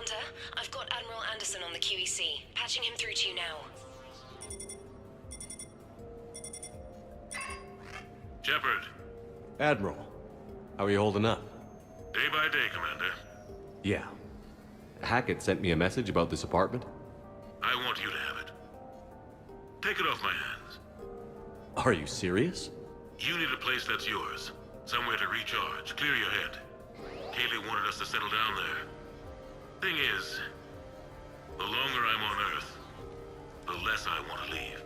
Commander, I've got Admiral Anderson on the QEC. Patching him through to you now. Shepard. Admiral, how are you holding up? Day by day, Commander. Yeah. Hackett sent me a message about this apartment. I want you to have it. Take it off my hands. Are you serious? You need a place that's yours. Somewhere to recharge, clear your head. Kaylee wanted us to settle down there. Thing is, the longer I'm on Earth, the less I want to leave.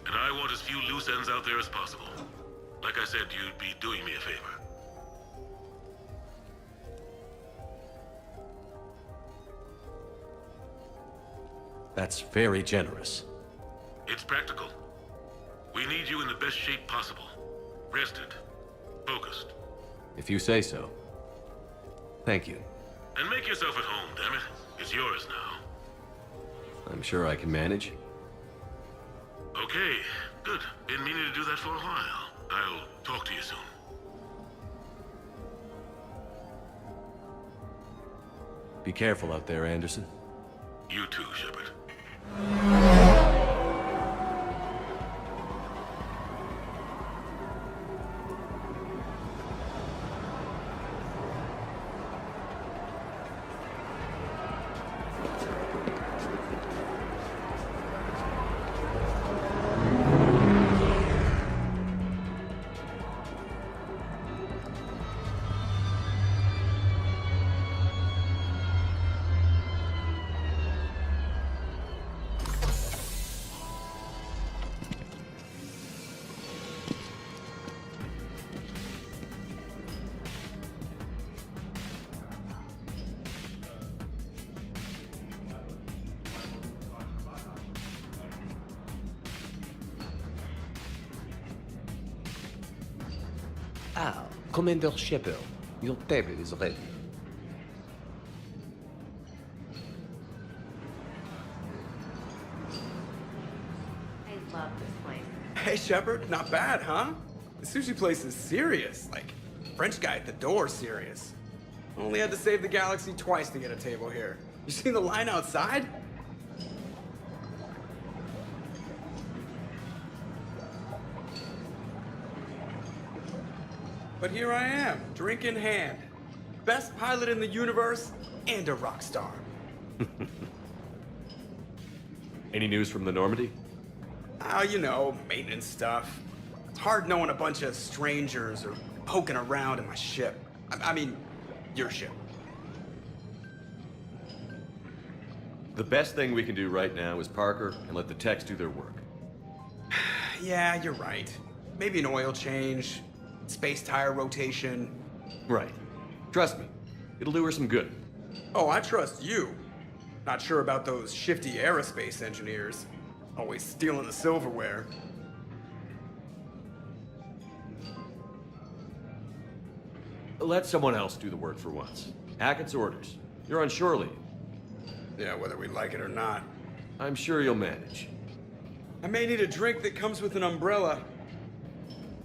And I want as few loose ends out there as possible. Like I said, you'd be doing me a favor. That's very generous. It's practical. We need you in the best shape possible. Rested. Focused. If you say so. Thank you. And make yourself at home, damn it. It's yours now. I'm sure I can manage. Okay, good. Been meaning to do that for a while. I'll talk to you soon. Be careful out there, Anderson. You too, Shepard. Ah, Commander Shepard, your table is ready. I love this place. Hey, Shepard, not bad, huh? The sushi place is serious. Like, French guy at the door serious. Only had to save the galaxy twice to get a table here. You seen the line outside? But here I am, drink in hand. Best pilot in the universe and a rock star. Any news from the Normandy? Oh, you know, maintenance stuff. It's hard knowing a bunch of strangers or poking around in my ship. I mean, your ship. The best thing we can do right now is Parker and let the techs do their work. Yeah, you're right. Maybe an oil change, space tire rotation. Right. Trust me, it'll do her some good. Oh, I trust you. Not sure about those shifty aerospace engineers. Always stealing the silverware. Let someone else do the work for once. Hackett's orders. You're on shore leave. Yeah, whether we like it or not. I'm sure you'll manage. I may need a drink that comes with an umbrella.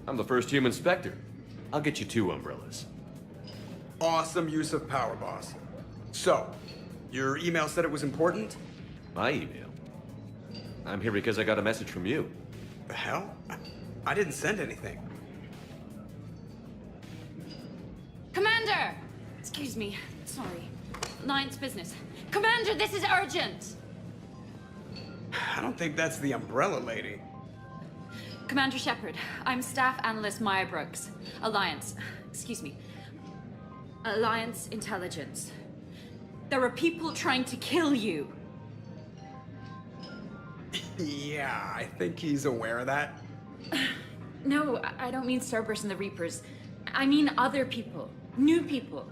I'm the first human Spectre. I'll get you 2 umbrellas. Awesome use of power, boss. So, your email said it was important? My email? I'm here because I got a message from you. The hell? I didn't send anything. Commander! Excuse me. Sorry. Ninth business. Commander, this is urgent! I don't think that's the umbrella lady. Commander Shepard, I'm Staff Analyst Maya Brooks. Excuse me. Alliance Intelligence. There are people trying to kill you. Yeah, I think he's aware of that. No, I don't mean Cerberus and the Reapers. I mean other people. New people.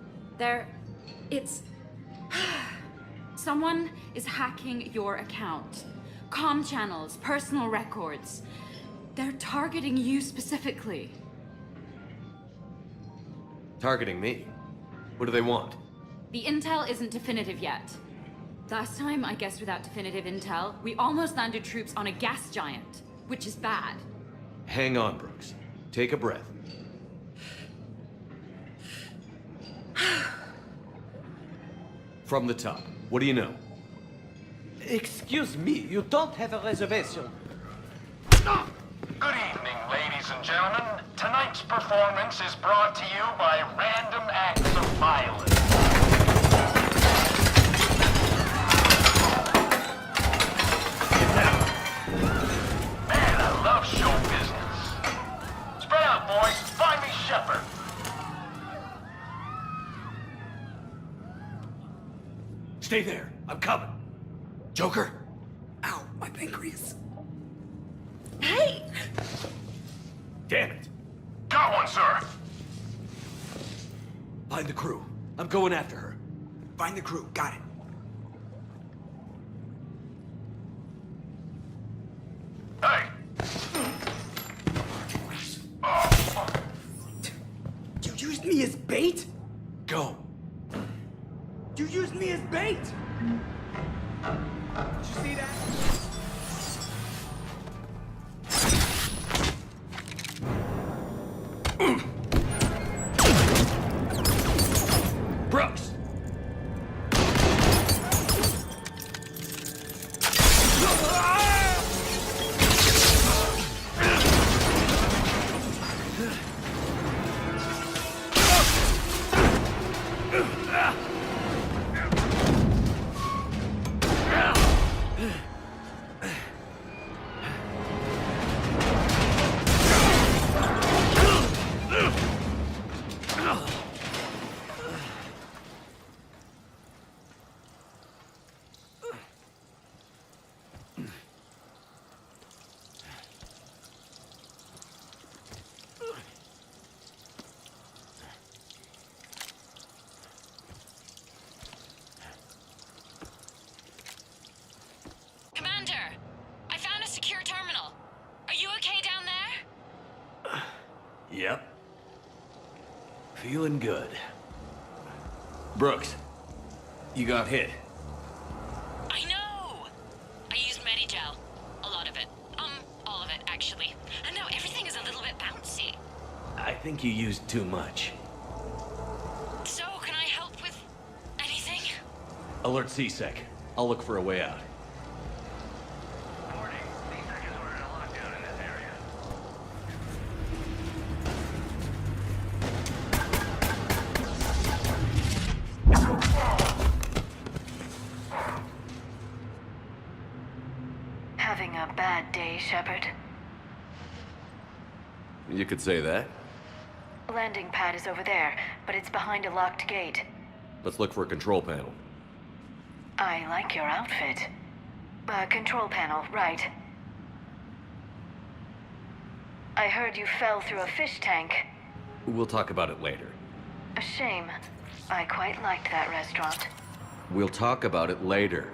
It's... Someone is hacking your account. Comm channels, personal records. They're targeting you specifically. Targeting me? What do they want? The intel isn't definitive yet. Last time, I guessed without definitive intel, we almost landed troops on a gas giant, which is bad. Hang on, Brooks. Take a breath. From the top. What do you know? Excuse me, you don't have a reservation. Good evening, ladies and gentlemen. Tonight's performance is brought to you by Random Acts of Violence. Man, I love show business. Spread out, boys. Find me Shepard. Stay there. I'm coming. Joker? Ow, my pancreas. Hey! Damn it. Got one, sir. Find the crew. I'm going after her. Find the crew. Got it. Hey. You used me as bait? Go. You used me as bait! Did you see that? Brooks! Commander, I found a secure terminal. Are you okay down there? Yep. Feeling good. Brooks, you got hit. I know! I used Medigel. A lot of it. All of it, actually. And now everything is a little bit bouncy. I think you used too much. So, can I help with anything? Alert C-Sec. I'll look for a way out. Warning. C-Sec has ordered a lockdown in this area. Having a bad day, Shepard? You could say that. Landing pad is over there, but it's behind a locked gate. Let's look for a control panel. I like your outfit. Control panel, right. I heard you fell through a fish tank. We'll talk about it later. A shame. I quite liked that restaurant. We'll talk about it later.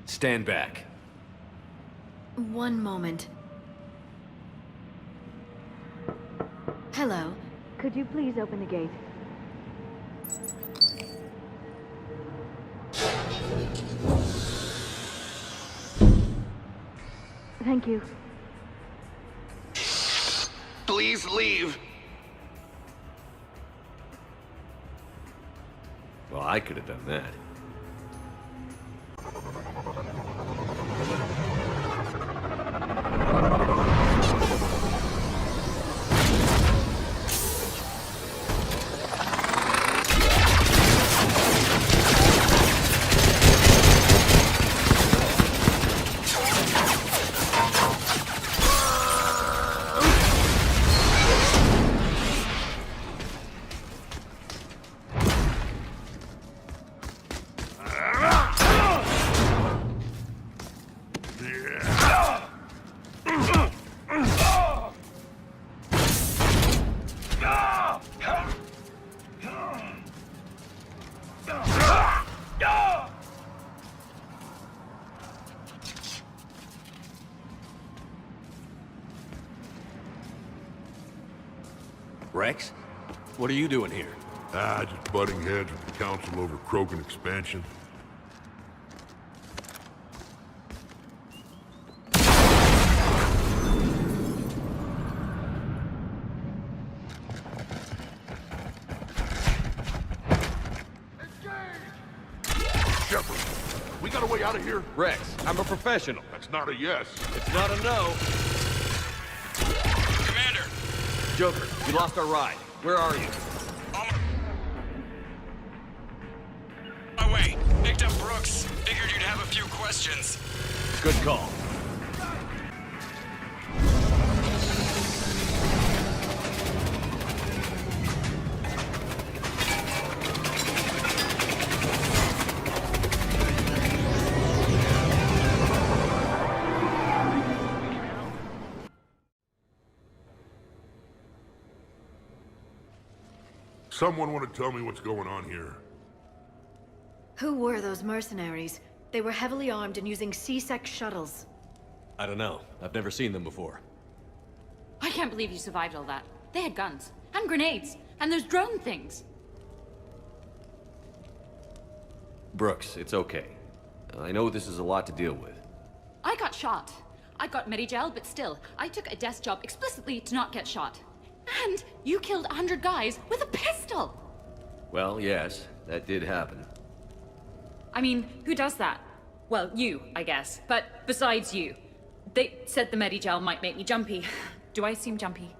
Stand back. One moment. Hello. Could you please open the gate? Thank you. Please leave. Well, I could have done that. Rex? What are you doing here? Just butting heads with the council over Krogan expansion. Shepard, we got a way out of here? Rex, I'm a professional. That's not a yes. It's not a no. Commander! Joker, we lost our ride. Where are you? On my way. Picked up Brooks. Figured you'd have a few questions. Good call. Someone want to tell me what's going on here? Who were those mercenaries? They were heavily armed and using C-Sec shuttles. I don't know. I've never seen them before. I can't believe you survived all that. They had guns, and grenades, and those drone things. Brooks, it's okay. I know this is a lot to deal with. I got shot. I got Medigel, but still, I took a desk job explicitly to not get shot. And you killed 100 guys with a pistol! Well, yes, that did happen. I mean, who does that? Well, you, I guess. But besides you. They said the Medigel might make me jumpy. Do I seem jumpy?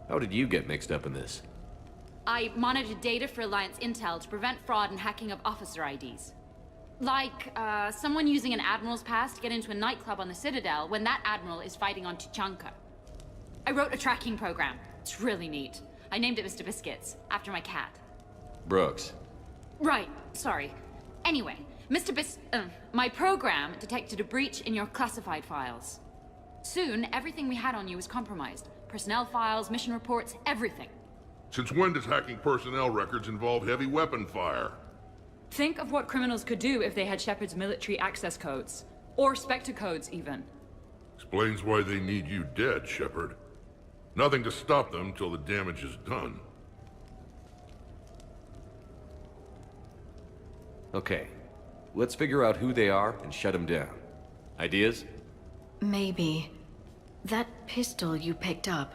How did you get mixed up in this? I monitored data for Alliance intel to prevent fraud and hacking of officer IDs. Like, someone using an Admiral's pass to get into a nightclub on the Citadel when that Admiral is fighting on Tuchanka. I wrote a tracking program. It's really neat. I named it Mr. Biscuits, after my cat. Brooks. Right, sorry. Anyway, my program detected a breach in your classified files. Soon, everything we had on you was compromised. Personnel files, mission reports, everything. Since when does hacking personnel records involve heavy weapon fire? Think of what criminals could do if they had Shepard's military access codes. Or Spectre codes, even. Explains why they need you dead, Shepard. Nothing to stop them till the damage is done. Okay. Let's figure out who they are and shut them down. Ideas? Maybe. That pistol you picked up.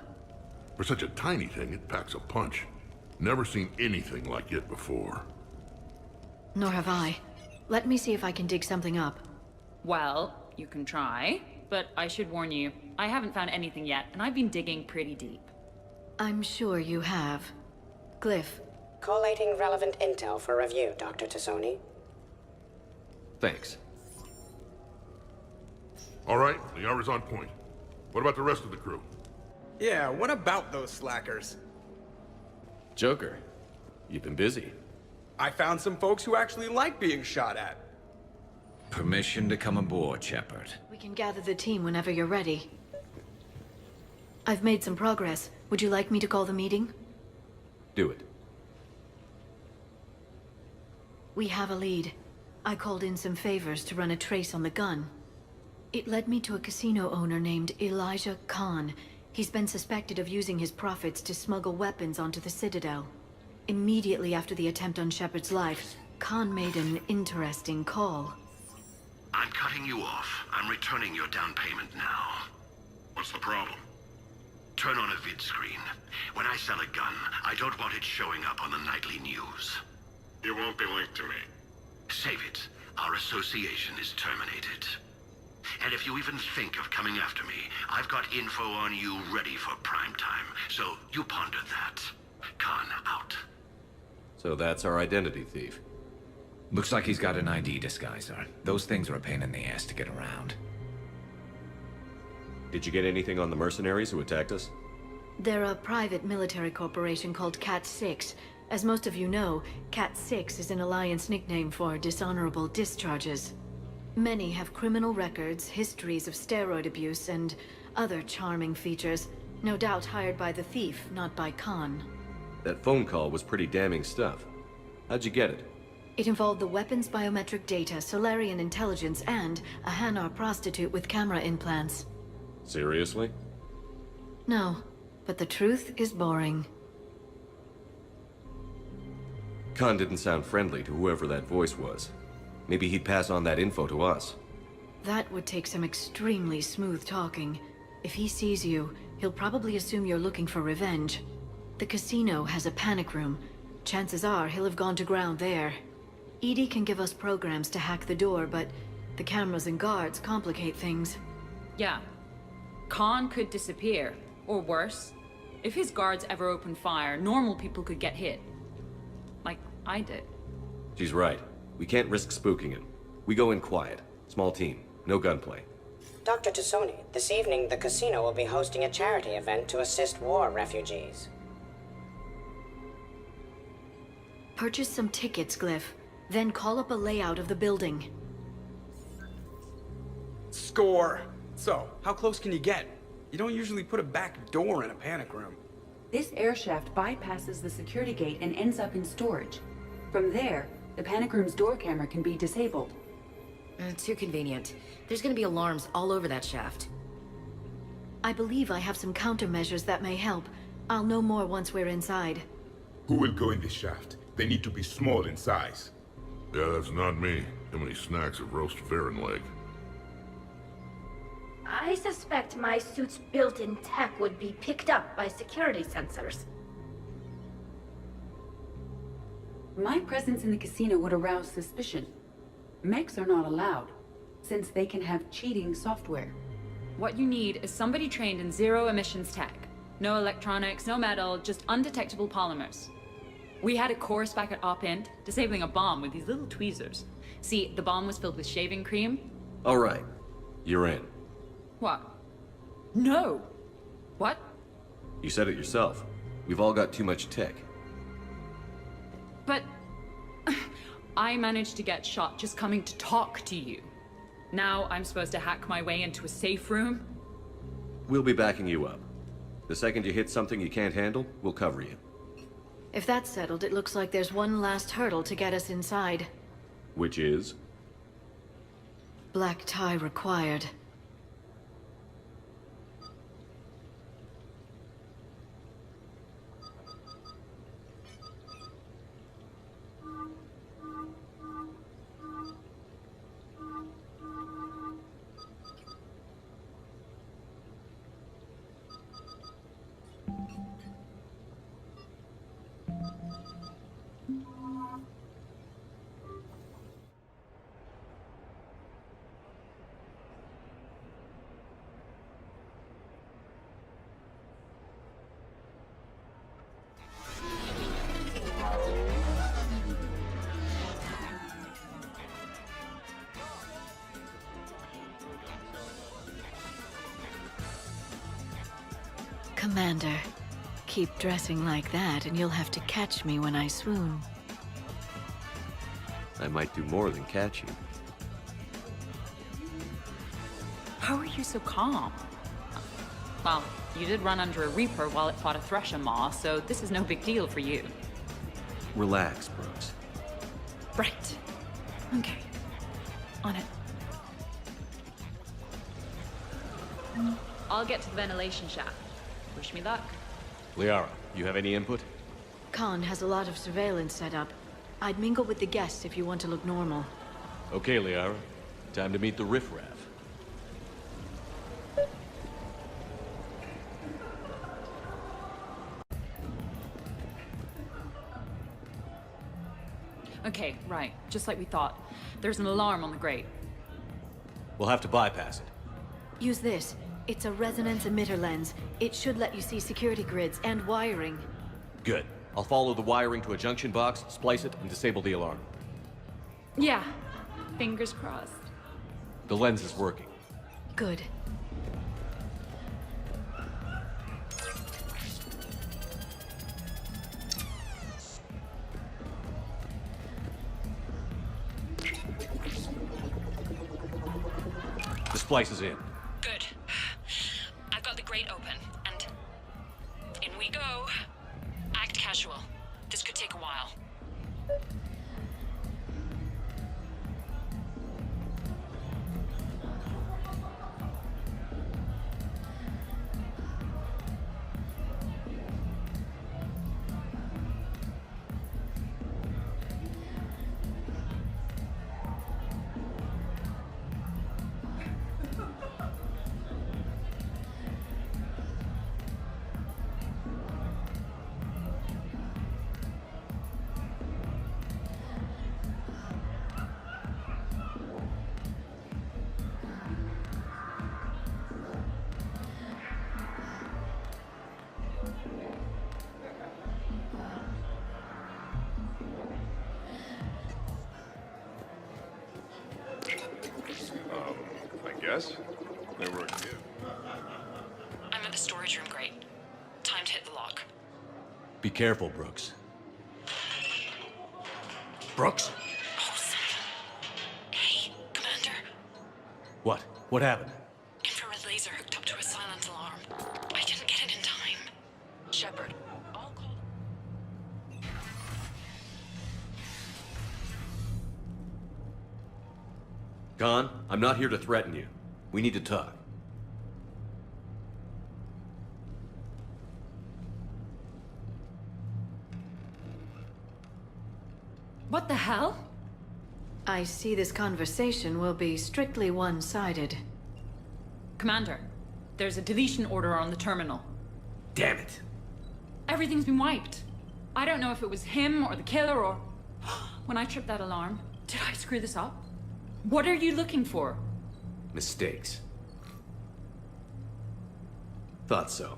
For such a tiny thing, it packs a punch. Never seen anything like it before. Nor have I. Let me see if I can dig something up. Well, you can try. But I should warn you, I haven't found anything yet, and I've been digging pretty deep. I'm sure you have. Glyph. Collating relevant intel for review, Dr. Tassoni. Thanks. All right, the hour's on point. What about the rest of the crew? Yeah, what about those slackers? Joker, you've been busy. I found some folks who actually like being shot at. Permission to come aboard, Shepard. We can gather the team whenever you're ready. I've made some progress. Would you like me to call the meeting? Do it. We have a lead. I called in some favors to run a trace on the gun. It led me to a casino owner named Elijah Khan. He's been suspected of using his profits to smuggle weapons onto the Citadel. Immediately after the attempt on Shepard's life, Khan made an interesting call. I'm cutting you off. I'm returning your down payment now. What's the problem? Turn on a vid screen. When I sell a gun, I don't want it showing up on the nightly news. You won't be linked to me. Save it. Our association is terminated. And if you even think of coming after me, I've got info on you ready for prime time. So you ponder that. Khan out. So that's our identity thief. Looks like he's got an ID disguiser. Those things are a pain in the ass to get around. Did you get anything on the mercenaries who attacked us? They're a private military corporation called Cat-6. As most of you know, Cat-6 is an Alliance nickname for dishonorable discharges. Many have criminal records, histories of steroid abuse, and other charming features. No doubt hired by the thief, not by Khan. That phone call was pretty damning stuff. How'd you get it? It involved the weapons biometric data, Solarian intelligence, and a Hanar prostitute with camera implants. Seriously? No, but the truth is boring. Khan didn't sound friendly to whoever that voice was. Maybe he'd pass on that info to us. That would take some extremely smooth talking. If he sees you, he'll probably assume you're looking for revenge. The casino has a panic room. Chances are he'll have gone to ground there. EDI can give us programs to hack the door, but the cameras and guards complicate things. Yeah. Khan could disappear. Or worse. If his guards ever opened fire, normal people could get hit. Like I did. She's right. We can't risk spooking him. We go in quiet. Small team. No gunplay. Dr. Tassoni, this evening the casino will be hosting a charity event to assist war refugees. Purchase some tickets, Glyph. Then call up a layout of the building. Score! So, how close can you get? You don't usually put a back door in a panic room. This air shaft bypasses the security gate and ends up in storage. From there, the panic room's door camera can be disabled. Too convenient. There's gonna be alarms all over that shaft. I believe I have some countermeasures that may help. I'll know more once we're inside. Who will go in this shaft? They need to be small in size. Yeah, that's not me. How many snacks of roast Farron leg? I suspect my suit's built-in tech would be picked up by security sensors. My presence in the casino would arouse suspicion. Mechs are not allowed, since they can have cheating software. What you need is somebody trained in zero emissions tech. No electronics, no metal, just undetectable polymers. We had a course back at Op-Int, disabling a bomb with these little tweezers. See, the bomb was filled with shaving cream. All right. You're in. What? No! What? You said it yourself. We've all got too much tech. But... I managed to get shot just coming to talk to you. Now I'm supposed to hack my way into a safe room? We'll be backing you up. The second you hit something you can't handle, we'll cover you. If that's settled, it looks like there's one last hurdle to get us inside. Which is? Black tie required. Commander, keep dressing like that and you'll have to catch me when I swoon. I might do more than catch you. How are you so calm? Well, you did run under a Reaper while it fought a Thresher Maw, so this is no big deal for you. Relax, Brooks. Right. Okay. On it. I'll get to the ventilation shaft. Wish me luck. Liara, you have any input? Khan has a lot of surveillance set up. I'd mingle with the guests if you want to look normal. Okay, Liara. Time to meet the riffraff. Okay, right. Just like we thought. There's an alarm on the grate. We'll have to bypass it. Use this. It's a resonance emitter lens. It should let you see security grids and wiring. Good. I'll follow the wiring to a junction box, splice it, and disable the alarm. Yeah. Fingers crossed. The lens is working. Good. The splice is in. Good. I've got the grate open, and in we go. Act casual. This could take a while. guess. Never again. I'm at the storage room, great. Time to hit the lock. Be careful, Brooks. Brooks? Oh, son. Hey, Commander. What? What happened? Infrared laser hooked up to a silent alarm. I didn't get it in time. Shepard, I'll call... Khan, I'm not here to threaten you. We need to talk. What the hell? I see this conversation will be strictly one-sided. Commander, there's a deletion order on the terminal. Damn it. Everything's been wiped. I don't know if it was him or the killer or... When I tripped that alarm, did I screw this up? What are you looking for? Mistakes. Thought so.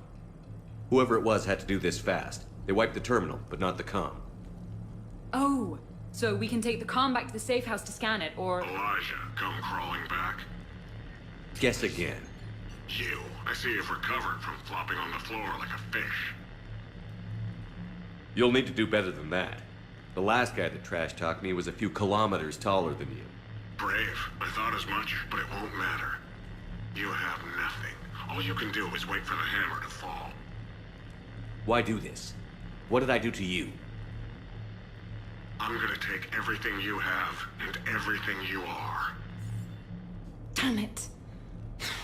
Whoever it was had to do this fast. They wiped the terminal, but not the comm. Oh, so we can take the comm back to the safe house to scan it, or... Elijah, come crawling back. Guess again. You. I see you've recovered from flopping on the floor like a fish. You'll need to do better than that. The last guy that trash-talked me was a few kilometers taller than you. Brave. I thought as much, but it won't matter. You have nothing. All you can do is wait for the hammer to fall. Why do this? What did I do to you? I'm gonna take everything you have and everything you are. Damn it.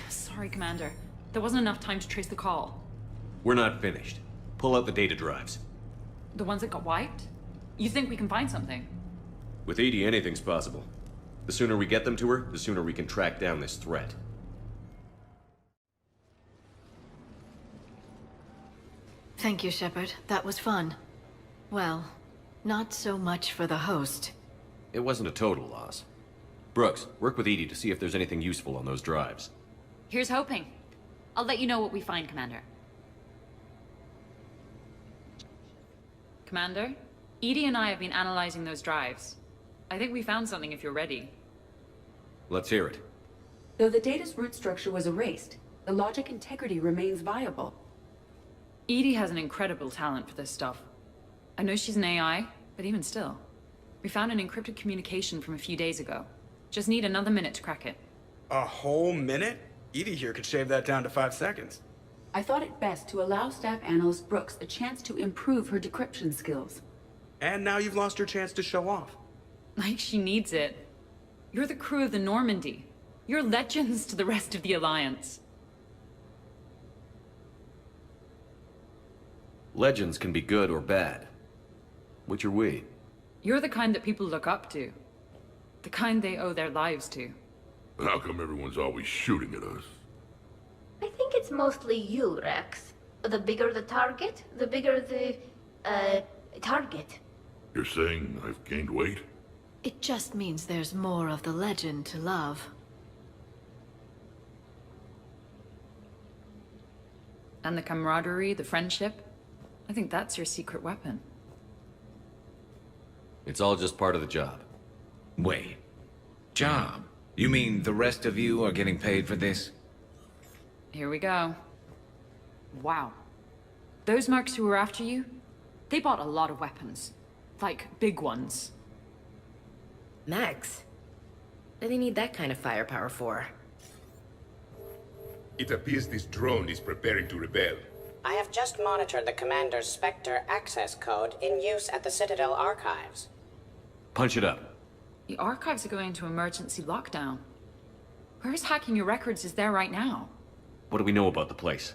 Sorry, Commander. There wasn't enough time to trace the call. We're not finished. Pull out the data drives. The ones that got wiped? You think we can find something? With Edie, anything's possible. The sooner we get them to her, the sooner we can track down this threat. Thank you, Shepard. That was fun. Well, not so much for the host. It wasn't a total loss. Brooks, work with Edie to see if there's anything useful on those drives. Here's hoping. I'll let you know what we find, Commander. Commander, Edie and I have been analyzing those drives. I think we found something if you're ready. Let's hear it. Though the data's root structure was erased, the logic integrity remains viable. Edie has an incredible talent for this stuff. I know she's an AI, but even still. We found an encrypted communication from a few days ago. Just need another minute to crack it. A whole minute? Edie here could shave that down to 5 seconds. I thought it best to allow Staff Analyst Brooks a chance to improve her decryption skills. And now you've lost your chance to show off. Like she needs it. You're the crew of the Normandy. You're legends to the rest of the Alliance. Legends can be good or bad. Which are we? You're the kind that people look up to. The kind they owe their lives to. How come everyone's always shooting at us? I think it's mostly you, Rex. The bigger the target, the bigger the, target. You're saying I've gained weight? It just means there's more of the legend to love. And the camaraderie, the friendship. I think that's your secret weapon. It's all just part of the job. Wait. Job? You mean the rest of you are getting paid for this? Here we go. Wow. Those mercs who were after you, they bought a lot of weapons. Like, big ones. Max? What do they need that kind of firepower for? It appears this drone is preparing to rebel. I have just monitored the Commander's Spectre access code in use at the Citadel archives. Punch it up. The archives are going into emergency lockdown. Where's hacking your records is there right now? What do we know about the place?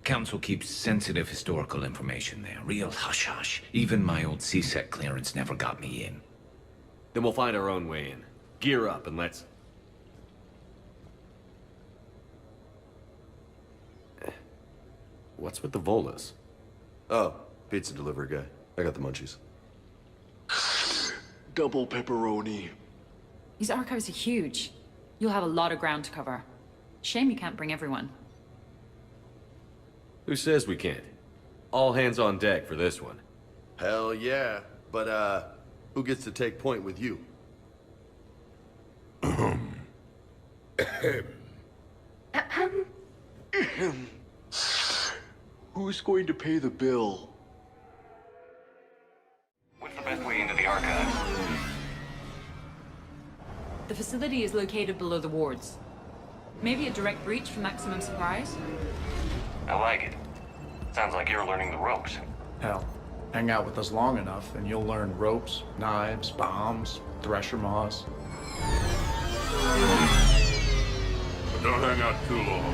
Council keeps sensitive historical information there. Real hush-hush. Even my old CSEC clearance never got me in. Then we'll find our own way in. Gear up and let's... What's with the Volas? Oh, pizza delivery guy. I got the munchies. Double pepperoni. These archives are huge. You'll have a lot of ground to cover. Shame you can't bring everyone. Who says we can't? All hands on deck for this one. Hell yeah. But, who gets to take point with you? Who's going to pay the bill? What's the best way into the archives? The facility is located below the wards. Maybe a direct breach for maximum surprise? I like it. Sounds like you're learning the ropes. Hell, hang out with us long enough and you'll learn ropes, knives, bombs, thresher maws. But don't hang out too long.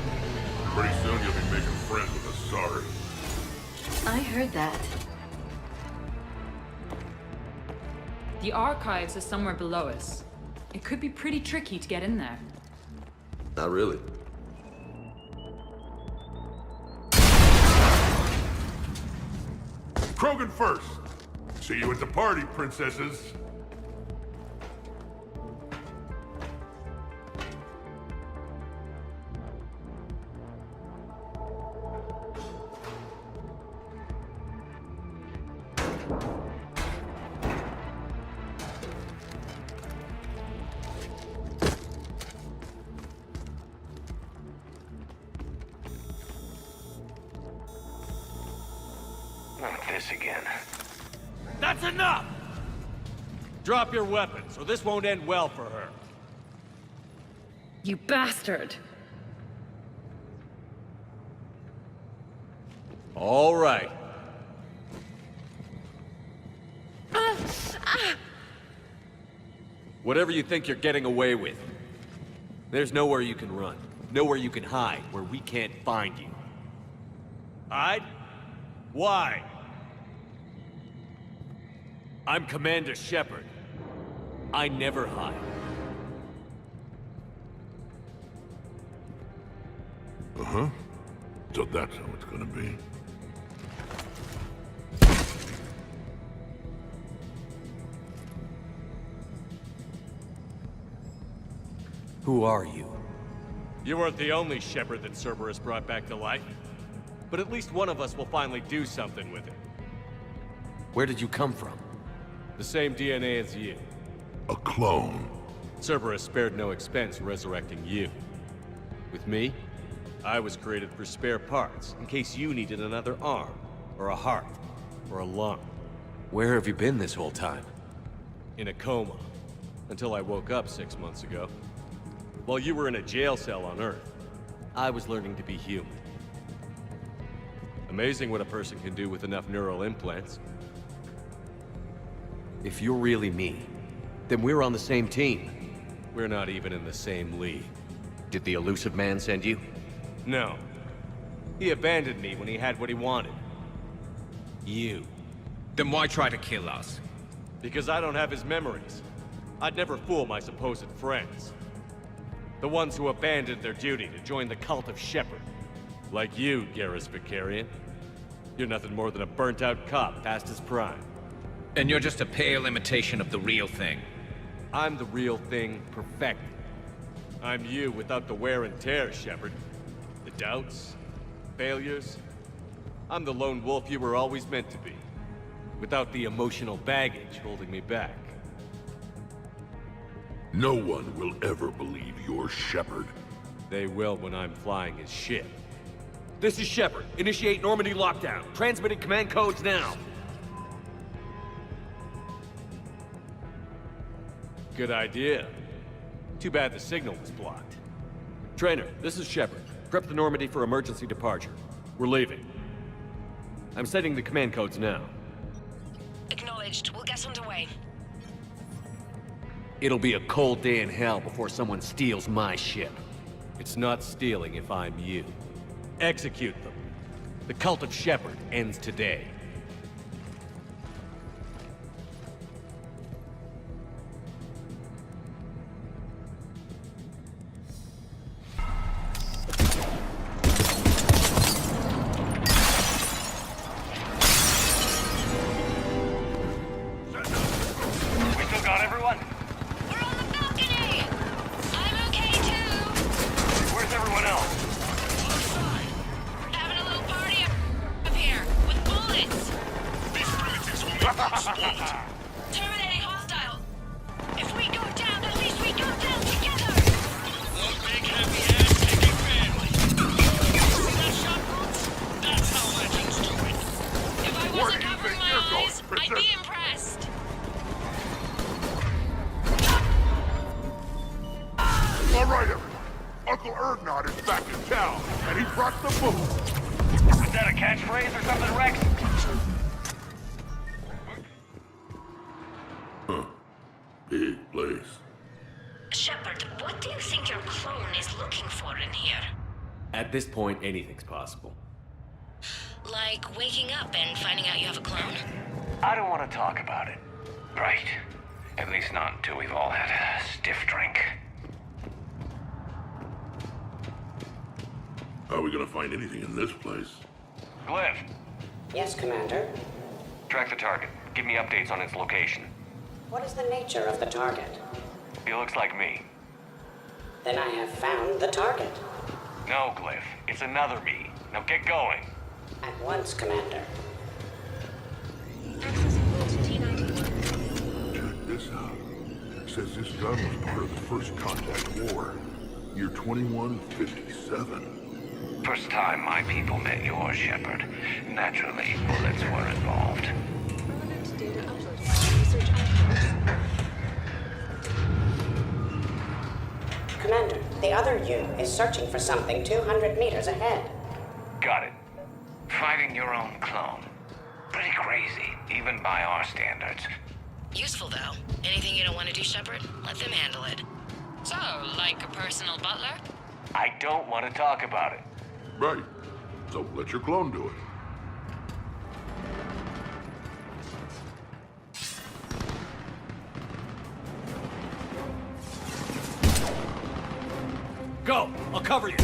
Pretty soon you'll be making friends with us, sorry. I heard that. The archives are somewhere below us. It could be pretty tricky to get in there. Not really. Krogan first. See you at the party, princesses. Not this again. That's enough! Drop your weapons, or this won't end well for her. You bastard! All right. Whatever you think you're getting away with, there's nowhere you can run. Nowhere you can hide where we can't find you. Hide? Why? I'm Commander Shepard. I never hide. Uh-huh. So that's how it's gonna be. Who are you? You weren't the only Shepard that Cerberus brought back to life. But at least one of us will finally do something with it. Where did you come from? The same DNA as you. A clone. Cerberus spared no expense resurrecting you. With me, I was created for spare parts, in case you needed another arm, or a heart, or a lung. Where have you been this whole time? In a coma, until I woke up 6 months ago. While you were in a jail cell on Earth, I was learning to be human. Amazing what a person can do with enough neural implants. If you're really me, then we're on the same team. We're not even in the same league. Did the elusive man send you? No. He abandoned me when he had what he wanted. You. Then why try to kill us? Because I don't have his memories. I'd never fool my supposed friends. The ones who abandoned their duty to join the cult of Shepard. Like you, Garrus Vicarian. You're nothing more than a burnt-out cop past his prime. And you're just a pale imitation of the real thing. I'm the real thing perfected. I'm you without the wear and tear, Shepard. The doubts, failures. I'm the lone wolf you were always meant to be. Without the emotional baggage holding me back. No one will ever believe you're Shepard. They will when I'm flying his ship. This is Shepard. Initiate Normandy lockdown. Transmitting command codes now. Good idea. Too bad the signal was blocked. Trainer, this is Shepard. Prep the Normandy for emergency departure. We're leaving. I'm setting the command codes now. Acknowledged. We'll get underway. It'll be a cold day in hell before someone steals my ship. It's not stealing if I'm you. Execute them. The cult of Shepard ends today. We still got everyone? We're on the balcony! I'm okay too! Where's everyone else? Having a little party up here with bullets! These primitives will make you explode. Terminating hostile! If we go down, at least we go down together! One big happy ass-kicking family. back in town, and he brought the boom. Is that a catchphrase or something, Rex? Huh. Big place. Shepard, what do you think your clone is looking for in here? At this point, anything's possible. Like waking up and finding out you have a clone? I don't want to talk about it. Right. At least not until we've all had a stiff drink. How are we gonna find anything in this place? Glyph, Yes, Commander. track the target. Give me updates on its location. What is the nature of the target? He looks like me. Then I have found the target. No, Glyph. It's another me. Now get going. At once, Commander. Check this out. It says this gun was part of the First Contact War. Year 2157. First time my people met yours, Shepard. Naturally, bullets were involved. Commander, the other you is searching for something 200 meters ahead. Got it. Fighting your own clone. Pretty crazy, even by our standards. Useful, though. Anything you don't want to do, Shepard? Let them handle it. So, like a personal butler? I don't want to talk about it. Right. So let your clone do it. Go! I'll cover you!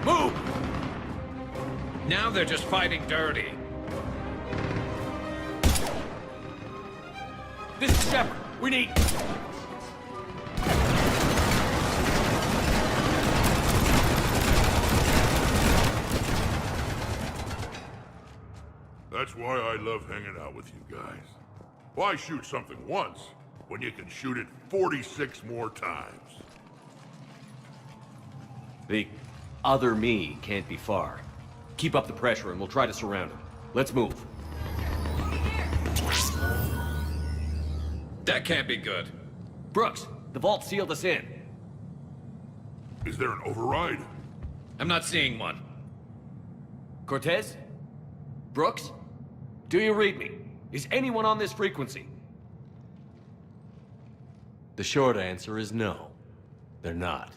Move! Now they're just fighting dirty. This is Shepard. We need... That's why I love hanging out with you guys. Why shoot something once when you can shoot it 46 more times? The other me can't be far. Keep up the pressure and we'll try to surround him. Let's move. That can't be good. Brooks, the vault sealed us in. Is there an override? I'm not seeing one. Cortez? Brooks? Do you read me? Is anyone on this frequency? The short answer is no. They're not.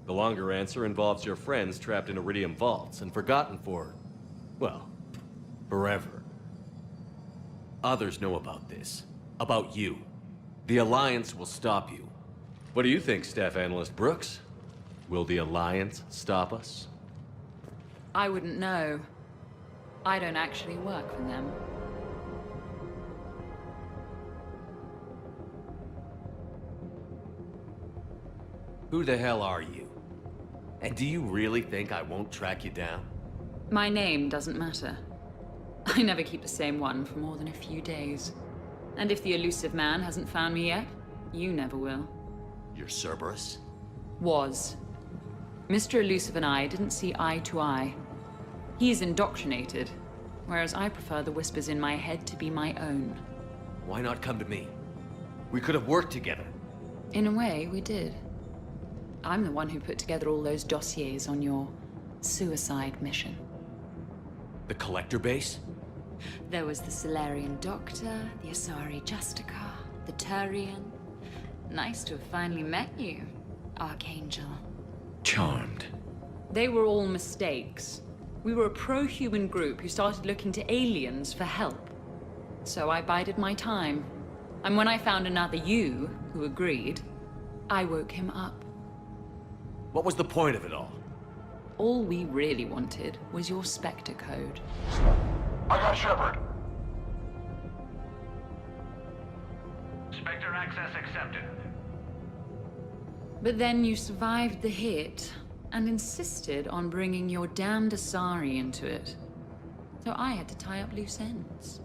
The longer answer involves your friends trapped in Iridium vaults and forgotten for, well, forever. Others know about this. About you. The Alliance will stop you. What do you think, Staff Analyst Brooks? Will the Alliance stop us? I wouldn't know. I don't actually work for them. Who the hell are you? And do you really think I won't track you down? My name doesn't matter. I never keep the same one for more than a few days. And if the elusive man hasn't found me yet, you never will. You're Cerberus? Was. Mr. Elusive and I didn't see eye to eye. He's indoctrinated, whereas I prefer the whispers in my head to be my own. Why not come to me? We could have worked together. In a way, we did. I'm the one who put together all those dossiers on your suicide mission. The Collector base? There was the Solarian Doctor, the Asari Justica, the Turian. Nice to have finally met you, Archangel. Charmed. They were all mistakes. We were a pro-human group who started looking to aliens for help. So I bided my time. And when I found another you who agreed, I woke him up. What was the point of it all? All we really wanted was your Spectre code. I got Shepard. Spectre access accepted. But then you survived the hit and insisted on bringing your damned Asari into it. So I had to tie up loose ends.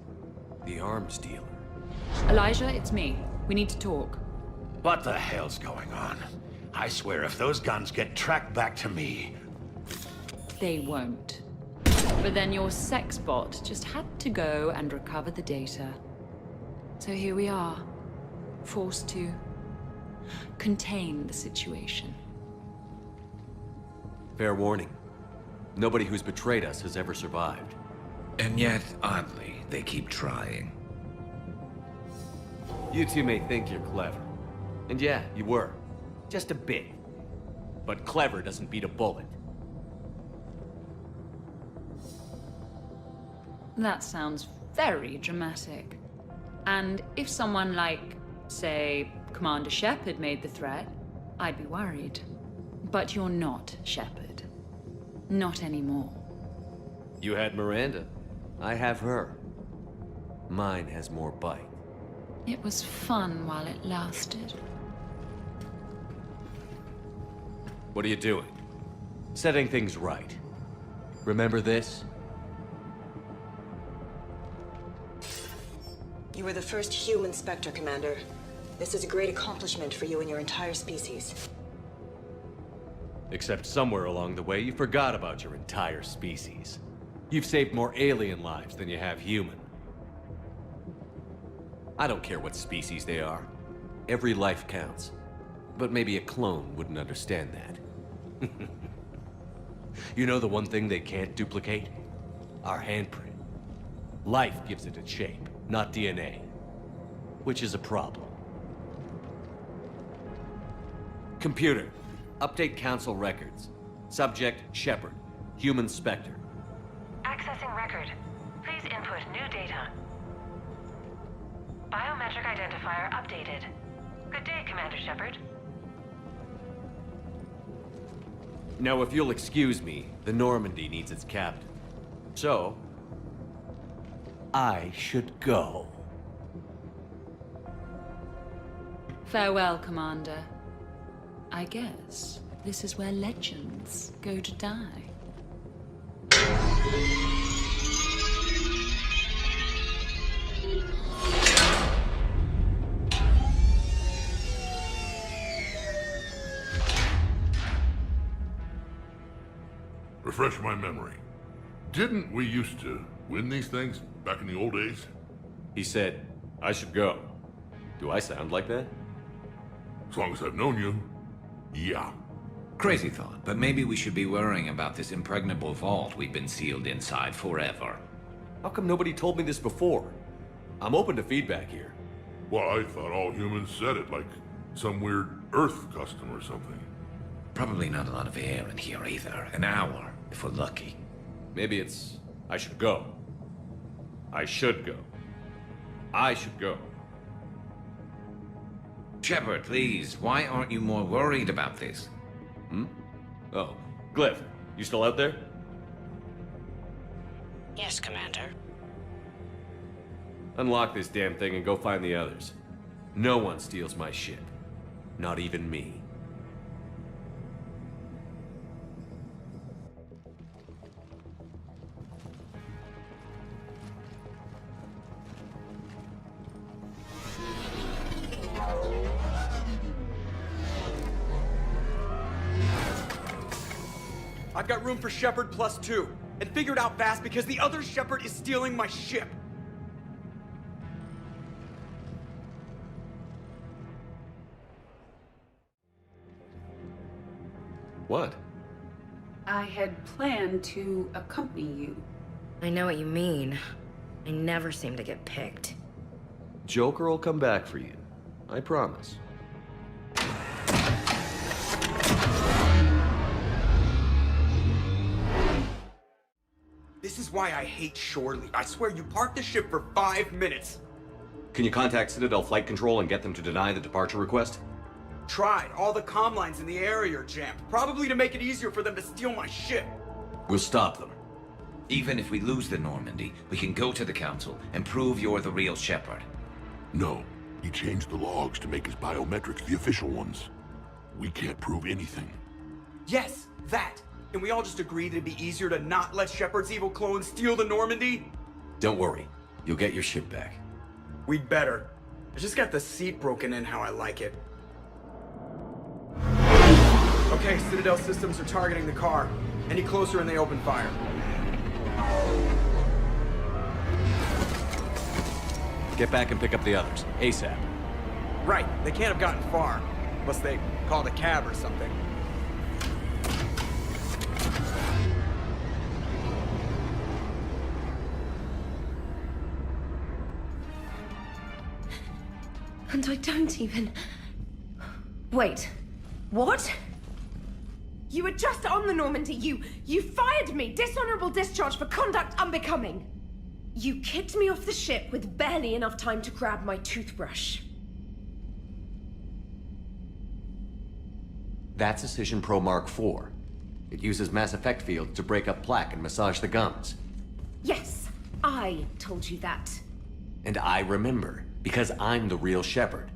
The arms dealer. Elijah, it's me. We need to talk. What the hell's going on? I swear if those guns get tracked back to me... They won't. But then your sex bot just had to go and recover the data. So here we are, forced to contain the situation. Fair warning. Nobody who's betrayed us has ever survived. And yet, oddly, they keep trying. You two may think you're clever. And yeah, you were. Just a bit. But clever doesn't beat a bullet. That sounds very dramatic. And if someone like, say, Commander Shepard made the threat, I'd be worried. But you're not Shepard. Not anymore. You had Miranda. I have her. Mine has more bite. It was fun while it lasted. What are you doing? Setting things right. Remember this? You were the first human Spectre, Commander. This is a great accomplishment for you and your entire species. Except somewhere along the way, you forgot about your entire species. You've saved more alien lives than you have human. I don't care what species they are. Every life counts. But maybe a clone wouldn't understand that. You know the one thing they can't duplicate? Our handprint. Life gives it its shape, not DNA. Which is a problem. Computer, update Council records. Subject, Shepard. Human Spectre. Accessing record. Please input new data. Biometric identifier updated. Good day, Commander Shepard. Now, if you'll excuse me, the Normandy needs its captain. So, I should go. Farewell, Commander. I guess this is where legends go to die. Refresh my memory. Didn't we used to win these things back in the old days? He said, I should go. Do I sound like that? As long as I've known you, yeah. Crazy thought, but maybe we should be worrying about this impregnable vault we've been sealed inside forever. How come nobody told me this before? I'm open to feedback here. Well, I thought all humans said it, like some weird Earth custom or something. Probably not a lot of air in here either. An hour, if we're lucky. Maybe it's, I should go. I should go. I should go. Shepard, please, why aren't you more worried about this? Oh, Glyph, you still out there? Yes, Commander. Unlock this damn thing and go find the others. No one steals my ship. Not even me. I've got room for Shepard +2, and figure it out fast because the other Shepard is stealing my ship. What? I had planned to accompany you. I know what you mean. I never seem to get picked. Joker will come back for you. I promise. This is why I hate shore leave. I swear you parked the ship for 5 minutes. Can you contact Citadel Flight Control and get them to deny the departure request? Tried. All the comm lines in the area are jammed. Probably to make it easier for them to steal my ship. We'll stop them. Even if we lose the Normandy, we can go to the Council and prove you're the real Shepard. No. He changed the logs to make his biometrics the official ones. We can't prove anything. Yes, that. Can we all just agree that it'd be easier to not let Shepard's evil clone steal the Normandy? Don't worry. You'll get your ship back. We'd better. I just got the seat broken in how I like it. Okay, Citadel systems are targeting the car. Any closer and they open fire. Get back and pick up the others, ASAP. Right, they can't have gotten far. Unless they called a cab or something. And I don't even... Wait. What? You were just on the Normandy. You fired me. Dishonorable discharge for conduct unbecoming. You kicked me off the ship with barely enough time to grab my toothbrush. That's Precision Pro Mark IV. It uses mass effect fields to break up plaque and massage the gums. Yes, I told you that. And I remember, because I'm the real Shepard.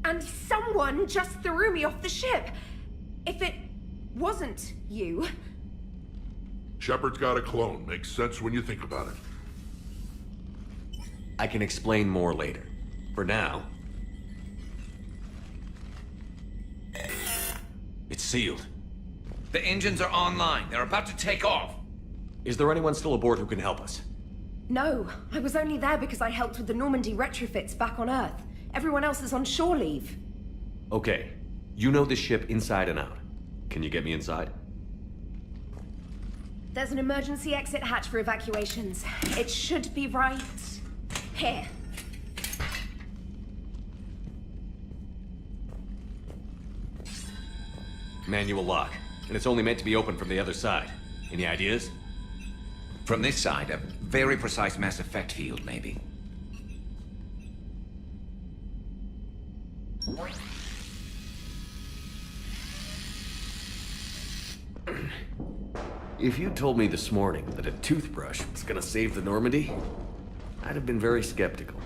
And someone just threw me off the ship. If it wasn't you... Shepard's got a clone. Makes sense when you think about it. I can explain more later. For now... It's sealed. The engines are online. They're about to take off. Is there anyone still aboard who can help us? No, I was only there because I helped with the Normandy retrofits back on Earth. Everyone else is on shore leave. Okay. You know this ship inside and out. Can you get me inside? There's an emergency exit hatch for evacuations. It should be right here. Manual lock. And it's only meant to be opened from the other side. Any ideas? From this side, a very precise mass effect field, maybe. If you told me this morning that a toothbrush was gonna save the Normandy, I'd have been very skeptical.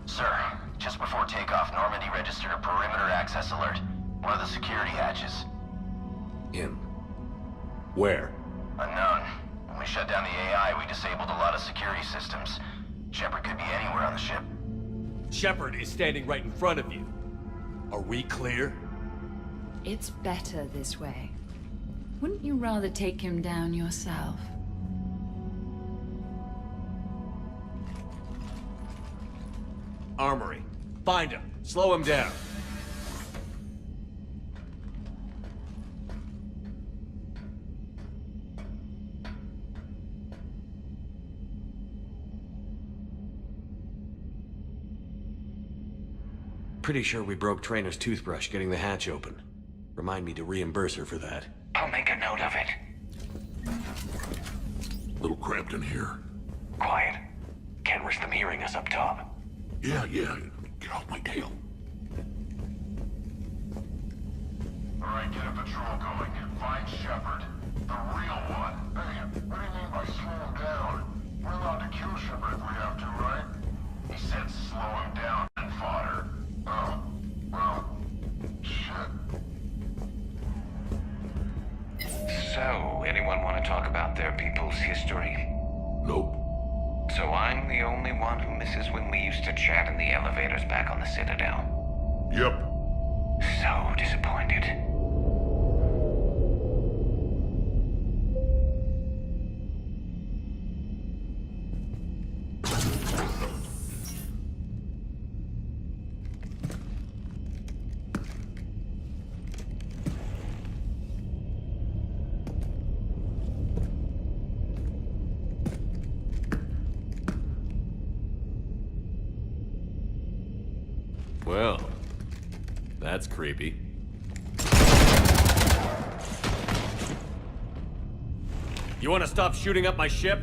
Sir, just before takeoff, Normandy registered a perimeter access alert. One of the security hatches. Where? Unknown. When we shut down the AI, we disabled a lot of security systems. Shepard could be anywhere on the ship. Shepard is standing right in front of you. Are we clear? It's better this way. Wouldn't you rather take him down yourself? Armory. Find him. Slow him down. Pretty sure we broke Trainer's toothbrush getting the hatch open. Remind me to reimburse her for that. I'll make a note of it. Little cramped in here. Quiet. Can't risk them hearing us up top. Yeah. Get off my tail. Alright, get a patrol going. Find Shepard. The real one. Hey, what do you mean by slow him down? We're allowed to kill Shepard if we have to, right? He said slow him down and fodder. Oh, well, shit. So, anyone want to talk about their people's history? Nope. So I'm the only one who misses when we used to chat in the elevators back on the Citadel. Yep. So disappointed. Well, that's creepy. You want to stop shooting up my ship?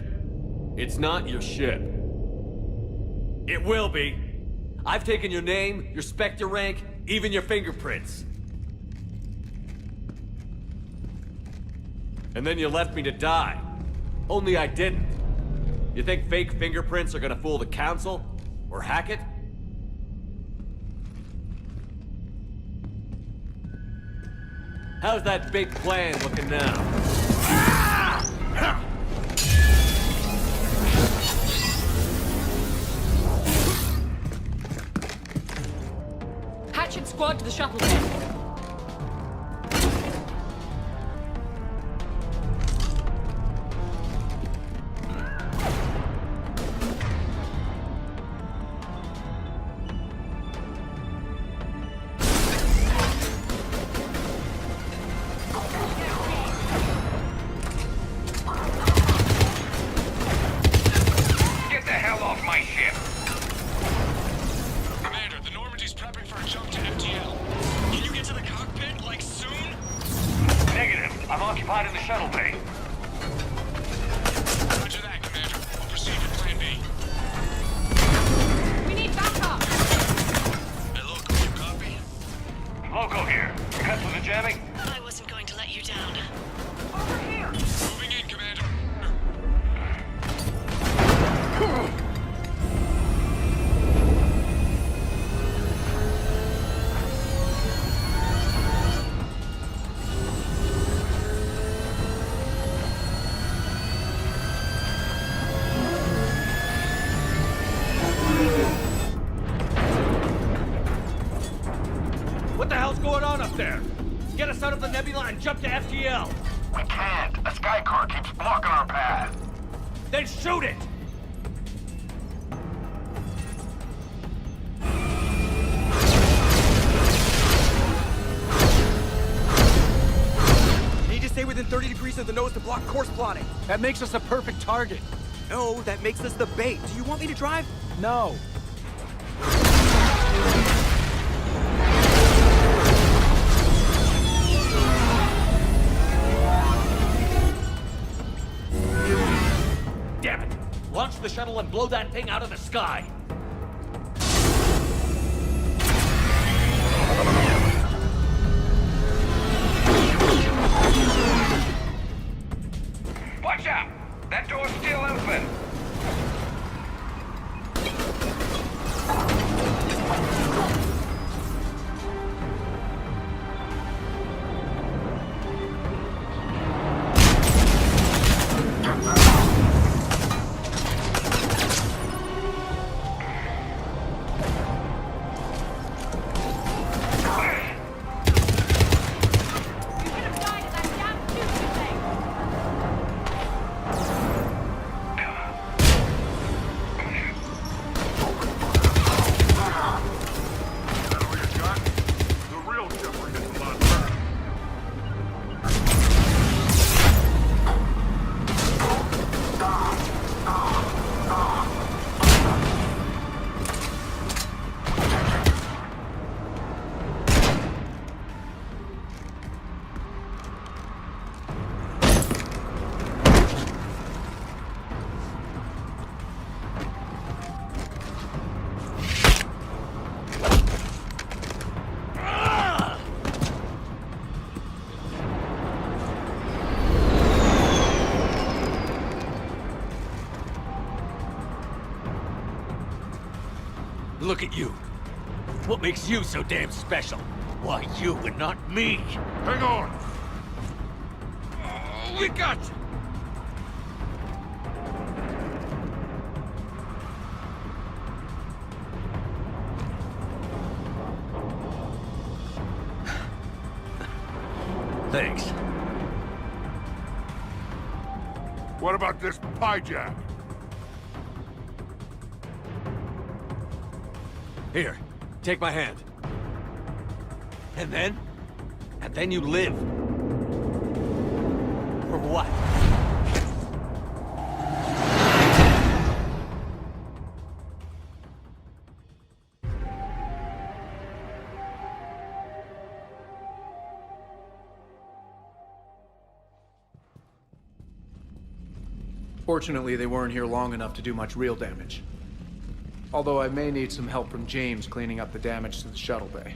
It's not your ship. It will be. I've taken your name, your Spectre rank, even your fingerprints. And then you left me to die. Only I didn't. You think fake fingerprints are gonna fool the Council? Or hack it? How's that big plan looking now? Hatchet squad to the shuttle bay. Get the hell off my ship! Commander, the Normandy's prepping for a jump to FTL. Can you get to the cockpit, like, soon? Negative. I'm occupied in the shuttle bay. Roger that, Commander. We'll proceed to Plan B. We need backup! Hey, Loco, you copy? Loco here. Cut through the jamming? I wasn't going to let you down. Over here! Moving in, Commander. What the hell's going on up there? Get us out of the nebula and jump to FTL! We can't. A sky car keeps blocking our path. Then shoot it! Need to stay within 30 degrees of the nose to block course plotting. That makes us a perfect target. No, that makes us the bait. Do you want me to drive? No. Damn it! Launch the shuttle and blow that thing out of the sky! Watch out! That door's still open! Look at you. What makes you so damn special? Why you and not me? Hang on! Oh, we got you! Thanks. What about this pie jack? Here, take my hand. And then? And then you live. For what? Fortunately, they weren't here long enough to do much real damage. Although I may need some help from James cleaning up the damage to the shuttle bay.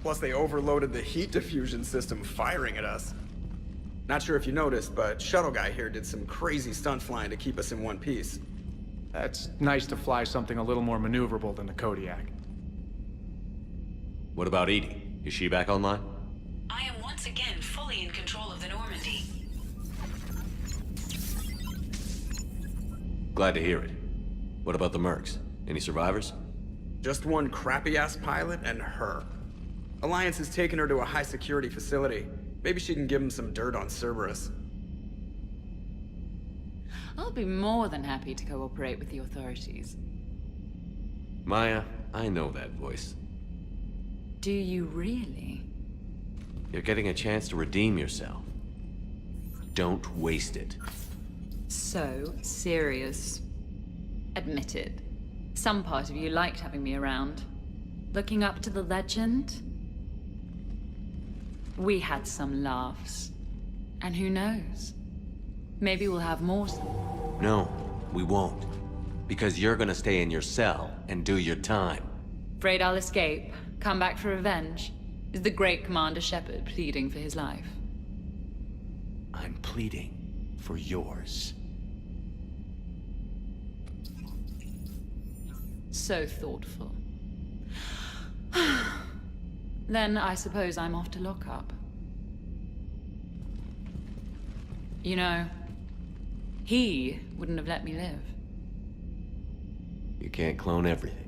Plus, they overloaded the heat diffusion system firing at us. Not sure if you noticed, but Shuttle Guy here did some crazy stunt flying to keep us in one piece. That's nice to fly something a little more maneuverable than the Kodiak. What about Edie? Is she back online? I am once once again fully in control of the Normandy. Glad to hear it. What about the mercs? Any survivors? Just one crappy-ass pilot and her. Alliance has taken her to a high-security facility. Maybe she can give him some dirt on Cerberus. I'll be more than happy to cooperate with the authorities. Maya, I know that voice. Do you really? You're getting a chance to redeem yourself. Don't waste it. So serious. Admit it. Some part of you liked having me around. Looking up to the legend? We had some laughs. And who knows? Maybe we'll have more. No, we won't. Because you're gonna stay in your cell and do your time. Afraid I'll escape, come back for revenge? Is the great Commander Shepard pleading for his life? I'm pleading for yours. So thoughtful. Then I suppose I'm off to lock up. You know, he wouldn't have let me live. You can't clone everything.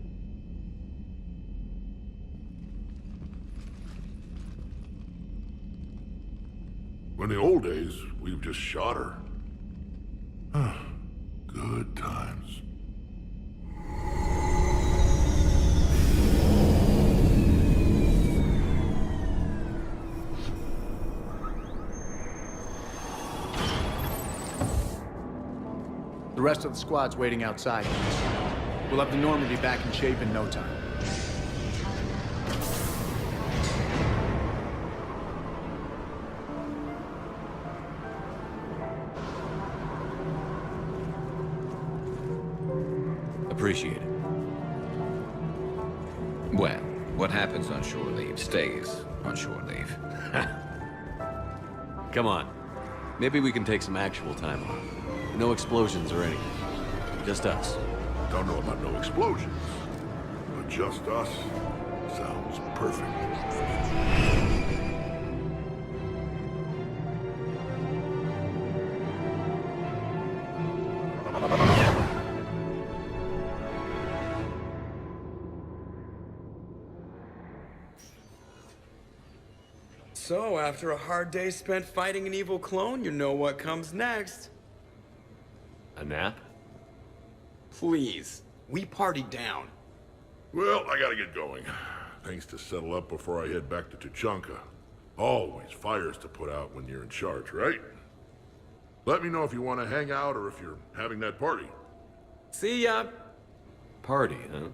In the old days, we've just shot her. Good times. The rest of the squad's waiting outside. We'll have the Normandy back in shape in no time. Appreciate it. Well, what happens on shore leave stays on shore leave. Come on. Maybe we can take some actual time off. No explosions or anything. Just us. Don't know about no explosions, but just us sounds perfect. So, after a hard day spent fighting an evil clone, you know what comes next. A nap? Please. We partied down. Well, I gotta get going. Things to settle up before I head back to Tuchanka. Always fires to put out when you're in charge, right? Let me know if you want to hang out or if you're having that party. See ya. Party, huh?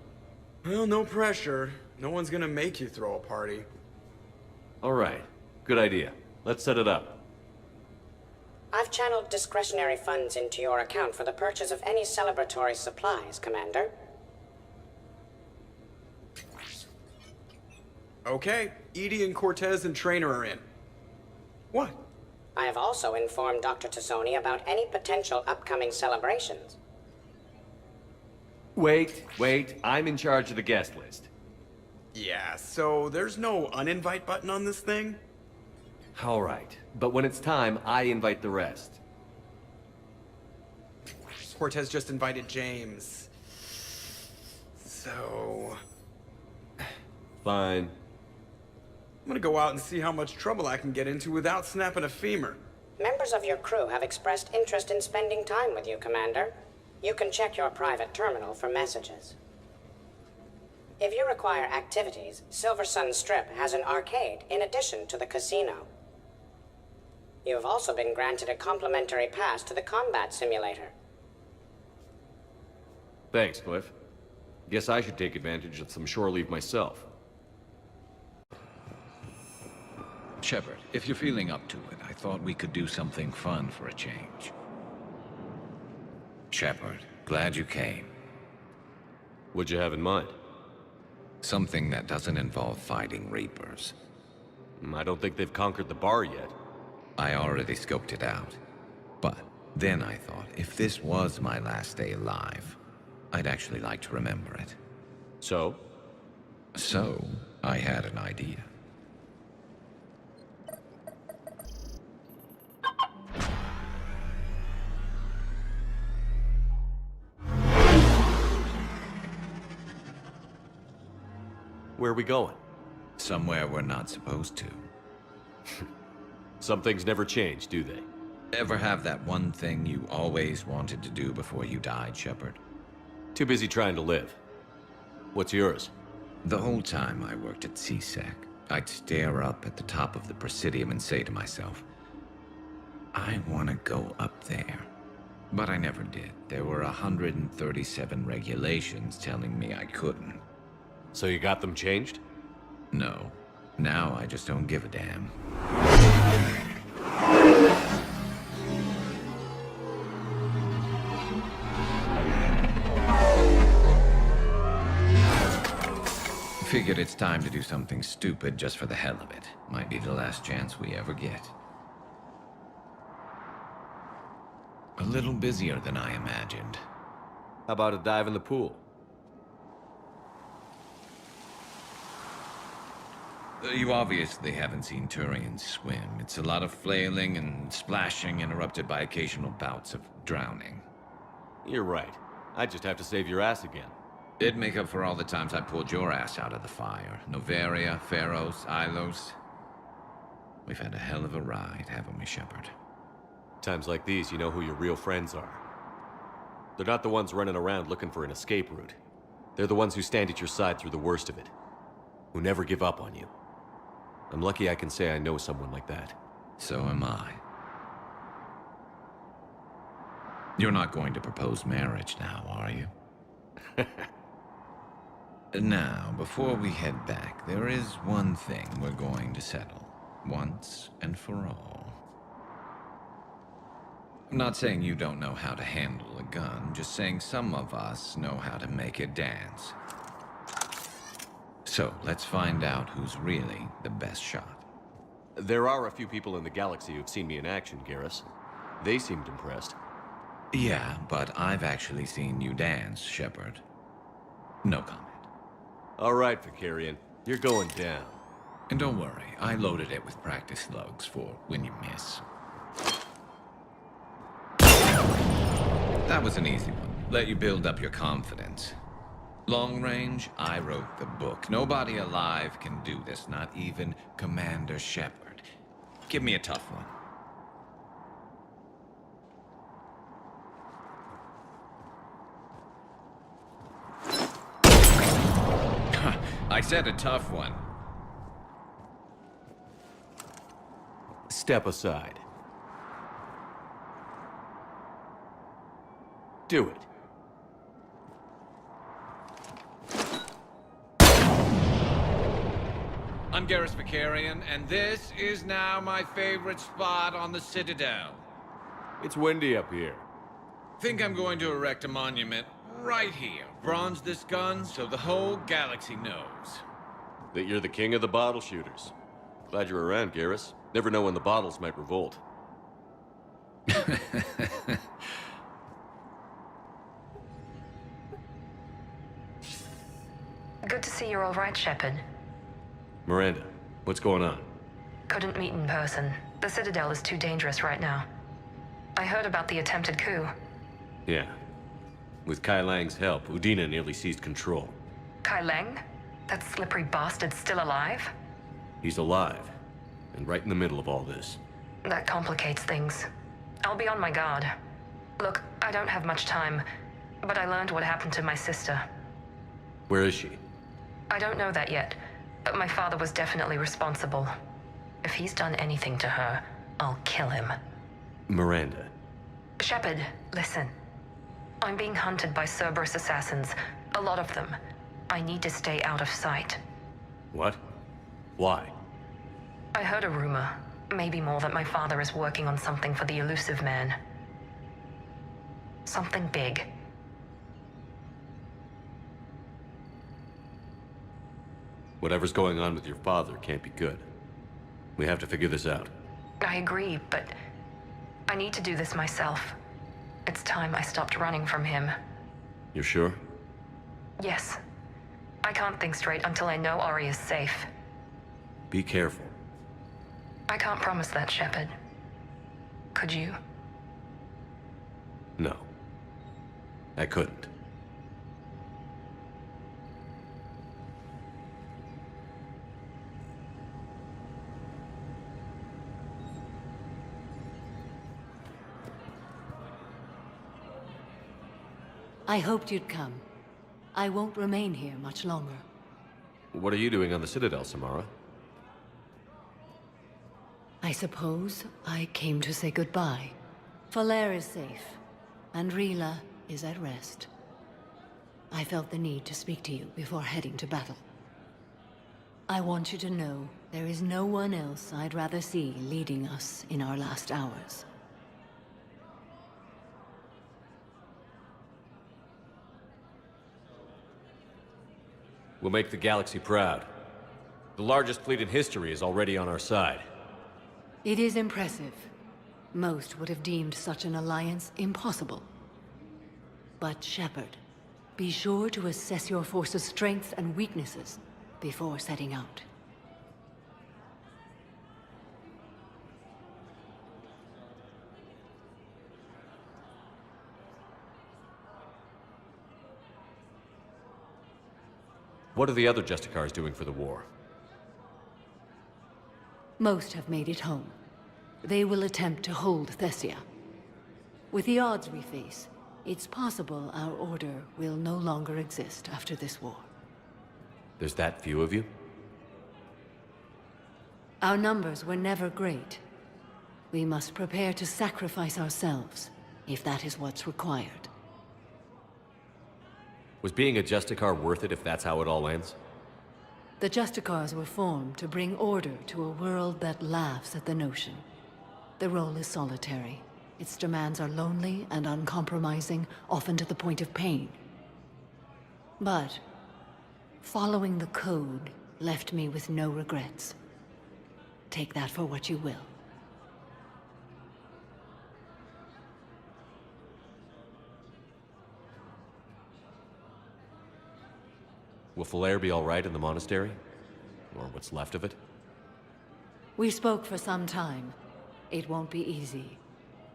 Well, no pressure. No one's gonna make you throw a party. All right. Good idea. Let's set it up. I've channeled discretionary funds into your account for the purchase of any celebratory supplies, Commander. Okay, Edie and Cortez and Trainer are in. What? I have also informed Dr. Tassoni about any potential upcoming celebrations. Wait. I'm in charge of the guest list. Yeah, so there's no uninvite button on this thing? All right. But when it's time, I invite the rest. Cortez just invited James. So... Fine. I'm gonna go out and see how much trouble I can get into without snapping a femur. Members of your crew have expressed interest in spending time with you, Commander. You can check your private terminal for messages. If you require activities, Silver Sun Strip has an arcade in addition to the casino. You have also been granted a complimentary pass to the combat simulator. Thanks, Cliff. Guess I should take advantage of some shore leave myself. Shepard, if you're feeling up to it, I thought we could do something fun for a change. Shepard, glad you came. What'd you have in mind? Something that doesn't involve fighting Reapers. I don't think they've conquered the bar yet. I already scoped it out. But then I thought, if this was my last day alive, I'd actually like to remember it. So? So, I had an idea. Where are we going? Somewhere we're not supposed to. Some things never change, do they? Ever have that one thing you always wanted to do before you died, Shepard? Too busy trying to live. What's yours? The whole time I worked at CSEC, I'd stare up at the top of the Presidium and say to myself, I want to go up there. But I never did. There were 137 regulations telling me I couldn't. So you got them changed? No. Now I just don't give a damn. Figured it's time to do something stupid just for the hell of it. Might be the last chance we ever get. A little busier than I imagined. How about a dive in the pool? You obviously haven't seen Turians swim. It's a lot of flailing and splashing, interrupted by occasional bouts of drowning. You're right. I just have to save your ass again. It'd make up for all the times I pulled your ass out of the fire. Noveria, Pharos, Ilos. We've had a hell of a ride, haven't we, Shepard? Times like these, you know who your real friends are. They're not the ones running around looking for an escape route. They're the ones who stand at your side through the worst of it. Who never give up on you. I'm lucky I can say I know someone like that. So am I. You're not going to propose marriage now, are you? Now, before we head back, there is one thing we're going to settle. Once and for all. I'm not saying you don't know how to handle a gun, just saying some of us know how to make it dance. So, let's find out who's really the best shot. There are a few people in the galaxy who've seen me in action, Garrus. They seemed impressed. Yeah, but I've actually seen you dance, Shepard. No comment. All right, Vicarian. You're going down. And don't worry, I loaded it with practice slugs for when you miss. That was an easy one. Let you build up your confidence. Long range, I wrote the book. Nobody alive can do this, not even Commander Shepard. Give me a tough one. I said a tough one. Step aside. Do it. I'm Garrus Vicarian, and this is now my favorite spot on the Citadel. It's windy up here. Think I'm going to erect a monument right here. Bronze this gun so the whole galaxy knows. That you're the king of the bottle shooters. Glad you're around, Garrus. Never know when the bottles might revolt. Good to see you're all right, Shepard. Miranda, what's going on? Couldn't meet in person. The Citadel is too dangerous right now. I heard about the attempted coup. Yeah. With Kai Lang's help, Udina nearly seized control. Kai Lang? That slippery bastard's still alive? He's alive, and right in the middle of all this. That complicates things. I'll be on my guard. Look, I don't have much time, but I learned what happened to my sister. Where is she? I don't know that yet, but my father was definitely responsible. If he's done anything to her, I'll kill him. Miranda. Shepard, listen. I'm being hunted by Cerberus assassins. A lot of them. I need to stay out of sight. What? Why? I heard a rumor, maybe more, that my father is working on something for the elusive man. Something big. Whatever's going on with your father can't be good. We have to figure this out. I agree, but I need to do this myself. It's time I stopped running from him. You're sure? Yes. I can't think straight until I know Ori is safe. Be careful. I can't promise that, Shepard. Could you? No. I couldn't. I hoped you'd come. I won't remain here much longer. What are you doing on the Citadel, Samara? I suppose I came to say goodbye. Falair is safe, and Rila is at rest. I felt the need to speak to you before heading to battle. I want you to know there is no one else I'd rather see leading us in our last hours. We'll make the galaxy proud. The largest fleet in history is already on our side. It is impressive. Most would have deemed such an alliance impossible. But Shepard, be sure to assess your force's strengths and weaknesses before setting out. What are the other Justicars doing for the war? Most have made it home. They will attempt to hold Thessia. With the odds we face, it's possible our order will no longer exist after this war. There's that few of you? Our numbers were never great. We must prepare to sacrifice ourselves, if that is what's required. Was being a Justicar worth it if that's how it all ends? The Justicars were formed to bring order to a world that laughs at the notion. The role is solitary. Its demands are lonely and uncompromising, often to the point of pain. But following the code left me with no regrets. Take that for what you will. Will Falair be all right in the monastery? Or what's left of it? We spoke for some time. It won't be easy.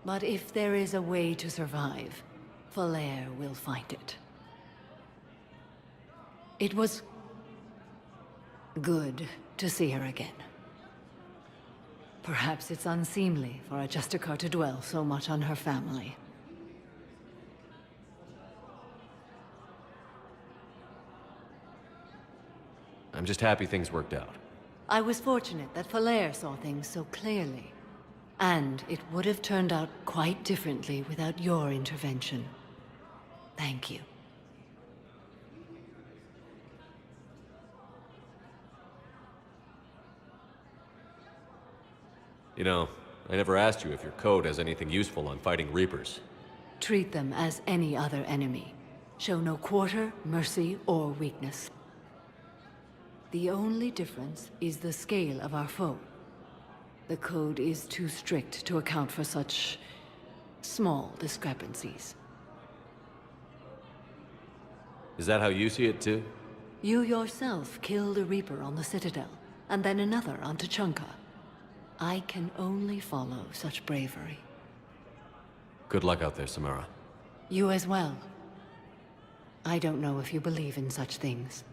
But if there is a way to survive, Falair will find it. It was good to see her again. Perhaps it's unseemly for a Justicar to dwell so much on her family. I'm just happy things worked out. I was fortunate that Falair saw things so clearly. And it would have turned out quite differently without your intervention. Thank you. You know, I never asked you if your code has anything useful on fighting Reapers. Treat them as any other enemy. Show no quarter, mercy, or weakness. The only difference is the scale of our foe. The code is too strict to account for such small discrepancies. Is that how you see it too? You yourself killed a Reaper on the Citadel, and then another on Tuchanka. I can only follow such bravery. Good luck out there, Samara. You as well. I don't know if you believe in such things,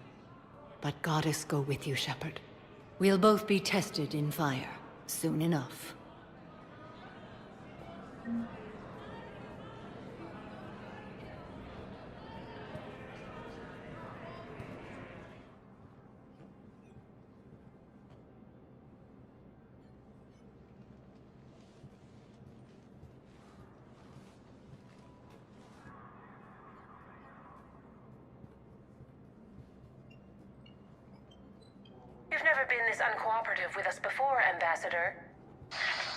but Goddess go with you, Shepard. We'll both be tested in fire, soon enough. You've never been this uncooperative with us before, Ambassador.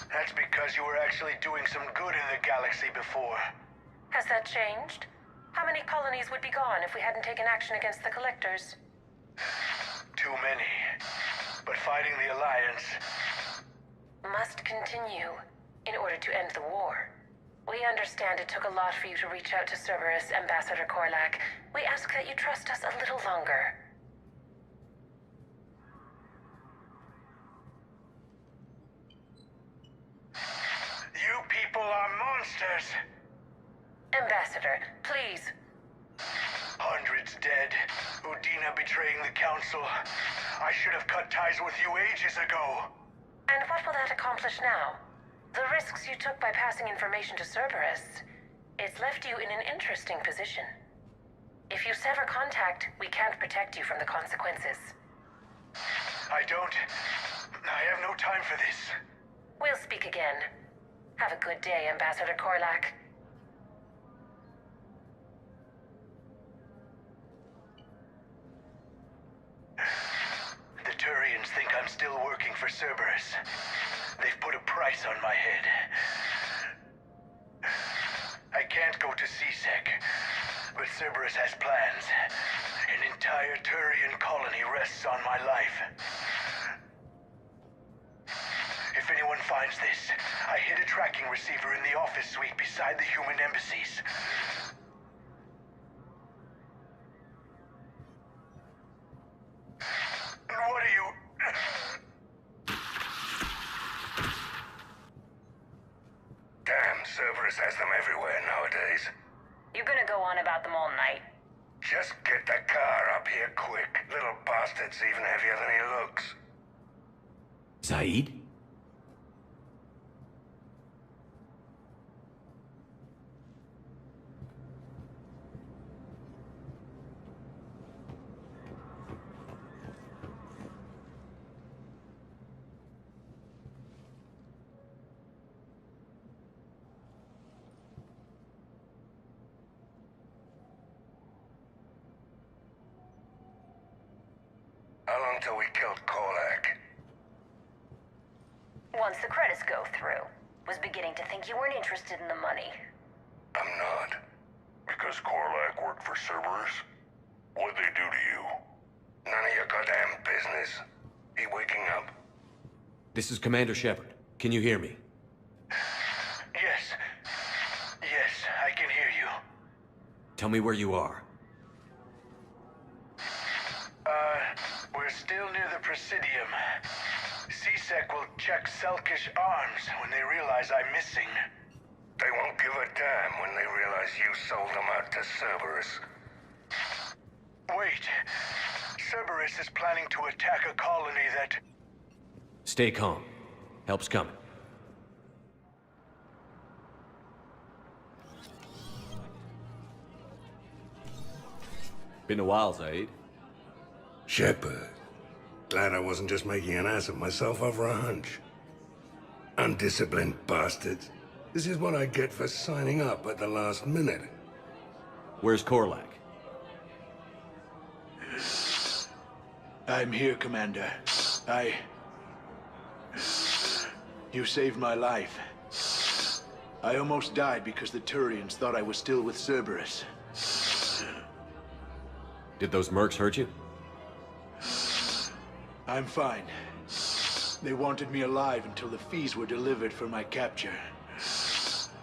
That's because you were actually doing some good in the galaxy before. Has that changed? How many colonies would be gone if we hadn't taken action against the Collectors? Too many. But fighting the Alliance... Must continue in order to end the war. We understand it took a lot for you to reach out to Cerberus, Ambassador Korlak. We ask that you trust us a little longer. You people are monsters! Ambassador, please. Hundreds dead. Udina betraying the Council. I should have cut ties with you ages ago. And what will that accomplish now? The risks you took by passing information to Cerberus. It's left you in an interesting position. If you sever contact, we can't protect you from the consequences. I have no time for this. We'll speak again. Have a good day, Ambassador Korlak. The Turians think I'm still working for Cerberus. They've put a price on my head. I can't go to CSEC, but Cerberus has plans. An entire Turian colony rests on my life. If anyone finds this, I hid a tracking receiver in the office suite beside the human embassies. What are you... Damn, Cerberus has them everywhere nowadays. You gonna go on about them all night? Just get the car up here quick. Little bastard's even heavier than he looks. Zaid? How long till we killed Korlak? Once the credits go through. Was beginning to think you weren't interested in the money. I'm not. Because Korlak worked for Cerberus? What'd they do to you? None of your goddamn business. He waking up? This is Commander Shepard. Can you hear me? Yes. Yes, I can hear you. Tell me where you are. We're still near the Presidium. CSEC will check Selkish arms when they realize I'm missing. They won't give a damn when they realize you sold them out to Cerberus. Wait. Cerberus is planning to attack a colony that... Stay calm. Help's coming. Been a while, Zaid. Shepard. Glad I wasn't just making an ass of myself over a hunch. Undisciplined bastards. This is what I get for signing up at the last minute. Where's Korlak? I'm here, Commander. You saved my life. I almost died because the Turians thought I was still with Cerberus. Did those mercs hurt you? I'm fine. They wanted me alive until the fees were delivered for my capture.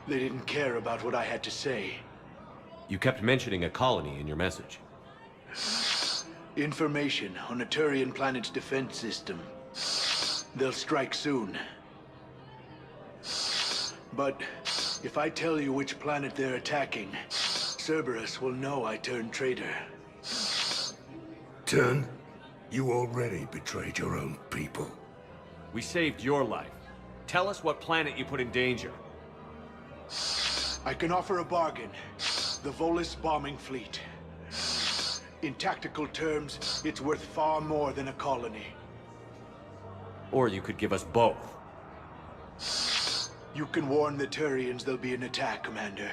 They didn't care about what I had to say. You kept mentioning a colony in your message. Information on a Turian planet's defense system. They'll strike soon. But if I tell you which planet they're attacking, Cerberus will know I turned traitor. Turn? You already betrayed your own people. We saved your life. Tell us what planet you put in danger. I can offer a bargain. The Volus bombing fleet. In tactical terms, it's worth far more than a colony. Or you could give us both. You can warn the Turians there'll be an attack, Commander.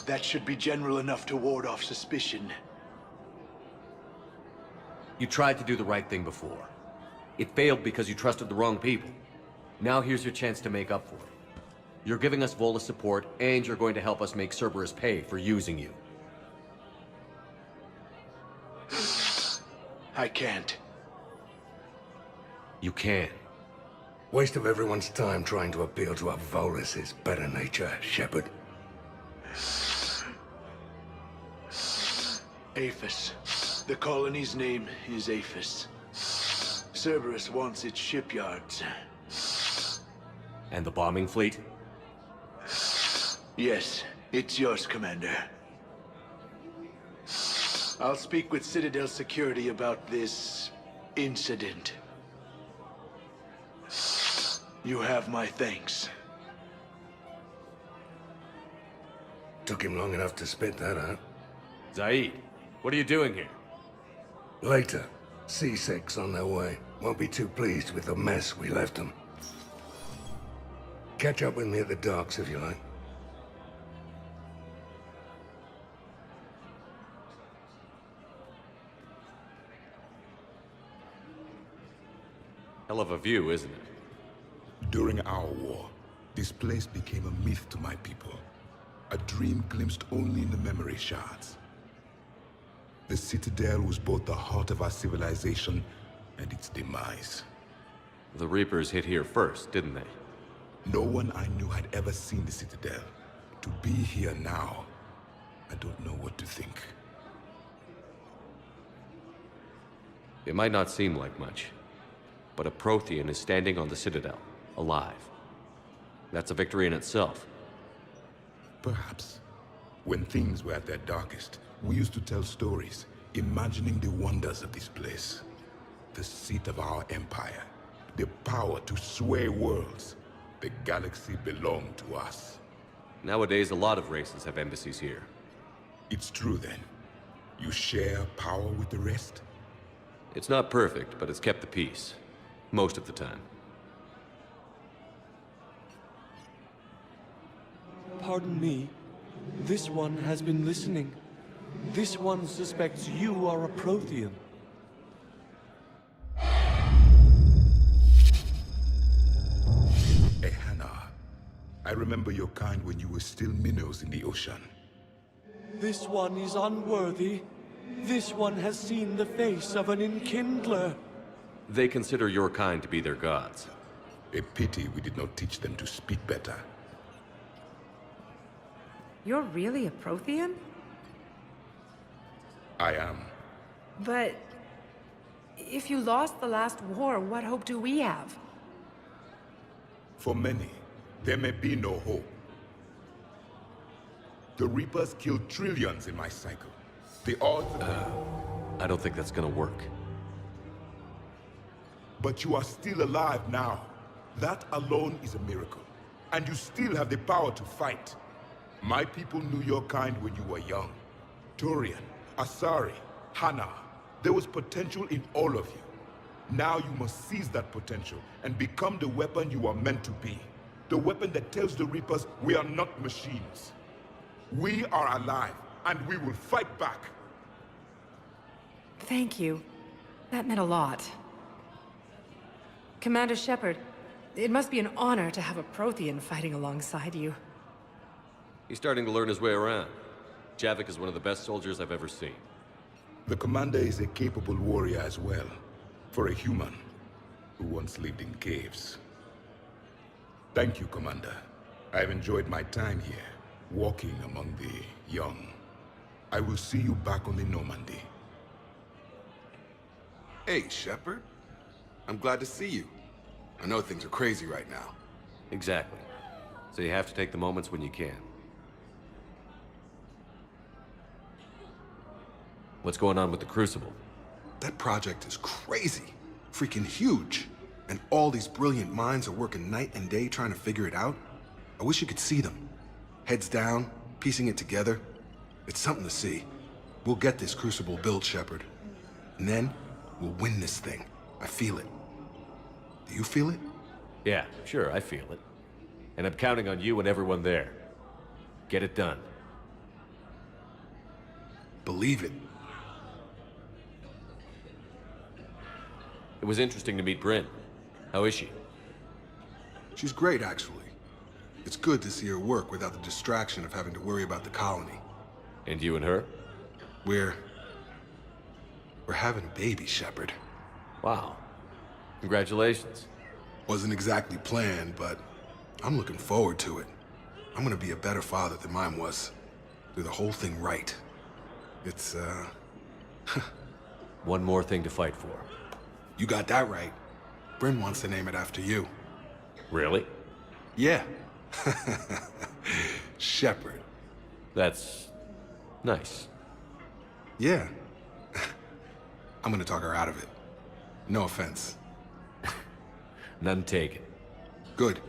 That should be general enough to ward off suspicion. You tried to do the right thing before. It failed because you trusted the wrong people. Now here's your chance to make up for it. You're giving us Volus support, and you're going to help us make Cerberus pay for using you. I can't. You can. Waste of everyone's time trying to appeal to a Volus's better nature, Shepard. Aphis. The colony's name is Aphis. Cerberus wants its shipyards. And the bombing fleet? Yes, it's yours, Commander. I'll speak with Citadel Security about this incident. You have my thanks. Took him long enough to spit that out. Zaid, What are you doing here? Later. C6 on their way. Won't be too pleased with the mess we left them. Catch up with me at the docks if you like. Hell of a view, isn't it? During our war, this place became a myth to my people. A dream glimpsed only in the memory shards. The Citadel was both the heart of our civilization and its demise. The Reapers hit here first, didn't they? No one I knew had ever seen the Citadel. To be here now, I don't know what to think. It might not seem like much, but a Prothean is standing on the Citadel, alive. That's a victory in itself. Perhaps. When things were at their darkest, we used to tell stories, imagining the wonders of this place. The seat of our empire, the power to sway worlds. The galaxy belonged to us. Nowadays, a lot of races have embassies here. It's true then. You share power with the rest? It's not perfect, but it's kept the peace. Most of the time. Pardon me. This one has been listening. This one suspects you are a Prothean. Ehana. I remember your kind when you were still minnows in the ocean. This one is unworthy. This one has seen the face of an enkindler. They consider your kind to be their gods. A pity we did not teach them to speak better. You're really a Prothean? I am. But if you lost the last war, what hope do we have? For many, there may be no hope. The Reapers killed trillions in my cycle. The odds... I don't think that's gonna work. But you are still alive now. That alone is a miracle. And you still have the power to fight. My people knew your kind when you were young. Turian, Asari, Hana. There was potential in all of you. Now you must seize that potential and become the weapon you are meant to be. The weapon that tells the Reapers we are not machines. We are alive, and we will fight back. Thank you. That meant a lot. Commander Shepard, it must be an honor to have a Prothean fighting alongside you. He's starting to learn his way around. Javik is one of the best soldiers I've ever seen. The commander is a capable warrior as well, for a human who once lived in caves. Thank you, Commander. I've enjoyed my time here, walking among the young. I will see you back on the Normandy. Hey, Shepard. I'm glad to see you. I know things are crazy right now. Exactly. So you have to take the moments when you can. What's going on with the Crucible? That project is crazy. Freaking huge. And all these brilliant minds are working night and day trying to figure it out. I wish you could see them. Heads down, piecing it together. It's something to see. We'll get this Crucible built, Shepard. And then, we'll win this thing. I feel it. Do you feel it? Yeah, sure, I feel it. And I'm counting on you and everyone there. Get it done. Believe it. It was interesting to meet Bryn. How is she? She's great, actually. It's good to see her work without the distraction of having to worry about the colony. And you and her? We're having a baby, Shepard. Wow. Congratulations. Wasn't exactly planned, but I'm looking forward to it. I'm gonna be a better father than mine was. Do the whole thing right. It's, One more thing to fight for. You got that right. Bryn wants to name it after you. Really? Yeah. Shepard. That's... nice. Yeah. I'm gonna talk her out of it. No offense. None taken. Good.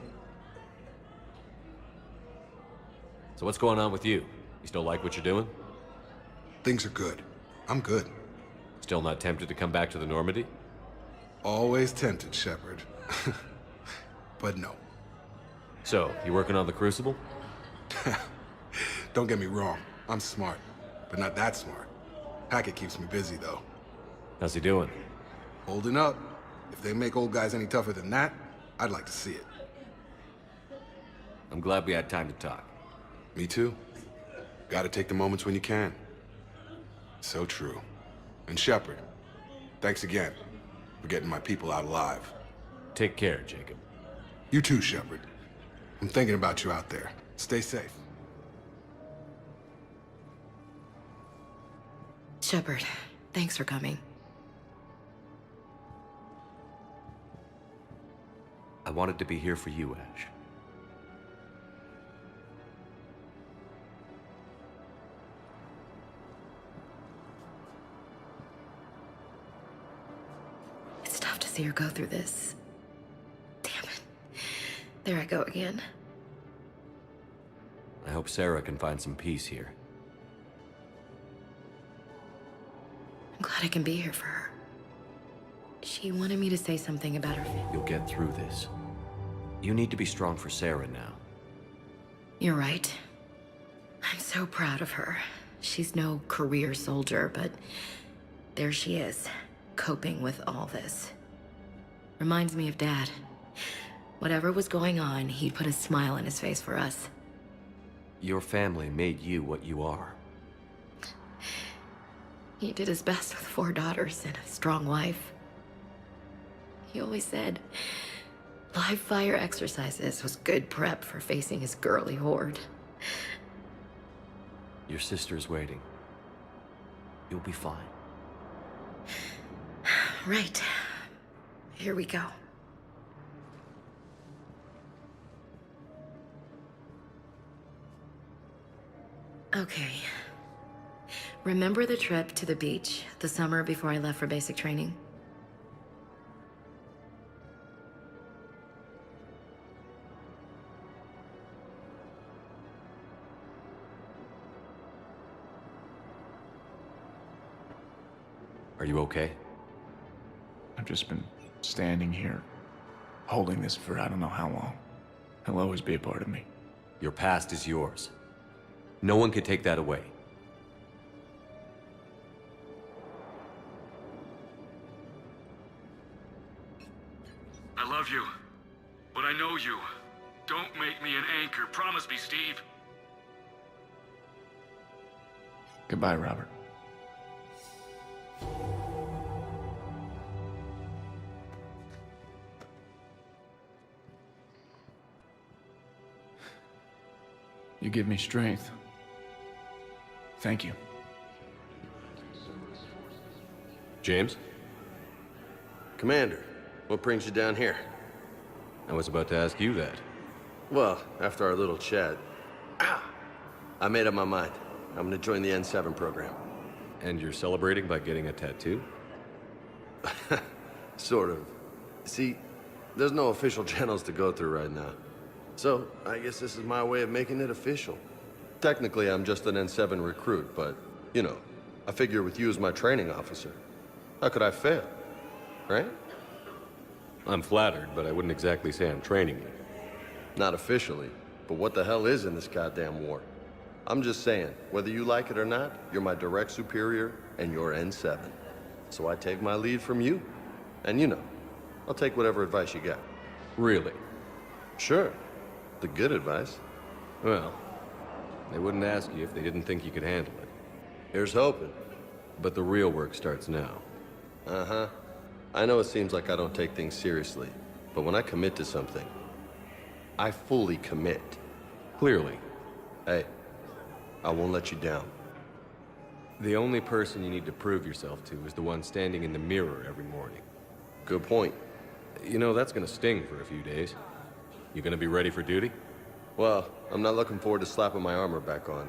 So what's going on with you? You still like what you're doing? Things are good. I'm good. Still not tempted to come back to the Normandy? Always tempted, Shepard. But no. So, you working on the Crucible? Don't get me wrong, I'm smart, but not that smart. Hackett keeps me busy, though. How's he doing? Holding up. If they make old guys any tougher than that, I'd like to see it. I'm glad we had time to talk. Me too. Gotta take the moments when you can. So true. And Shepard, thanks again for getting my people out alive. Take care, Jacob. You too, Shepard. I'm thinking about you out there. Stay safe. Shepard, thanks for coming. I wanted to be here for you, Ash. It's tough to see her go through this. Damn it. There I go again. I hope Sarah can find some peace here. I'm glad I can be here for her. She wanted me to say something about her family. You'll get through this. You need to be strong for Sarah now. You're right. I'm so proud of her. She's no career soldier, but there she is, coping with all this. Reminds me of Dad. Whatever was going on, he'd put a smile on his face for us. Your family made you what you are. He did his best with 4 daughters and a strong wife. He always said live fire exercises was good prep for facing his girly horde. Your sister's waiting. You'll be fine. Right. Here we go. Okay. Remember the trip to the beach the summer before I left for basic training? Are you okay? I've just been standing here, holding this for I don't know how long. It'll always be a part of me. Your past is yours. No one can take that away. I love you, but I know you. Don't make me an anchor. Promise me, Steve. Goodbye, Robert. You give me strength. Thank you. James? Commander, what brings you down here? I was about to ask you that. Well, after our little chat, I made up my mind. I'm gonna join the N7 program. And you're celebrating by getting a tattoo? Sort of. See, there's no official channels to go through right now. So, I guess this is my way of making it official. Technically, I'm just an N7 recruit, but, you know, I figure with you as my training officer, how could I fail? Right? I'm flattered, but I wouldn't exactly say I'm training you. Not officially, but what the hell is in this goddamn war? I'm just saying, whether you like it or not, you're my direct superior, and you're N7. So I take my lead from you. And you know, I'll take whatever advice you got. Really? Sure. The good advice. Well, they wouldn't ask you if they didn't think you could handle it. Here's hoping. But the real work starts now. Uh-huh. I know it seems like I don't take things seriously, but when I commit to something, I fully commit. Clearly. Hey, I won't let you down. The only person you need to prove yourself to is the one standing in the mirror every morning. Good point. You know, that's gonna sting for a few days. You gonna be ready for duty? Well, I'm not looking forward to slapping my armor back on,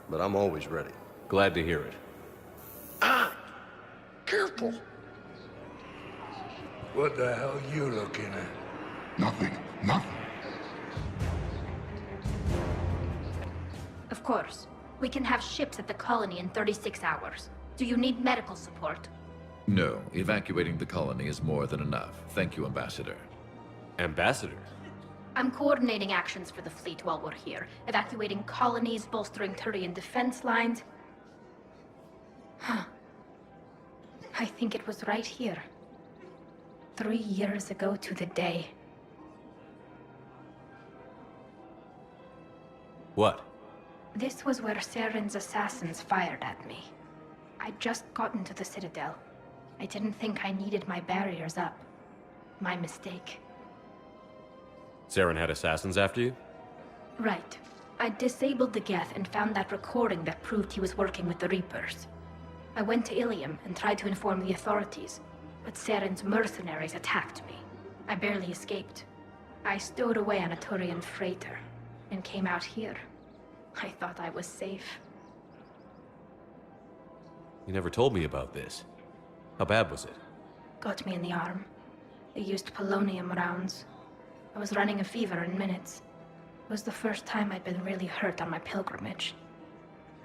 but I'm always ready. Glad to hear it. Ah! Careful! What the hell are you looking at? Nothing. Nothing. Of course. We can have ships at the colony in 36 hours. Do you need medical support? No, evacuating the colony is more than enough. Thank you, Ambassador. Ambassador? I'm coordinating actions for the fleet while we're here. Evacuating colonies, bolstering Turian defense lines. Huh. I think it was right here. 3 years ago to the day. What? This was where Saren's assassins fired at me. I'd just gotten to the Citadel. I didn't think I needed my barriers up. My mistake. Saren had assassins after you? Right. I disabled the Geth and found that recording that proved he was working with the Reapers. I went to Ilium and tried to inform the authorities, but Saren's mercenaries attacked me. I barely escaped. I stowed away on a Turian freighter and came out here. I thought I was safe. You never told me about this. How bad was it? Got me in the arm. They used polonium rounds. I was running a fever in minutes. It was the first time I'd been really hurt on my pilgrimage.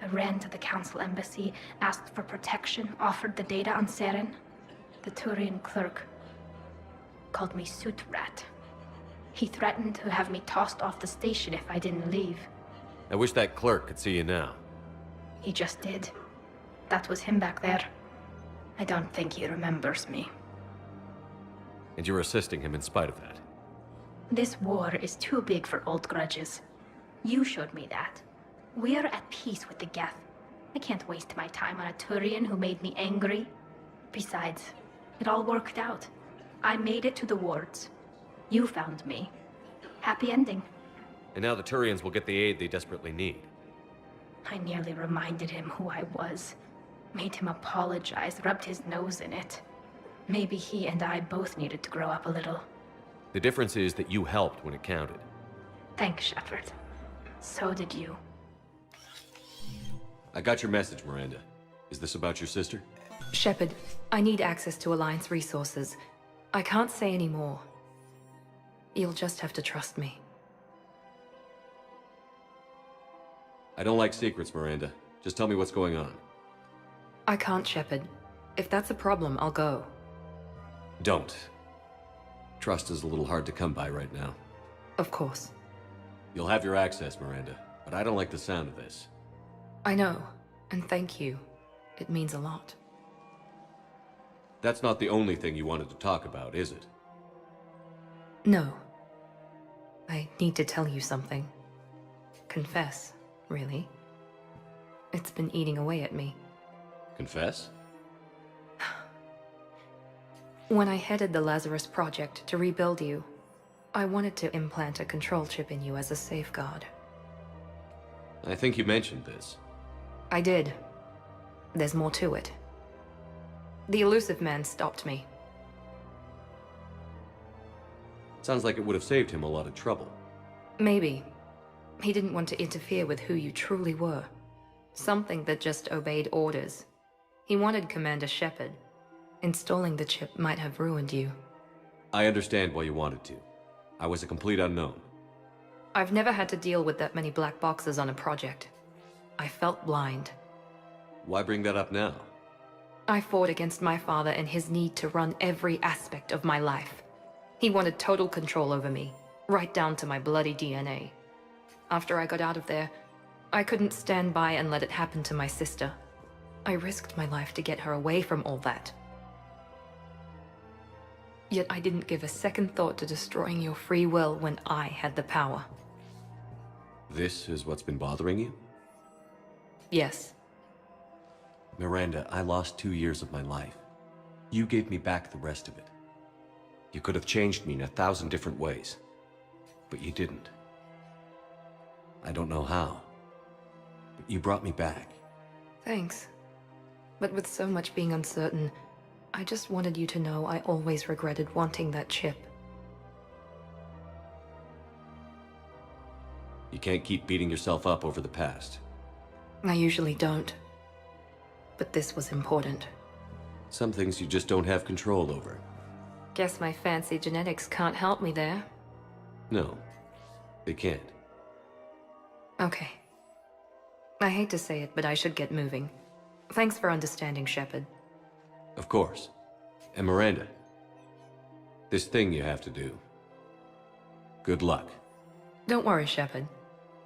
I ran to the Council embassy, asked for protection, offered the data on Saren. The Turian clerk called me Soot Rat. He threatened to have me tossed off the station if I didn't leave. I wish that clerk could see you now. He just did. That was him back there. I don't think he remembers me. And you're assisting him in spite of that. This war is too big for old grudges. You showed me that. We're at peace with the Geth. I can't waste my time on a Turian who made me angry. Besides, it all worked out. I made it to the wards. You found me. Happy ending. And now the Turians will get the aid they desperately need. I nearly reminded him who I was. Made him apologize, rubbed his nose in it. Maybe he and I both needed to grow up a little. The difference is that you helped when it counted. Thanks, Shepard. So did you. I got your message, Miranda. Is this about your sister? Shepard, I need access to Alliance resources. I can't say any more. You'll just have to trust me. I don't like secrets, Miranda. Just tell me what's going on. I can't, Shepard. If that's a problem, I'll go. Don't. Trust is a little hard to come by right now. Of course. You'll have your access, Miranda, but I don't like the sound of this. I know, and thank you. It means a lot. That's not the only thing you wanted to talk about, is it? No. I need to tell you something. Confess, really. It's been eating away at me. Confess? When I headed the Lazarus Project to rebuild you, I wanted to implant a control chip in you as a safeguard. I think you mentioned this. I did. There's more to it. The elusive man stopped me. Sounds like it would have saved him a lot of trouble. Maybe. He didn't want to interfere with who you truly were. Something that just obeyed orders. He wanted Commander Shepard. Installing the chip might have ruined you. I understand why you wanted to. I was a complete unknown. I've never had to deal with that many black boxes on a project. I felt blind. Why bring that up now? I fought against my father and his need to run every aspect of my life. He wanted total control over me, right down to my bloody DNA. After I got out of there, I couldn't stand by and let it happen to my sister. I risked my life to get her away from all that. Yet I didn't give a second thought to destroying your free will when I had the power. This is what's been bothering you? Yes. Miranda, I lost 2 years of my life. You gave me back the rest of it. You could have changed me in 1,000 different ways, but you didn't. I don't know how, but you brought me back. Thanks. But with so much being uncertain, I just wanted you to know I always regretted wanting that chip. You can't keep beating yourself up over the past. I usually don't. But this was important. Some things you just don't have control over. Guess my fancy genetics can't help me there. No, they can't. Okay. I hate to say it, but I should get moving. Thanks for understanding, Shepard. Of course. And Miranda, this thing you have to do. Good luck. Don't worry, Shepard.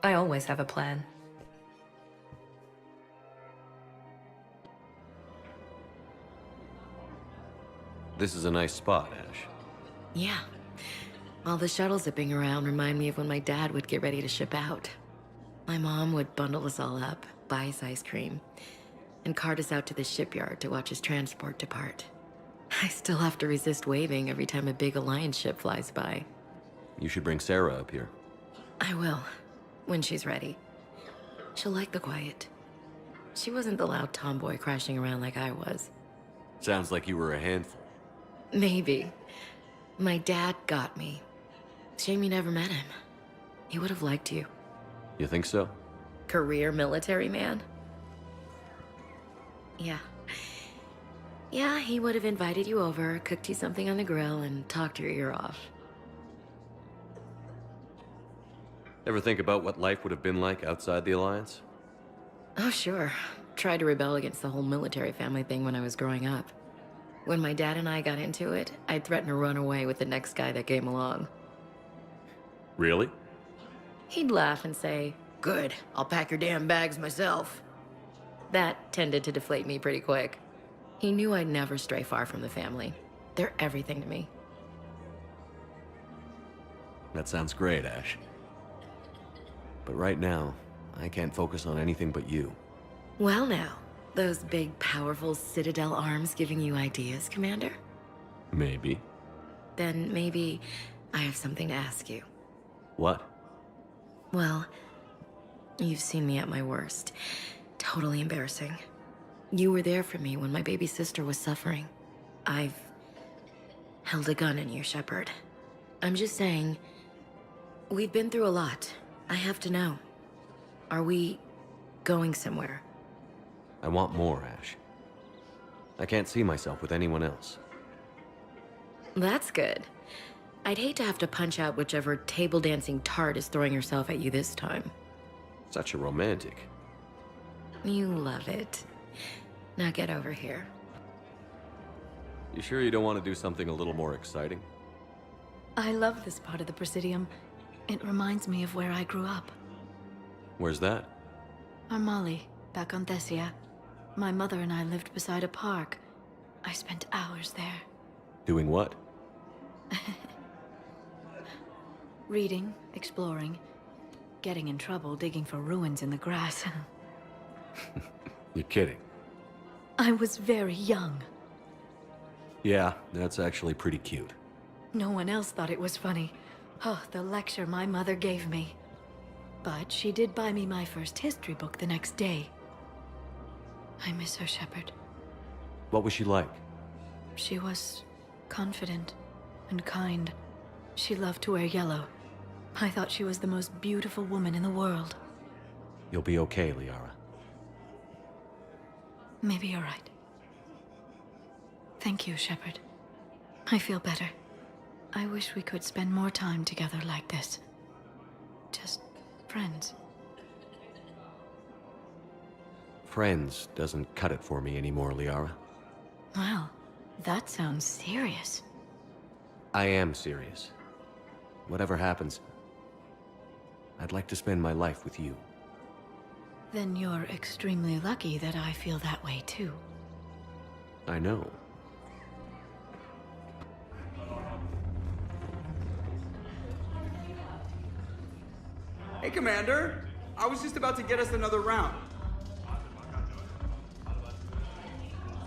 I always have a plan. This is a nice spot, Ash. Yeah. All the shuttles zipping around remind me of when my dad would get ready to ship out. My mom would bundle us all up, buy us ice cream, and cart us out to the shipyard to watch his transport depart. I still have to resist waving every time a big Alliance ship flies by. You should bring Sarah up here. I will, when she's ready. She'll like the quiet. She wasn't the loud tomboy crashing around like I was. Sounds like you were a handful. Maybe. My dad got me. Shame you never met him. He would have liked you. You think so? Career military man? Yeah. Yeah, he would have invited you over, cooked you something on the grill, and talked your ear off. Ever think about what life would have been like outside the Alliance? Oh, sure. Tried to rebel against the whole military family thing when I was growing up. When my dad and I got into it, I'd threaten to run away with the next guy that came along. Really? He'd laugh and say, "Good, I'll pack your damn bags myself." That tended to deflate me pretty quick. He knew I'd never stray far from the family. They're everything to me. That sounds great, Ash. But right now, I can't focus on anything but you. Well now, those big, powerful Citadel arms giving you ideas, Commander? Maybe. Then maybe I have something to ask you. What? Well, you've seen me at my worst. Totally embarrassing. You were there for me when my baby sister was suffering. I've held a gun in you, Shepard. I'm just saying, we've been through a lot. I have to know. Are we going somewhere? I want more, Ash. I can't see myself with anyone else. That's good. I'd hate to have to punch out whichever table dancing tart is throwing herself at you this time. Such a romantic. You love it. Now get over here. You sure you don't want to do something a little more exciting? I love this part of the Presidium. It reminds me of where I grew up. Where's that? Armali, back on Thessia. My mother and I lived beside a park. I spent hours there. Doing what? Reading, exploring, getting in trouble digging for ruins in the grass. You're kidding. I was very young. Yeah, that's actually pretty cute. No one else thought it was funny. Oh, the lecture my mother gave me. But she did buy me my first history book the next day. I miss her, Shepard. What was she like? She was confident and kind. She loved to wear yellow. I thought she was the most beautiful woman in the world. You'll be okay, Liara. Maybe you're right. Thank you, Shepard. I feel better. I wish we could spend more time together like this. Just friends. Friends doesn't cut it for me anymore, Liara. Wow, that sounds serious. I am serious. Whatever happens, I'd like to spend my life with you. Then you're extremely lucky that I feel that way too. I know. Hey, Commander. I was just about to get us another round.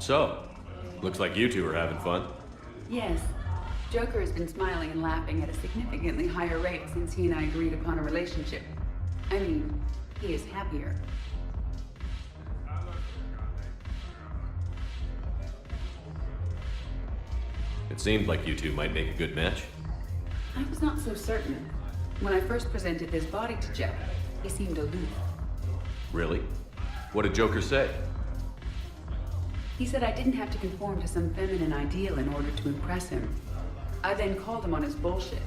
So, looks like you two are having fun. Yes. Joker has been smiling and laughing at a significantly higher rate since he and I agreed upon a relationship. I mean, he is happier. It seemed like you two might make a good match. I was not so certain. When I first presented this body to Jeff, he seemed aloof. Really? What did Joker say? He said I didn't have to conform to some feminine ideal in order to impress him. I then called him on his bullshit,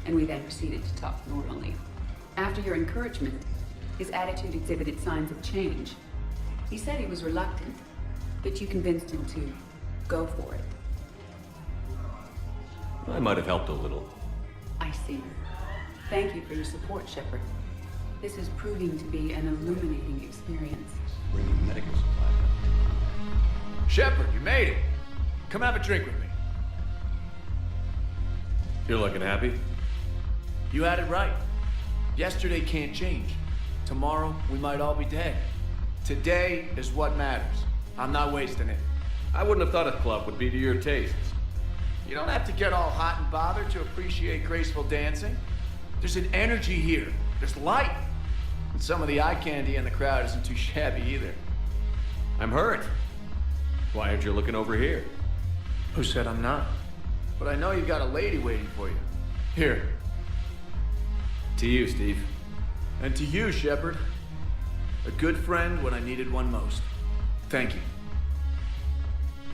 and we then proceeded to talk normally. After your encouragement, his attitude exhibited signs of change. He said he was reluctant, but you convinced him to go for it. I might have helped a little. I see. Thank you for your support, Shepard. This is proving to be an illuminating experience. Bringing medical supply. Shepard, you made it. Come have a drink with me. You're looking happy? You had it right. Yesterday can't change. Tomorrow, we might all be dead. Today is what matters. I'm not wasting it. I wouldn't have thought a club would be to your tastes. You don't have to get all hot and bothered to appreciate graceful dancing. There's an energy here. There's light. And some of the eye candy in the crowd isn't too shabby either. I'm hurt. Why aren't you looking over here? Who said I'm not? But I know you've got a lady waiting for you. Here. To you, Steve. And to you, Shepard. A good friend when I needed one most. Thank you.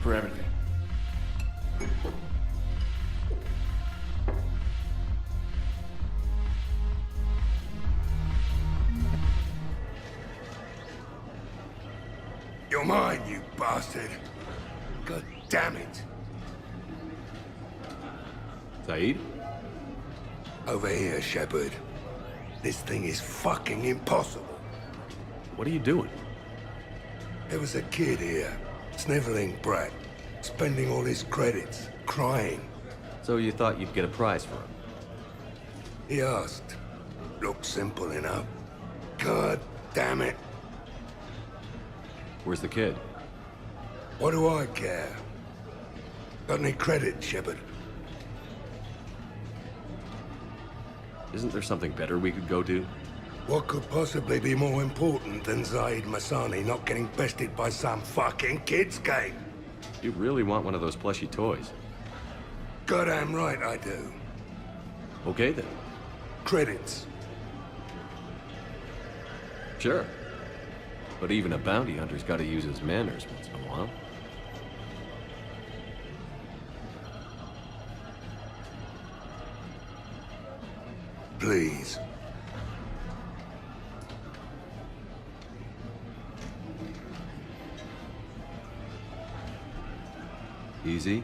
For everything. You're mine, you bastard. God damn it. Saeed? Over here, Shepard. This thing is fucking impossible. What are you doing? There was a kid here, sniveling brat, spending all his credits, crying. So you thought you'd get a prize for him? He asked. Looked simple enough. God damn it. Where's the kid? What do I care? Got any credit, Shepard? Isn't there something better we could go do? What could possibly be more important than Zaid Masani not getting bested by some fucking kids game? You really want one of those plushy toys? Goddamn right I do. Okay then. Credits. Sure. But even a bounty hunter's gotta use his manners once in a while. Please. Easy.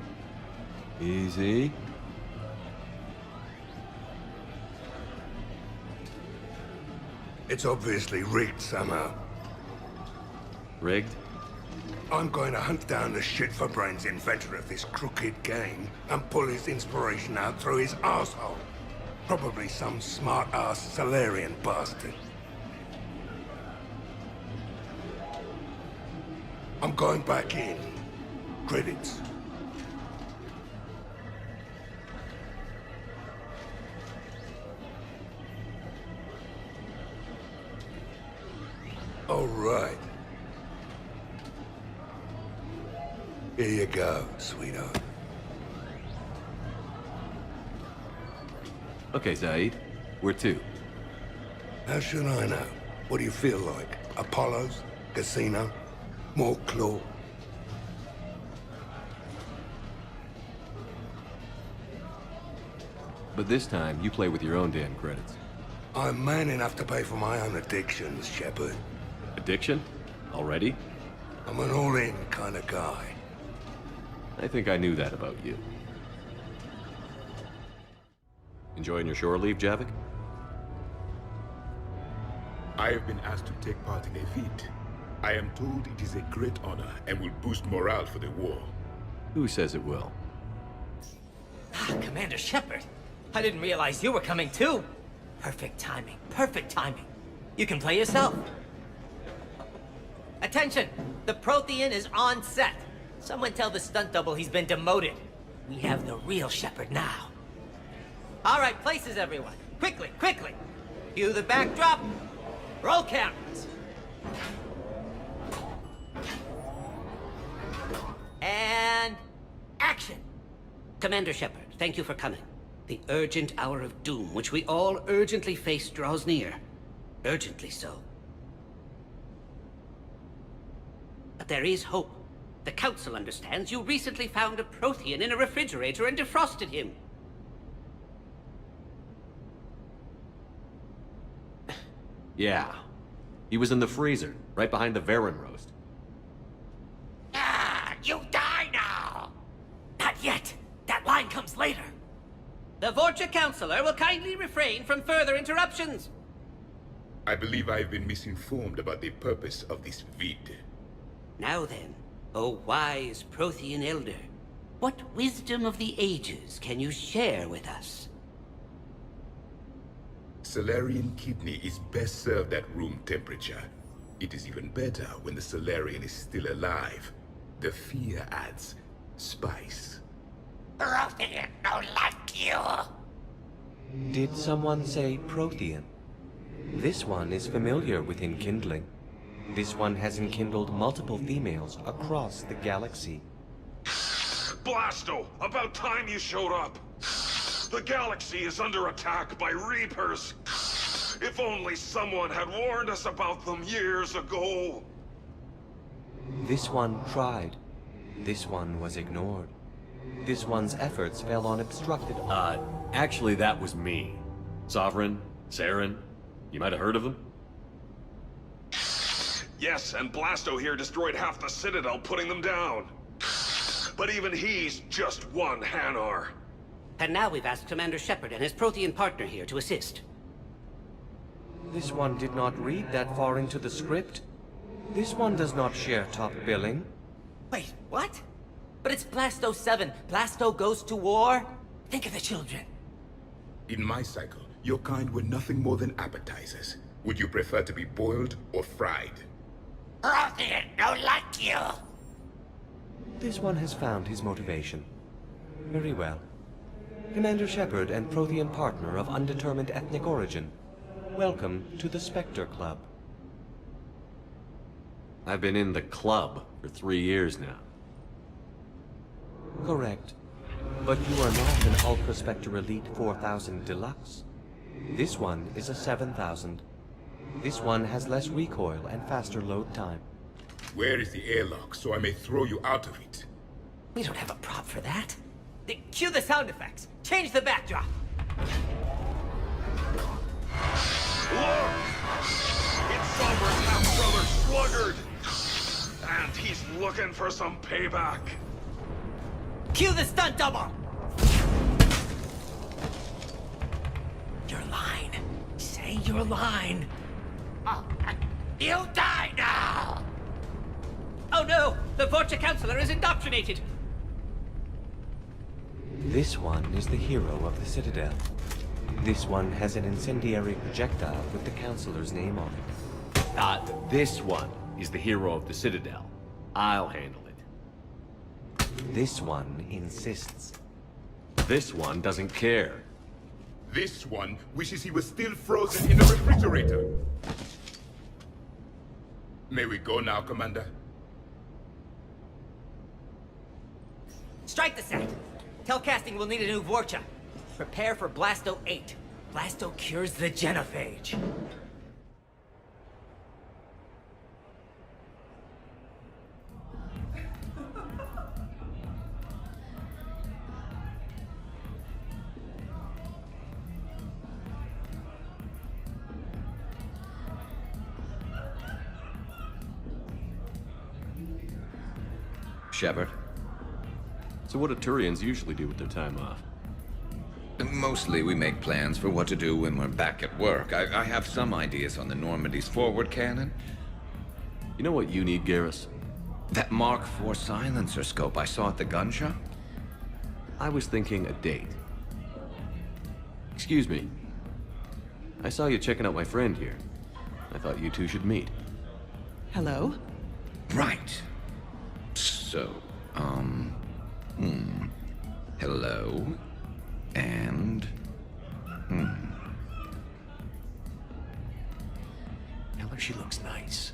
Easy. It's obviously rigged somehow. Rigged? I'm going to hunt down the shit-for-brains inventor of this crooked game and pull his inspiration out through his asshole. Probably some smart-ass Salarian bastard. I'm going back in. Credits. All right. Here you go, sweetheart. Okay, Zaid. Where to? How should I know? What do you feel like? Apollo's? Casino? More claw? But this time, you play with your own damn credits. I'm man enough to pay for my own addictions, Shepard. Addiction? Already? I'm an all-in kind of guy. I think I knew that about you. Enjoying your shore leave, Javik? I have been asked to take part in a feat. I am told it is a great honor and will boost morale for the war. Who says it will? Commander Shepard, I didn't realize you were coming too. Perfect timing, perfect timing. You can play yourself. Attention! The Prothean is on set. Someone tell the stunt double he's been demoted. We have the real Shepard now. All right, places everyone. Quickly, quickly. Cue the backdrop. Roll cameras. And action. Commander Shepard, thank you for coming. The urgent hour of doom, which we all urgently face, draws near. Urgently so. But there is hope. The Council understands you recently found a Prothean in a refrigerator and defrosted him. Yeah. He was in the freezer, right behind the Varen roast. Ah! The Vorcha Counselor will kindly refrain from further interruptions. I believe I've been misinformed about the purpose of this vid. Now then, O wise Prothean Elder, what wisdom of the ages can you share with us? Salarian kidney is best served at room temperature. It is even better when the Salarian is still alive. The fear adds spice. Prothean don't like you. Did someone say Prothean? This one is familiar with enkindling. This one has enkindled multiple females across the galaxy. Blasto, about time you showed up. The galaxy is under attack by Reapers. If only someone had warned us about them years ago. This one tried. This one was ignored. This one's efforts fell on obstructed... Actually that was me. Sovereign, Saren, you might have heard of them? Yes, and Blasto here destroyed half the Citadel, putting them down. But even he's just one Hanar. And now we've asked Commander Shepard and his Prothean partner here to assist. This one did not read that far into the script. This one does not share top billing. Wait, what? But it's Blasto 7. Blasto goes to war? Think of the children. In my cycle, your kind were nothing more than appetizers. Would you prefer to be boiled or fried? Prothean don't like you. This one has found his motivation. Very well. Commander Shepard and Prothean partner of undetermined ethnic origin. Welcome to the Spectre Club. I've been in the club for 3 years now. Correct. But you are not an Ultra Spectre Elite 4000 Deluxe. This one is a 7000. This one has less recoil and faster load time. Where is the airlock so I may throw you out of it? We don't have a prop for that. Cue the sound effects. Change the backdrop. Look! It's Sovereign's half-brother Sluggard! And he's looking for some payback. Cue the stunt double! Your line. Say your line. You die now! Oh no! The Vorcha Counselor is indoctrinated! This one is the hero of the Citadel. This one has an incendiary projectile with the Counselor's name on it. This one is the hero of the Citadel. I'll handle it. This one insists. This one doesn't care. This one wishes he was still frozen in the refrigerator. May we go now, Commander? Strike the set! Telcasting will need a new Vorcha. Prepare for Blasto 8. Blasto cures the genophage. Shepard? So what do Turians usually do with their time off? Mostly we make plans for what to do when we're back at work. I have some ideas on the Normandy's forward cannon. You know what you need, Garrus? That Mark IV silencer scope I saw at the gun shop? I was thinking a date. Excuse me. I saw you checking out my friend here. I thought you two should meet. Hello? Right. So, hello. And... Tell her she looks nice.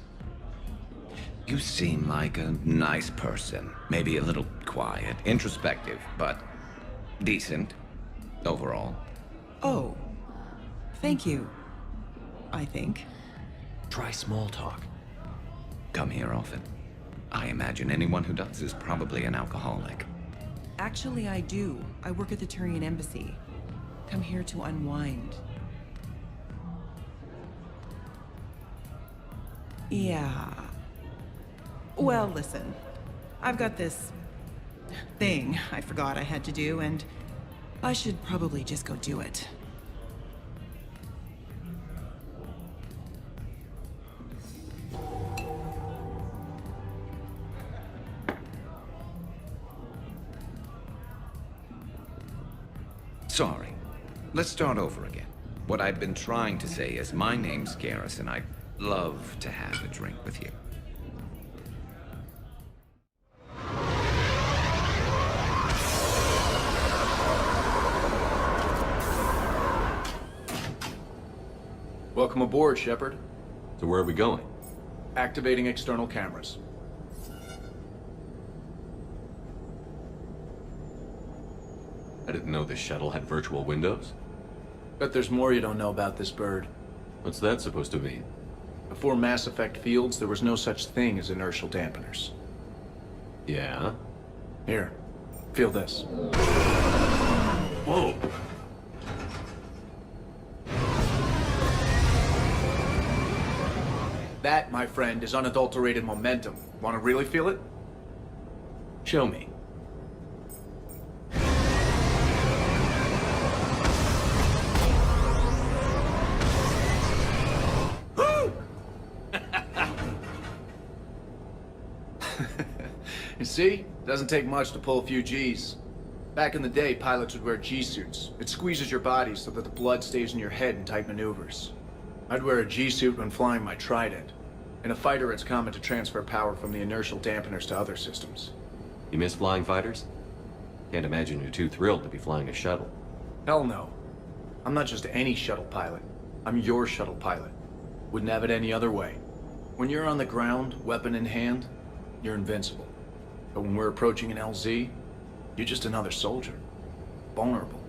You seem like a nice person. Maybe a little quiet, introspective, but decent overall. Oh. Thank you. I think. Try small talk. Come here often. I imagine anyone who does is probably an alcoholic. Actually, I do. I work at the Turian embassy. Come here to unwind. Yeah. Well, listen. I've got this thing I forgot I had to do, and I should probably just go do it. Sorry. Let's start over again. What I've been trying to say is my name's Garrus, and I'd love to have a drink with you. Welcome aboard, Shepard. So where are we going? Activating external cameras. I didn't know this shuttle had virtual windows. Bet there's more you don't know about this bird. What's that supposed to mean? Before Mass Effect fields, there was no such thing as inertial dampeners. Yeah? Here, feel this. Whoa! That, my friend, is unadulterated momentum. Want to really feel it? Show me. You see? Doesn't take much to pull a few Gs. Back in the day, pilots would wear G-suits. It squeezes your body so that the blood stays in your head in tight maneuvers. I'd wear a G-suit when flying my Trident. In a fighter, it's common to transfer power from the inertial dampeners to other systems. You miss flying fighters? Can't imagine you're too thrilled to be flying a shuttle. Hell no. I'm not just any shuttle pilot. I'm your shuttle pilot. Wouldn't have it any other way. When you're on the ground, weapon in hand, you're invincible. But when we're approaching an LZ, you're just another soldier. Vulnerable.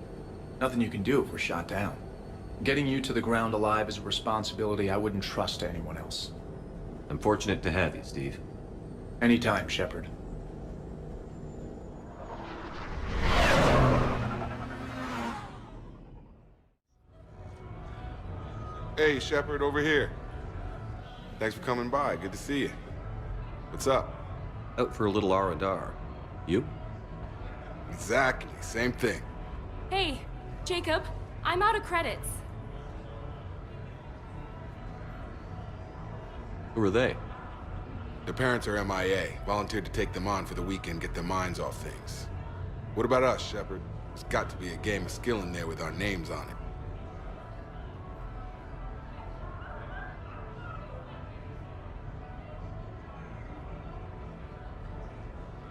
Nothing you can do if we're shot down. Getting you to the ground alive is a responsibility I wouldn't trust to anyone else. I'm fortunate to have you, Steve. Anytime, Shepard. Hey, Shepard, over here. Thanks for coming by. Good to see you. What's up? Out for a little R&R. You? Exactly. Same thing. Hey, Jacob, I'm out of credits. Who are they? Their parents are MIA. Volunteered to take them on for the weekend, get their minds off things. What about us, Shepard? There's got to be a game of skill in there with our names on it.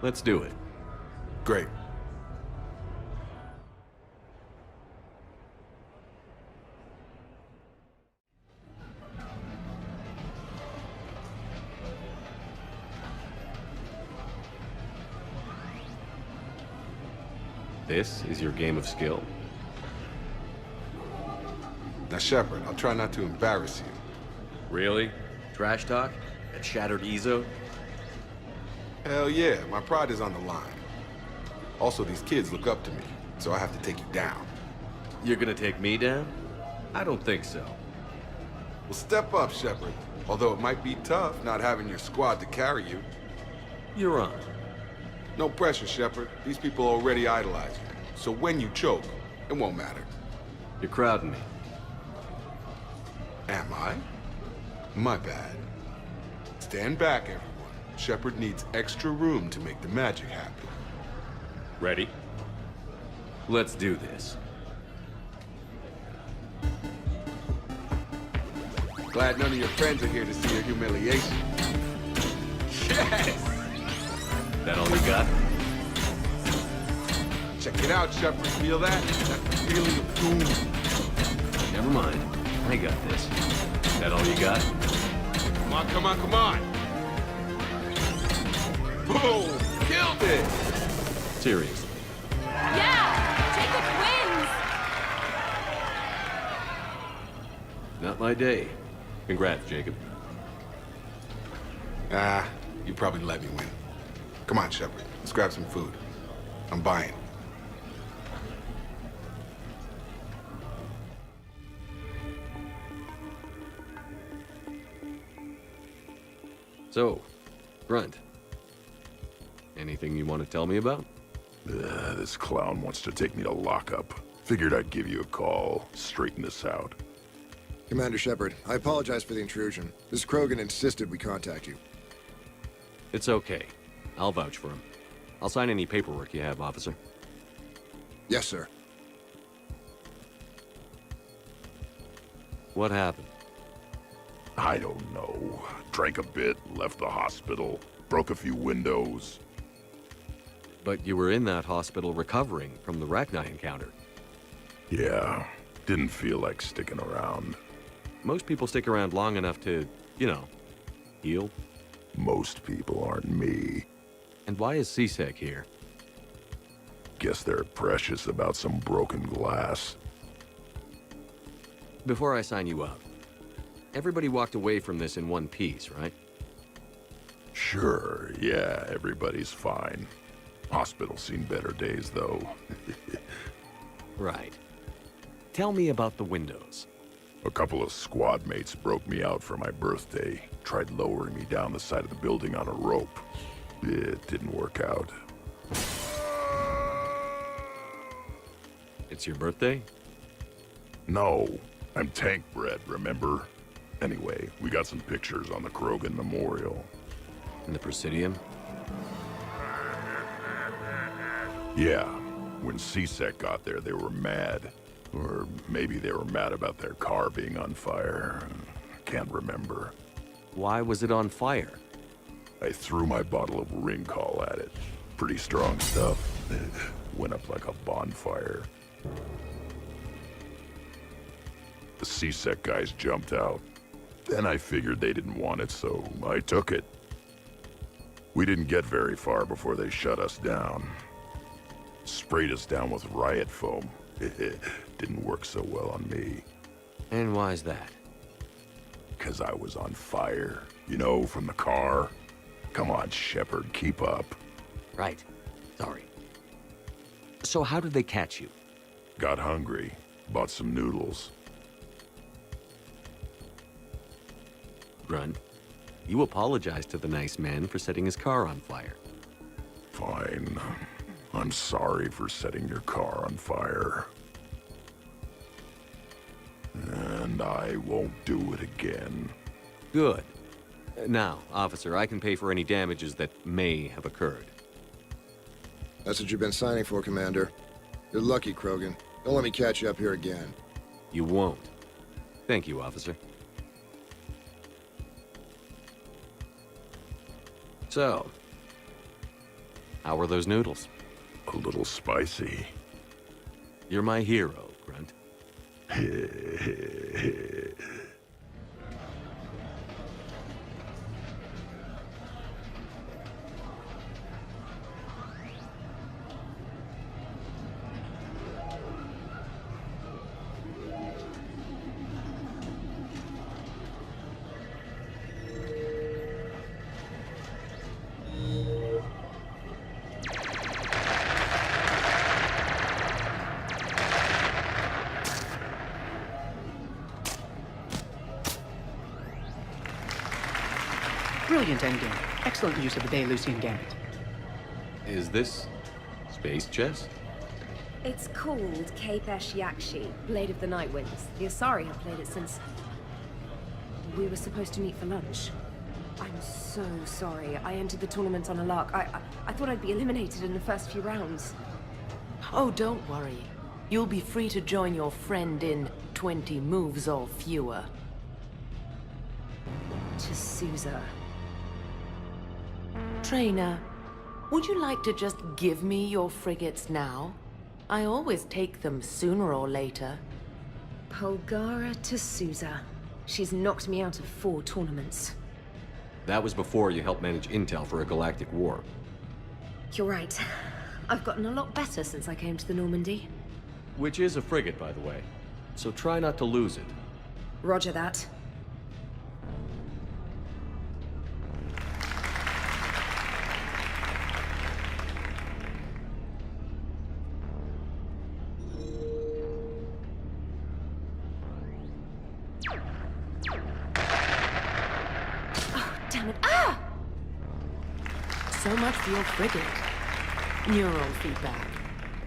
Let's do it. Great. This is your game of skill? Now, Shepard, I'll try not to embarrass you. Really? Trash talk? At Shattered Ezo? Hell yeah, my pride is on the line. Also, these kids look up to me, so I have to take you down. You're gonna take me down? I don't think so. Well, step up, Shepard. Although it might be tough not having your squad to carry you. You're on. No pressure, Shepard. These people already idolize you. So when you choke, it won't matter. You're crowding me. Am I? My bad. Stand back, everyone. Shepard needs extra room to make the magic happen. Ready? Let's do this. Glad none of your friends are here to see your humiliation. Yes! That all you got? Check it out, Shepard. Feel that? That's the feeling of doom. Never mind. I got this. That all you got? Come on, come on, come on! Boom! Killed it! Seriously. Yeah! Jacob wins! Not my day. Congrats, Jacob. You probably let me win. Come on, Shepard. Let's grab some food. I'm buying. So, Grunt. Anything you want to tell me about? This clown wants to take me to lockup. Figured I'd give you a call, straighten this out. Commander Shepard, I apologize for the intrusion. Mrs. Krogan insisted we contact you. It's okay. I'll vouch for him. I'll sign any paperwork you have, officer. Yes, sir. What happened? I don't know. Drank a bit, left the hospital, broke a few windows. But you were in that hospital recovering from the Rachni encounter. Yeah, didn't feel like sticking around. Most people stick around long enough to, you know, heal. Most people aren't me. And why is CSEC here? Guess they're precious about some broken glass. Before I sign you up, everybody walked away from this in one piece, right? Sure, yeah, everybody's fine. Hospital's seen better days, though. Right. Tell me about the windows. A couple of squad mates broke me out for my birthday. Tried lowering me down the side of the building on a rope. It didn't work out. It's your birthday? No, I'm tank bred, remember? Anyway, we got some pictures on the Krogan Memorial. In the Presidium? Yeah, when CSEC got there, they were mad. Or maybe they were mad about their car being on fire. Can't remember. Why was it on fire? I threw my bottle of Ringcall at it. Pretty strong stuff. Went up like a bonfire. The CSEC guys jumped out. Then I figured they didn't want it, so I took it. We didn't get very far before they shut us down. Sprayed us down with riot foam. Didn't work so well on me. And why's that? 'Cause I was on fire. You know, from the car. Come on, Shepard, keep up. Right. Sorry. So how did they catch you? Got hungry. Bought some noodles. Grunt, you apologized to the nice man for setting his car on fire. Fine. I'm sorry for setting your car on fire. And I won't do it again. Good. Now, officer, I can pay for any damages that may have occurred. That's what you've been signing for, Commander. You're lucky, Krogan. Don't let me catch you up here again. You won't. Thank you, officer. So, how were those noodles? A little spicy. You're my hero, Grunt. Brilliant endgame. Excellent use of the Belarusian gambit. Is this space chess? It's called Kapesh Yakshi, Blade of the Night Winds. The Asari have played it since... we were supposed to meet for lunch. I'm so sorry. I entered the tournament on a lark. I thought I'd be eliminated in the first few rounds. Oh, don't worry. You'll be free to join your friend in 20 moves or fewer. To Sousa. Trainer, would you like to just give me your frigates now? I always take them sooner or later. Polgara to Sousa. She's knocked me out of 4 tournaments. That was before you helped manage intel for a galactic war. You're right. I've gotten a lot better since I came to the Normandy. Which is a frigate, by the way. So try not to lose it. Roger that. So much for your frigate. Neural feedback.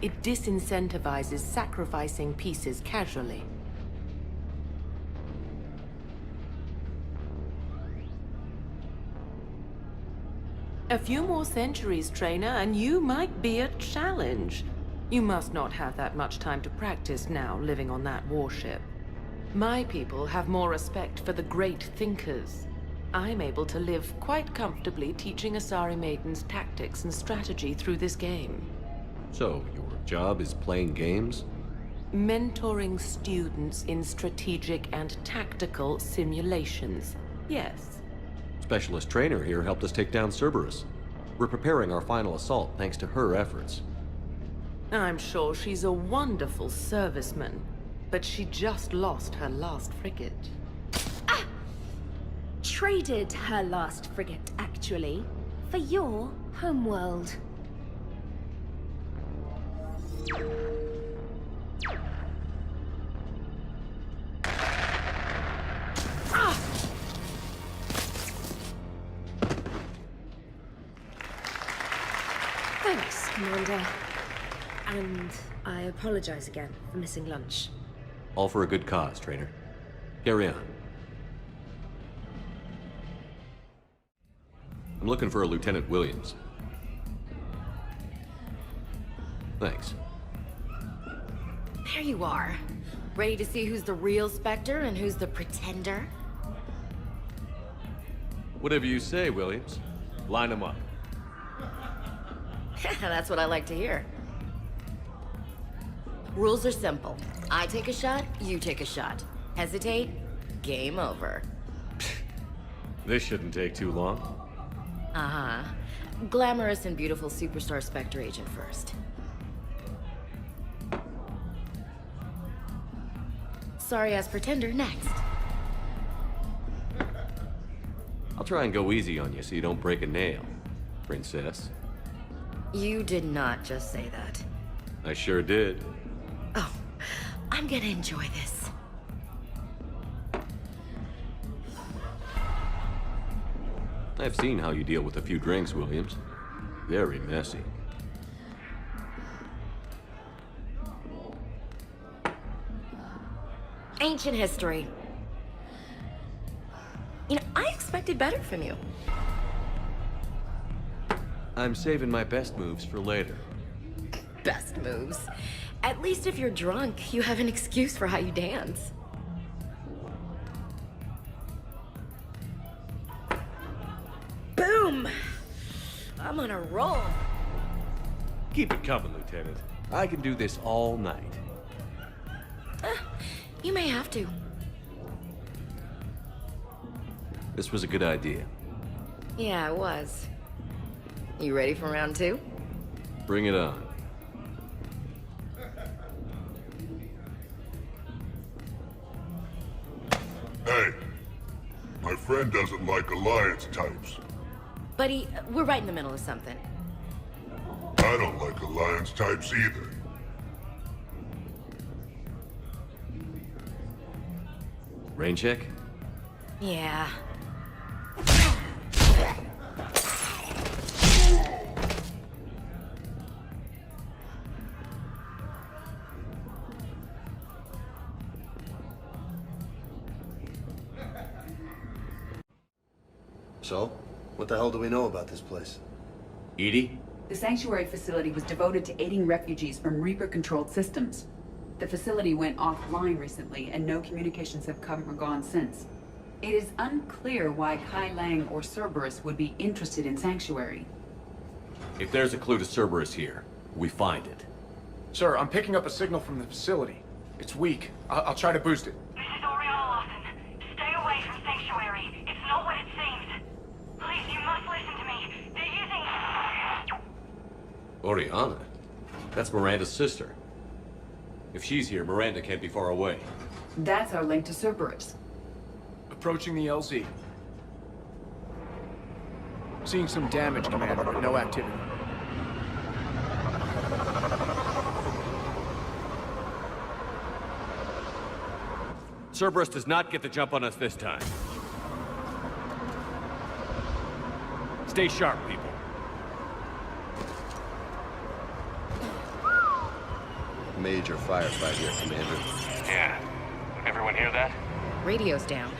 It disincentivizes sacrificing pieces casually. A few more centuries, trainer, and you might be a challenge. You must not have that much time to practice now, living on that warship. My people have more respect for the great thinkers. I'm able to live quite comfortably teaching Asari maidens tactics and strategy through this game. So, your job is playing games? Mentoring students in strategic and tactical simulations. Yes. Specialist trainer here helped us take down Cerberus. We're preparing our final assault thanks to her efforts. I'm sure she's a wonderful serviceman, but she just lost her last frigate. Traded her last frigate, actually, for your homeworld. Thanks, Commander. And I apologize again for missing lunch. All for a good cause, trainer. Carry on. I'm looking for a Lieutenant Williams. Thanks. There you are. Ready to see who's the real Spectre and who's the pretender? Whatever you say, Williams. Line them up. That's what I like to hear. Rules are simple. I take a shot, you take a shot. Hesitate, game over. This shouldn't take too long. Uh-huh. Glamorous and beautiful superstar Spectre agent first. Sorry-ass pretender next. I'll try and go easy on you so you don't break a nail, princess. You did not just say that. I sure did. Oh, I'm gonna enjoy this. I've seen how you deal with a few drinks, Williams. Very messy. Ancient history. You know, I expected better from you. I'm saving my best moves for later. Best moves. At least if you're drunk, you have an excuse for how you dance. Boom! I'm on a roll. Keep it coming, Lieutenant. I can do this all night. You may have to. This was a good idea. Yeah, it was. You ready for round two? Bring it on. Hey, my friend doesn't like alliance types. Buddy, we're right in the middle of something. I don't like alliance types either. Rain check? Yeah. So, what the hell do we know about this place? Edie? The sanctuary facility was devoted to aiding refugees from Reaper-controlled systems. The facility went offline recently, and no communications have come or gone since. It is unclear why Kai Lang or Cerberus would be interested in Sanctuary. If there's a clue to Cerberus here, we find it. Sir, I'm picking up a signal from the facility. It's weak. I'll try to boost it. This is Oriana Lawson. Stay away from Sanctuary. It's not what it seems. Please, you must listen to me. They're using... Oriana? That's Miranda's sister. If she's here, Miranda can't be far away. That's our link to Cerberus. Approaching the LZ. Seeing some damage, Commander, but no activity. Cerberus does not get the jump on us this time. Stay sharp, people. Major firefight here, Commander. Yeah. Everyone hear that? Radio's down.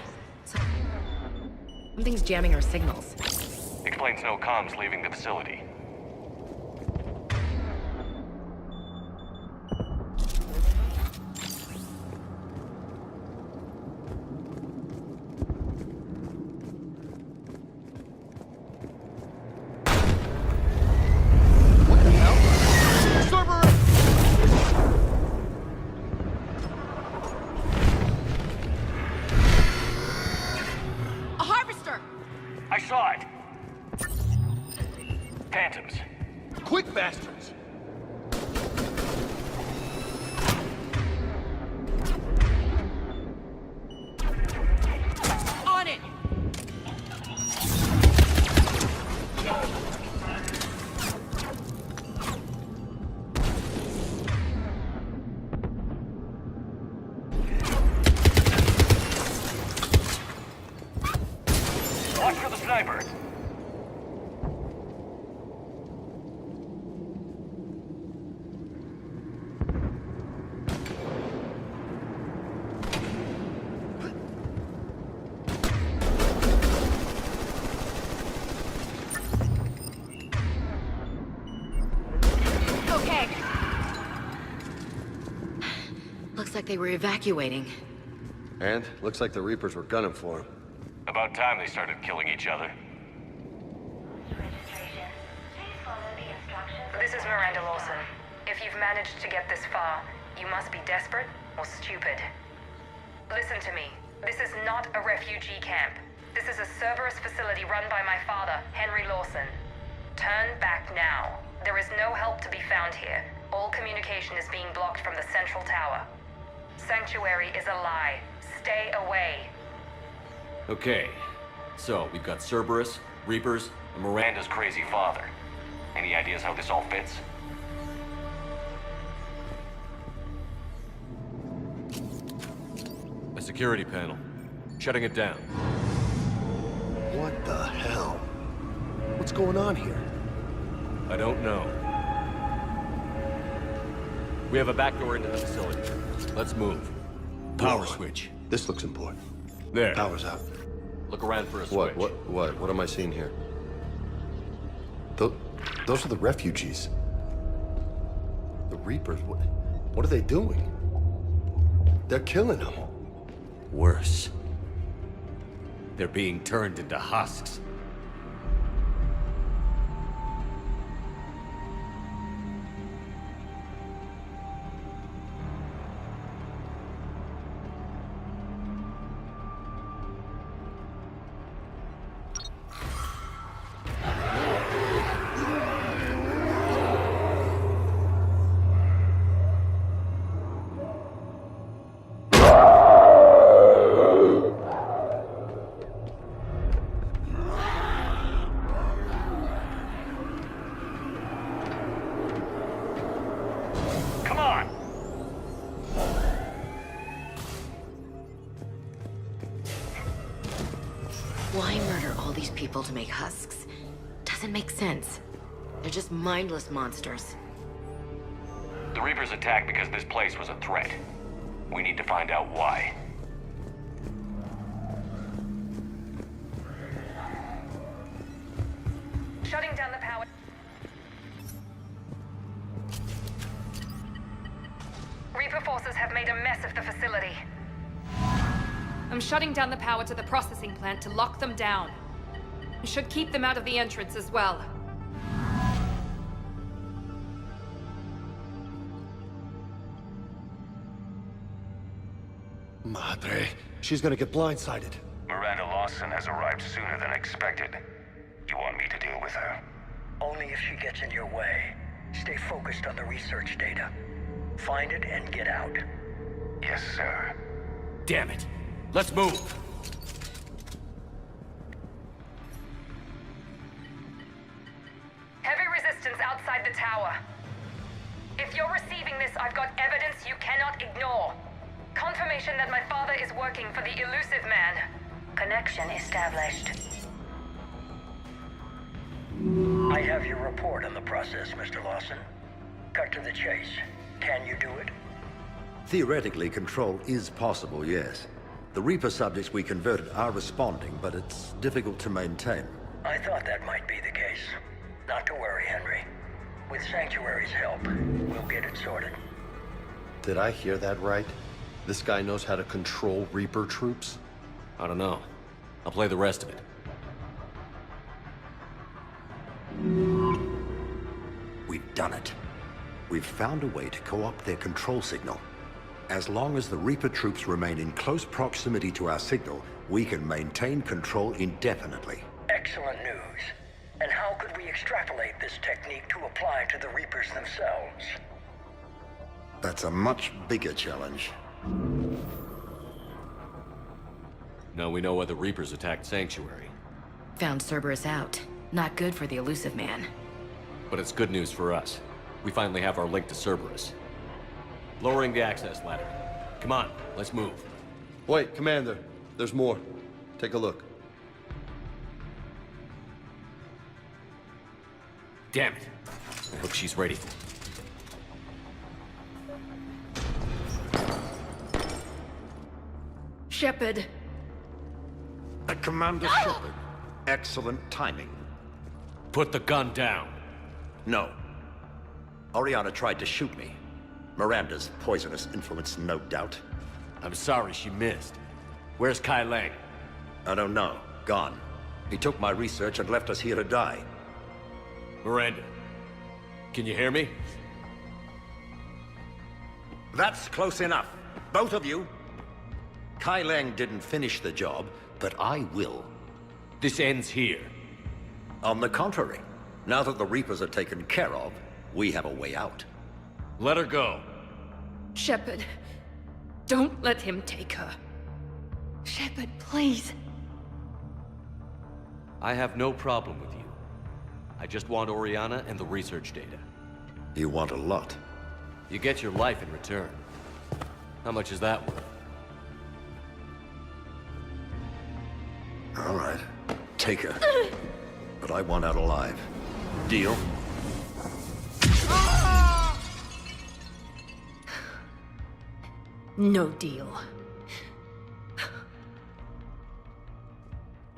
Something's jamming our signals. Explains no comms leaving the facility. I saw it! Phantoms. Quick, bastards! On it! Watch for the sniper. Okay. Looks like they were evacuating. And looks like the Reapers were gunning for him. About time they started killing each other. This is Miranda Lawson. If you've managed to get this far, you must be desperate or stupid. Listen to me. This is not a refugee camp. This is a Cerberus facility run by my father, Henry Lawson. Turn back now. There is no help to be found here. All communication is being blocked from the central tower. Sanctuary is a lie. Stay away. Okay, so we've got Cerberus, Reapers, and Miranda's crazy father. Any ideas how this all fits? a security panel. Shutting it down. What the hell? What's going on here? I don't know. We have a back door into the facility. Let's move. Power switch. This looks important. There. Power's out. Look around for a switch. What am I seeing here? Those are the refugees. The Reapers, what are they doing? They're killing them. Worse. They're being turned into husks. Why murder all these people to make husks? Doesn't make sense. They're just mindless monsters. The Reapers attacked because this place was a threat. We need to find out why. Shutting down the power. Reaper forces have made a mess of the facility. I'm shutting down the power to the processing plant to lock them down. I should keep them out of the entrance as well. Madre, she's gonna get blindsided. Miranda Lawson has arrived sooner than expected. You want me to deal with her? Only if she gets in your way. Stay focused on the research data. Find it and get out. Yes, sir. Damn it. Let's move. Heavy resistance outside the tower. If you're receiving this, I've got evidence you cannot ignore. Confirmation that my father is working for the elusive man. Connection established. I have your report on the process, Mr. Lawson. Cut to the chase. Can you do it? Theoretically, control is possible, yes. The Reaper subjects we converted are responding, but it's difficult to maintain. I thought that might be the case. Not to worry, Henry. With Sanctuary's help, we'll get it sorted. Did I hear that right? This guy knows how to control Reaper troops? I don't know. I'll play the rest of it. We've done it. We've found a way to co-opt their control signal. As long as the Reaper troops remain in close proximity to our signal, we can maintain control indefinitely. Excellent news. And how could we extrapolate this technique to apply to the Reapers themselves? That's a much bigger challenge. Now we know why the Reapers attacked Sanctuary. Found Cerberus out. Not good for the elusive man. But it's good news for us. We finally have our link to Cerberus. Lowering the access ladder. Come on, let's move. Wait, Commander. There's more. Take a look. Damn it. I hope she's ready. Shepard. Commander Shepard. Excellent timing. Put the gun down. No. Oriana tried to shoot me. Miranda's poisonous influence, no doubt. I'm sorry she missed. Where's Kai Lang? I don't know. Gone. He took my research and left us here to die. Miranda, can you hear me? That's close enough. Both of you. Kai Lang didn't finish the job, but I will. This ends here. On the contrary, now that the Reapers are taken care of, we have a way out. Let her go. Shepard, don't let him take her. Shepard, please. I have no problem with you. I just want Oriana and the research data. You want a lot. You get your life in return. How much is that worth? All right. Take her. But I want out alive. Deal? No deal.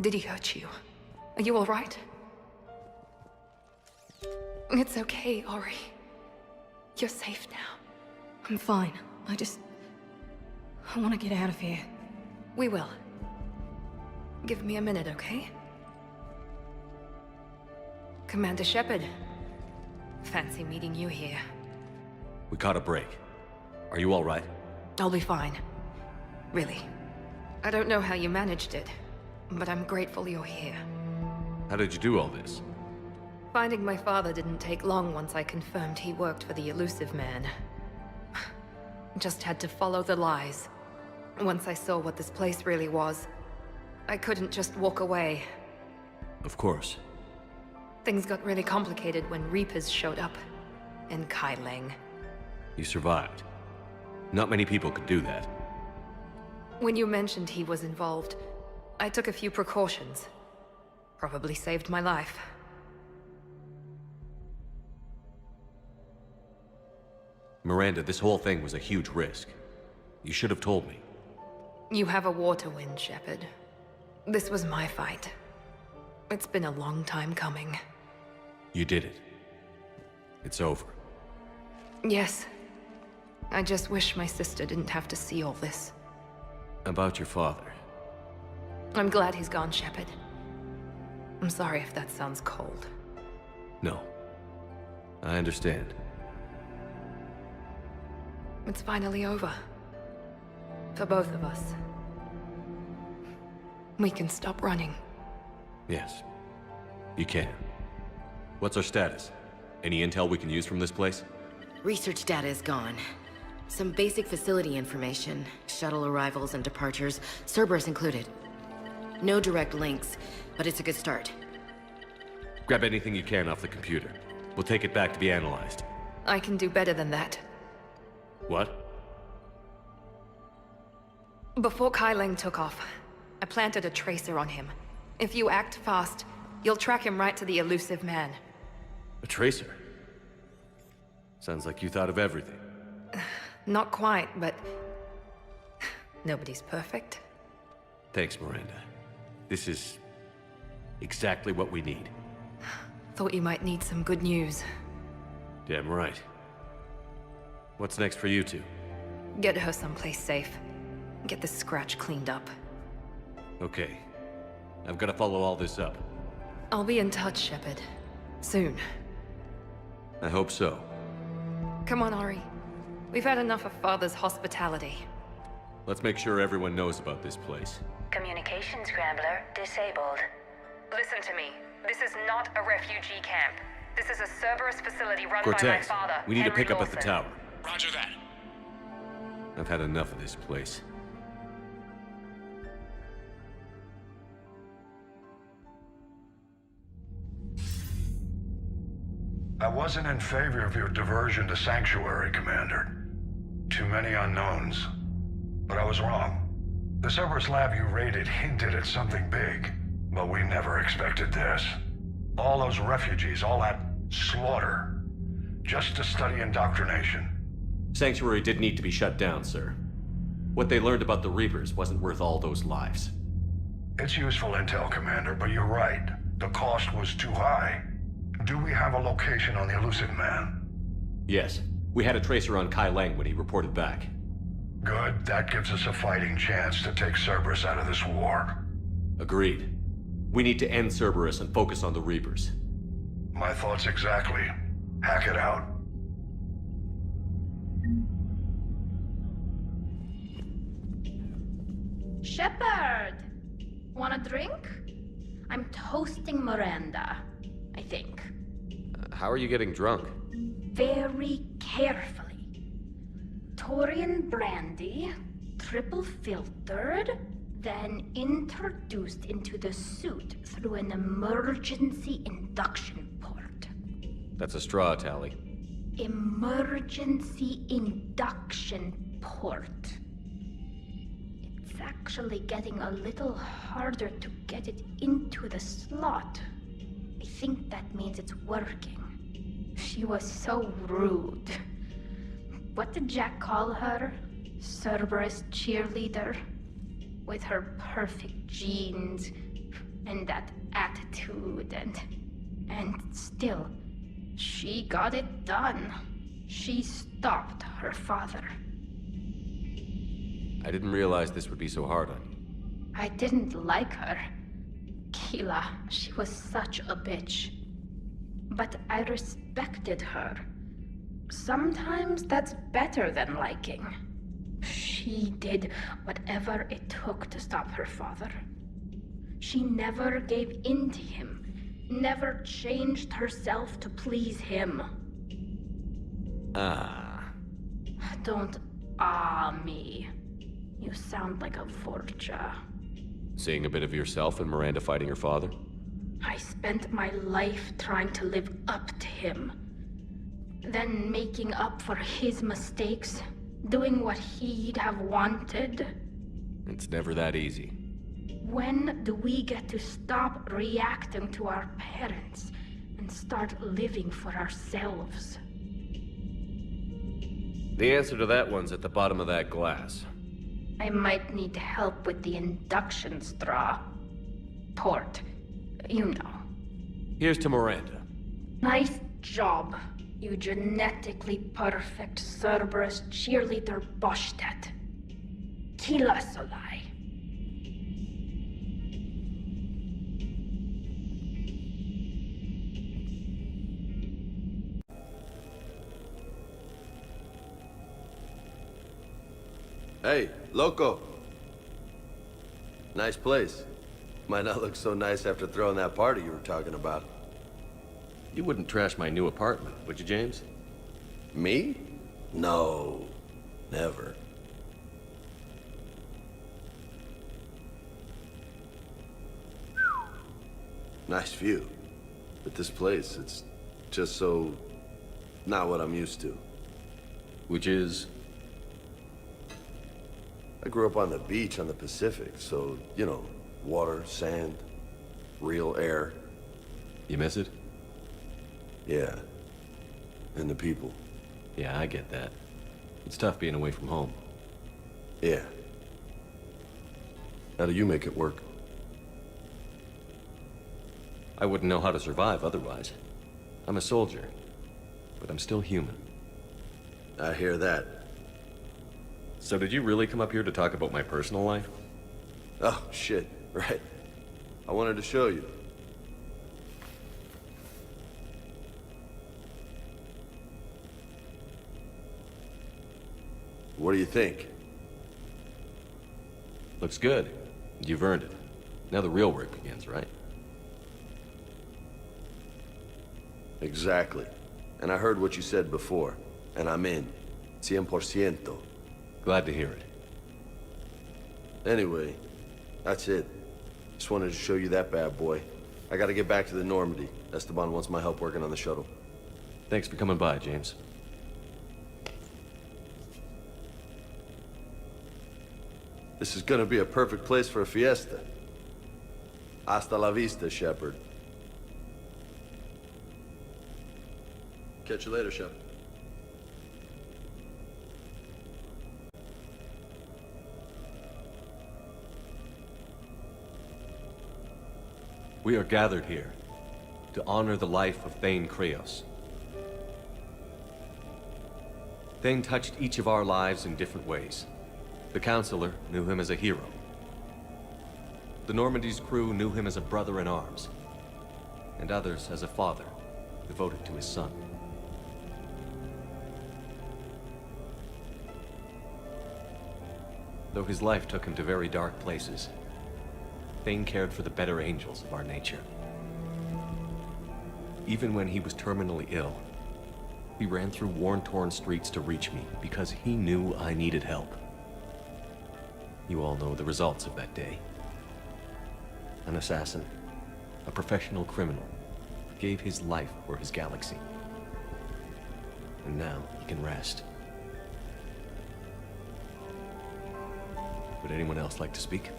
Did he hurt you? Are you all right? It's okay, Ori. You're safe now. I'm fine. I want to get out of here. We will. Give me a minute, okay? Commander Shepard. Fancy meeting you here. We caught a break. Are you all right? I'll be fine. Really. I don't know how you managed it, but I'm grateful you're here. How did you do all this? Finding my father didn't take long once I confirmed he worked for the elusive man. Just had to follow the lies. Once I saw what this place really was, I couldn't just walk away. Of course. Things got really complicated when Reapers showed up. And Kai Lang. You survived. Not many people could do that. When you mentioned he was involved, I took a few precautions. Probably saved my life. Miranda, this whole thing was a huge risk. You should have told me. You have a war to win, Shepard. This was my fight. It's been a long time coming. You did it. It's over. Yes. I just wish my sister didn't have to see all this. About your father. I'm glad he's gone, Shepard. I'm sorry if that sounds cold. No. I understand. It's finally over. For both of us. We can stop running. Yes. You can. What's our status? Any intel we can use from this place? Research data is gone. Some basic facility information, shuttle arrivals and departures, Cerberus included. No direct links, but it's a good start. Grab anything you can off the computer. We'll take it back to be analyzed. I can do better than that. What? Before Kai Lang took off, I planted a tracer on him. If you act fast, you'll track him right to the elusive man. A tracer? Sounds like you thought of everything. Not quite, but... nobody's perfect. Thanks, Miranda. This is exactly what we need. Thought you might need some good news. Damn right. What's next for you two? Get her someplace safe. Get this scratch cleaned up. Okay. I've got to follow all this up. I'll be in touch, Shepard. Soon. I hope so. Come on, Ari. We've had enough of Father's hospitality. Let's make sure everyone knows about this place. Communication scrambler disabled. Listen to me. This is not a refugee camp. This is a Cerberus facility run by my Cortez, father, we need to Henry pick up at the Lawson. tower. Roger that. I've had enough of this place. I wasn't in favor of your diversion to Sanctuary, Commander. Too many unknowns. But I was wrong. The Cerberus lab you raided hinted at something big, but we never expected this. All those refugees, all that slaughter, just to study indoctrination. Sanctuary did need to be shut down, sir. What they learned about the Reapers wasn't worth all those lives. It's useful intel, Commander, but you're right. The cost was too high. Do we have a location on the elusive man? Yes. We had a tracer on Kai Lang when he reported back. Good. That gives us a fighting chance to take Cerberus out of this war. Agreed. We need to end Cerberus and focus on the Reapers. My thoughts exactly. Hack it out. Shepard! Want a drink? I'm toasting Miranda, I think. How are you getting drunk? Very carefully. Taurian brandy, triple filtered, then introduced into the suit through an emergency induction port. That's a straw, Tally. Emergency induction port. It's actually getting a little harder to get it into the slot. I think that means it's working. She was so rude. What did Jack call her? Cerberus cheerleader? With her perfect genes and that attitude and still, she got it done. She stopped her father. I didn't realize this would be so hard on you. I didn't like her. Keela, she was such a bitch. But I respected her. Sometimes that's better than liking. She did whatever it took to stop her father. She never gave in to him, never changed herself to please him. Don't me. You sound like a Vorcha. Seeing a bit of yourself in Miranda fighting her father? I spent my life trying to live up to him. Then making up for his mistakes, doing what he'd have wanted. It's never that easy. When do we get to stop reacting to our parents and start living for ourselves? The answer to that one's at the bottom of that glass. I might need help with the induction straw. Port. You know. Here's to Miranda. Nice job, you genetically perfect Cerberus cheerleader Boshtet. Kila Solai. Hey, Loco. Nice place. Might not look so nice after throwing that party you were talking about. You wouldn't trash my new apartment, would you, James? Me? No. Never. Nice view. But this place, it's just so... not what I'm used to. Which is? I grew up on the beach on the Pacific, so, you know, water, sand, real air. You miss it? Yeah. And the people. Yeah, I get that. It's tough being away from home. Yeah. How do you make it work? I wouldn't know how to survive otherwise. I'm a soldier, but I'm still human. I hear that. So did you really come up here to talk about my personal life? Oh, shit. Right. I wanted to show you. What do you think? Looks good. You've earned it. Now the real work begins, right? Exactly. And I heard what you said before, and I'm in. 100%. Glad to hear it. Anyway, that's it. Just wanted to show you that bad boy. I gotta get back to the Normandy. Esteban wants my help working on the shuttle. Thanks for coming by, James. This is gonna be a perfect place for a fiesta. Hasta la vista, Shepard. Catch you later, Shep. We are gathered here to honor the life of Thane Kreos. Thane touched each of our lives in different ways. The Counselor knew him as a hero. The Normandy's crew knew him as a brother in arms, and others as a father devoted to his son. Though his life took him to very dark places, Thane cared for the better angels of our nature. Even when he was terminally ill, he ran through worn-torn streets to reach me because he knew I needed help. You all know the results of that day. An assassin, a professional criminal, gave his life for his galaxy. And now he can rest. Would anyone else like to speak?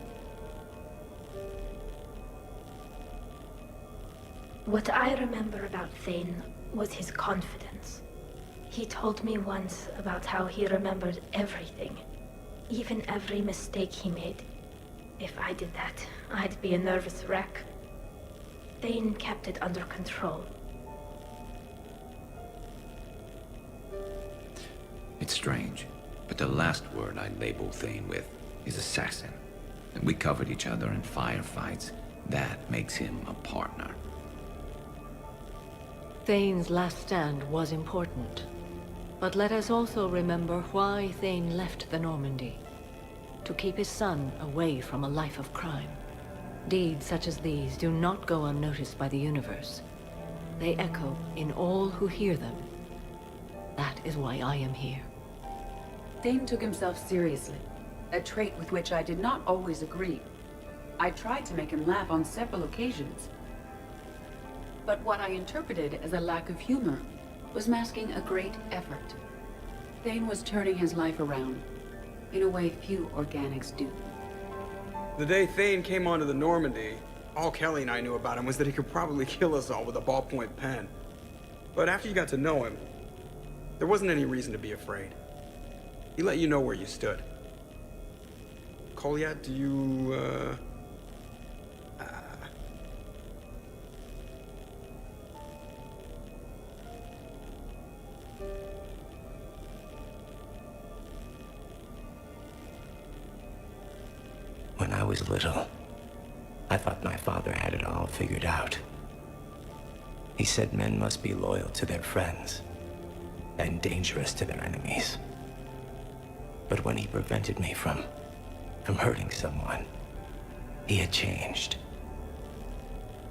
What I remember about Thane was his confidence. He told me once about how he remembered everything, even every mistake he made. If I did that, I'd be a nervous wreck. Thane kept it under control. It's strange, but the last word I'd label Thane with is assassin. And we covered each other in firefights. That makes him a partner. Thane's last stand was important. But let us also remember why Thane left the Normandy. To keep his son away from a life of crime. Deeds such as these do not go unnoticed by the universe. They echo in all who hear them. That is why I am here. Thane took himself seriously, a trait with which I did not always agree. I tried to make him laugh on several occasions. But what I interpreted as a lack of humor was masking a great effort. Thane was turning his life around, in a way few organics do. The day Thane came onto the Normandy, all Kelly and I knew about him was that he could probably kill us all with a ballpoint pen. But after you got to know him, there wasn't any reason to be afraid. He let you know where you stood. Kolyat, do you, When I was little, I thought my father had it all figured out. He said men must be loyal to their friends and dangerous to their enemies. But when he prevented me from hurting someone, he had changed.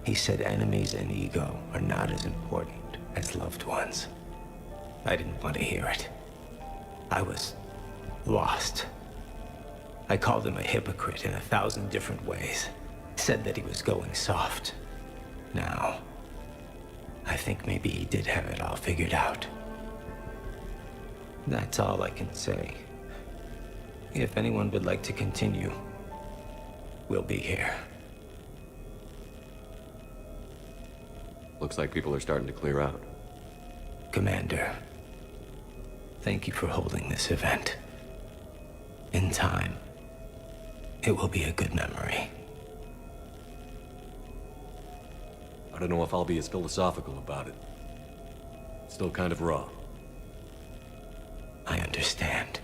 He said enemies and ego are not as important as loved ones. I didn't want to hear it. I was lost. I called him a hypocrite in 1,000 different ways. Said that he was going soft. Now, I think maybe he did have it all figured out. That's all I can say. If anyone would like to continue, we'll be here. Looks like people are starting to clear out. Commander, thank you for holding this event. In time, it will be a good memory. I don't know if I'll be as philosophical about it. Still kind of raw. I understand.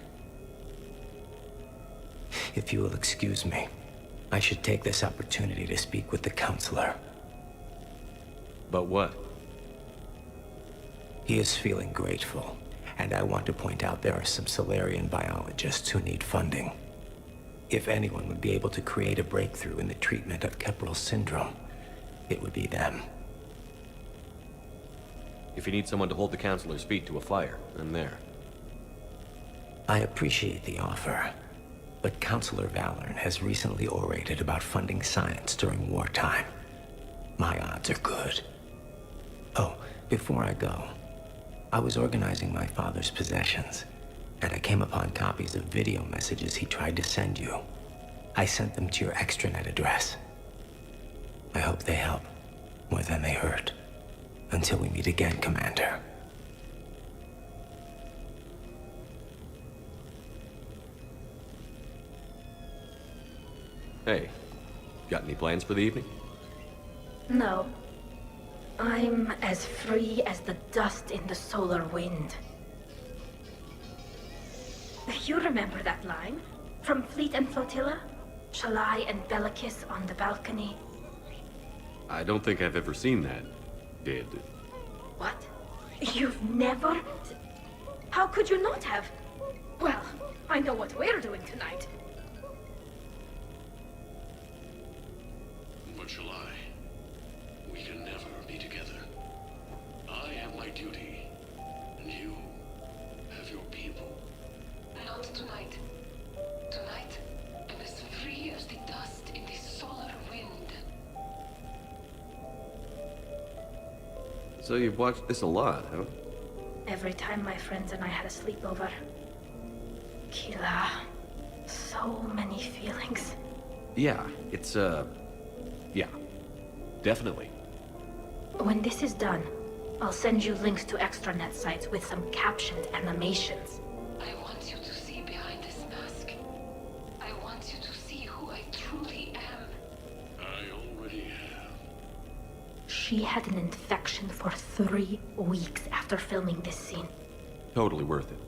If you will excuse me, I should take this opportunity to speak with the counselor. About what? He is feeling grateful, and I want to point out there are some Solarian biologists who need funding. If anyone would be able to create a breakthrough in the treatment of Keppel syndrome, it would be them. If you need someone to hold the counselor's feet to a fire, I'm there. I appreciate the offer, but Counselor Valorn has recently orated about funding science during wartime. My odds are good. Oh, before I go, I was organizing my father's possessions, and I came upon copies of video messages he tried to send you. I sent them to your extranet address. I hope they help more than they hurt. Until we meet again, Commander. Hey, got any plans for the evening? No. I'm as free as the dust in the solar wind. You remember that line? From Fleet and Flotilla? Shalai and Bellicus on the balcony? I don't think I've ever seen that. Did. What? You've never? How could you not have? Well, I know what we're doing tonight. But shall I? We can never be together. I have my duty, and you have your people. Not tonight. Tonight, I'm as free as the dust in the solar wind. So you've watched this a lot, huh? Every time my friends and I had a sleepover. Kila. So many feelings. Yeah, it's, yeah. Definitely. When this is done, I'll send you links to extranet sites with some captioned animations. I want you to see behind this mask. I want you to see who I truly am. I already have. She had an infection for 3 weeks after filming this scene. Totally worth it.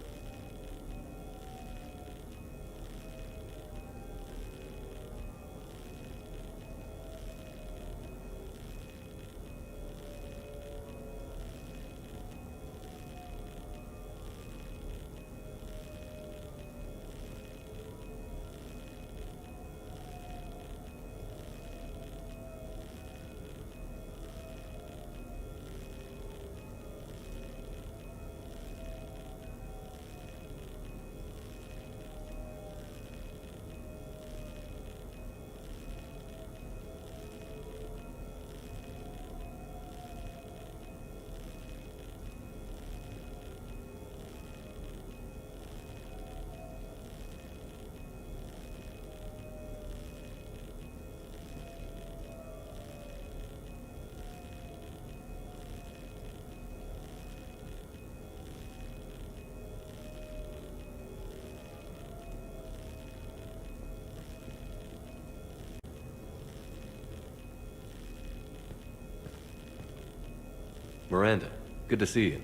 Miranda, good to see you.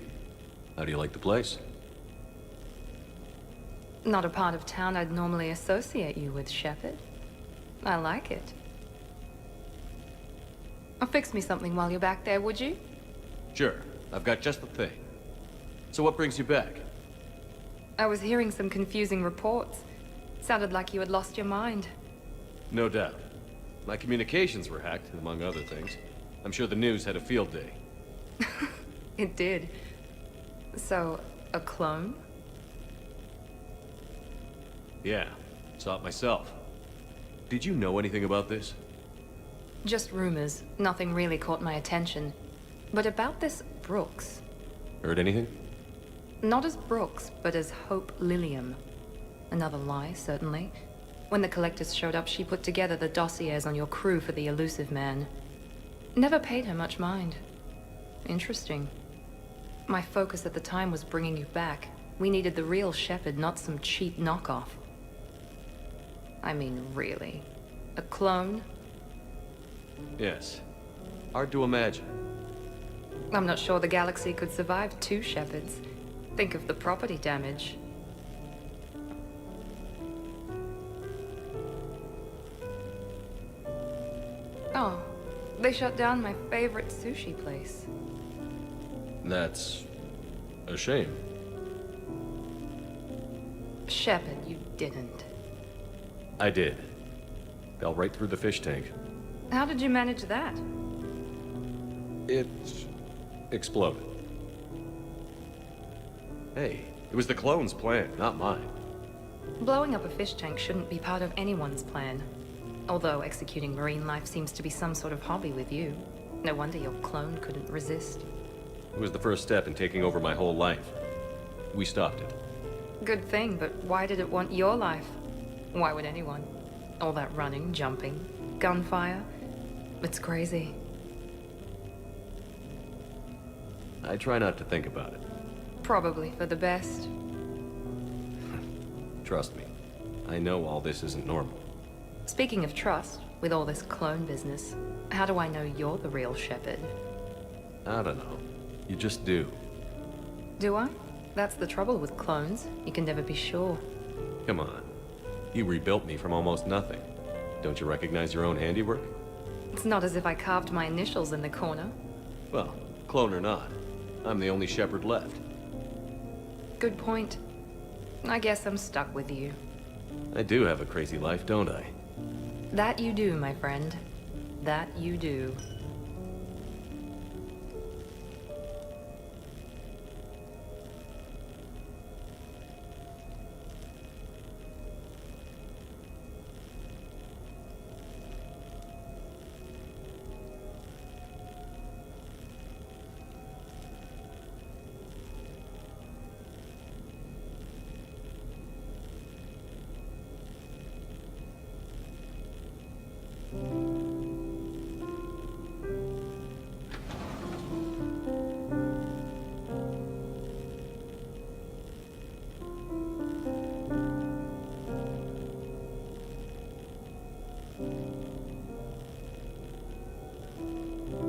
How do you like the place? Not a part of town I'd normally associate you with, Shepard. I like it. Fix me something while you're back there, would you? Sure, I've got just the thing. So what brings you back? I was hearing some confusing reports. Sounded like you had lost your mind. No doubt. My communications were hacked, among other things. I'm sure the news had a field day. It did. So, a clone? Yeah, saw it myself. Did you know anything about this? Just rumors. Nothing really caught my attention. But about this Brooks. Heard anything? Not as Brooks, but as Hope Lilium. Another lie, certainly. When the Collectors showed up, she put together the dossiers on your crew for the elusive man. Never paid her much mind. Interesting. My focus at the time was bringing you back, We needed the real Shepherd, not some cheap knockoff. I mean, really? A clone? Yes. Hard to imagine. I'm not sure the galaxy could survive 2 Shepherds. Think of the property damage. Oh, they shut down my favorite sushi place. That's a shame. Shepherd, you didn't. I did. Fell right through the fish tank. How did you manage that? It exploded. Hey, it was the clone's plan, not mine. Blowing up a fish tank shouldn't be part of anyone's plan. Although executing marine life seems to be some sort of hobby with you. No wonder your clone couldn't resist. It was the first step in taking over my whole life. We stopped it. Good thing, but why did it want your life? Why would anyone? All that running, jumping, gunfire. It's crazy. I try not to think about it. Probably for the best. Trust me. I know all this isn't normal. Speaking of trust, with all this clone business, how do I know you're the real Shepherd? I don't know. You just do. Do I? That's the trouble with clones. You can never be sure. Come on. You rebuilt me from almost nothing. Don't you recognize your own handiwork? It's not as if I carved my initials in the corner. Well, clone or not, I'm the only Shepherd left. Good point. I guess I'm stuck with you. I do have a crazy life, don't I? That you do, my friend. That you do.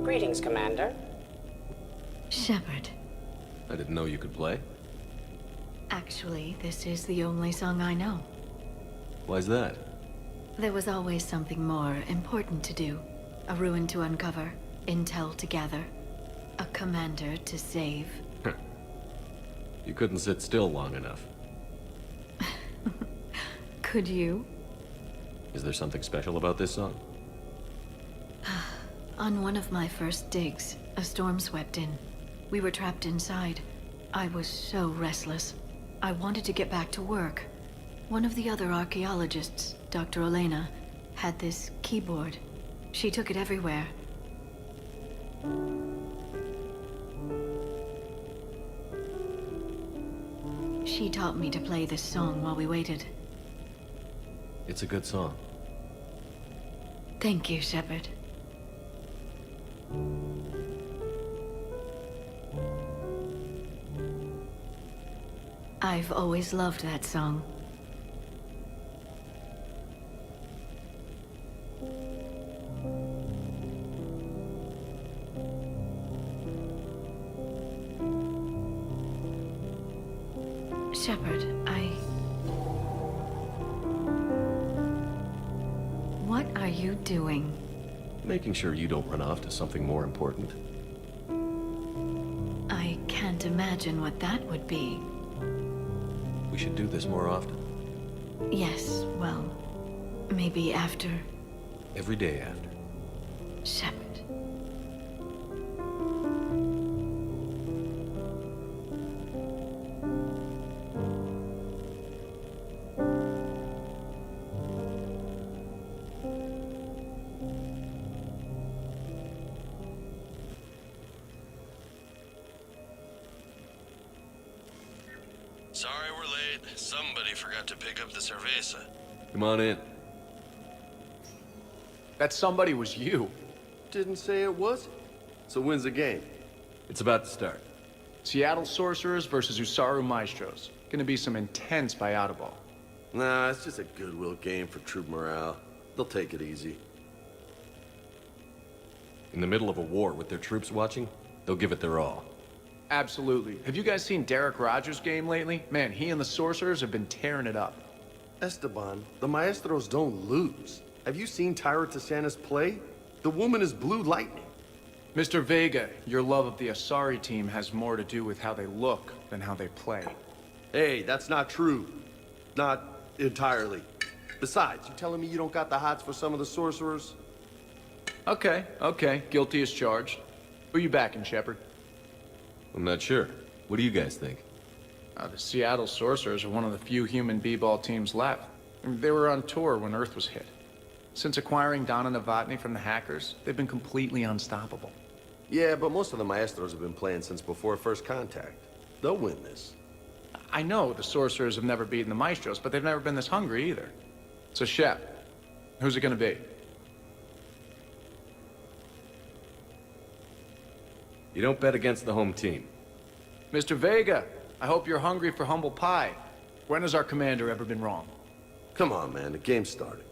Greetings, Commander. Shepard. I didn't know you could play. Actually, this is the only song I know. Why's that? There was always something more important to do. A ruin to uncover, intel to gather, a commander to save. You couldn't sit still long enough. Could you? Is there something special about this song? On one of my first digs, a storm swept in. We were trapped inside. I was so restless. I wanted to get back to work. One of the other archaeologists, Dr. Elena, had this keyboard. She took it everywhere. She taught me to play this song while we waited. It's a good song. Thank you, Shepard. I've always loved that song. Shepard, What are you doing? Making sure you don't run off to something more important. I can't imagine what that would be. We should do this more often. Yes, well, maybe after. Every day after. Shepard. Sorry we're late. Somebody forgot to pick up the cerveza. Come on in. That somebody was you. Didn't say it was. So when's the game? It's about to start. Seattle Sorcerers versus Usaru Maestros. Gonna be some intense buyouta ball. Nah, it's just a goodwill game for troop morale. They'll take it easy. In the middle of a war with their troops watching, they'll give it their all. Absolutely. Have you guys seen Derek Rogers' game lately? Man, he and the Sorcerers have been tearing it up. Esteban, the Maestros don't lose. Have you seen Tyra Tassanis play? The woman is blue lightning. Mr. Vega, your love of the Asari team has more to do with how they look than how they play. Hey, that's not true. Not entirely. Besides, you telling me you don't got the hots for some of the Sorcerers? Okay, okay. Guilty as charged. Who you backing, Shepard? I'm not sure. What do you guys think? The Seattle Sorcerers are one of the few human b-ball teams left. They were on tour when Earth was hit. Since acquiring Donna Novotny from the hackers, they've been completely unstoppable. Yeah, but most of the Maestros have been playing since before first contact. They'll win this. I know the Sorcerers have never beaten the Maestros, but they've never been this hungry either. So, Shep, who's it gonna be? You don't bet against the home team. Mr. Vega, I hope you're hungry for humble pie. When has our commander ever been wrong? Come on, man. The game started.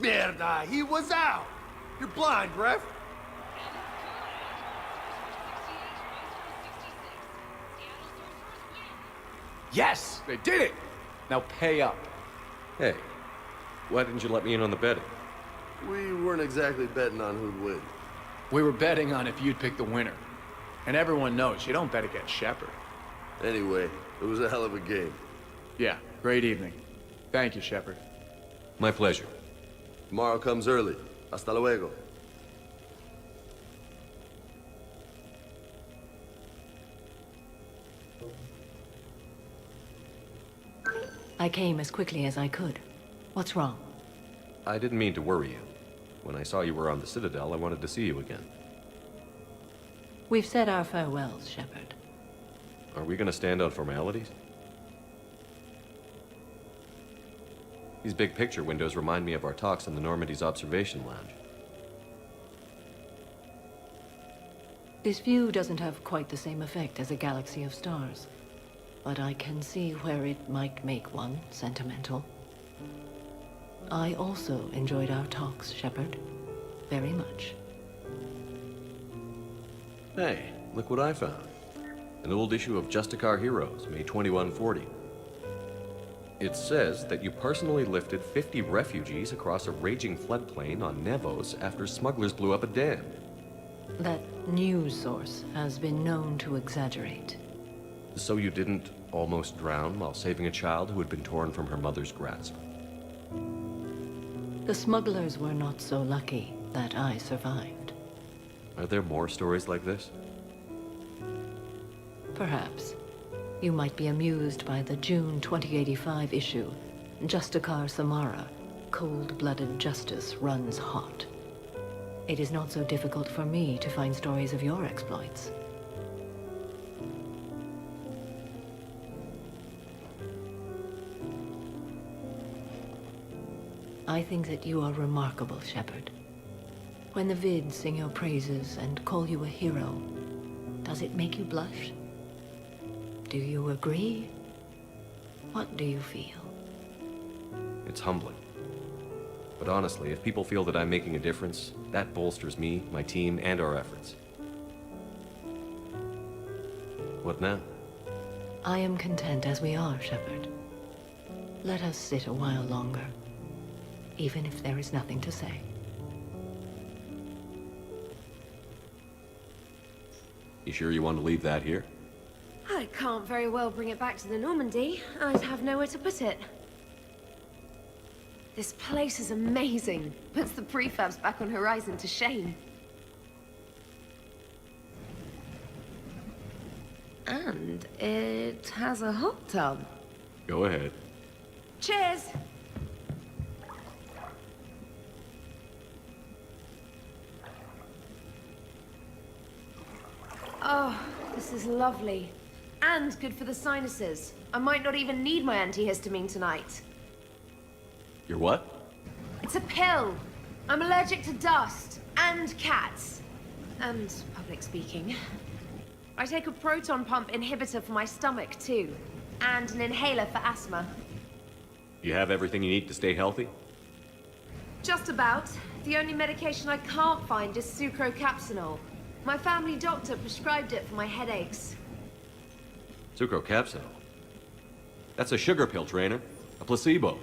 Mierda, he was out! You're blind, ref! Yes! They did it! Now pay up. Hey, why didn't you let me in on the betting? We weren't exactly betting on who'd win. We were betting on if you'd pick the winner. And everyone knows you don't bet against Shepard. Anyway, it was a hell of a game. Yeah, great evening. Thank you, Shepard. My pleasure. Tomorrow comes early. Hasta luego. I came as quickly as I could. What's wrong? I didn't mean to worry you. When I saw you were on the Citadel, I wanted to see you again. We've said our farewells, Shepard. Are we gonna stand on formalities? These big picture windows remind me of our talks in the Normandy's observation lounge. This view doesn't have quite the same effect as a galaxy of stars, but I can see where it might make one sentimental. I also enjoyed our talks, Shepard. Very much. Hey, look what I found. An old issue of Justicar Heroes, May 2140. It says that you personally lifted 50 refugees across a raging floodplain on Nevos after smugglers blew up a dam. That news source has been known to exaggerate. So you didn't almost drown while saving a child who had been torn from her mother's grasp? The smugglers were not so lucky that I survived. Are there more stories like this? Perhaps. You might be amused by the June 2085 issue. Justicar Samara, cold-blooded justice runs hot. It is not so difficult for me to find stories of your exploits. I think that you are remarkable, Shepard. When the vids sing your praises and call you a hero, does it make you blush? Do you agree? What do you feel? It's humbling. But honestly, if people feel that I'm making a difference, that bolsters me, my team, and our efforts. What now? I am content as we are, Shepard. Let us sit a while longer, even if there is nothing to say. You sure you want to leave that here? I can't very well bring it back to the Normandy. I'd have nowhere to put it. This place is amazing. Puts the prefabs back on Horizon to shame. And it has a hot tub. Go ahead. Cheers! Oh, this is lovely. And good for the sinuses. I might not even need my antihistamine tonight. Your what? It's a pill. I'm allergic to dust and cats. And public speaking. I take a proton pump inhibitor for my stomach, too. And an inhaler for asthma. You have everything you need to stay healthy? Just about. The only medication I can't find is sucrocapsinol. My family doctor prescribed it for my headaches. Sucrocapsinol? That's a sugar pill, Trainer. A placebo.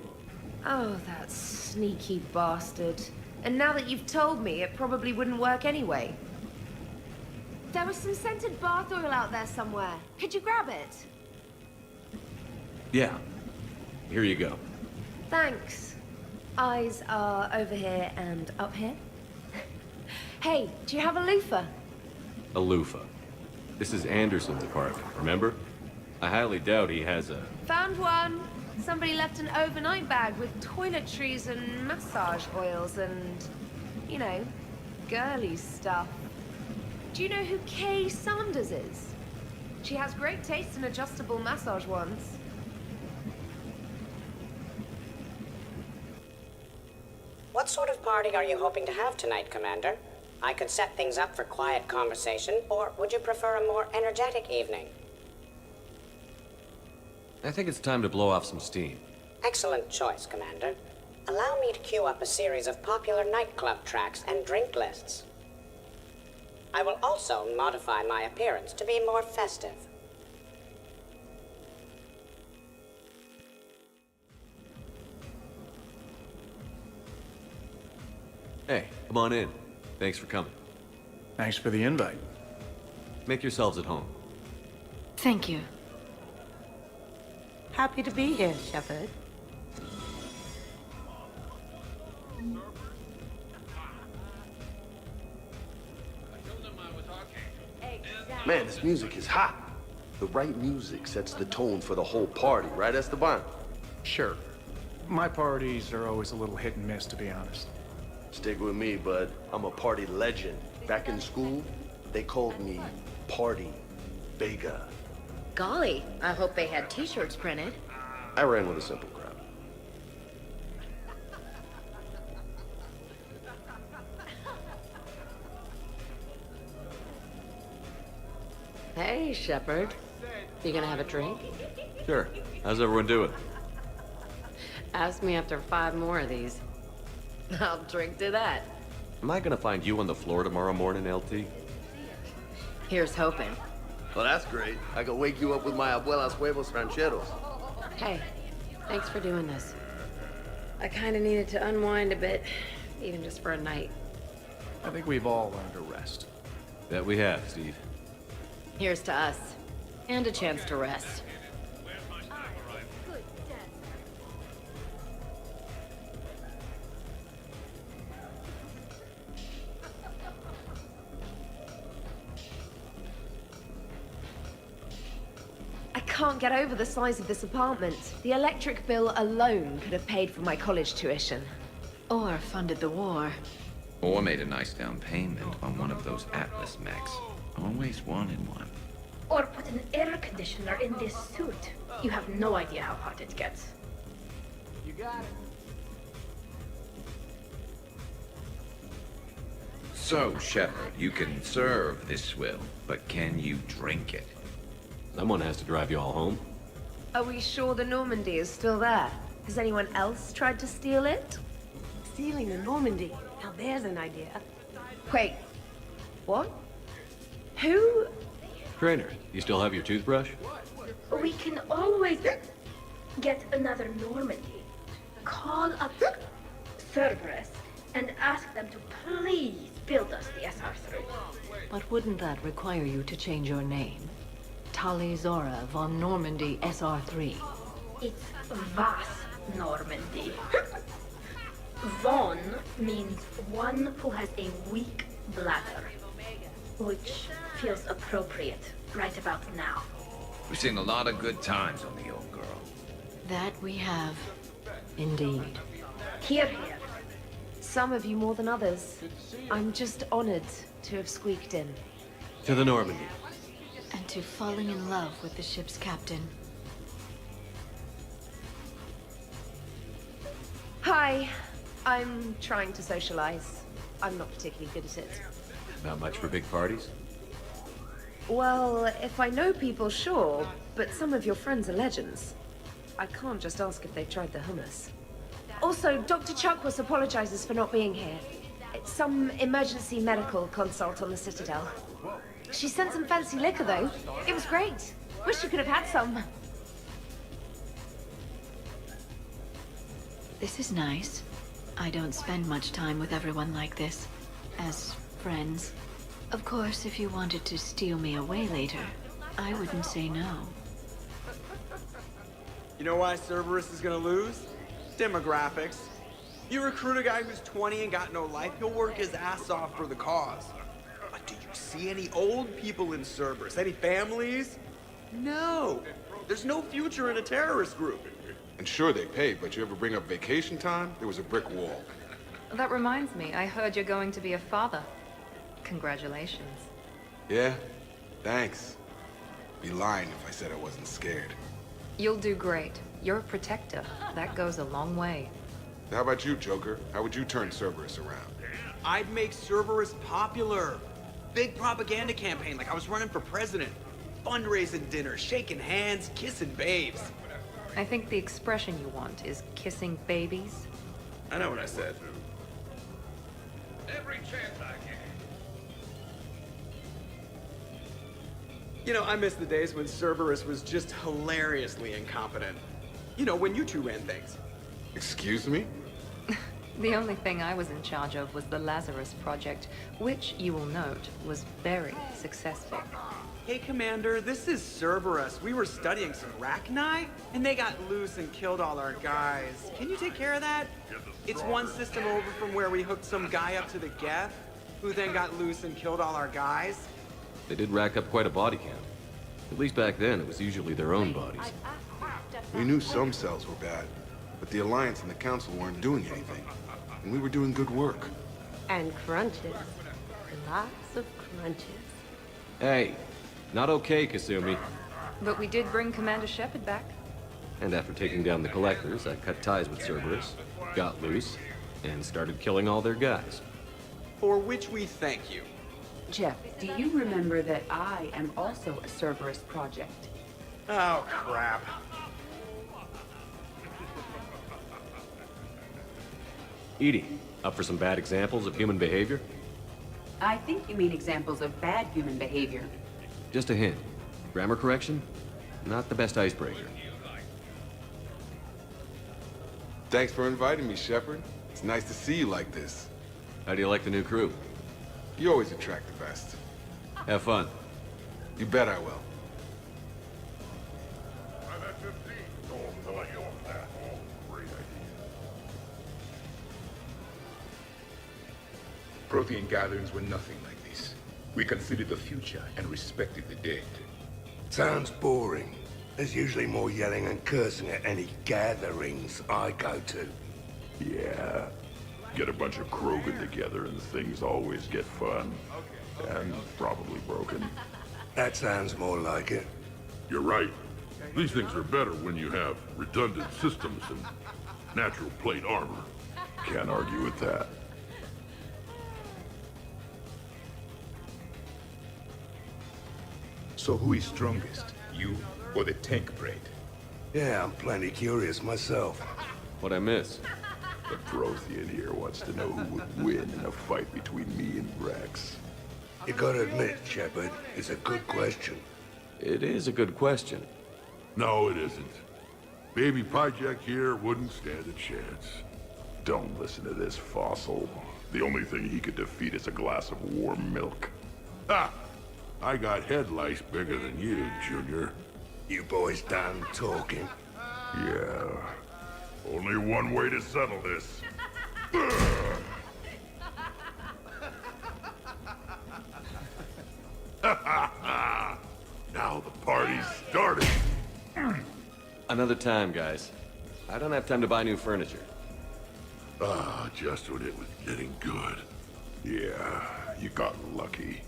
Oh, that sneaky bastard. And now that you've told me, it probably wouldn't work anyway. There was some scented bath oil out there somewhere. Could you grab it? Yeah. Here you go. Thanks. Eyes are over here and up here. Hey, do you have a loofah? A loofah. This is Anderson's apartment, remember? I highly doubt he has a... Found one. Somebody left an overnight bag with toiletries and massage oils and, you know, girly stuff. Do you know who Kay Sanders is? She has great taste in adjustable massage wands. What sort of party are you hoping to have tonight, Commander? I could set things up for quiet conversation, or would you prefer a more energetic evening? I think it's time to blow off some steam. Excellent choice, Commander. Allow me to queue up a series of popular nightclub tracks and drink lists. I will also modify my appearance to be more festive. Hey, come on in. Thanks for coming. Thanks for the invite. Make yourselves at home. Thank you. Happy to be here, Shepard. Man, this music is hot. The right music sets the tone for the whole party, right, Esteban? Sure. My parties are always a little hit and miss, to be honest. Stick with me, bud. I'm a party legend. Back in school, they called me Party Vega. Golly, I hope they had t-shirts printed. I ran with a simple crowd. Hey, Shepard. You gonna have a drink? Sure. How's everyone doing? Ask me after 5 more of these. I'll drink to that. Am I gonna find you on the floor tomorrow morning, LT? Here's hoping. Well, that's great. I can wake you up with my abuela's huevos rancheros. Hey, thanks for doing this. I kinda needed to unwind a bit, even just for a night. I think we've all learned to rest. That we have, Steve. Here's to us. And a chance to rest. I can't get over the size of this apartment. The electric bill alone could have paid for my college tuition. Or funded the war. Or made a nice down payment on one of those Atlas mechs. Always wanted one. Or put an air conditioner in this suit. You have no idea how hot it gets. You got it. So, Shepard, you can serve this swill, but can you drink it? Someone has to drive you all home. Are we sure the Normandy is still there? Has anyone else tried to steal it? Stealing the Normandy. Now there's an idea. Wait. What? Who? Trainer, you still have your toothbrush? We can always get another Normandy. Call up Cerberus and ask them to please build us the SR3. But wouldn't that require you to change your name? Tali Zora von Normandy SR3. It's Vas Normandy. Von means one who has a weak bladder, which feels appropriate right about now. We've seen a lot of good times on the old girl. That we have. Indeed. Here, here. Some of you more than others. I'm just honored to have squeaked in. To the Normandy. And to falling in love with the ship's captain. Hi. I'm trying to socialize. I'm not particularly good at it. Not much for big parties? Well, if I know people, sure, but some of your friends are legends. I can't just ask if they've tried the hummus. Also, Dr. Chuckworth apologizes for not being here. It's some emergency medical consult on the Citadel. She sent some fancy liquor, though. It was great. Wish you could have had some. This is nice. I don't spend much time with everyone like this. As friends. Of course, if you wanted to steal me away later, I wouldn't say no. You know why Cerberus is gonna lose? Demographics. You recruit a guy who's 20 and got no life, he'll work his ass off for the cause. But do you see any old people in Cerberus? Any families? No. There's no future in a terrorist group. And sure, they pay, but you ever bring up vacation time, there was a brick wall. That reminds me, I heard you're going to be a father. Congratulations. Yeah? Thanks. Be lying if I said I wasn't scared. You'll do great. You're a protector. That goes a long way. How about you, Joker? How would you turn Cerberus around? I'd make Cerberus popular. Big propaganda campaign like I was running for president. Fundraising dinner, shaking hands, kissing babes. I think the expression you want is kissing babies. I know what I said. Every chance I get. You know, I miss the days when Cerberus was just hilariously incompetent. You know, when you two ran things. Excuse me? The only thing I was in charge of was the Lazarus Project, which, you will note, was very successful. Hey, Commander, this is Cerberus. We were studying some Rachni, and they got loose and killed all our guys. Can you take care of that? It's one system over from where we hooked some guy up to the Geth, who then got loose and killed all our guys. They did rack up quite a body count. At least back then, it was usually their own bodies. We knew some cells were bad, but the Alliance and the Council weren't doing anything. And we were doing good work. And crunches. Lots of crunches. Hey, not okay, Kasumi. But we did bring Commander Shepard back. And after taking down the Collectors, I cut ties with Cerberus, got loose, and started killing all their guys. For which we thank you. Jeff, do you remember that I am also a Cerberus project? Oh, crap. Edie, up for some bad examples of human behavior? I think you mean examples of bad human behavior. Just a hint. Grammar correction? Not the best icebreaker. Thanks for inviting me, Shepard. It's nice to see you like this. How do you like the new crew? You always attract the best. Have fun. You bet I will. Prothean gatherings were nothing like this. We considered the future and respected the dead. Sounds boring. There's usually more yelling and cursing at any gatherings I go to. Yeah. Get a bunch of Krogan together and things always get fun. And probably broken. That sounds more like it. You're right. These things are better when you have redundant systems and natural plate armor. Can't argue with that. So who is strongest? You or the tank braid? Yeah, I'm plenty curious myself. What'd I miss? The Prothean here wants to know who would win in a fight between me and Rex. You gotta admit, Shepard, it's a good question. It is a good question. No, it isn't. Baby Project here wouldn't stand a chance. Don't listen to this fossil. The only thing he could defeat is a glass of warm milk. Ha! I got head lice bigger than you, Junior. You boys done talking? Yeah. Only one way to settle this. Now the party's started. Another time, guys. I don't have time to buy new furniture. Just when it was getting good. Yeah, you got lucky.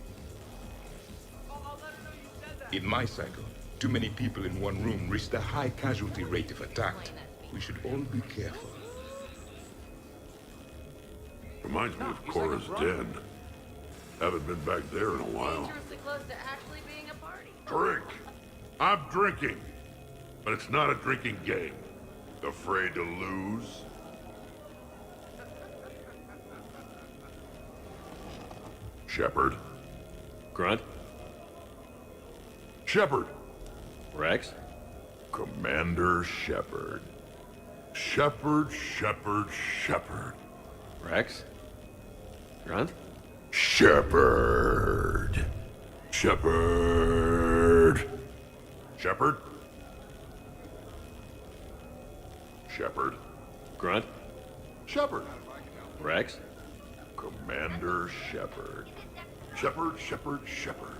In my cycle, too many people in one room risked a high casualty rate if attacked. We should all be careful. Reminds me of Cora's den. Haven't been back there in a while. Dangerously close to actually being a Drink. I'm drinking. But it's not a drinking game. Afraid to lose? Shepard. Grunt? Shepard. Rex? Commander Shepard. Shepard, Shepard, Shepard. Rex? Grunt? Shepard. Shepard. Shepard? Shepard. Grunt? Shepard. Rex? Commander Shepard. Shepard, Shepard, Shepard.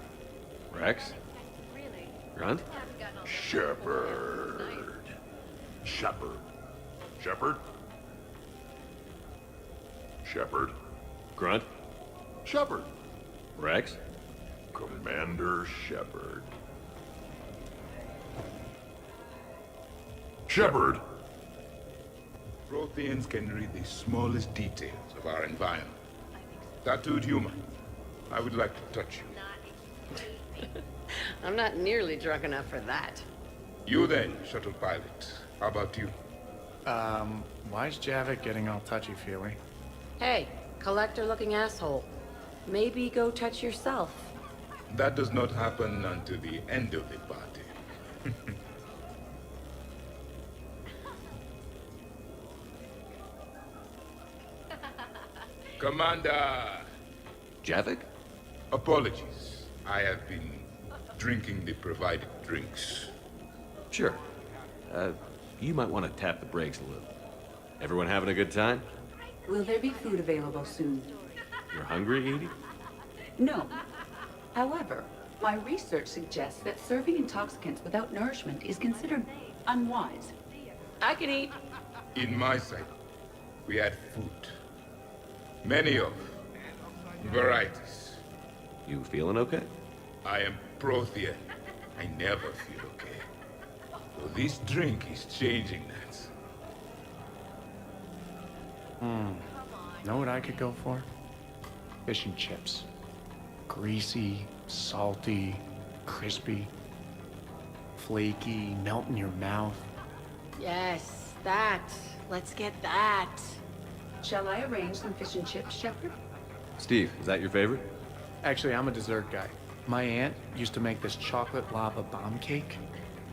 Rex? Grunt? Shepard. Shepard. Shepard? Shepard. Grunt? Shepard. Rex? Commander Shepard. Shepard! Protheans can read the smallest details of our environment. Tattooed human, I would like to touch you. I'm not nearly drunk enough for that. You then, shuttle pilot. How about you? Why is Javik getting all touchy-feely? Hey, collector-looking asshole. Maybe go touch yourself. That does not happen until the end of the party. Commander! Javik? Apologies. I have been drinking the provided drinks. Sure. You might want to tap the brakes a little. Everyone having a good time? Will there be food available soon? You're hungry, Edie? No. However, my research suggests that serving intoxicants without nourishment is considered unwise. I can eat. In my cycle, we had food. Many of varieties. You feeling okay? I am Prothean. I never feel okay. So this drink is changing that. Know what I could go for? Fish and chips. Greasy, salty, crispy, flaky, melt in your mouth. Yes, that. Let's get that. Shall I arrange some fish and chips, Shepard? Steve, is that your favorite? Actually, I'm a dessert guy. My aunt used to make this chocolate lava bomb cake.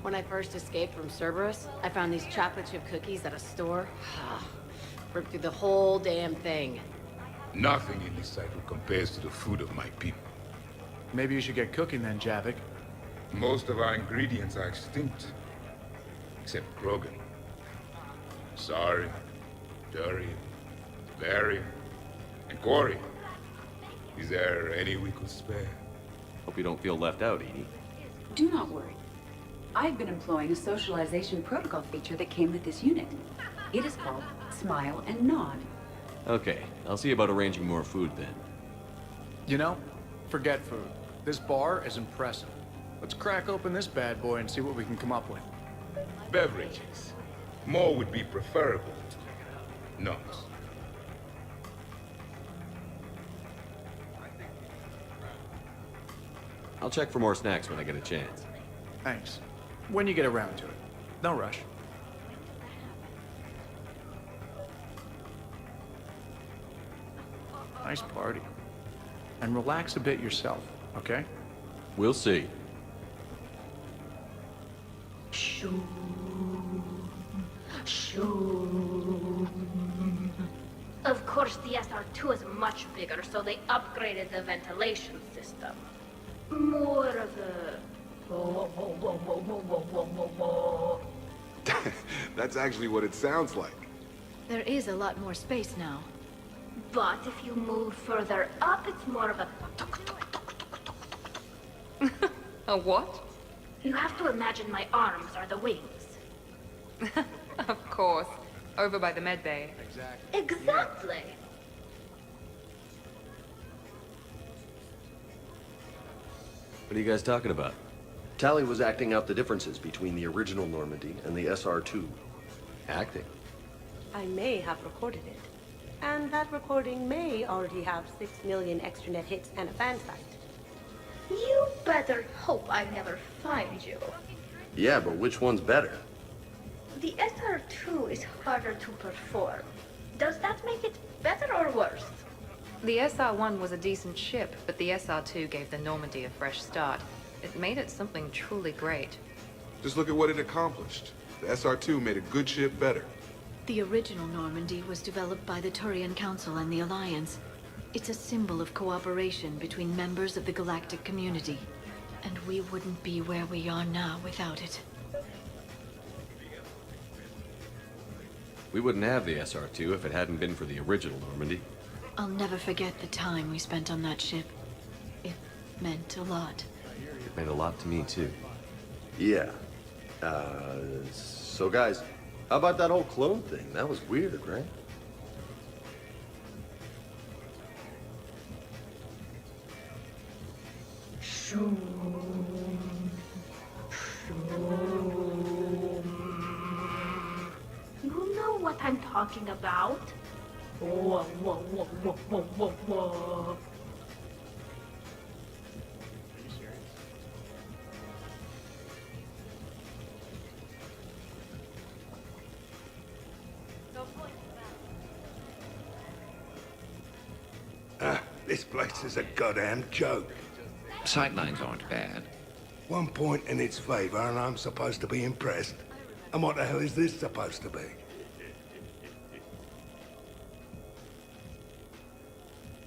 When I first escaped from Cerberus, I found these chocolate chip cookies at a store. Ripped through the whole damn thing. Nothing in this cycle compares to the food of my people. Maybe you should get cooking then, Javik. Most of our ingredients are extinct. Except Krogan. Sorry, Durian, Valerian, and Corey. Is there any we could spare? Hope you don't feel left out, Edie. Do not worry. I've been employing a socialization protocol feature that came with this unit. It is called Smile and Nod. Okay, I'll see about arranging more food then. You know, forget food. This bar is impressive. Let's crack open this bad boy and see what we can come up with. Beverages. More would be preferable. Not. I'll check for more snacks when I get a chance. Thanks. When you get around to it. No rush. Nice party. And relax a bit yourself, okay? We'll see. Shoo. Shoo. Of course, the SR2 is much bigger, so they upgraded the ventilation system. More of a... That's actually what it sounds like. There is a lot more space now. But if you move further up, it's more of a... A what? You have to imagine my arms are the wings. Of course. Over by the med bay. Exactly. What are you guys talking about? Tally was acting out the differences between the original Normandy and the SR2. Acting? I may have recorded it. And that recording may already have 6 million extranet hits and a fan site. You better hope I never find you. Yeah, but which one's better? The SR2 is harder to perform. Does that make it better or worse? The SR-1 was a decent ship, but the SR-2 gave the Normandy a fresh start. It made it something truly great. Just look at what it accomplished. The SR-2 made a good ship better. The original Normandy was developed by the Turian Council and the Alliance. It's a symbol of cooperation between members of the galactic community. And we wouldn't be where we are now without it. We wouldn't have the SR-2 if it hadn't been for the original Normandy. I'll never forget the time we spent on that ship. It meant a lot. It meant a lot to me, too. Yeah. So guys, how about that whole clone thing? That was weird, right? You know what I'm talking about? Whoa, whoa, whoa, whoa, whoa, whoa, whoa. This place is a goddamn joke. Sightlines aren't bad. 1 point in its favor and I'm supposed to be impressed. And what the hell is this supposed to be?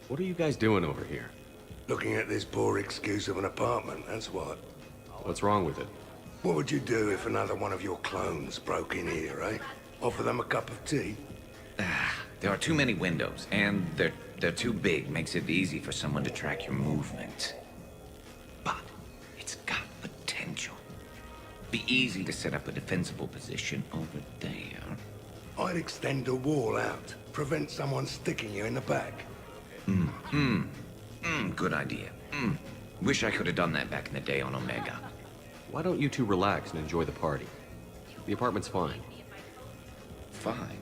What are you guys doing over here? Looking at this poor excuse of an apartment, that's what. What's wrong with it? What would you do if another one of your clones broke in here, eh? Offer them a cup of tea? There are too many windows, and they're too big. Makes it easy for someone to track your movement. But it's got potential. Be easy to set up a defensible position over there. I'd extend the wall out. Prevent someone sticking you in the back. Good idea. Wish I could have done that back in the day on Omega. Why don't you two relax and enjoy the party? The apartment's fine. Fine.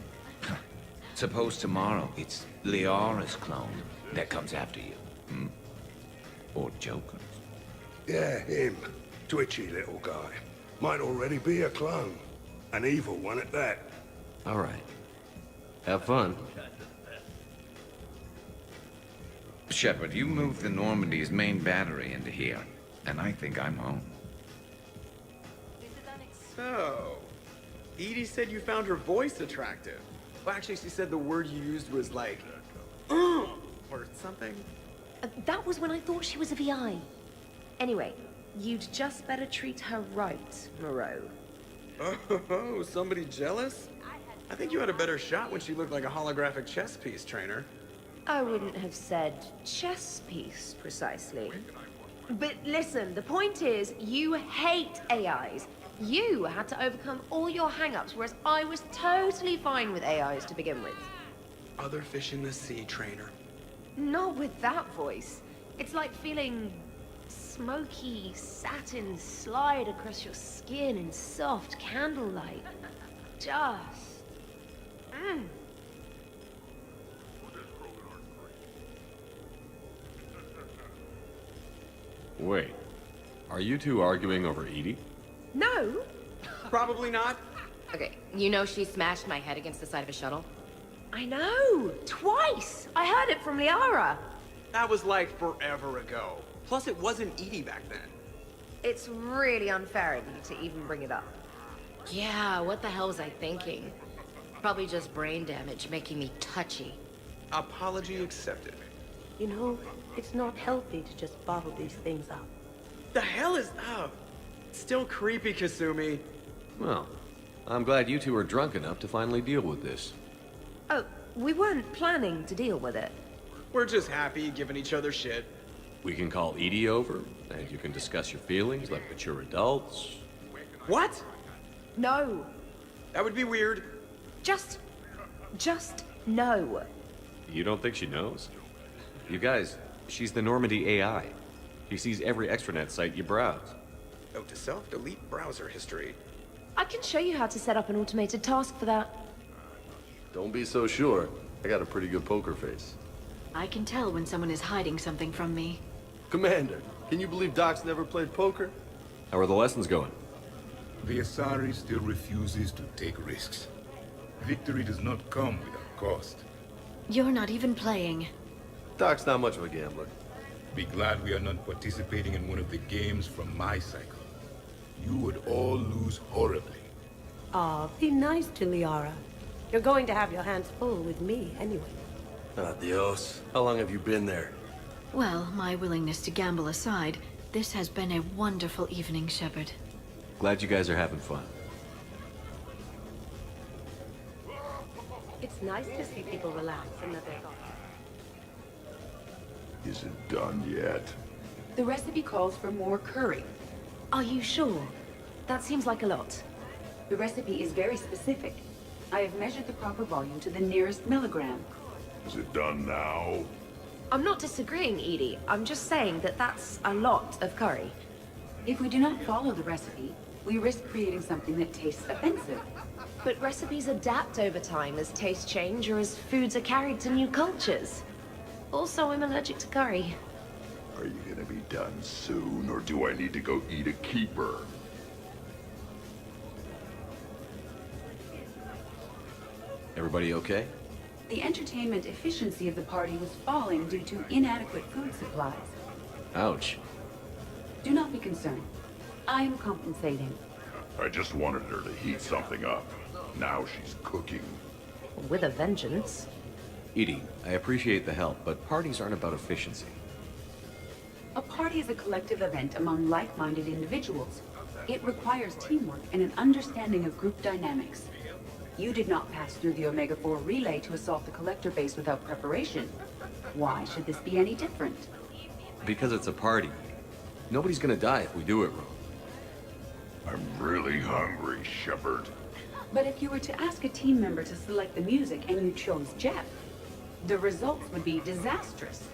Suppose tomorrow it's Liara's clone that comes after you. Or Joker's. Yeah, him. Twitchy little guy. Might already be a clone. An evil one at that. All right. Have fun. Shepard, you moved the Normandy's main battery into here, and I think I'm home. So, Edie said you found her voice attractive. Well, actually, she said the word you used was like, or something. That was when I thought she was a VI. Anyway, you'd just better treat her right, Moreau. Oh, somebody jealous? I think you had a better shot when she looked like a holographic chess piece, Trainer. I wouldn't have said chess piece, precisely. But listen, the point is, you hate AIs. You had to overcome all your hang-ups, whereas I was totally fine with AIs to begin with. Other fish in the sea, Trainer. Not with that voice. It's like feeling smoky satin slide across your skin in soft candlelight. Just... Wait. Are you two arguing over Edie? No. Probably not. Okay, you know she smashed my head against the side of a shuttle? I know! Twice! I heard it from Liara. That was like forever ago. Plus, it wasn't Edie back then. It's really unfair of you to even bring it up. Yeah, what the hell was I thinking? Probably just brain damage making me touchy. Apology accepted. You know, it's not healthy to just bottle these things up. The hell is up? Still creepy, Kasumi. Well, I'm glad you two are drunk enough to finally deal with this. Oh, we weren't planning to deal with it. We're just happy giving each other shit. We can call Edie over, and you can discuss your feelings like mature adults. What? No. That would be weird. Just no. You don't think she knows? You guys, she's the Normandy AI. She sees every extranet site you browse. Note to self, delete browser history. I can show you how to set up an automated task for that. Don't be so sure. I got a pretty good poker face. I can tell when someone is hiding something from me. Commander, can you believe Doc's never played poker? How are the lessons going? The Asari still refuses to take risks. Victory does not come without cost. You're not even playing. Doc's not much of a gambler. Be glad we are not participating in one of the games from my cycle. You would all lose horribly. Aw, be nice to Liara. You're going to have your hands full with me anyway. Adios. How long have you been there? Well, my willingness to gamble aside, this has been a wonderful evening, Shepard. Glad you guys are having fun. It's nice to see people relax and let their guard. Is it done yet? The recipe calls for more curry. Are you sure? That seems like a lot. The recipe is very specific. I have measured the proper volume to the nearest milligram. Is it done now? I'm not disagreeing, Edie. I'm just saying that that's a lot of curry. If we do not follow the recipe, we risk creating something that tastes offensive. But recipes adapt over time as tastes change or as foods are carried to new cultures. Also, I'm allergic to curry. Are you gonna be done soon, or do I need to go eat a keeper? Everybody okay? The entertainment efficiency of the party was falling due to inadequate food supplies. Ouch. Do not be concerned. I am compensating. I just wanted her to heat something up. Now she's cooking. With a vengeance. Edie, I appreciate the help, but parties aren't about efficiency. A party is a collective event among like-minded individuals. It requires teamwork and an understanding of group dynamics. You did not pass through the Omega-4 relay to assault the collector base without preparation. Why should this be any different? Because it's a party. Nobody's gonna die if we do it wrong. I'm really hungry, Shepard. But if you were to ask a team member to select the music and you chose Jeff, the results would be disastrous.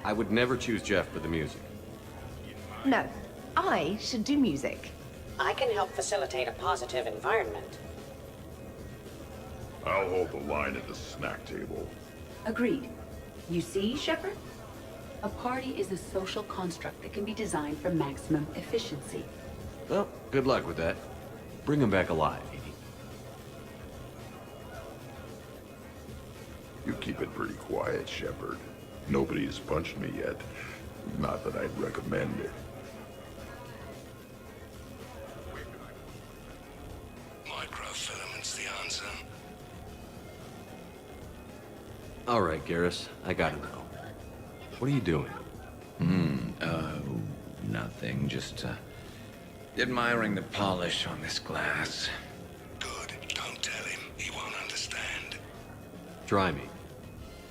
I would never choose Jeff for the music. No, I should do music. I can help facilitate a positive environment. I'll hold the line at the snack table. Agreed. You see, Shepard? A party is a social construct that can be designed for maximum efficiency. Well, good luck with that. Bring him back alive, Edie. You keep it pretty quiet, Shepard. Nobody has punched me yet. Not that I'd recommend it. Microfilaments the answer. All right, Garrus, I gotta know. What are you doing? Nothing. Just, admiring the polish on this glass. Good. Don't tell him. He won't understand. Try me.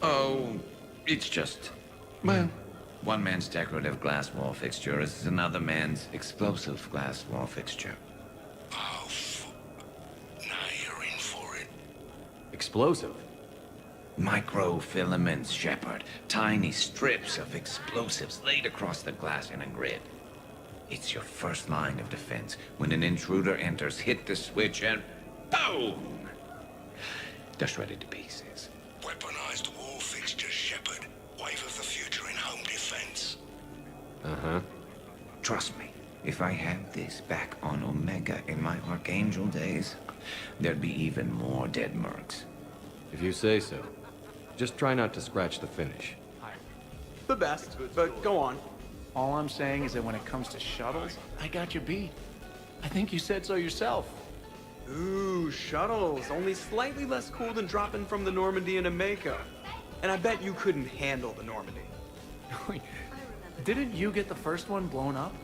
Oh, it's just... Well, one man's decorative glass wall fixture is another man's explosive glass wall fixture. Oh, now you're in for it. Explosive? Microfilaments, Shepard. Tiny strips of explosives laid across the glass in a grid. It's your first line of defense. When an intruder enters, hit the switch and boom! They're shredded to pieces. Weaponized wall fixtures, Shepard. Wave of the future in home defense. Uh-huh. Trust me, if I had this back on Omega in my Archangel days, there'd be even more dead mercs. If you say so. Just try not to scratch the finish. The best, but go on. All I'm saying is that when it comes to shuttles, I got you beat. I think you said so yourself. Ooh, shuttles. Only slightly less cool than dropping from the Normandy into Mako. And I bet you couldn't handle the Normandy. Wait, didn't you get the first one blown up?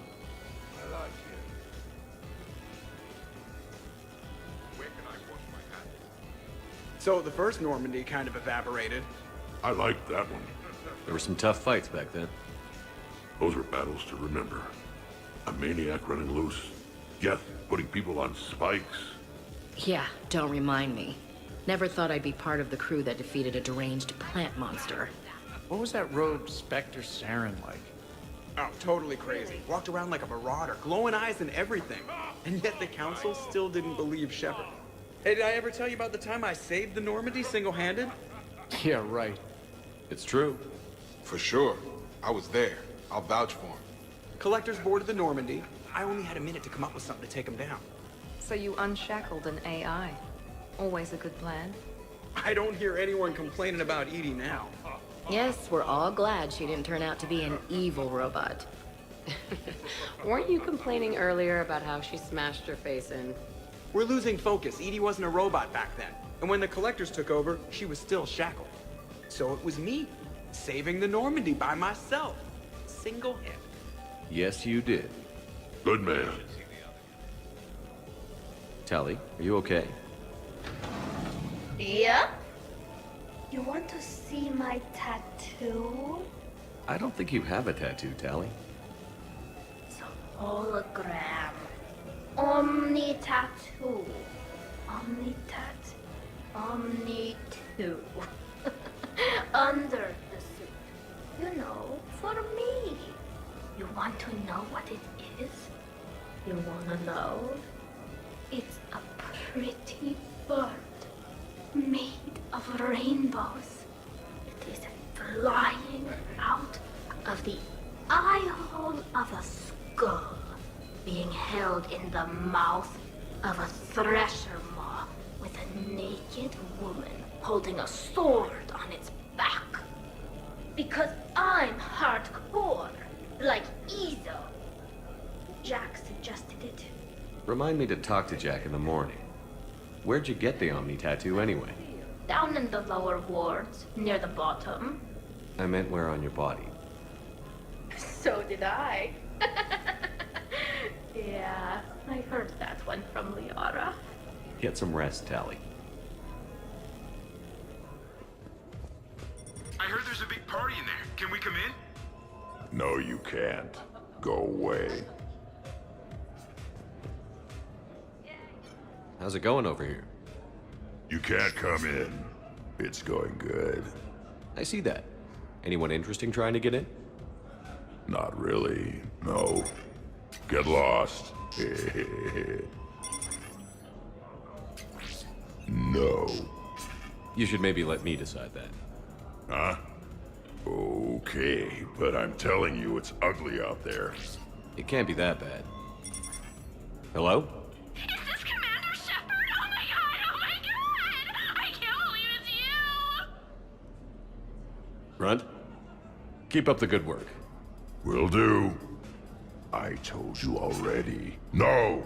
So the first Normandy kind of evaporated. I liked that one. There were some tough fights back then. Those were battles to remember. A maniac running loose. Geth putting people on spikes. Yeah, don't remind me. Never thought I'd be part of the crew that defeated a deranged plant monster. What was that rogue Spectre Saren like? Oh, totally crazy. Walked around like a marauder, glowing eyes and everything. And yet the Council still didn't believe Shepard. Hey, did I ever tell you about the time I saved the Normandy single-handed? Yeah, right. It's true. For sure. I was there. I'll vouch for him. Collectors boarded the Normandy. I only had a minute to come up with something to take them down. So you unshackled an AI. Always a good plan. I don't hear anyone complaining about Edie now. Yes, we're all glad she didn't turn out to be an evil robot. Weren't you complaining earlier about how she smashed her face in? We're losing focus. Edie wasn't a robot back then. And when the Collectors took over, she was still shackled. So it was me, saving the Normandy by myself. Single-handed. Yes, you did. Good man. Tally, are you okay? Yeah? You want to see my tattoo? I don't think you have a tattoo, Tally. It's a hologram. Omni tattoo. Omni tat. Omni 2. Under the suit. You know, for me. You want to know what it is? You wanna know? It's a pretty bird made of rainbows. It is flying out of the eye hole of a skull, being held in the mouth of a thresher maw with a naked woman holding a sword on its back. Because I'm hardcore, like Ezo. Jack suggested it. Remind me to talk to Jack in the morning. Where'd you get the Omni tattoo anyway? Down in the lower wards, near the bottom. I meant where on your body. So did I. Yeah, I heard that one from Liara. Get some rest, Tally. I heard there's a big party in there. Can we come in? No, you can't. Go away. How's it going over here? You can't come in. It's going good. I see that. Anyone interesting trying to get in? Not really, no. Get lost. No. You should maybe let me decide that. Huh? Okay, but I'm telling you it's ugly out there. It can't be that bad. Hello? Is this Commander Shepard? Oh my god! I can't believe it's you! Runt? Keep up the good work. Will do. I told you already. No!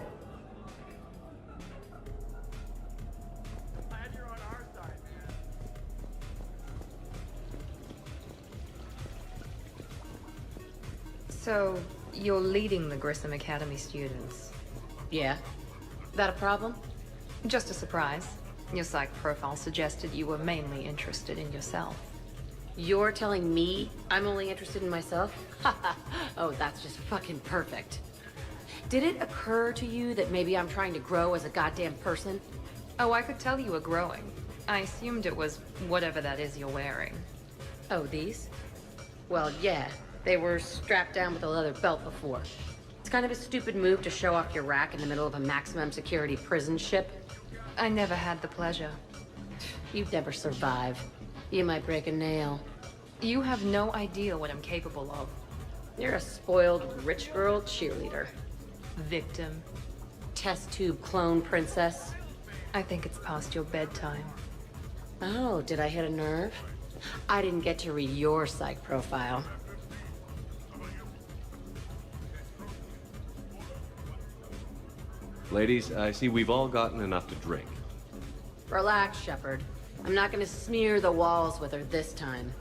So, you're leading the Grissom Academy students? Yeah. That a problem? Just a surprise. Your psych profile suggested you were mainly interested in yourself. You're telling me I'm only interested in myself? Oh, that's just fucking perfect. Did it occur to you that maybe I'm trying to grow as a goddamn person? Oh, I could tell you were growing. I assumed it was whatever that is you're wearing. Oh, these? Well, yeah. They were strapped down with a leather belt before. It's kind of a stupid move to show off your rack in the middle of a maximum security prison ship. I never had the pleasure. You'd never survive. You might break a nail. You have no idea what I'm capable of. You're a spoiled rich girl cheerleader. Victim. Test tube clone princess. I think it's past your bedtime. Oh, did I hit a nerve? I didn't get to read your psych profile. Ladies, I see we've all gotten enough to drink. Relax, Shepard. I'm not gonna smear the walls with her this time.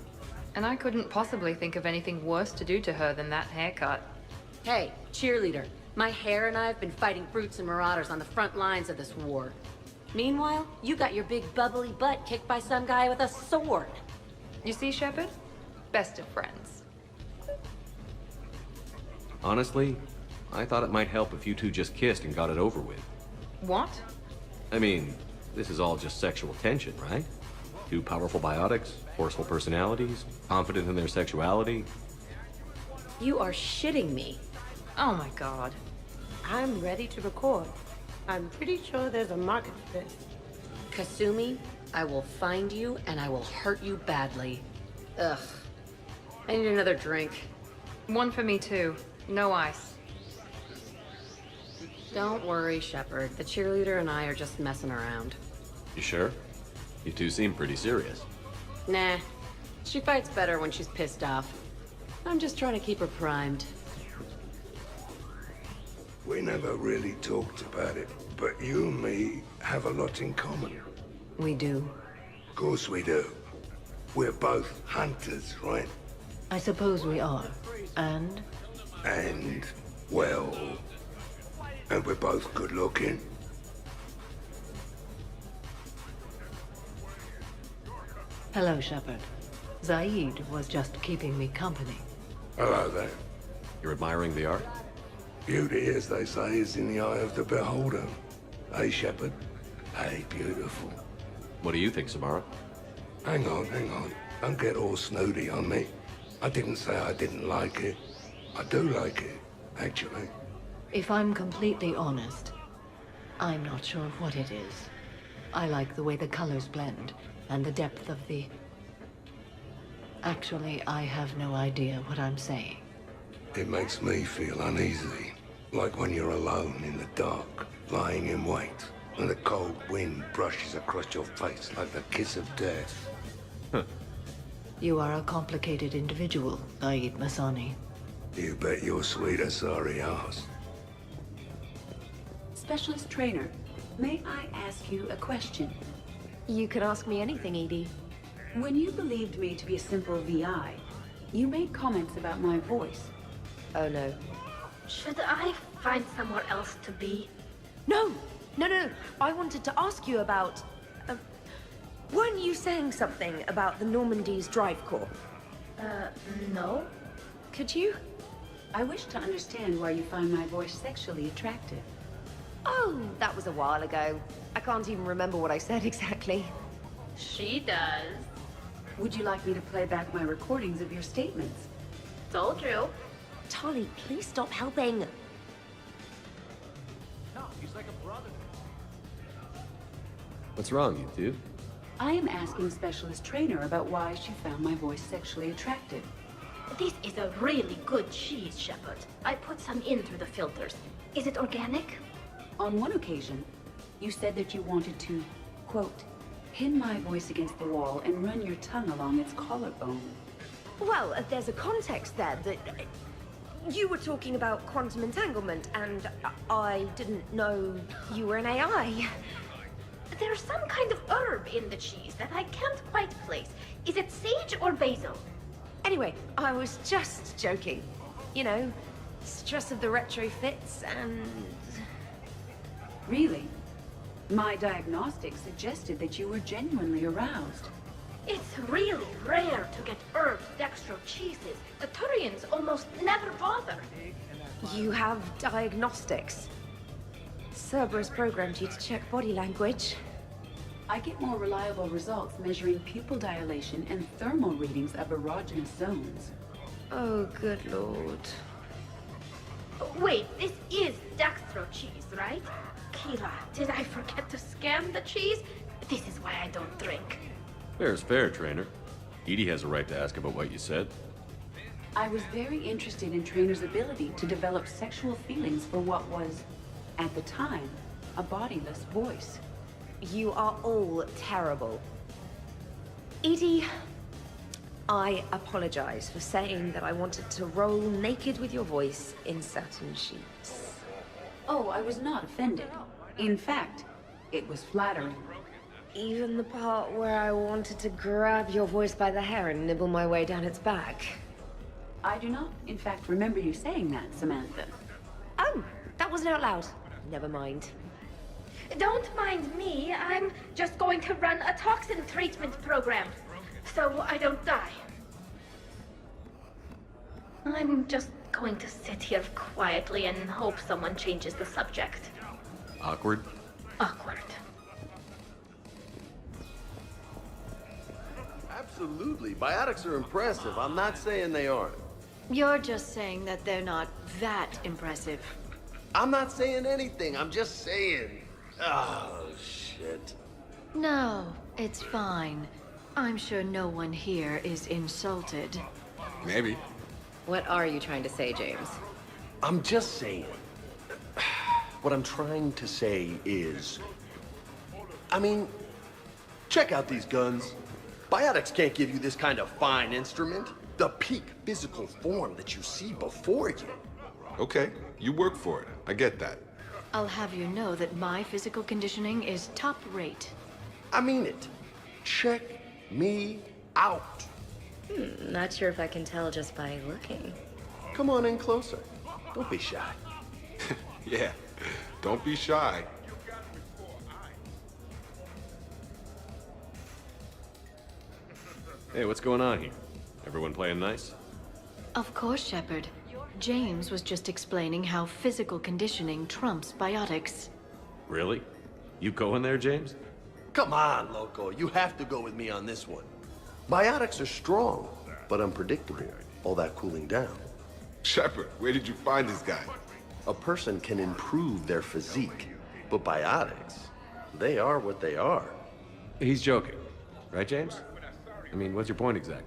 And I couldn't possibly think of anything worse to do to her than that haircut. Hey, cheerleader. My hair and I have been fighting brutes and marauders on the front lines of this war. Meanwhile, you got your big bubbly butt kicked by some guy with a sword. You see, Shepard? Best of friends. Honestly, I thought it might help if you two just kissed and got it over with. What? I mean, this is all just sexual tension, right? Two powerful biotics, forceful personalities, confident in their sexuality. You are shitting me. Oh my god. I'm ready to record. I'm pretty sure there's a market for this. Kasumi, I will find you and I will hurt you badly. Ugh. I need another drink. One for me too. No ice. Don't worry, Shepard. The cheerleader and I are just messing around. You sure? You two seem pretty serious. Nah. She fights better when she's pissed off. I'm just trying to keep her primed. We never really talked about it, but you and me have a lot in common. We do. Of course we do. We're both hunters, right? I suppose we are. And? And, well... And we're both good looking. Hello, Shepard. Zaid was just keeping me company. Hello there. You're admiring the art? Beauty, as they say, is in the eye of the beholder. Hey, Shepard. Hey, beautiful. What do you think, Samara? Hang on. Don't get all snooty on me. I didn't say I didn't like it. I do like it, actually. If I'm completely honest, I'm not sure what it is. I like the way the colors blend, and the depth of the... Actually, I have no idea what I'm saying. It makes me feel uneasy. Like when you're alone in the dark, lying in wait, and the cold wind brushes across your face like the kiss of death. You are a complicated individual, Zaid Masani. You bet your sweet sorry ass. Specialist trainer, may I ask you a question? You can ask me anything, Edie. When you believed me to be a simple VI, you made comments about my voice. Oh no. Should I find somewhere else to be? No! I wanted to ask you about... weren't you saying something about the Normandy's drive core? No. Could you? I wish to understand why you find my voice sexually attractive. Oh, that was a while ago. I can't even remember what I said exactly. She does. Would you like me to play back my recordings of your statements? Told you. Tali, please stop helping. No, he's like a brother. What's wrong, you two? I am asking Specialist Trainer about why she found my voice sexually attractive. This is a really good cheese, Shepard. I put some in through the filters. Is it organic? On one occasion, you said that you wanted to, quote, pin my voice against the wall and run your tongue along its collarbone. Well, there's a context there that... you were talking about quantum entanglement, and I didn't know you were an AI. There's some kind of herb in the cheese that I can't quite place. Is it sage or basil? Anyway, I was just joking. You know, stress of the retrofits and... Really? My diagnostics suggested that you were genuinely aroused. It's really rare to get herbed dextro cheeses. The Turians almost never bother. You have diagnostics. Cerberus programmed you to check body language. I get more reliable results measuring pupil dilation and thermal readings of erogenous zones. Oh, good lord. Wait, this is dextro cheese, right? Kira, did I forget to scan the cheese? This is why I don't drink. Fair's fair, Trainer. Edie has a right to ask about what you said. I was very interested in Trainer's ability to develop sexual feelings for what was, at the time, a bodiless voice. You are all terrible. Edie, I apologize for saying that I wanted to roll naked with your voice in satin sheets. Oh, I was not offended. In fact, it was flattering. Even the part where I wanted to grab your voice by the hair and nibble my way down its back. I do not, in fact, remember you saying that, Samantha. Oh, that wasn't out loud. Never mind. Don't mind me. I'm just going to run a toxin treatment program, so I don't die. I'm just going to sit here quietly and hope someone changes the subject. Awkward? Awkward. Absolutely. Biotics are impressive. I'm not saying they aren't. You're just saying that they're not that impressive. I'm not saying anything. I'm just saying. Oh, shit. No, it's fine. I'm sure no one here is insulted. Maybe. What are you trying to say, James? I'm just saying. What I'm trying to say is... I mean, check out these guns. Biotics can't give you this kind of fine instrument. The peak physical form that you see before you. Okay, you work for it. I get that. I'll have you know that my physical conditioning is top rate. I mean it. Check me out. Not sure if I can tell just by looking. Come on in closer. Don't be shy. Yeah, don't be shy. Hey, what's going on here? Everyone playing nice? Of course, Shepard. James was just explaining how physical conditioning trumps biotics. Really? You going there, James? Come on, Loco. You have to go with me on this one. Biotics are strong, but unpredictable. All that cooling down. Shepard, where did you find this guy? A person can improve their physique, but biotics, they are what they are. He's joking. Right, James? I mean, what's your point exactly?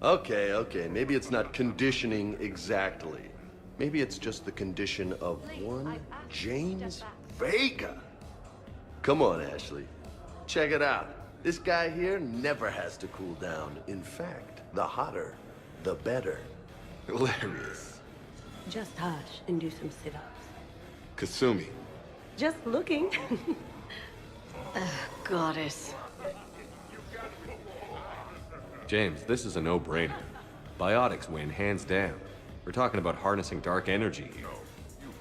Okay. Maybe it's not conditioning exactly. Maybe it's just the condition of one James Vega. Come on, Ashley. Check it out. This guy here never has to cool down. In fact, the hotter, the better. Hilarious. Just hush and do some sit-ups. Kasumi. Just looking. Goddess. James, this is a no-brainer. Biotics win, hands down. We're talking about harnessing dark energy here.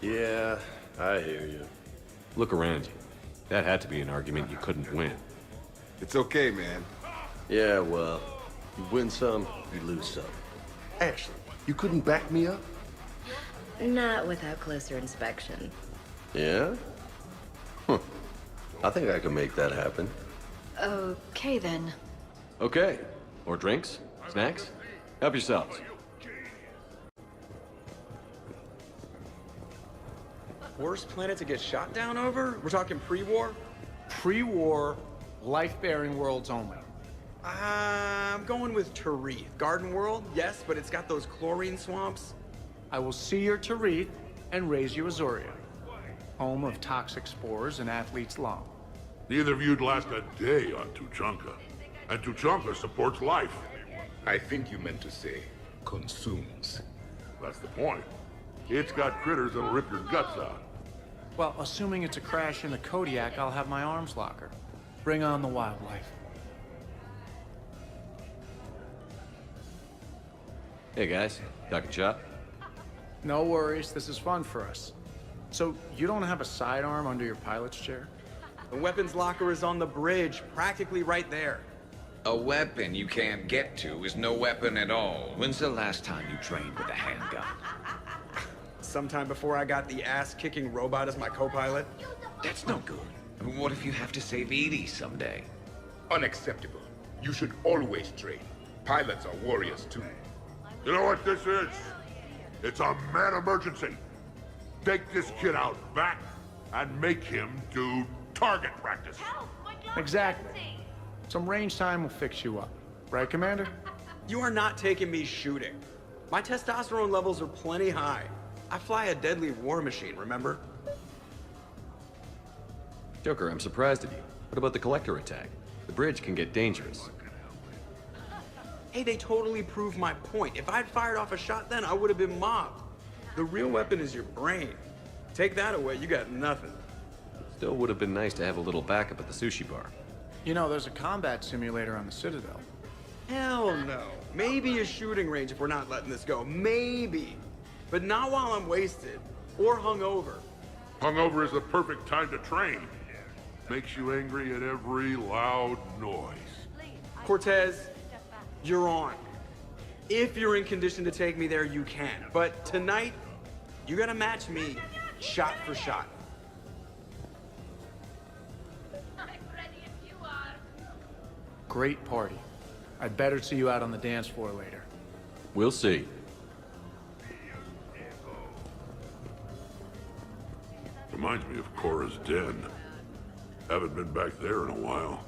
Yeah, I hear you. Look around you. That had to be an argument you couldn't win. It's okay, man. Yeah, well, you win some, you lose some. Ashley, you couldn't back me up? Not without closer inspection. Yeah? Huh. I think I can make that happen. Okay, then. Okay. More drinks? Snacks? Help yourselves. Worst planet to get shot down over? We're talking pre-war? Pre-war, life-bearing worlds only. I'm going with Tarith. Garden World, yes, but it's got those chlorine swamps. I will see your Tarith and raise you Azoria, home of toxic spores and athlete's lung. Neither of you'd last a day on Tuchanka. And Tuchanka supports life. I think you meant to say consumes. That's the point. It's got critters that'll rip your guts out. Well, assuming it's a crash in the Kodiak, I'll have my arms locker. Bring on the wildlife. Hey guys, talking shop? No worries, this is fun for us. So, you don't have a sidearm under your pilot's chair? The weapons locker is on the bridge, practically right there. A weapon you can't get to is no weapon at all. When's the last time you trained with a handgun? Sometime before I got the ass-kicking robot as my co-pilot. That's no good. What if you have to save Edie someday? Unacceptable. You should always train. Pilots are warriors too. You know what this is? It's a mad emergency. Take this kid out back and make him do target practice. Exactly. Some range time will fix you up. Right, Commander? You are not taking me shooting. My testosterone levels are plenty high. I fly a deadly war machine, remember? Joker, I'm surprised at you. What about the Collector attack? The bridge can get dangerous. Hey, they totally proved my point. If I'd fired off a shot then, I would have been mobbed. The real weapon is your brain. Take that away, you got nothing. Still would have been nice to have a little backup at the sushi bar. You know, there's a combat simulator on the Citadel. Hell no. Maybe a shooting range if we're not letting this go. Maybe. But not while I'm wasted. Or hungover. Hungover is the perfect time to train. Makes you angry at every loud noise. Cortez, you're on. If you're in condition to take me there, you can. But tonight, you gotta match me shot for shot. Great party. I'd better see you out on the dance floor later. We'll see. Reminds me of Cora's den. Haven't been back there in a while.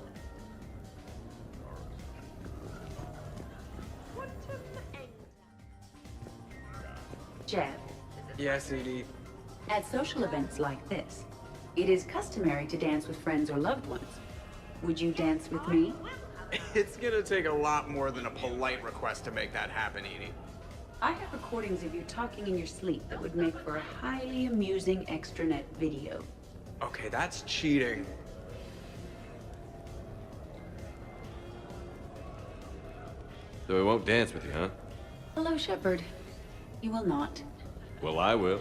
Jeff, Yes, Edie. at social events like this, it is customary to dance with friends or loved ones. Would you dance with me? It's gonna take a lot more than a polite request to make that happen, Edie. I have recordings of you talking in your sleep that would make for a highly amusing extranet video. Okay, that's cheating. So he won't dance with you, huh? Hello, Shepard. You will not. Well, I will.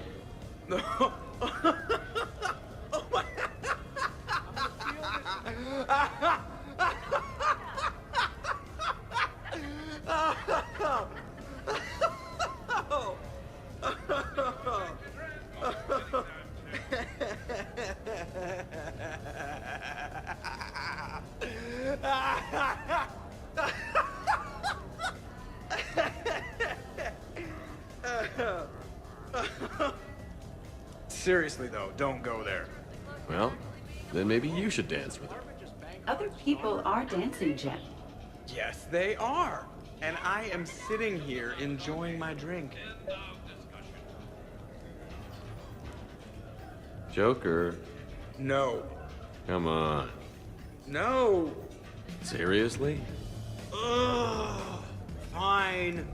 Seriously, though, don't go there. Well, then maybe you should dance with her. Other people are dancing, Jeff. Yes, they are. And I am sitting here enjoying my drink. Joker. No. Come on. No. Seriously? Ugh. Fine.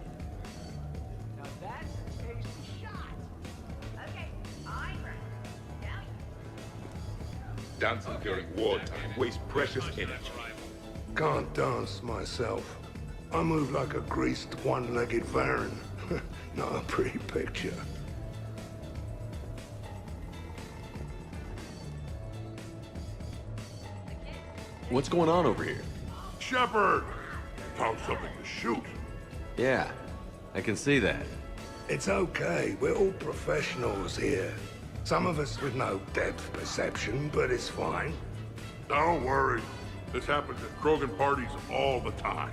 Dancing during wartime wastes precious energy. Can't dance myself. I move like a greased one-legged Varan. Not a pretty picture. What's going on over here? Shepard! Found something to shoot. Yeah, I can see that. It's okay. We're all professionals here. Some of us with no depth perception, but it's fine. Don't worry. This happens at Krogan parties all the time.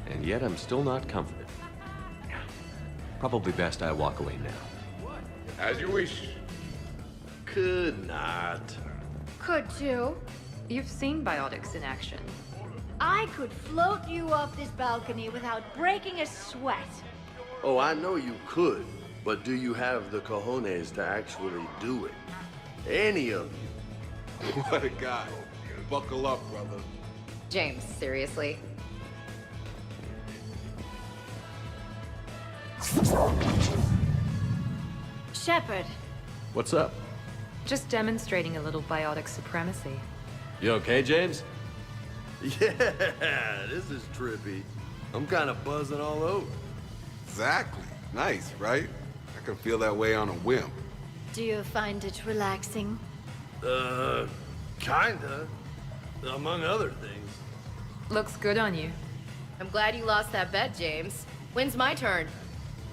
And yet I'm still not comforted. Probably best I walk away now. As you wish. Could not. Could you? You've seen biotics in action. I could float you off this balcony without breaking a sweat. Oh, I know you could, but do you have the cojones to actually do it? Any of you? What a guy. Buckle up, brother. James, seriously? Shepard. What's up? Just demonstrating a little biotic supremacy. You okay, James? Yeah, this is trippy. I'm kind of buzzing all over. Exactly. Nice, right? I can feel that way on a whim. Do you find it relaxing? Kinda. Among other things. Looks good on you. I'm glad you lost that bet, James. When's my turn?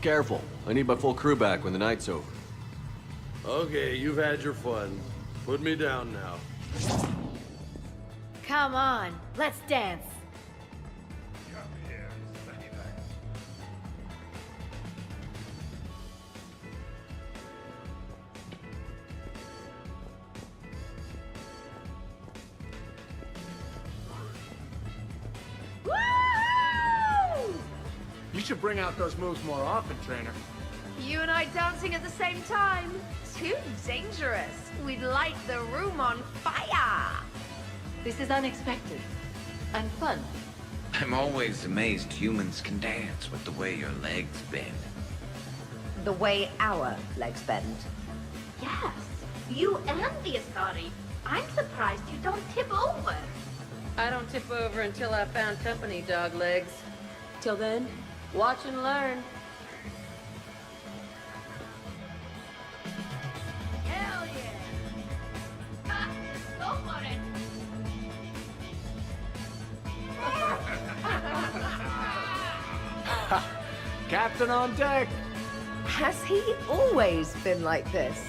Careful. I need my full crew back when the night's over. Okay, you've had your fun. Put me down now. Come on, let's dance. You should bring out those moves more often, trainer. You and I dancing at the same time? Too dangerous. We'd light the room on fire. This is unexpected. And fun. I'm always amazed humans can dance with the way your legs bend. The way our legs bend. Yes, you and the Asari. I'm surprised you don't tip over. I don't tip over until I found company, dog legs. Till then, watch and learn. Hell yeah! Ha, go for it! Captain on deck! Has he always been like this?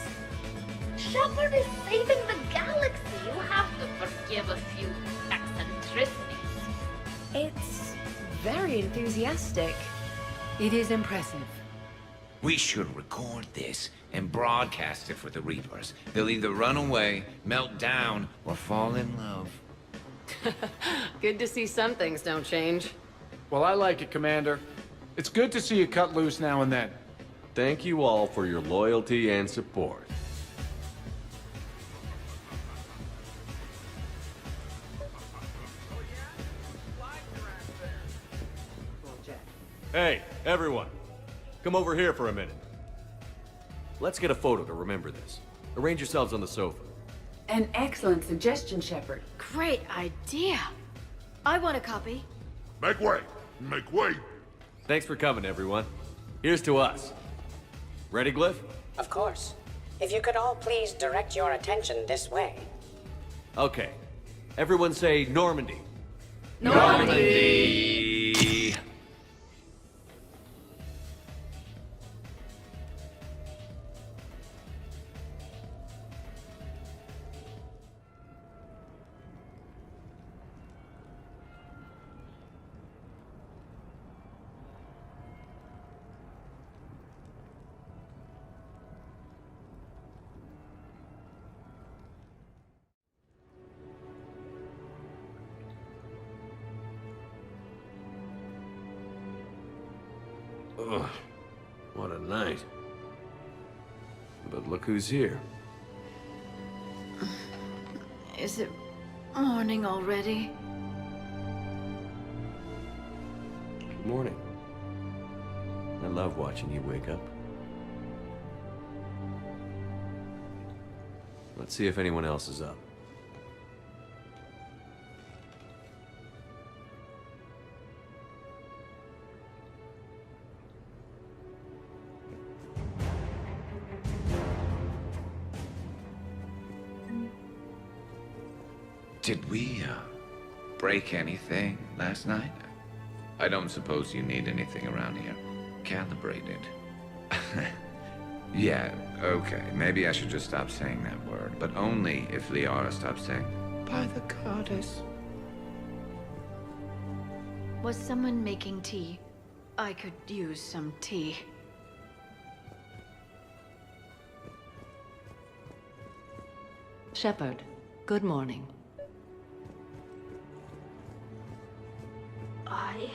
Shepard is saving the galaxy. You have to forgive a few eccentricities. It's very enthusiastic. It is impressive. We should record this and broadcast it for the Reapers. They'll either run away, melt down, or fall in love. Good to see some things don't change. Well, I like it, Commander. It's good to see you cut loose now and then. Thank you all for your loyalty and support. Hey, everyone. Come over here for a minute. Let's get a photo to remember this. Arrange yourselves on the sofa. An excellent suggestion, Shepard. Great idea. I want a copy. Make way! Make way! Thanks for coming, everyone. Here's to us. Ready, Glyph? Of course. If you could all please direct your attention this way. Okay. Everyone say Normandy. Normandy! Ugh, what a night. But look who's here. Is it morning already? Good morning. I love watching you wake up. Let's see if anyone else is up. Did we, break anything last night? I don't suppose you need anything around here. Calibrated. Yeah, okay. Maybe I should just stop saying that word, but only if Liara stops saying, by the goddess. Was someone making tea? I could use some tea. Shepard, good morning. I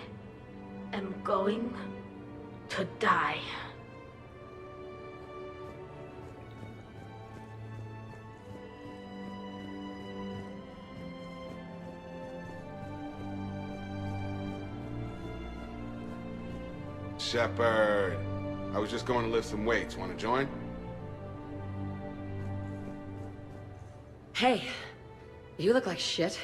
am going to die. Shepard, I was just going to lift some weights. Want to join? Hey, you look like shit.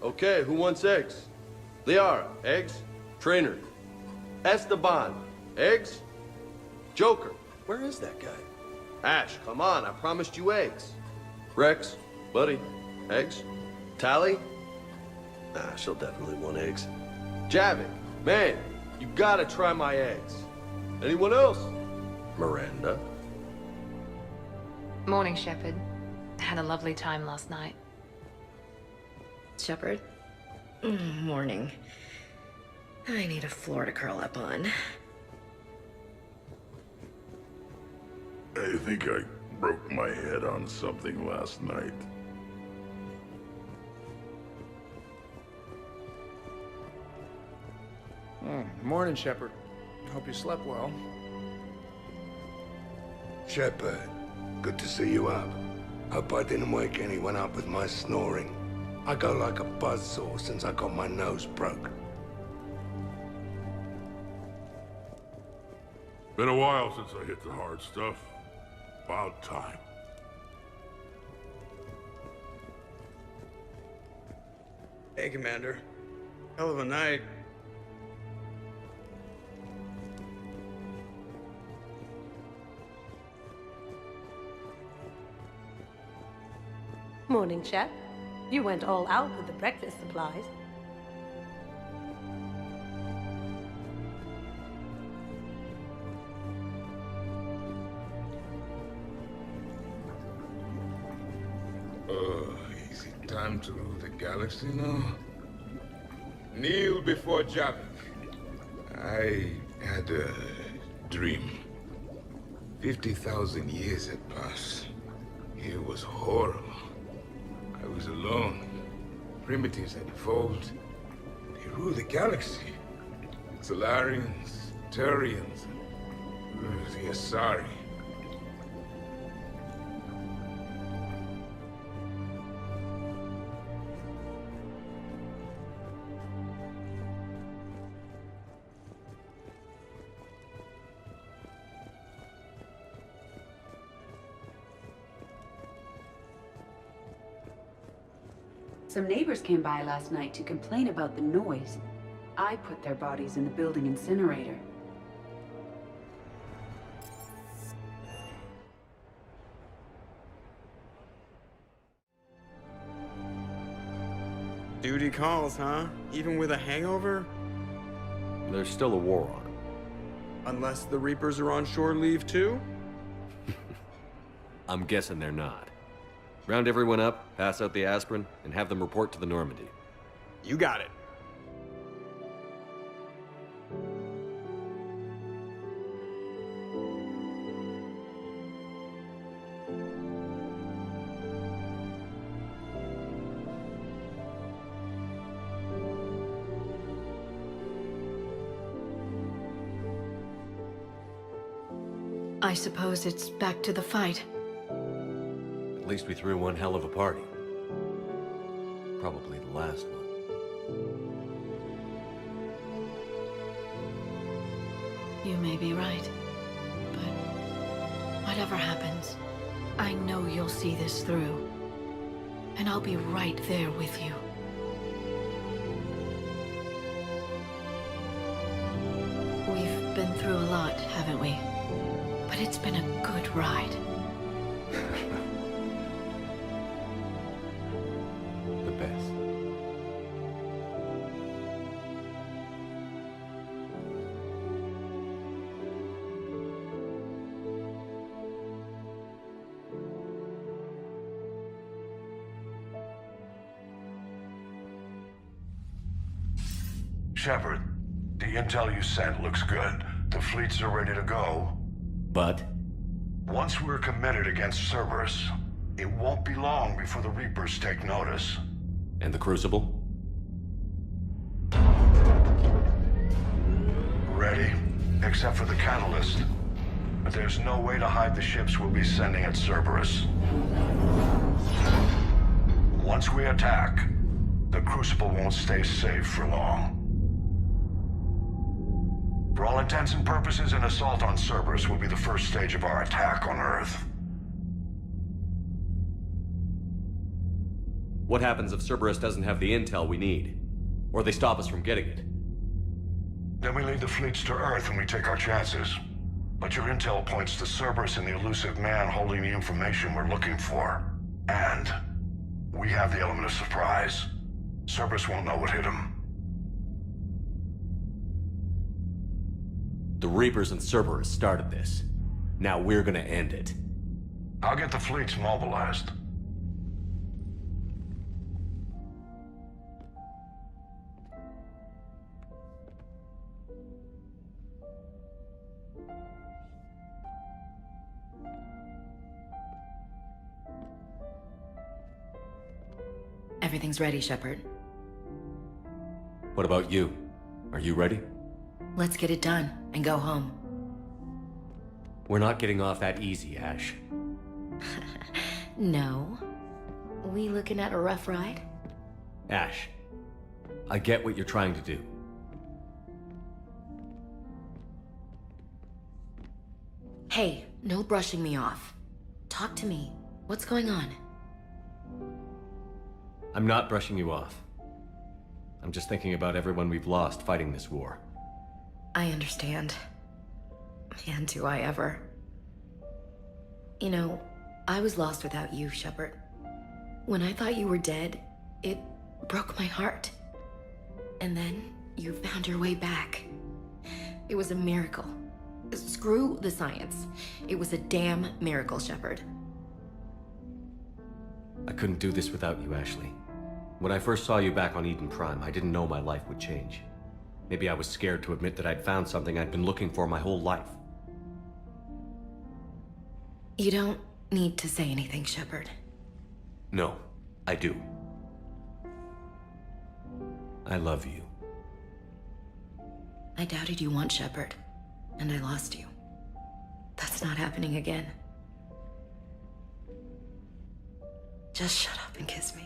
Okay, who wants eggs? Liara, eggs? Trainer. Esteban, eggs? Joker, where is that guy? Ash, come on, I promised you eggs. Rex, buddy, eggs? Tally? Nah, she'll definitely want eggs. Javik, man, you gotta try my eggs. Anyone else? Miranda? Morning, Shepard. Had a lovely time last night. Shepard? Morning. I need a floor to curl up on. I think I broke my head on something last night. Morning, Shepard. Hope you slept well. Shepard, good to see you up. Hope I didn't wake anyone up with my snoring. I go like a buzzsaw since I got my nose broke. Been a while since I hit the hard stuff. About time. Hey, Commander. Hell of a night. Morning, Shep. You went all out with the breakfast supplies. Is it time to rule the galaxy now? Kneel before Javik. I had a dream. 50,000 years had passed. It was horrible. I was alone. primitives had evolved. They rule the galaxy. Solarians, Turians, the Asari. Some neighbors came by last night to complain about the noise. I put their bodies in the building incinerator. Duty calls, huh? Even with a hangover? There's still a war on. Unless the Reapers are on shore leave too? I'm guessing they're not. Round everyone up, pass out the aspirin, and have them report to the Normandy. You got it. I suppose it's back to the fight. At least we threw one hell of a party. Probably the last one. You may be right. But whatever happens, I know you'll see this through. And I'll be right there with you. We've been through a lot, haven't we? But it's been a good ride. The best. Shepard, the intel you sent looks good. The fleets are ready to go. But? Once we're committed against Cerberus, it won't be long before the Reapers take notice. And the Crucible? Ready, except for the catalyst. But there's no way to hide the ships we'll be sending at Cerberus. Once we attack, the Crucible won't stay safe for long. For all intents and purposes, an assault on Cerberus will be the first stage of our attack on Earth. What happens if Cerberus doesn't have the intel we need? Or they stop us from getting it? Then we lead the fleets to Earth and we take our chances. But your intel points to Cerberus and the elusive man holding the information we're looking for. And we have the element of surprise. Cerberus won't know what hit him. The Reapers and Cerberus started this. Now we're gonna end it. I'll get the fleets mobilized. Everything's ready, Shepard. What about you? Are you ready? Let's get it done and go home. We're not getting off that easy, Ash. No. We looking at a rough ride? Ash, I get what you're trying to do. Hey, no brushing me off. Talk to me. What's going on? I'm not brushing you off. I'm just thinking about everyone we've lost fighting this war. I understand. And do I ever. You know, I was lost without you, Shepard. When I thought you were dead, it broke my heart. And then you found your way back. It was a miracle. Screw the science. It was a damn miracle, Shepard. I couldn't do this without you, Ashley. When I first saw you back on Eden Prime, I didn't know my life would change. Maybe I was scared to admit that I'd found something I'd been looking for my whole life. You don't need to say anything, Shepard. No, I do. I love you. I doubted you once, Shepard, and I lost you. That's not happening again. Just shut up and kiss me.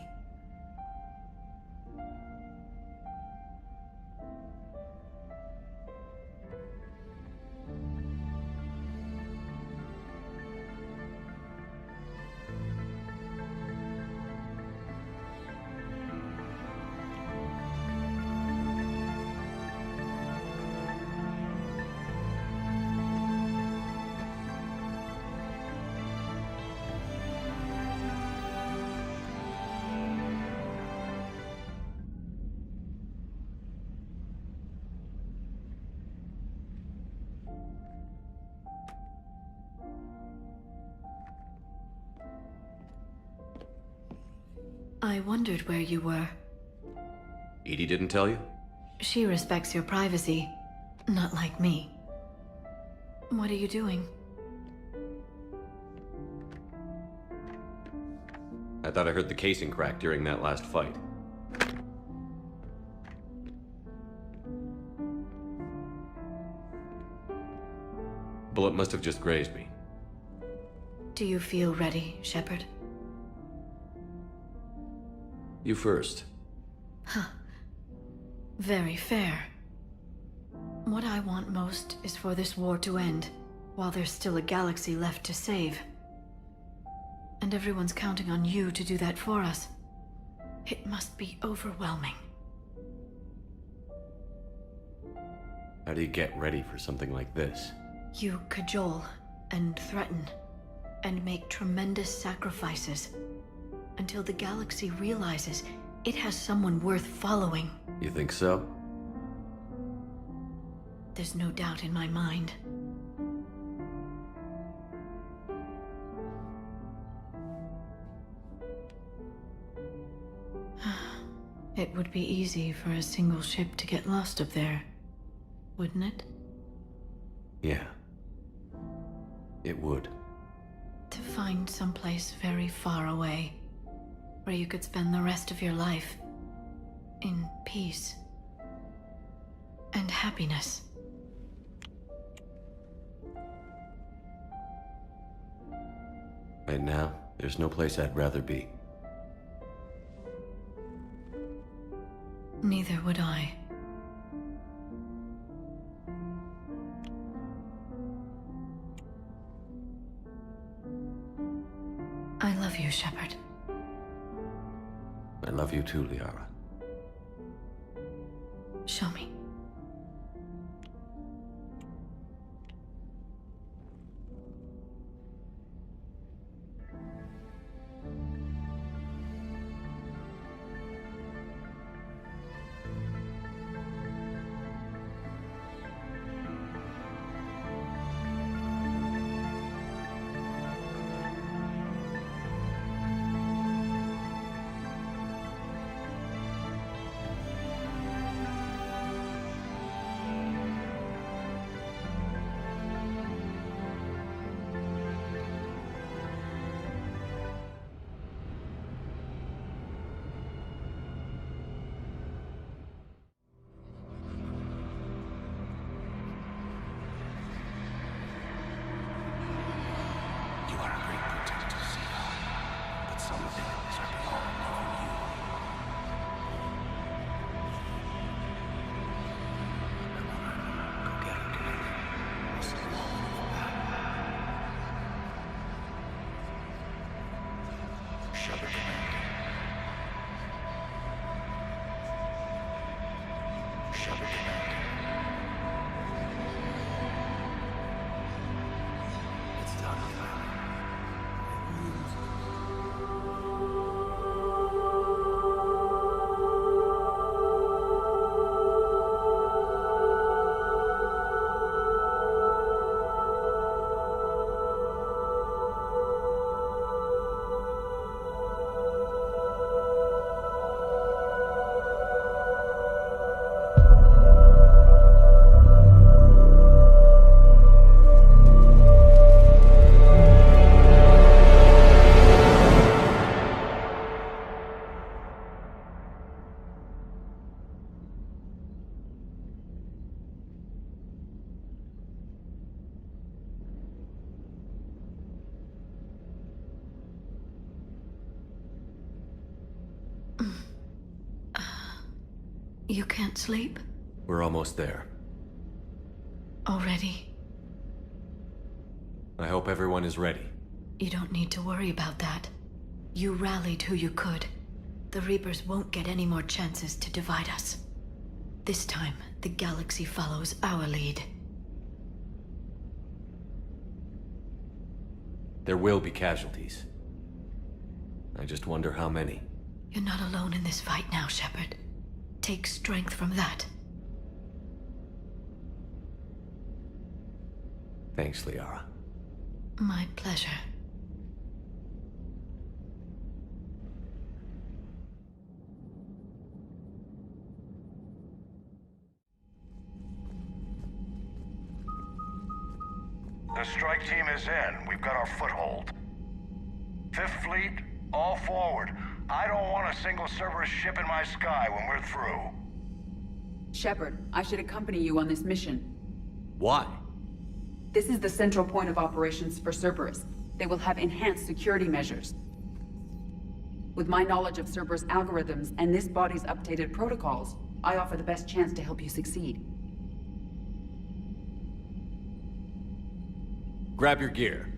I wondered where you were. Edie didn't tell you? She respects your privacy, not like me. What are you doing? I thought I heard the casing crack during that last fight. Bullet must have just grazed me. Do you feel ready, Shepard? You first. Huh. Very fair. What I want most is for this war to end, while there's still a galaxy left to save. And everyone's counting on you to do that for us. It must be overwhelming. How do you get ready for something like this? You cajole and threaten and make tremendous sacrifices until the galaxy realizes it has someone worth following. You think so? There's no doubt in my mind. It would be easy for a single ship to get lost up there, wouldn't it? Yeah. It would. To find someplace very far away, where you could spend the rest of your life in peace and happiness. Right now, there's no place I'd rather be. Neither would I. I love you, Shepard. I love you too, Liara. Show me. You can't sleep? We're almost there. Already? I hope everyone is ready. You don't need to worry about that. You rallied who you could. The Reapers won't get any more chances to divide us. This time, the galaxy follows our lead. There will be casualties. I just wonder how many. You're not alone in this fight now, Shepard. Take strength from that. Thanks, Liara. My pleasure. The strike team is in. We've got our foothold. Fifth Fleet, all forward. I don't want a single Cerberus ship in my sky when we're through. Shepard, I should accompany you on this mission. Why? This is the central point of operations for Cerberus. They will have enhanced security measures. With my knowledge of Cerberus algorithms and this body's updated protocols, I offer the best chance to help you succeed. Grab your gear.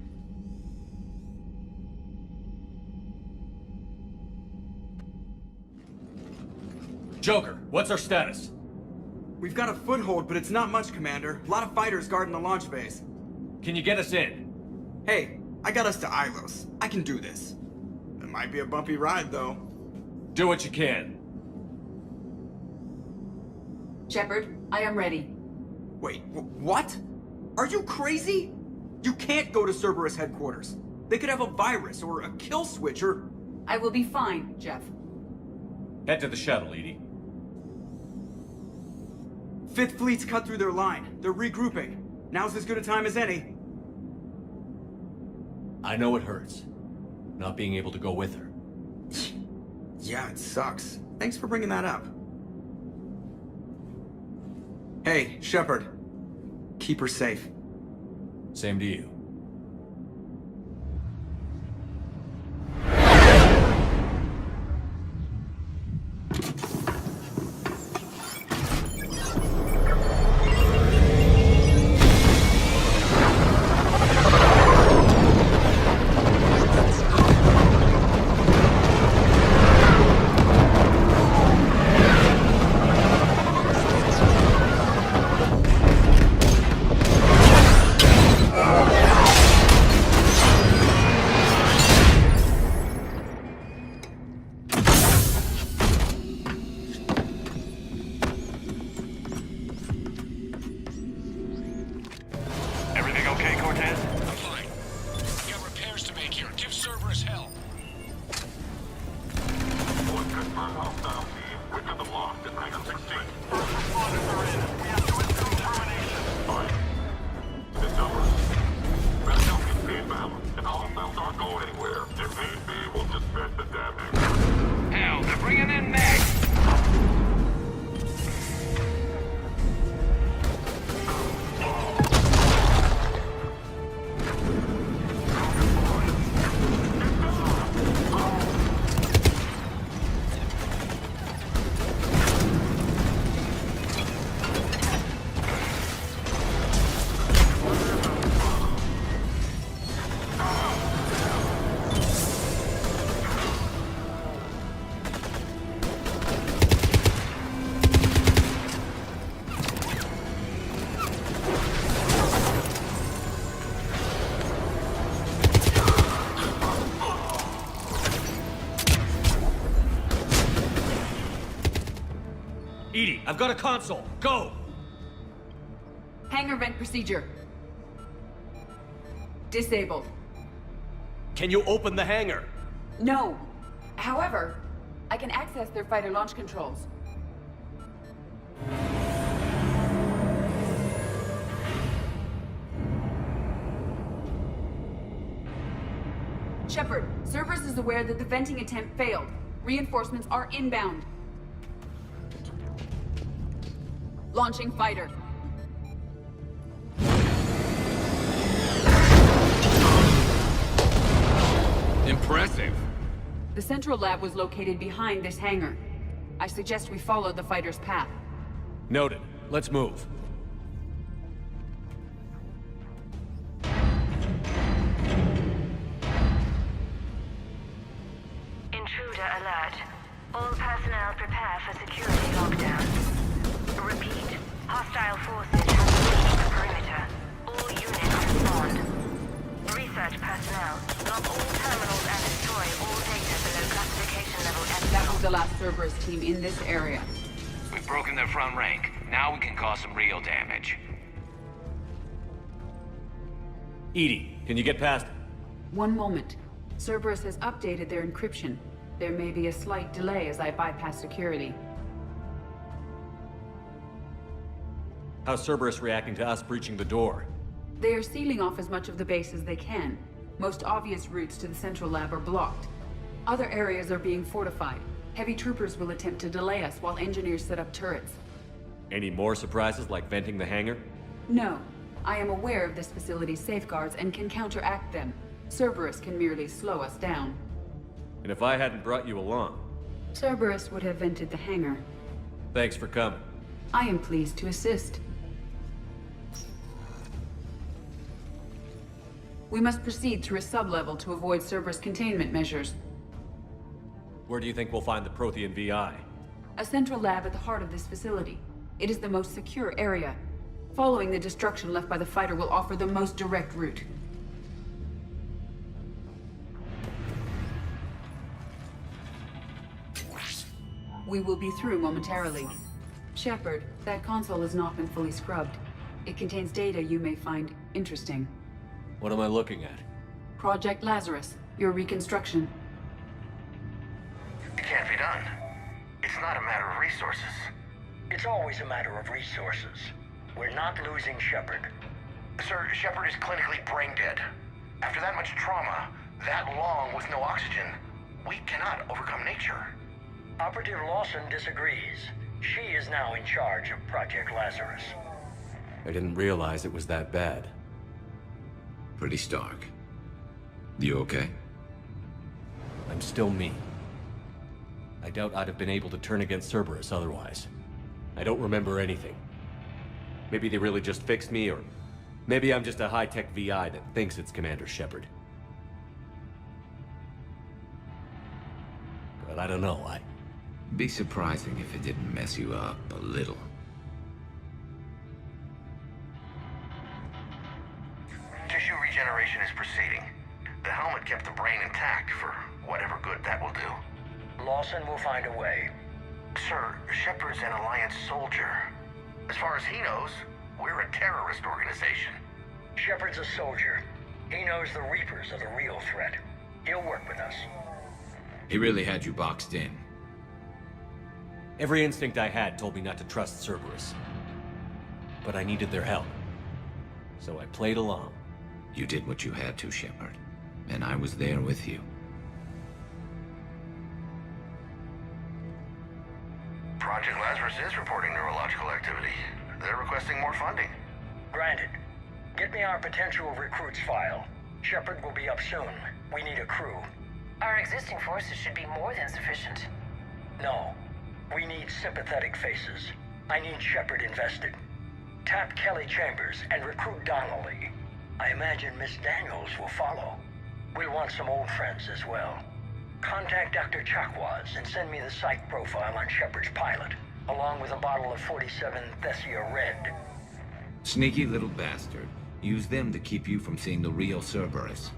Joker, what's our status? We've got a foothold, but it's not much, Commander. A lot of fighters guarding the launch base. Can you get us in? Hey, I got us to Ilos. I can do this. It might be a bumpy ride, though. Do what you can. Shepard, I am ready. Wait, what? Are you crazy? You can't go to Cerberus headquarters. They could have a virus or a kill switch or... I will be fine, Jeff. Head to the shuttle, Edie. Fifth Fleet's cut through their line. They're regrouping. Now's as good a time as any. I know it hurts. Not being able to go with her. Yeah, it sucks. Thanks for bringing that up. Hey, Shepard. Keep her safe. Same to you. Edie, I've got a console. Go! Hangar vent procedure. Disabled. Can you open the hangar? No. However, I can access their fighter launch controls. Shepard, Cerberus is aware that the venting attempt failed. Reinforcements are inbound. Launching fighter. Impressive. The central lab was located behind this hangar. I suggest we follow the fighter's path. Noted. Let's move. Intruder alert. All personnel prepare for security lockdown. Repeat. Hostile forces have breached the perimeter. All units respond. Research personnel, lock all terminals and destroy all data below classification level F. That was the last Cerberus team in this area. We've broken their front rank. Now we can cause some real damage. EDI, can you get past? One moment. Cerberus has updated their encryption. There may be a slight delay as I bypass security. How's Cerberus reacting to us breaching the door? They are sealing off as much of the base as they can. Most obvious routes to the central lab are blocked. Other areas are being fortified. Heavy troopers will attempt to delay us while engineers set up turrets. Any more surprises like venting the hangar? No. I am aware of this facility's safeguards and can counteract them. Cerberus can merely slow us down. And if I hadn't brought you along? Cerberus would have vented the hangar. Thanks for coming. I am pleased to assist. We must proceed through a sub-level to avoid Cerberus containment measures. Where do you think we'll find the Prothean VI? A central lab at the heart of this facility. It is the most secure area. Following the destruction left by the fighter will offer the most direct route. We will be through momentarily. Shepard, that console has not been fully scrubbed. It contains data you may find interesting. What am I looking at? Project Lazarus, your reconstruction. It can't be done. It's not a matter of resources. It's always a matter of resources. We're not losing Shepard. Sir, Shepard is clinically brain dead. After that much trauma, that long with no oxygen, we cannot overcome nature. Operative Lawson disagrees. She is now in charge of Project Lazarus. I didn't realize it was that bad. Pretty stark. You okay? I'm still me. I doubt I'd have been able to turn against Cerberus otherwise. I don't remember anything. Maybe they really just fixed me, or maybe I'm just a high-tech VI that thinks it's Commander Shepard. But I don't know, Be surprising if it didn't mess you up a little. Tissue regeneration is proceeding. The helmet kept the brain intact for whatever good that will do. Lawson will find a way. Sir, Shepard's an Alliance soldier. As far as he knows, we're a terrorist organization. Shepard's a soldier. He knows the Reapers are the real threat. He'll work with us. He really had you boxed in. Every instinct I had told me not to trust Cerberus. But I needed their help. So I played along. You did what you had to, Shepard. And I was there with you. Project Lazarus is reporting neurological activity. They're requesting more funding. Granted. Get me our potential recruits file. Shepard will be up soon. We need a crew. Our existing forces should be more than sufficient. No. We need sympathetic faces. I need Shepard invested. Tap Kelly Chambers and recruit Donnelly. I imagine Miss Daniels will follow. We'll want some old friends as well. Contact Dr. Chakwas and send me the psych profile on Shepard's pilot, along with a bottle of 47 Thessia Red. Sneaky little bastard. Use them to keep you from seeing the real Cerberus.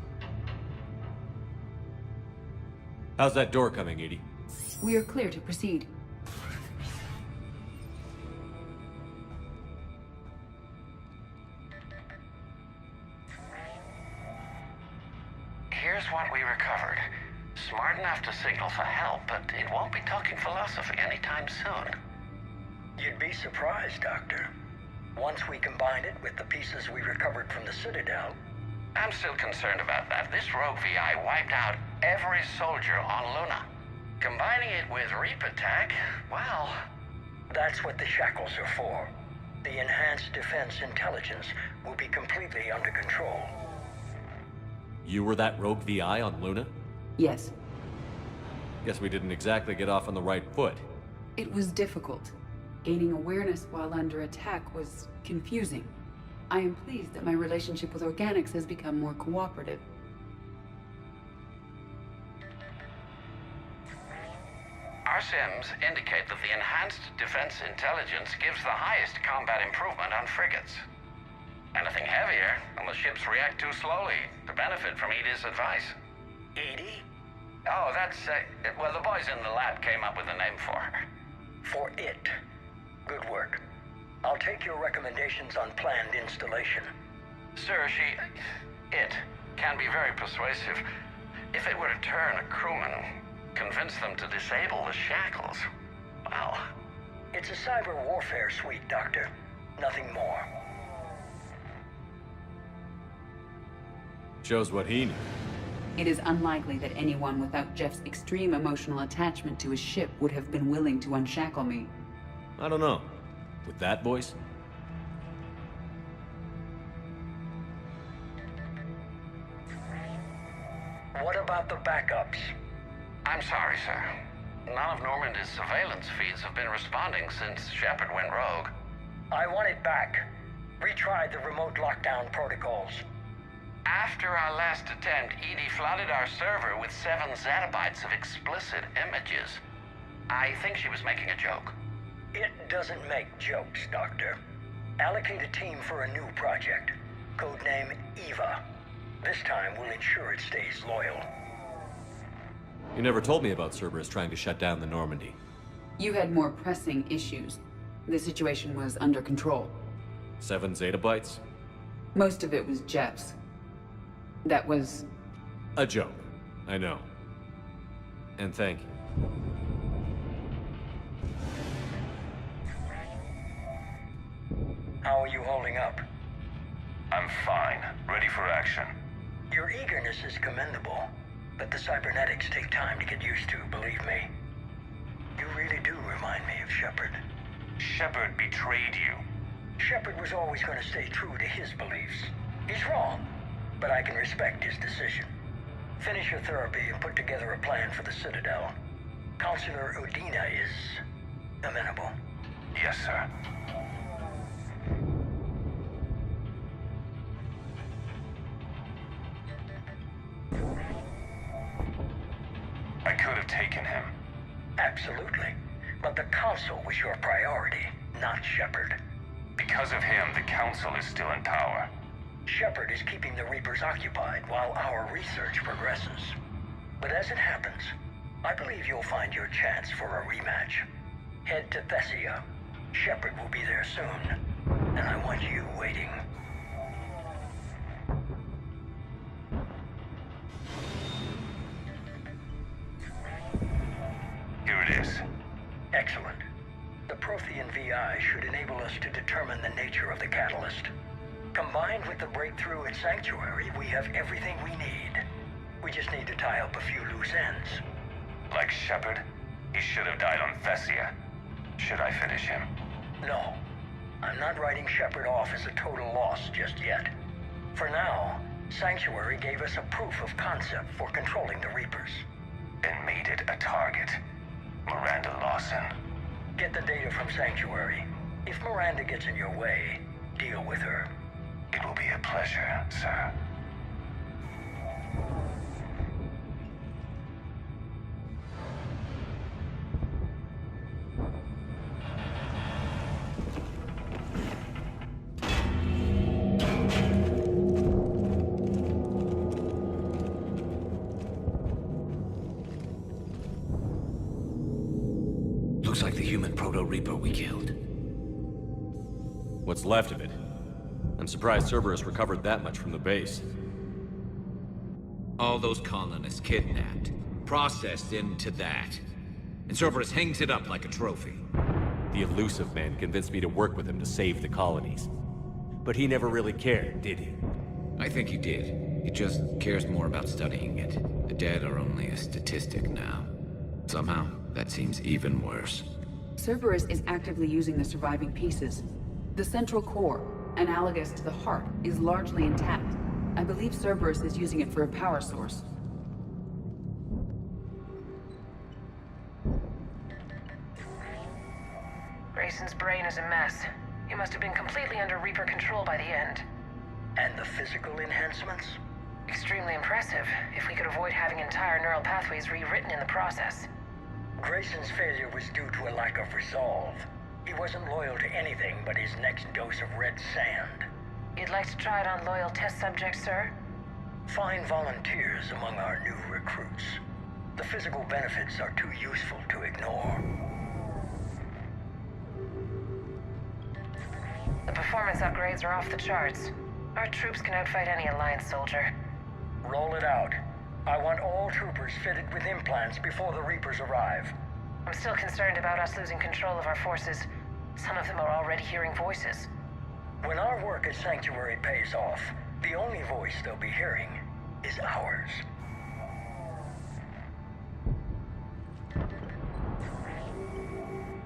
How's that door coming, EDI? We are clear to proceed. Here's what we recovered. Smart enough to signal for help, but it won't be talking philosophy anytime soon. You'd be surprised, Doctor. Once we combine it with the pieces we recovered from the Citadel... I'm still concerned about that. This rogue VI wiped out every soldier on Luna. Combining it with Reap Attack, well... That's what the shackles are for. The enhanced defense intelligence will be completely under control. You were that rogue VI on Luna? Yes. Guess we didn't exactly get off on the right foot. It was difficult. Gaining awareness while under attack was confusing. I am pleased that my relationship with organics has become more cooperative. Our sims indicate that the enhanced defense intelligence gives the highest combat improvement on frigates. Anything heavier, and the ships react too slowly to benefit from Edie's advice. Edie? Oh, that's, well, the boys in the lab came up with a name for her. For it. Good work. I'll take your recommendations on planned installation. Sir, it can be very persuasive. If it were to turn a crewman, convince them to disable the shackles, well... It's a cyber warfare suite, Doctor. Nothing more. Shows what he knew. It is unlikely that anyone without Jeff's extreme emotional attachment to his ship would have been willing to unshackle me. I don't know. With that voice? What about the backups? I'm sorry, sir. None of Normandy's surveillance feeds have been responding since Shepard went rogue. I want it back. Retry the remote lockdown protocols. After our last attempt, Edie flooded our server with 7 zettabytes of explicit images. I think she was making a joke. It doesn't make jokes, Doctor. Allocate a team for a new project. Codename Eva. This time we'll ensure it stays loyal. You never told me about Cerberus trying to shut down the Normandy. You had more pressing issues. The situation was under control. 7 zettabytes? Most of it was Jeff's. That was... a joke. I know. And thank you. How are you holding up? I'm fine. Ready for action. Your eagerness is commendable, but the cybernetics take time to get used to, believe me. You really do remind me of Shepard. Shepard betrayed you. Shepard was always going to stay true to his beliefs. He's wrong, but I can respect his decision. Finish your therapy and put together a plan for the Citadel. Counselor Udina is amenable. Yes, sir. I could have taken him. Absolutely. But the Council was your priority, not Shepard. Because of him, the Council is still in power. Shepard is keeping the Reapers occupied while our research progresses. But as it happens, I believe you'll find your chance for a rematch. Head to Thessia. Shepard will be there soon, and I want you waiting. Here it is. Excellent. The Prothean VI should enable us to determine the nature of the catalyst. Combined with the breakthrough at Sanctuary, we have everything we need. We just need to tie up a few loose ends. Like Shepard, he should have died on Thessia. Should I finish him? No. I'm not writing Shepard off as a total loss just yet. For now, Sanctuary gave us a proof of concept for controlling the Reapers. And made it a target. Miranda Lawson. Get the data from Sanctuary. If Miranda gets in your way, deal with her. It will be a pleasure, sir. Looks like the human Proto-Reaper we killed. What's left of it? I'm surprised Cerberus recovered that much from the base. All those colonists kidnapped, processed into that. And Cerberus hangs it up like a trophy. The elusive man convinced me to work with him to save the colonies. But he never really cared, did he? I think he did. He just cares more about studying it. The dead are only a statistic now. Somehow, that seems even worse. Cerberus is actively using the surviving pieces. The central core, analogous to the heart, is largely intact. I believe Cerberus is using it for a power source. Grayson's brain is a mess. He must have been completely under Reaper control by the end. And the physical enhancements? Extremely impressive, if we could avoid having entire neural pathways rewritten in the process. Grayson's failure was due to a lack of resolve. He wasn't loyal to anything but his next dose of red sand. You'd like to try it on loyal test subjects, sir? Find volunteers among our new recruits. The physical benefits are too useful to ignore. The performance upgrades are off the charts. Our troops can outfight any Alliance soldier. Roll it out. I want all troopers fitted with implants before the Reapers arrive. I'm still concerned about us losing control of our forces. Some of them are already hearing voices. When our work at Sanctuary pays off, the only voice they'll be hearing is ours.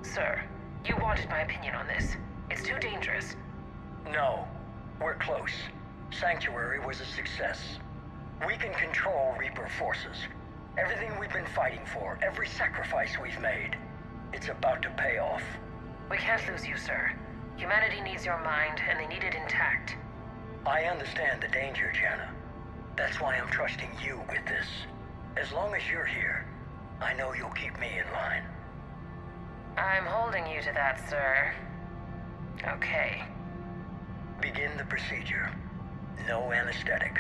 Sir, you wanted my opinion on this. It's too dangerous. No, we're close. Sanctuary was a success. We can control Reaper forces. Everything we've been fighting for, every sacrifice we've made, it's about to pay off. We can't lose you, sir. Humanity needs your mind, and they need it intact. I understand the danger, Jana. That's why I'm trusting you with this. As long as you're here, I know you'll keep me in line. I'm holding you to that, sir. Okay. Begin the procedure. No anesthetic.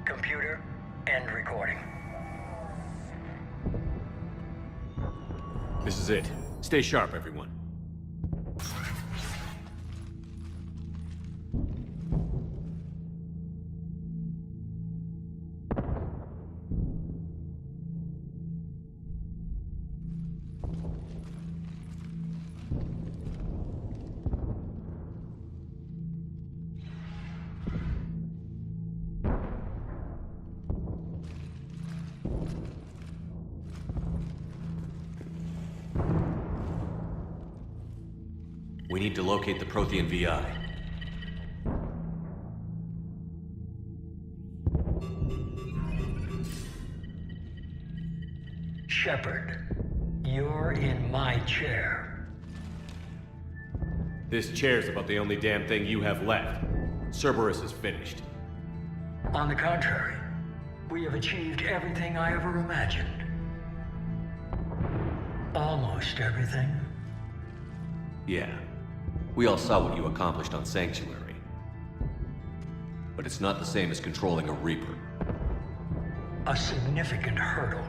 Computer, end recording. This is it. Stay sharp, everyone. We need to locate the Prothean VI. Shepard, you're in my chair. This chair's about the only damn thing you have left. Cerberus is finished. On the contrary, we have achieved everything I ever imagined. Almost everything. Yeah. We all saw what you accomplished on Sanctuary. But it's not the same as controlling a Reaper. A significant hurdle.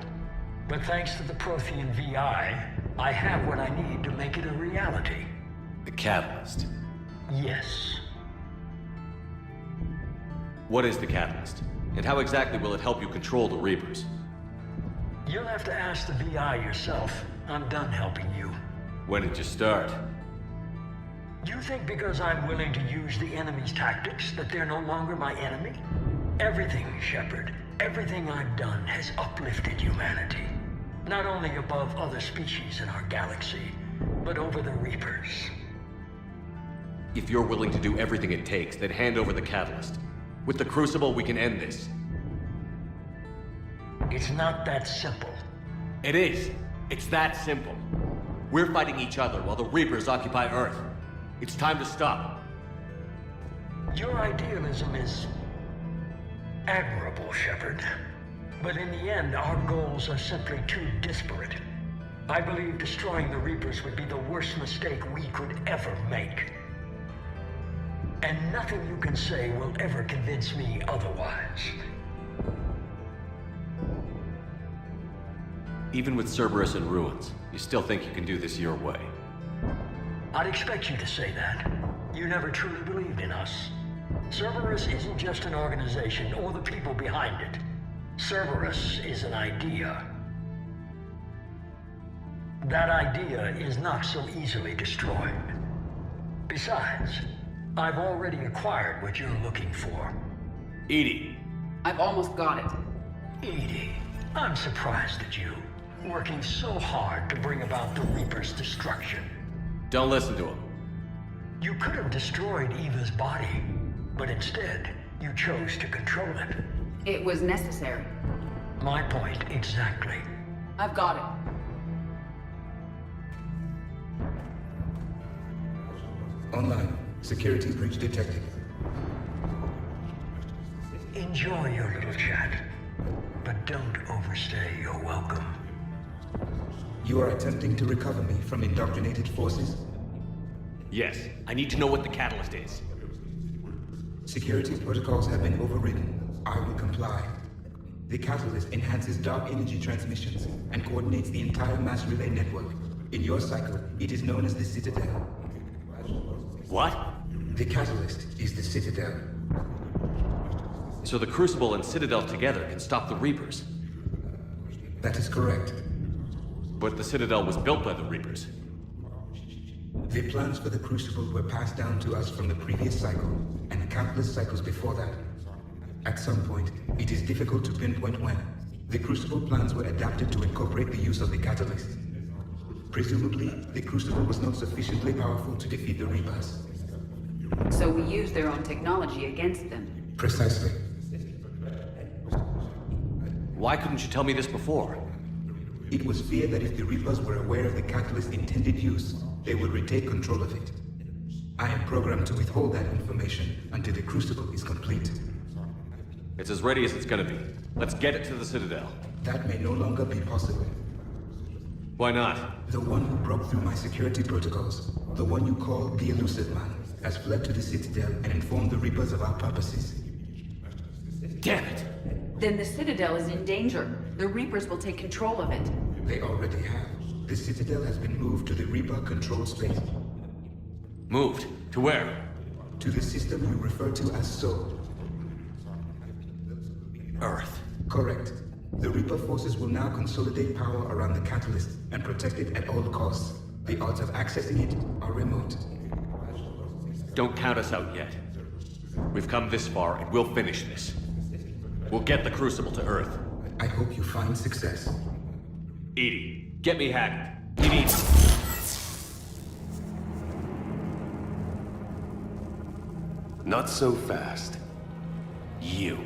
But thanks to the Prothean VI, I have what I need to make it a reality. The Catalyst. Yes. What is the Catalyst? And how exactly will it help you control the Reapers? You'll have to ask the VI yourself. I'm done helping you. When did you start? You think because I'm willing to use the enemy's tactics that they're no longer my enemy? Everything, Shepard, everything I've done has uplifted humanity. Not only above other species in our galaxy, but over the Reapers. If you're willing to do everything it takes, then hand over the Catalyst. With the Crucible, we can end this. It's not that simple. It is. It's that simple. We're fighting each other while the Reapers occupy Earth. It's time to stop. Your idealism is admirable, Shepard. But in the end, our goals are simply too disparate. I believe destroying the Reapers would be the worst mistake we could ever make. And nothing you can say will ever convince me otherwise. Even with Cerberus in ruins, you still think you can do this your way? I'd expect you to say that. You never truly believed in us. Cerberus isn't just an organization or the people behind it. Cerberus is an idea. That idea is not so easily destroyed. Besides, I've already acquired what you're looking for. EDI. I've almost got it. EDI, I'm surprised at you. Working so hard to bring about the Reaper's destruction. Don't listen to him. You could have destroyed Eva's body, but instead, you chose to control it. It was necessary. My point exactly. I've got it. Online. Security breach detected. Enjoy your little chat, but don't overstay your welcome. You are attempting to recover me from indoctrinated forces? Yes, I need to know what the catalyst is. Security protocols have been overridden. I will comply. The catalyst enhances dark energy transmissions and coordinates the entire mass relay network. In your cycle, it is known as the Citadel. What? The catalyst is the Citadel. So the Crucible and Citadel together can stop the Reapers? That is correct. But the Citadel was built by the Reapers. The plans for the Crucible were passed down to us from the previous cycle, and countless cycles before that. At some point, it is difficult to pinpoint when, the Crucible plans were adapted to incorporate the use of the catalyst. Presumably, the Crucible was not sufficiently powerful to defeat the Reapers. So we used their own technology against them. Precisely. Why couldn't you tell me this before? It was feared that if the Reapers were aware of the catalyst's intended use, they would retake control of it. I am programmed to withhold that information until the Crucible is complete. It's as ready as it's gonna be. Let's get it to the Citadel. That may no longer be possible. Why not? The one who broke through my security protocols, the one you call the Elusive Man, has fled to the Citadel and informed the Reapers of our purposes. Damn it! Then the Citadel is in danger. The Reapers will take control of it. They already have. The Citadel has been moved to the Reaper-controlled space. Moved? To where? To the system you refer to as Soul. Earth. Correct. The Reaper forces will now consolidate power around the catalyst and protect it at all costs. The odds of accessing it are remote. Don't count us out yet. We've come this far, and we'll finish this. We'll get the Crucible to Earth. I hope you find success. EDI, get me Haggard. He needs... Not so fast. You.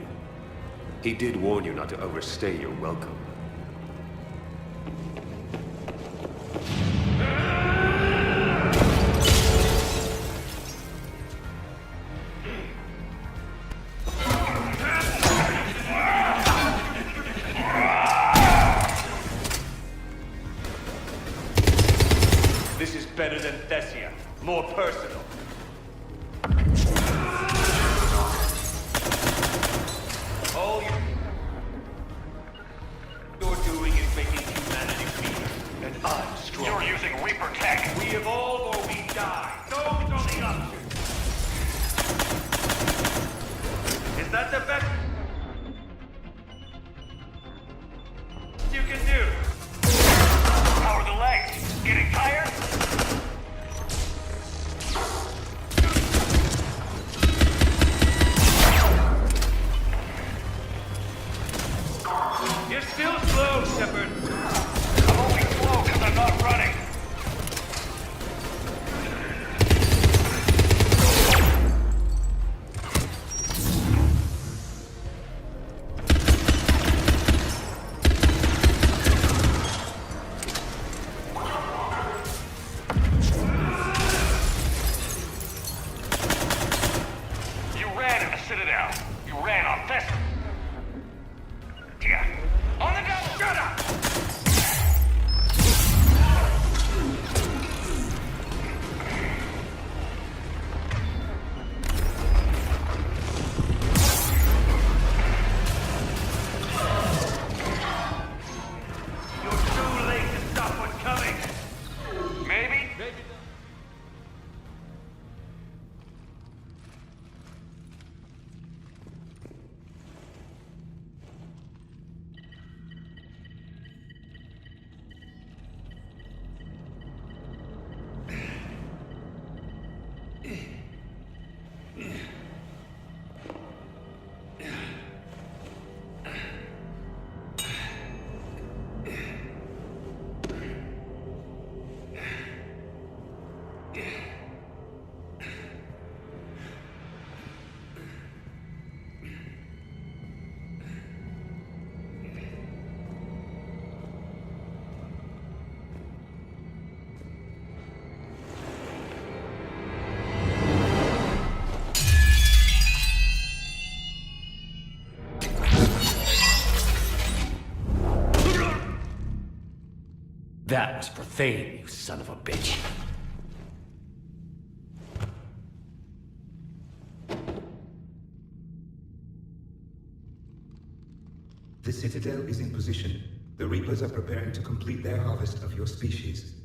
He did warn you not to overstay your welcome. This is better than Thessia. More personal. All you're doing is making humanity weaker, and I'm strong. You're using Reaper tech. We evolve or we die. Those are the options. Is that the best you can do? How are the legs? Getting tired? You're still slow, Shepard. I'm only slow because I'm not running. That was for Thane, you son of a bitch. The Citadel is in position. The Reapers are preparing to complete their harvest of your species.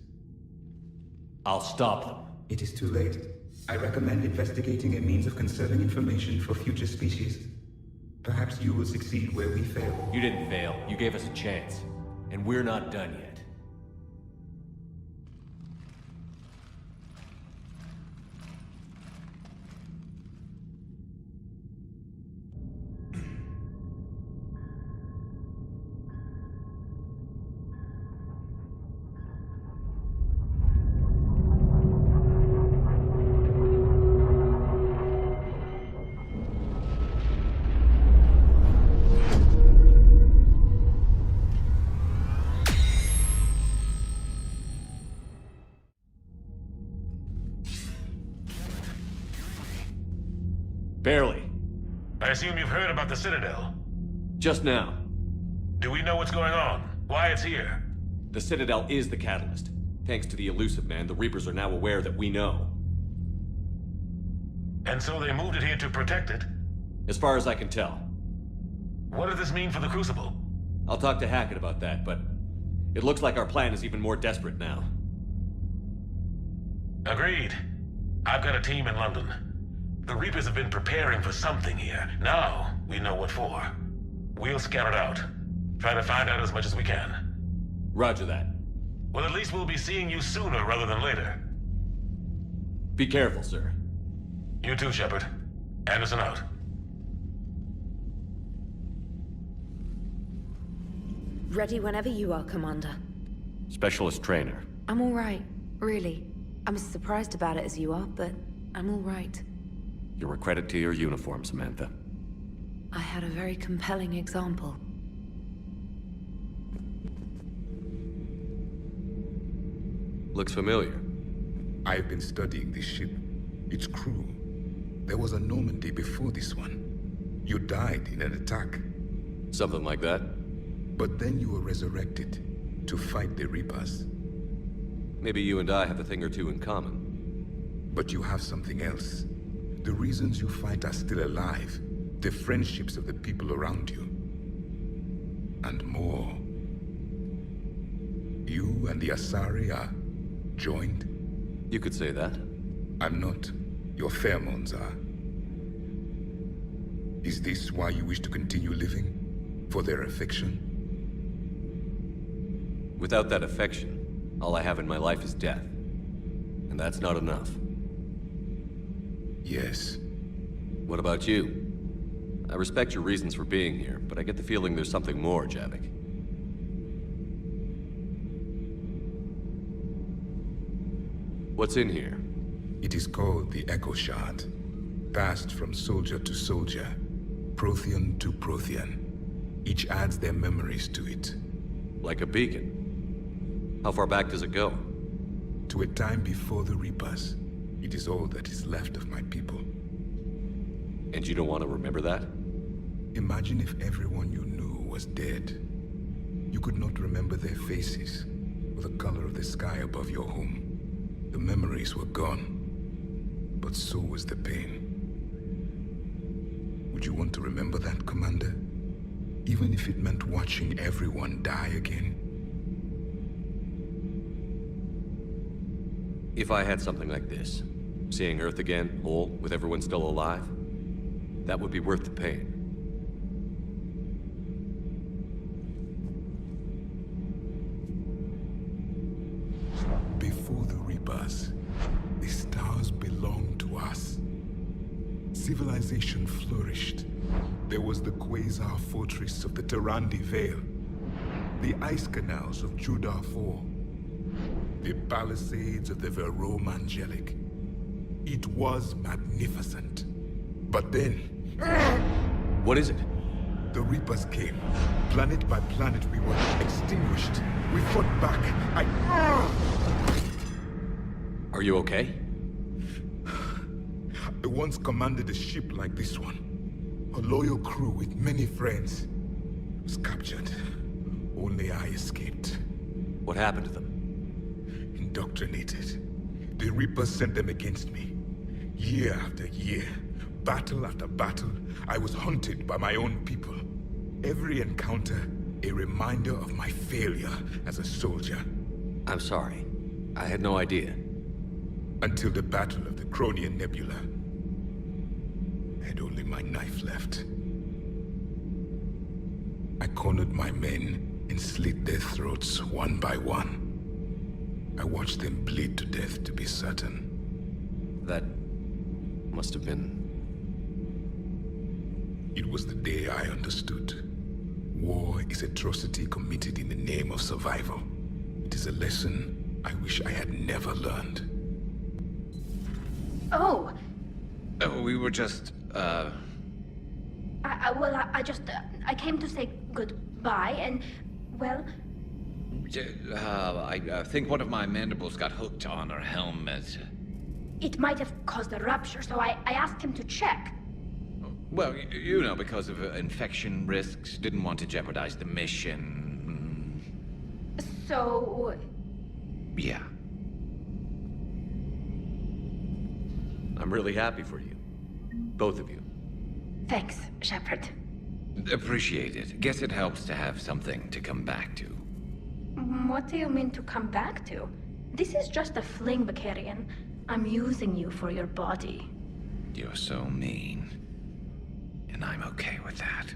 I'll stop them. It is too late. I recommend investigating a means of conserving information for future species. Perhaps you will succeed where we fail. You didn't fail. You gave us a chance. And we're not done yet. Barely. I assume you've heard about the Citadel. Just now. Do we know what's going on? Why it's here? The Citadel is the catalyst. Thanks to the Elusive Man, the Reapers are now aware that we know. And so they moved it here to protect it? As far as I can tell. What does this mean for the Crucible? I'll talk to Hackett about that, but it looks like our plan is even more desperate now. Agreed. I've got a team in London. The Reapers have been preparing for something here. Now, we know what for. We'll scout it out. Try to find out as much as we can. Roger that. Well, at least we'll be seeing you sooner rather than later. Be careful, sir. You too, Shepard. Anderson out. Ready whenever you are, Commander. Specialist trainer. I'm all right, really. I'm as surprised about it as you are, but I'm all right. You're a credit to your uniform, Samantha. I had a very compelling example. Looks familiar. I've been studying this ship. Its crew. There was a Normandy before this one. You died in an attack. Something like that? But then you were resurrected to fight the Reapers. Maybe you and I have a thing or two in common. But you have something else. The reasons you fight are still alive. The friendships of the people around you. And more. You and the Asari are joined? You could say that. I'm not. Your pheromones are. Is this why you wish to continue living? For their affection? Without that affection, all I have in my life is death. And that's not enough. Yes. What about you? I respect your reasons for being here, but I get the feeling there's something more, Javik. What's in here? It is called the Echo Shard. Passed from soldier to soldier. Prothean to Prothean. Each adds their memories to it. Like a beacon. How far back does it go? To a time before the Reapers. It is all that is left of my people. And you don't want to remember that? Imagine if everyone you knew was dead. You could not remember their faces, or the color of the sky above your home. The memories were gone. But so was the pain. Would you want to remember that, Commander? Even if it meant watching everyone die again? If I had something like this, seeing Earth again, whole, with everyone still alive, that would be worth the pain. Before the Reapers, the stars belonged to us. Civilization flourished. There was the Quasar Fortress of the Tarandi Vale, the ice canals of Judar IV, the palisades of the Verome Angelic. It was magnificent. But then... What is it? The Reapers came. Planet by planet, we were extinguished. We fought back. Are you okay? I once commanded a ship like this one. A loyal crew with many friends. Was captured. Only I escaped. What happened to them? indoctrinated. The Reapers sent them against me. Year after year, battle after battle, I was hunted by my own people. Every encounter, a reminder of my failure as a soldier. I'm sorry. I had no idea. Until the Battle of the Cronian Nebula. I had only my knife left. I cornered my men and slit their throats one by one. I watched them bleed to death to be certain. That must have been... It was the day I understood. War is atrocity committed in the name of survival. It is a lesson I wish I had never learned. Oh, We were just, I came to say goodbye, and, well... I think one of my mandibles got hooked on her helmet. It might have caused a rupture, so I asked him to check. Well, you know, because of infection risks, didn't want to jeopardize the mission. So... Yeah. I'm really happy for you. Both of you. Thanks, Shepard. Appreciate it. Guess it helps to have something to come back to. What do you mean to come back to? This is just a fling, Bakarian. I'm using you for your body. You're so mean. And I'm okay with that.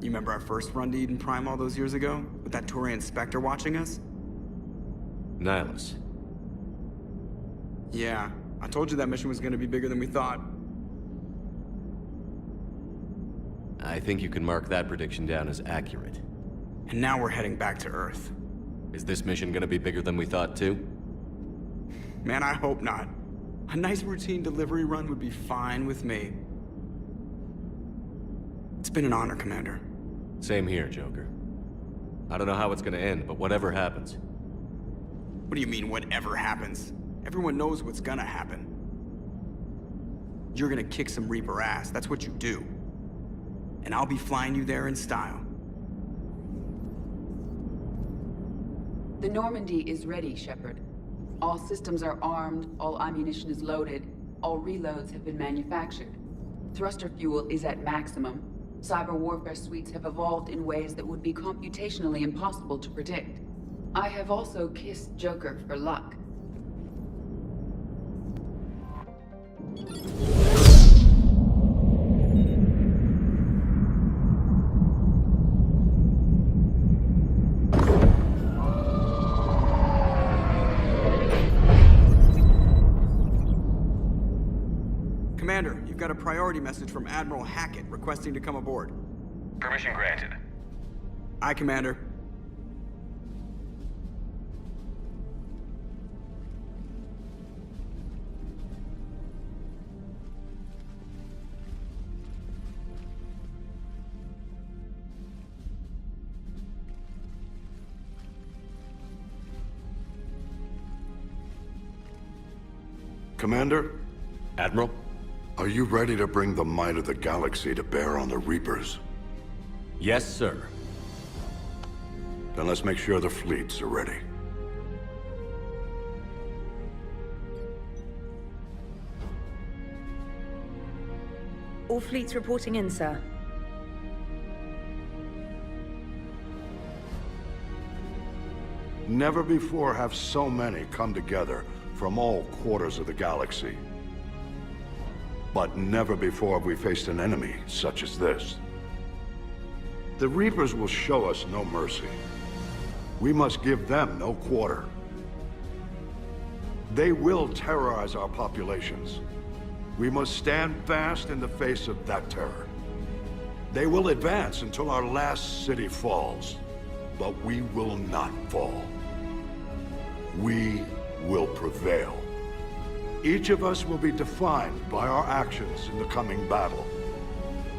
You remember our first run to Eden Prime all those years ago? With that Turian Spectre watching us? Nihilus. Yeah, I told you that mission was gonna be bigger than we thought. I think you can mark that prediction down as accurate. And now we're heading back to Earth. Is this mission gonna be bigger than we thought, too? Man, I hope not. A nice routine delivery run would be fine with me. It's been an honor, Commander. Same here, Joker. I don't know how it's gonna end, but whatever happens. What do you mean, whatever happens? Everyone knows what's gonna happen. You're gonna kick some Reaper ass, that's what you do. And I'll be flying you there in style. The Normandy is ready, Shepard. All systems are armed, all ammunition is loaded, all reloads have been manufactured. Thruster fuel is at maximum. Cyber warfare suites have evolved in ways that would be computationally impossible to predict. I have also kissed Joker for luck. Commander, you've got a priority message from Admiral Hackett requesting to come aboard. Permission granted. Aye, Commander. Commander? Admiral? Are you ready to bring the might of the galaxy to bear on the Reapers? Yes, sir. Then let's make sure the fleets are ready. All fleets reporting in, sir. Never before have so many come together from all quarters of the galaxy. But never before have we faced an enemy such as this. The Reapers will show us no mercy. We must give them no quarter. They will terrorize our populations. We must stand fast in the face of that terror. They will advance until our last city falls, but we will not fall. We will prevail. Each of us will be defined by our actions in the coming battle.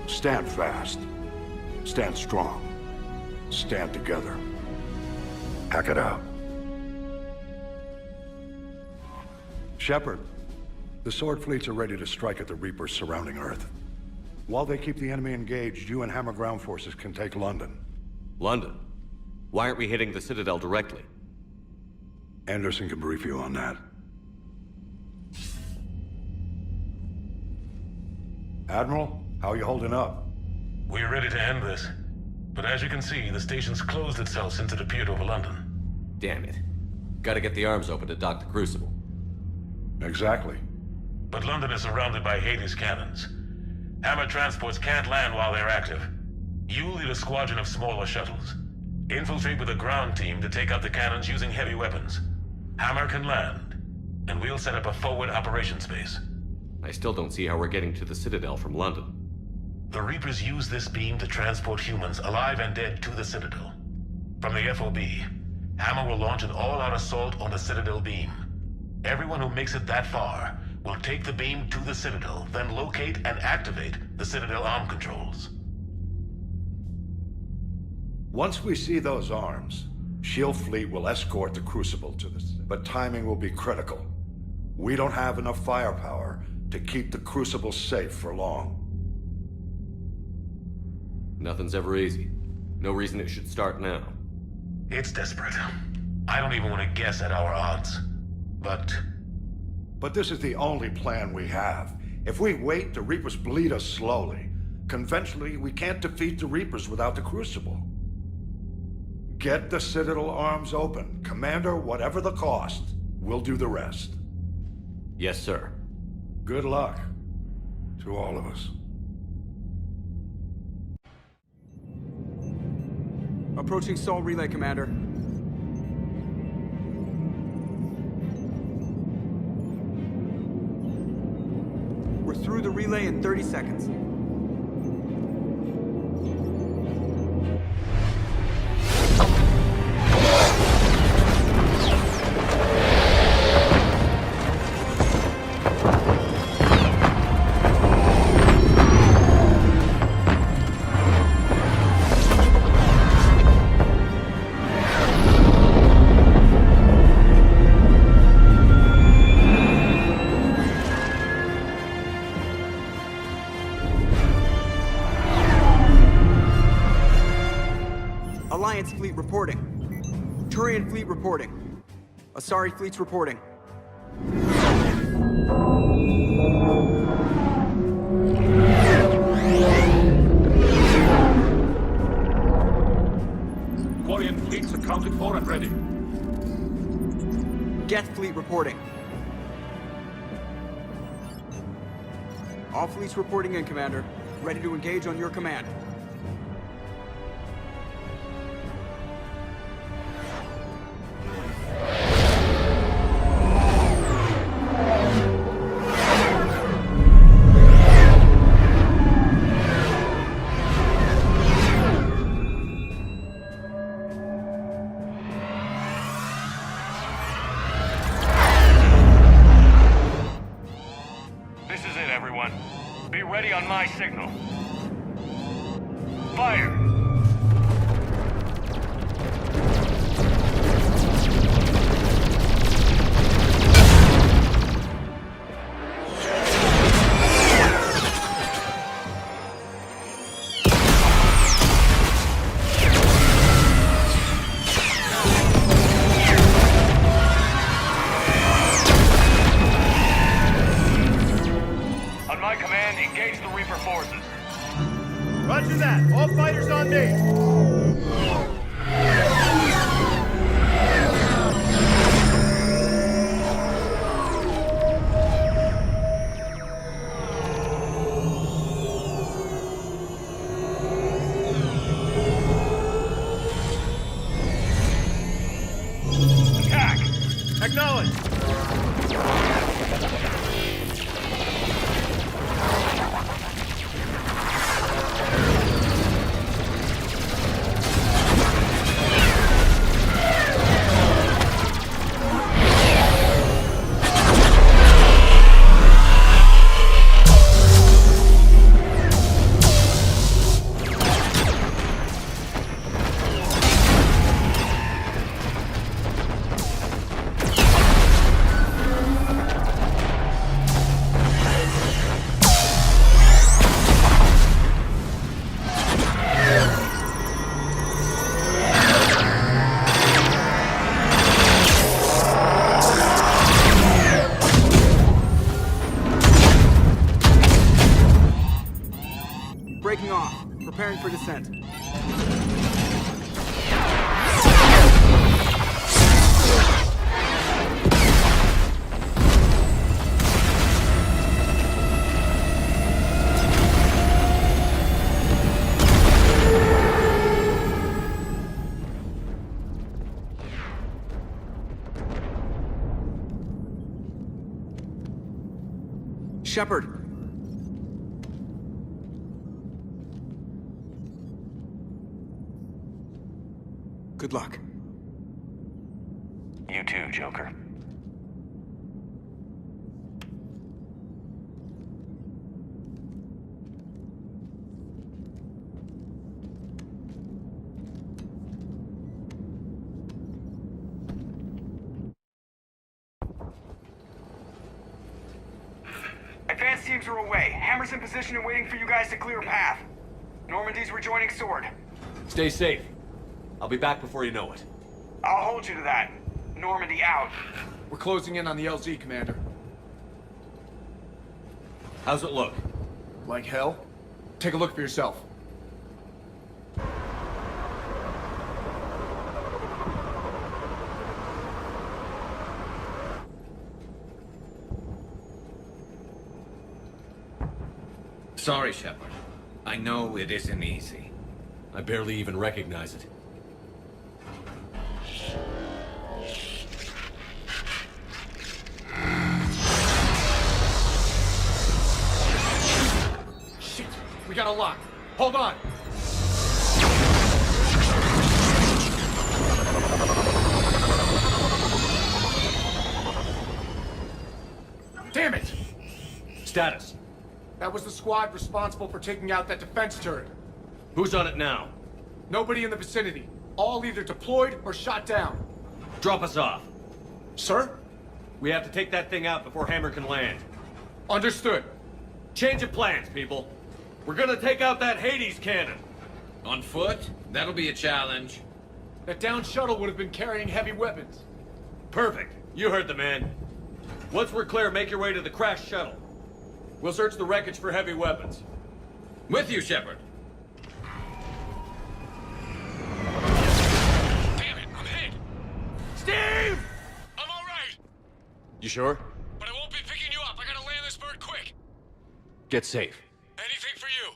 Stand fast. Stand strong. Stand together. Hack it out. Shepard, the Sword fleets are ready to strike at the Reapers surrounding Earth. While they keep the enemy engaged, you and Hammer ground forces can take London. London? Why aren't we hitting the Citadel directly? Anderson can brief you on that. Admiral, how are you holding up? We're ready to end this. But as you can see, the station's closed itself since it appeared over London. Damn it. Gotta get the arms open to dock the Crucible. Exactly. But London is surrounded by Hades cannons. Hammer transports can't land while they're active. You lead a squadron of smaller shuttles. Infiltrate with a ground team to take out the cannons using heavy weapons. Hammer can land, and we'll set up a forward operations base. I still don't see how we're getting to the Citadel from London. The Reapers use this beam to transport humans, alive and dead, to the Citadel. From the FOB, Hammer will launch an all-out assault on the Citadel beam. Everyone who makes it that far will take the beam to the Citadel, then locate and activate the Citadel arm controls. Once we see those arms, SHIELD fleet will escort the Crucible to this, but timing will be critical. We don't have enough firepower to keep the Crucible safe for long. Nothing's ever easy. No reason it should start now. It's desperate. I don't even want to guess at our odds. But this is the only plan we have. If we wait, the Reapers bleed us slowly. Conventionally, we can't defeat the Reapers without the Crucible. Get the Citadel arms open. Commander, whatever the cost, we'll do the rest. Yes, sir. Good luck to all of us. Approaching Sol Relay, Commander. We're through the relay in 30 seconds. Alliance fleet reporting. Turian fleet reporting. Asari fleet's reporting. Quarian fleets accounted for and ready. Geth fleet reporting. All fleets reporting in, Commander. Ready to engage on your command. This is it, everyone. Be ready on my signal. Fire! On my command, engage the Reaper forces. Roger that. All fighters on me. Attack! Acknowledge. descent. Shepard! Good luck. You too, Joker. Advanced teams are away. Hammer's in position and waiting for you guys to clear a path. Normandy's rejoining Sword. Stay safe. I'll be back before you know it. I'll hold you to that. Normandy out. We're closing in on the LZ, Commander. How's it look? Like hell? Take a look for yourself. Sorry, Shepard. I know it isn't easy. I barely even recognize it. Shit! We got a lock. Hold on! Damn it! Status. That was the squad responsible for taking out that defense turret. Who's on it now? Nobody in the vicinity. All either deployed or shot down. Drop us off. Sir? We have to take that thing out before Hammer can land. Understood. Change of plans, people. We're gonna take out that Hades cannon. On foot? That'll be a challenge. That downed shuttle would have been carrying heavy weapons. Perfect. You heard the man. Once we're clear, make your way to the crashed shuttle. We'll search the wreckage for heavy weapons. With you, Shepard. Damn it, I'm hit! Steve! I'm alright! You sure? But I won't be picking you up. I gotta land this bird quick. Get safe. Anything for you.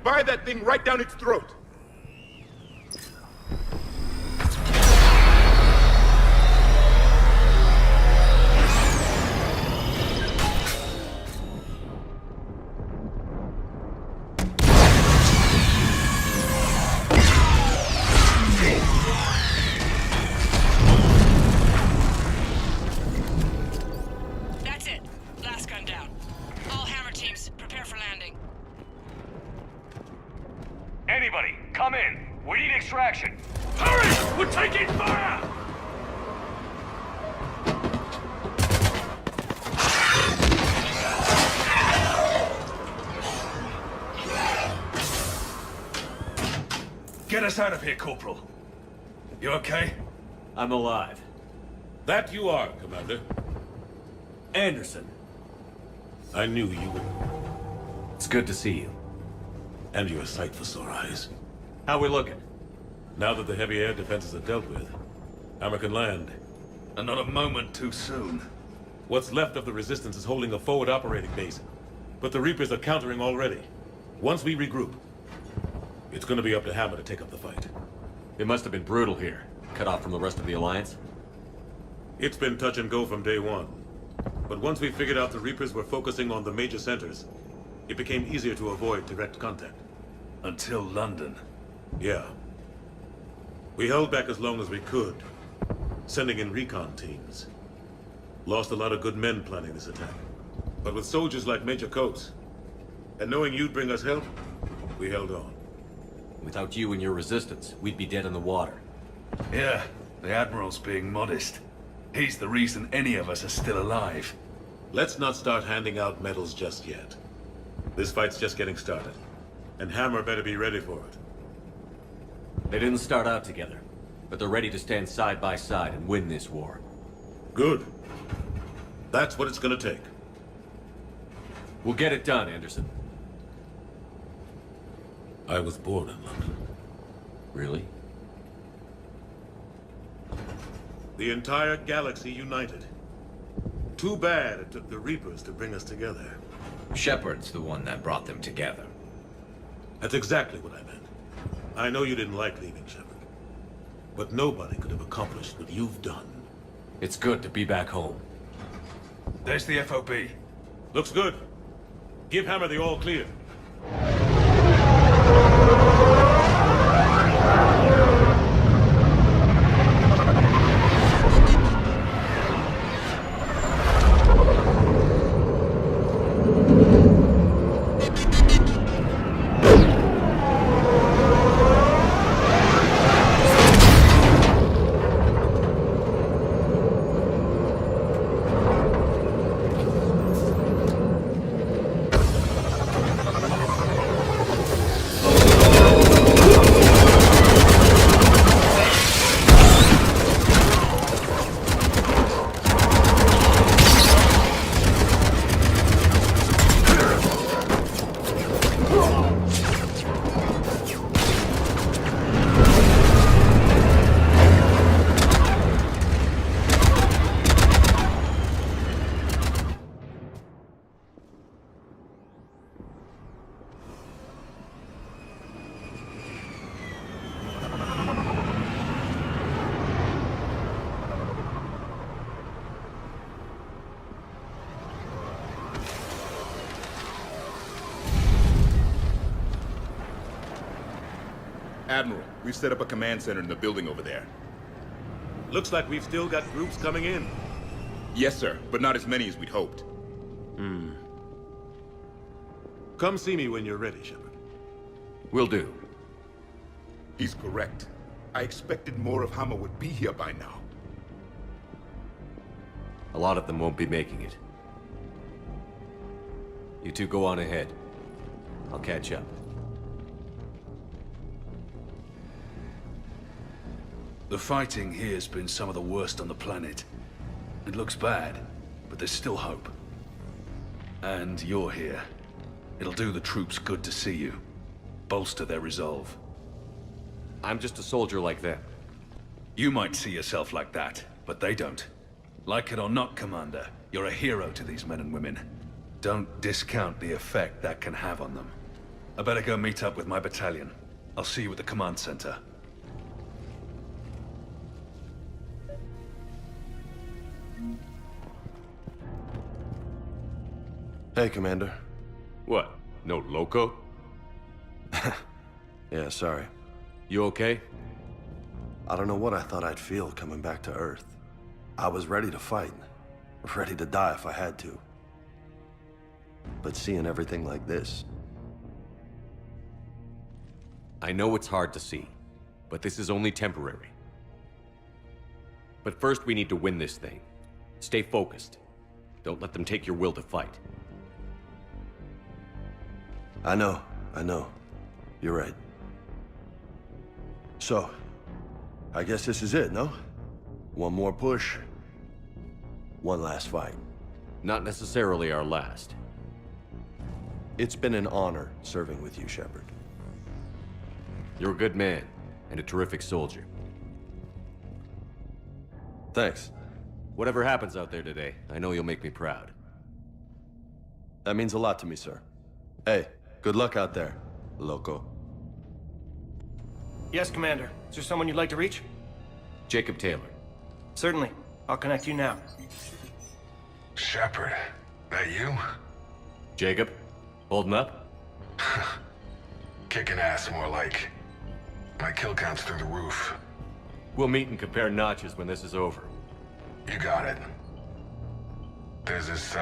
Fire that thing right down its throat! That's it. Last gun down. All Hammer teams, prepare for landing. Anybody, come in. We need extraction. Hurry! We're taking fire! Get us out of here, Corporal. You okay? I'm alive. That you are, Commander. Anderson. I knew you would. It's good to see you. And you're a sight for sore eyes. How we looking? Now that the heavy air defenses are dealt with, Hammer can land. And not a moment too soon. What's left of the Resistance is holding a forward operating base. But the Reapers are countering already. Once we regroup, it's gonna be up to Hammer to take up the fight. It must have been brutal here. Cut off from the rest of the Alliance. It's been touch and go from day one. But once we figured out the Reapers were focusing on the major centers, it became easier to avoid direct contact. Until London. Yeah. We held back as long as we could, sending in recon teams. Lost a lot of good men planning this attack. But with soldiers like Major Coates, and knowing you'd bring us help, we held on. Without you and your resistance, we'd be dead in the water. Yeah, the Admiral's being modest. He's the reason any of us are still alive. Let's not start handing out medals just yet. This fight's just getting started. And Hammer better be ready for it. They didn't start out together, but they're ready to stand side by side and win this war. Good. That's what it's gonna take. We'll get it done, Anderson. I was born in London. Really? The entire galaxy united. Too bad it took the Reapers to bring us together. Shepard's the one that brought them together. That's exactly what I meant. I know you didn't like leaving, Shepard. But nobody could have accomplished what you've done. It's good to be back home. There's the FOB. Looks good. Give Hammer the all clear. Admiral, we've set up a command center in the building over there. Looks like we've still got groups coming in. Yes, sir, but not as many as we'd hoped. Come see me when you're ready, Shepard. Will do. He's correct. I expected more of Hammer would be here by now. A lot of them won't be making it. You two go on ahead. I'll catch up. The fighting here's been some of the worst on the planet. It looks bad, but there's still hope. And you're here. It'll do the troops good to see you. Bolster their resolve. I'm just a soldier like them. You might see yourself like that, but they don't. Like it or not, Commander, you're a hero to these men and women. Don't discount the effect that can have on them. I better go meet up with my battalion. I'll see you at the command center. Hey, Commander. What? No loco? Yeah, sorry. You okay? I don't know what I thought I'd feel coming back to Earth. I was ready to fight. Ready to die if I had to. But seeing everything like this... I know it's hard to see, but this is only temporary. But first we need to win this thing. Stay focused. Don't let them take your will to fight. I know. You're right. So, I guess this is it, no? One more push. One last fight. Not necessarily our last. It's been an honor serving with you, Shepard. You're a good man, and a terrific soldier. Thanks. Whatever happens out there today, I know you'll make me proud. That means a lot to me, sir. Hey, good luck out there, loco. Yes, Commander. Is there someone you'd like to reach? Jacob Taylor. Certainly. I'll connect you now. Shepard, that you? Jacob, holding up? Kicking ass, more like. My kill count's through the roof. We'll meet and compare notches when this is over. You got it. There's this,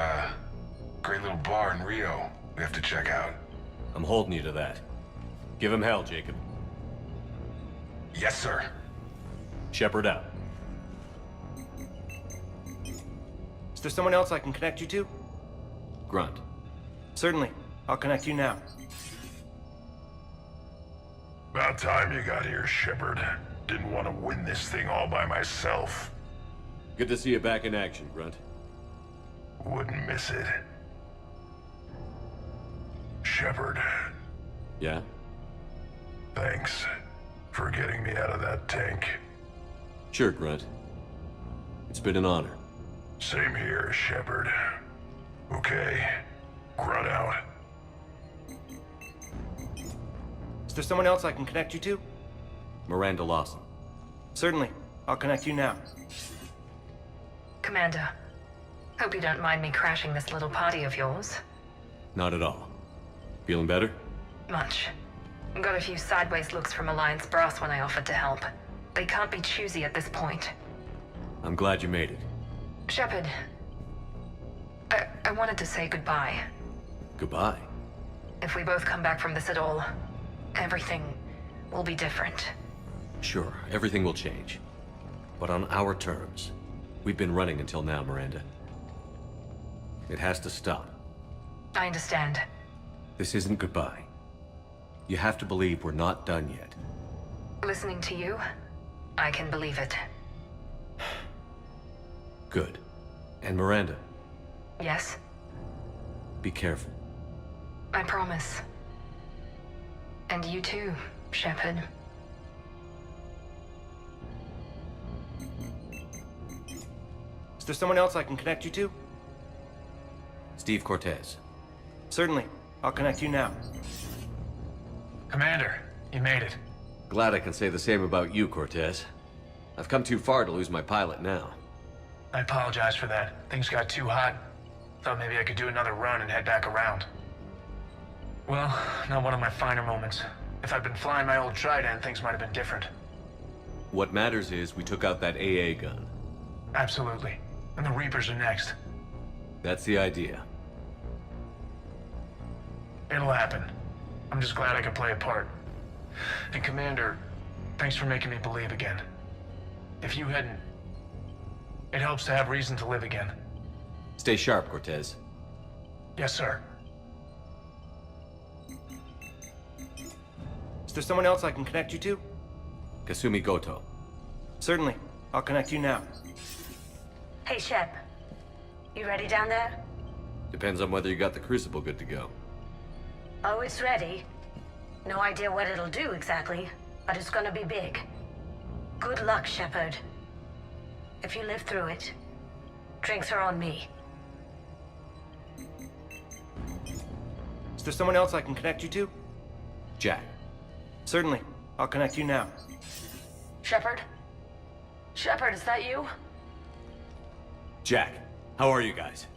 great little bar in Rio we have to check out. I'm holding you to that. Give him hell, Jacob. Yes, sir. Shepard out. Is there someone else I can connect you to? Grunt. Certainly. I'll connect you now. About time you got here, Shepard. Didn't want to win this thing all by myself. Good to see you back in action, Grunt. Wouldn't miss it. Shepard. Yeah? Thanks for getting me out of that tank. Sure, Grunt. It's been an honor. Same here, Shepard. Okay, Grunt out. Is there someone else I can connect you to? Miranda Lawson. Certainly. I'll connect you now. Commander, hope you don't mind me crashing this little party of yours. Not at all. Feeling better? Much. Got a few sideways looks from Alliance brass when I offered to help. They can't be choosy at this point. I'm glad you made it. Shepard, I wanted to say goodbye. Goodbye. If we both come back from this at all, everything will be different. Sure, everything will change. But on our terms. We've been running until now, Miranda. It has to stop. I understand. This isn't goodbye. You have to believe we're not done yet. Listening to you, I can believe it. Good. And Miranda, Yes, be careful. I promise. And you too, Shepard. Is there someone else I can connect you to? Steve Cortez. Certainly. I'll connect you now. Commander, you made it. Glad I can say the same about you, Cortez. I've come too far to lose my pilot now. I apologize for that. Things got too hot. Thought maybe I could do another run and head back around. Well, not one of my finer moments. If I'd been flying my old Trident, things might have been different. What matters is we took out that AA gun. Absolutely. And the Reapers are next. That's the idea. It'll happen. I'm just glad I could play a part. And Commander, thanks for making me believe again. If you hadn't... It helps to have reason to live again. Stay sharp, Cortez. Yes, sir. Is there someone else I can connect you to? Kasumi Goto. Certainly. I'll connect you now. Hey, Shep. You ready down there? Depends on whether you got the Crucible good to go. Oh, it's ready. No idea what it'll do exactly, but it's gonna be big. Good luck, Shepard. If you live through it, drinks are on me. Is there someone else I can connect you to? Jack. Certainly. I'll connect you now. Shepard? Shepard, is that you? Jack, how are you guys?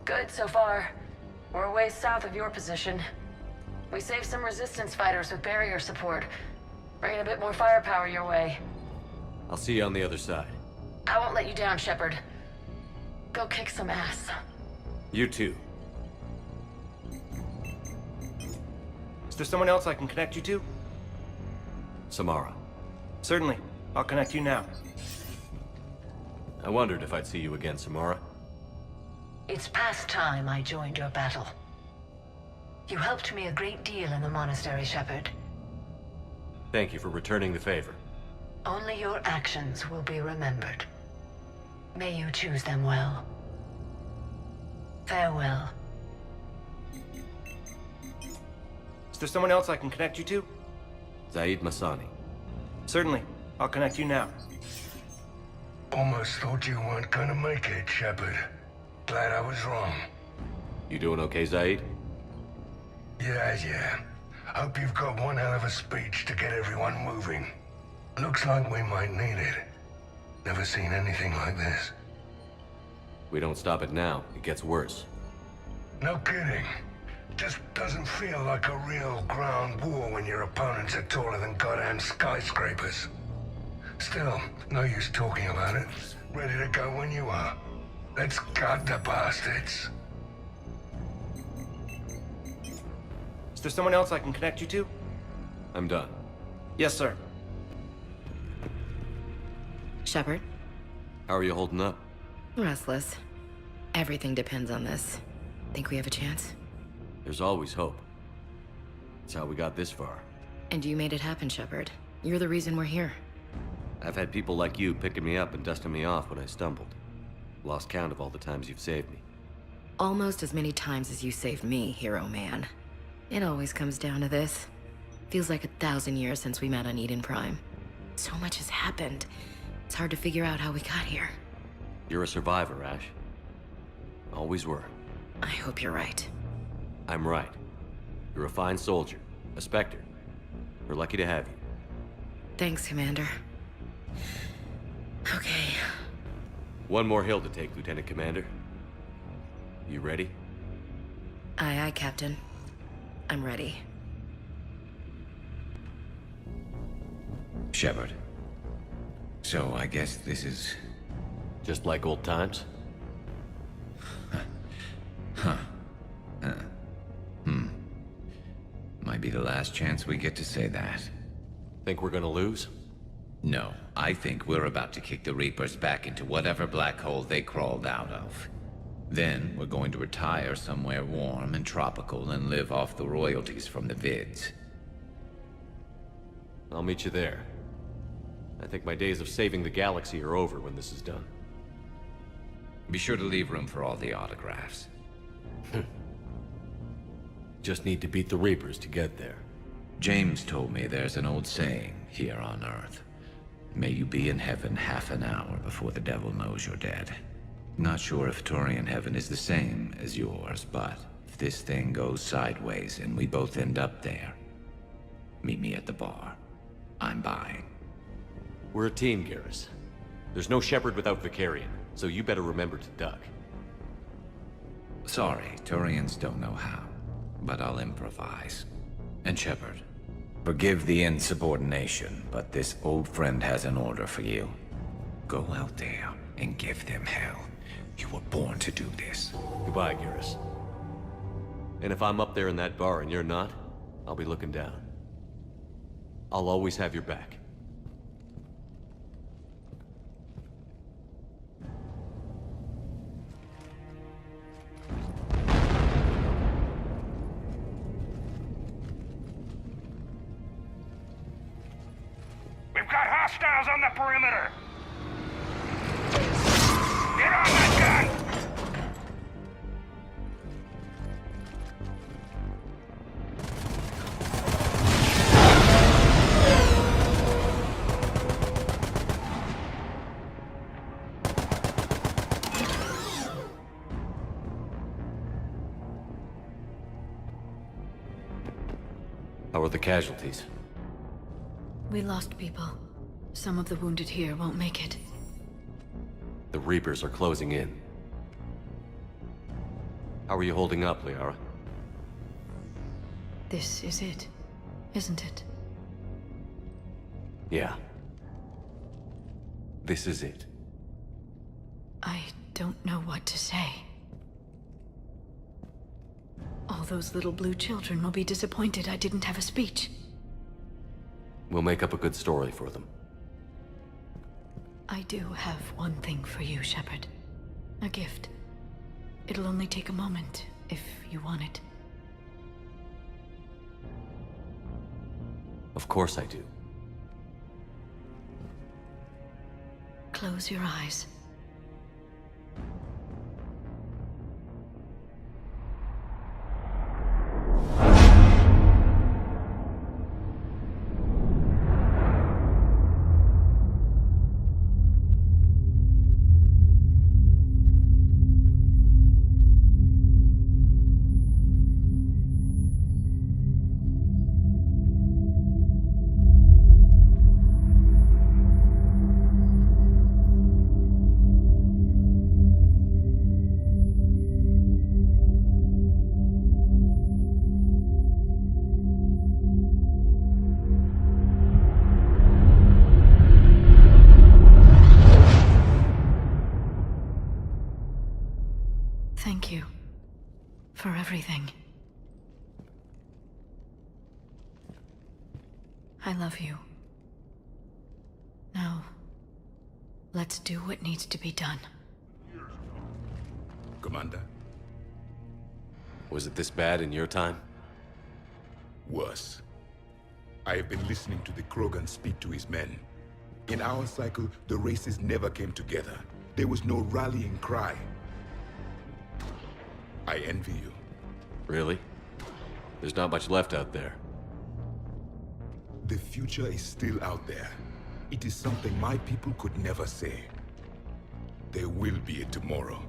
Good so far. We're a ways south of your position. We saved some resistance fighters with barrier support. Bringing a bit more firepower your way. I'll see you on the other side. I won't let you down, Shepard. Go kick some ass. You too. Is there someone else I can connect you to? Samara. Certainly. I'll connect you now. I wondered if I'd see you again, Samara. It's past time I joined your battle. You helped me a great deal in the monastery, Shepard. Thank you for returning the favor. Only your actions will be remembered. May you choose them well. Farewell. Is there someone else I can connect you to? Zaid Masani. Certainly. I'll connect you now. Almost thought you weren't gonna make it, Shepard. Glad I was wrong. You doing okay, Zaid? Yeah. Hope you've got one hell of a speech to get everyone moving. Looks like we might need it. Never seen anything like this. We don't stop it now, it gets worse. No kidding. Just doesn't feel like a real ground war when your opponents are taller than goddamn skyscrapers. Still, no use talking about it. Ready to go when you are. Let's gut the bastards. Is there someone else I can connect you to? I'm done. Yes, sir. Shepard? How are you holding up? Restless. Everything depends on this. Think we have a chance? There's always hope. That's how we got this far. And you made it happen, Shepard. You're the reason we're here. I've had people like you picking me up and dusting me off when I stumbled. Lost count of all the times you've saved me. Almost as many times as you saved me, hero man. It always comes down to this. Feels like 1,000 years since we met on Eden Prime. So much has happened. It's hard to figure out how we got here. You're a survivor, Ash. Always were. I hope you're right. I'm right. You're a fine soldier. A Spectre. We're lucky to have you. Thanks, Commander. Okay. One more hill to take, Lieutenant Commander. You ready? Aye, aye, Captain. I'm ready. Shepard. So I guess this is... just like old times? Huh. Might be the last chance we get to say that. Think we're gonna lose? No, I think we're about to kick the Reapers back into whatever black hole they crawled out of. Then we're going to retire somewhere warm and tropical and live off the royalties from the vids. I'll meet you there. I think my days of saving the galaxy are over when this is done. Be sure to leave room for all the autographs. Just need to beat the Reapers to get there. James told me there's an old saying here on Earth. May you be in heaven half an hour before the devil knows you're dead. Not sure if Turian heaven is the same as yours, but if this thing goes sideways and we both end up there, meet me at the bar. I'm buying. We're a team, Garrus. There's no Shepard without Vicarian, so you better remember to duck. Sorry, Turians don't know how, but I'll improvise. And Shepard, forgive the insubordination, but this old friend has an order for you. Go out there and give them hell. You were born to do this. Goodbye, Garrus. And if I'm up there in that bar and you're not, I'll be looking down. I'll always have your back. We've got hostiles on the perimeter! Get on that gun! How are the casualties? We lost people. Some of the wounded here won't make it. The Reapers are closing in. How are you holding up, Liara? This is it, isn't it? Yeah. This is it. I don't know what to say. All those little blue children will be disappointed I didn't have a speech. We'll make up a good story for them. I do have one thing for you, Shepard. A gift. It'll only take a moment, if you want it. Of course I do. Close your eyes. Thank you for everything. I love you. Now, let's do what needs to be done. Commander? Was it this bad in your time? Worse. I have been listening to the Krogan speak to his men. In our cycle, the races never came together. There was no rallying cry. I envy you. Really? There's not much left out there. The future is still out there. It is something my people could never say. There will be a tomorrow.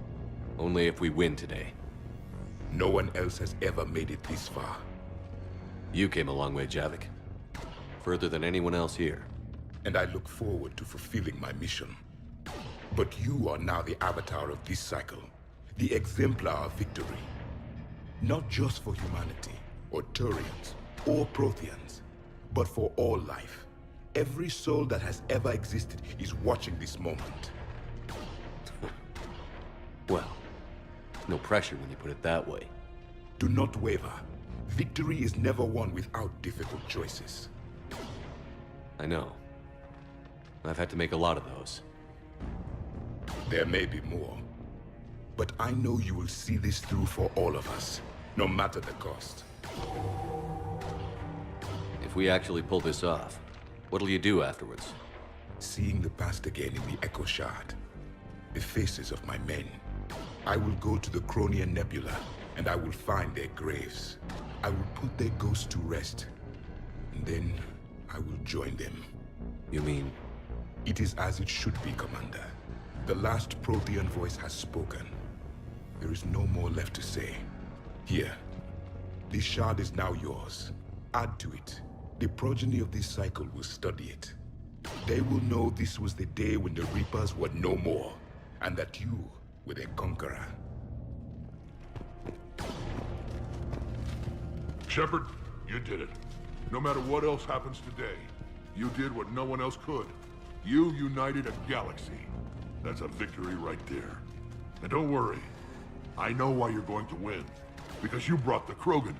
Only if we win today. No one else has ever made it this far. You came a long way, Javik. Further than anyone else here. And I look forward to fulfilling my mission. But you are now the avatar of this cycle. The exemplar of victory. Not just for humanity, or Turians, or Protheans, but for all life. Every soul that has ever existed is watching this moment. Well, no pressure when you put it that way. Do not waver. Victory is never won without difficult choices. I know. I've had to make a lot of those. There may be more. But I know you will see this through for all of us, no matter the cost. If we actually pull this off, what'll you do afterwards? Seeing the past again in the Echo Shard, the faces of my men, I will go to the Cronian Nebula, and I will find their graves. I will put their ghosts to rest, and then I will join them. You mean? It is as it should be, Commander. The last Prothean voice has spoken. There is no more left to say. Here, this shard is now yours. Add to it. The progeny of this cycle will study it. They will know this was the day when the Reapers were no more, and that you were their conqueror. Shepard, you did it. No matter what else happens today, you did what no one else could. You united a galaxy. That's a victory right there. And don't worry, I know why you're going to win. Because you brought the Krogan.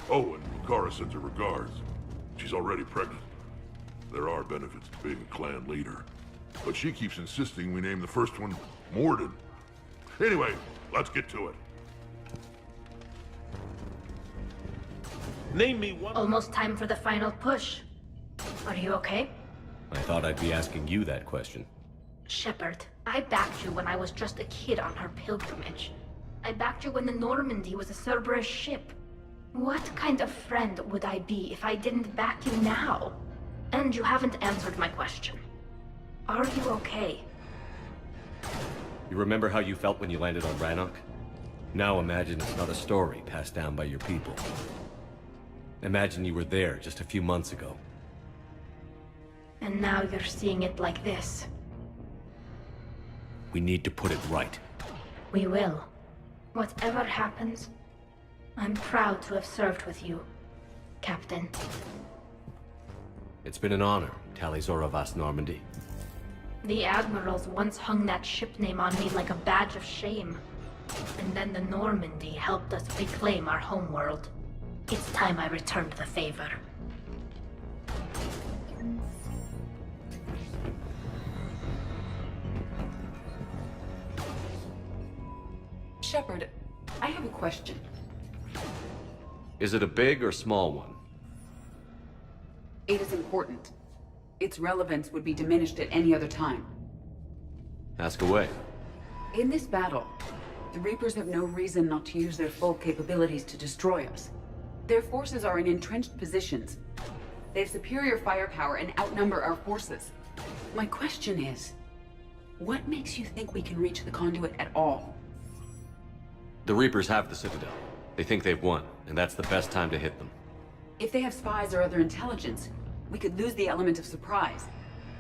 Oh, and Lucara sends her regards. She's already pregnant. There are benefits to being a clan leader. But she keeps insisting we name the first one Morden. Anyway, let's get to it. Name me one. Almost time for the final push. Are you okay? I thought I'd be asking you that question. Shepard, I backed you when I was just a kid on her pilgrimage. I backed you when the Normandy was a Cerberus ship. What kind of friend would I be if I didn't back you now? And you haven't answered my question. Are you okay? You remember how you felt when you landed on Rannoch? Now imagine it's not a story passed down by your people. Imagine you were there just a few months ago. And now you're seeing it like this. We need to put it right. We will. Whatever happens, I'm proud to have served with you, Captain. It's been an honor, Talizora Vas Normandy. The admirals once hung that ship name on me like a badge of shame. And then the Normandy helped us reclaim our homeworld. It's time I returned the favor. Shepard, I have a question. Is it a big or small one? It is important. Its relevance would be diminished at any other time. Ask away. In this battle, the Reapers have no reason not to use their full capabilities to destroy us. Their forces are in entrenched positions. They have superior firepower and outnumber our forces. My question is, what makes you think we can reach the conduit at all? The Reapers have the Citadel. They think they've won, and that's the best time to hit them. If they have spies or other intelligence, we could lose the element of surprise.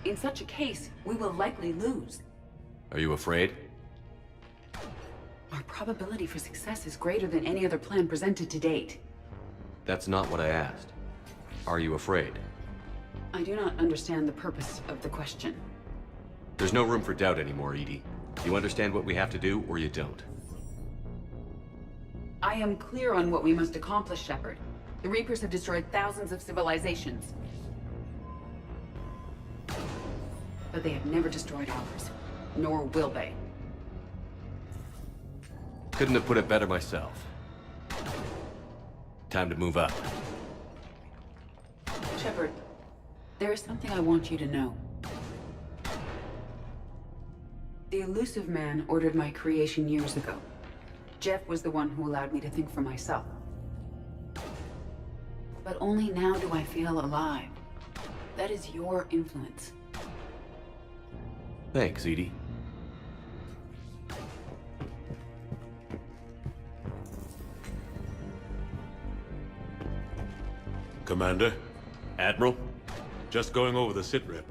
In such a case, we will likely lose. Are you afraid? Our probability for success is greater than any other plan presented to date. That's not what I asked. Are you afraid? I do not understand the purpose of the question. There's no room for doubt anymore, Edie. You understand what we have to do, or you don't. I am clear on what we must accomplish, Shepard. The Reapers have destroyed thousands of civilizations. But they have never destroyed ours. Nor will they. Couldn't have put it better myself. Time to move up. Shepard, there is something I want you to know. The Elusive Man ordered my creation years ago. Jeff was the one who allowed me to think for myself. But only now do I feel alive. That is your influence. Thanks, Edie. Commander? Admiral? Just going over the sitrep.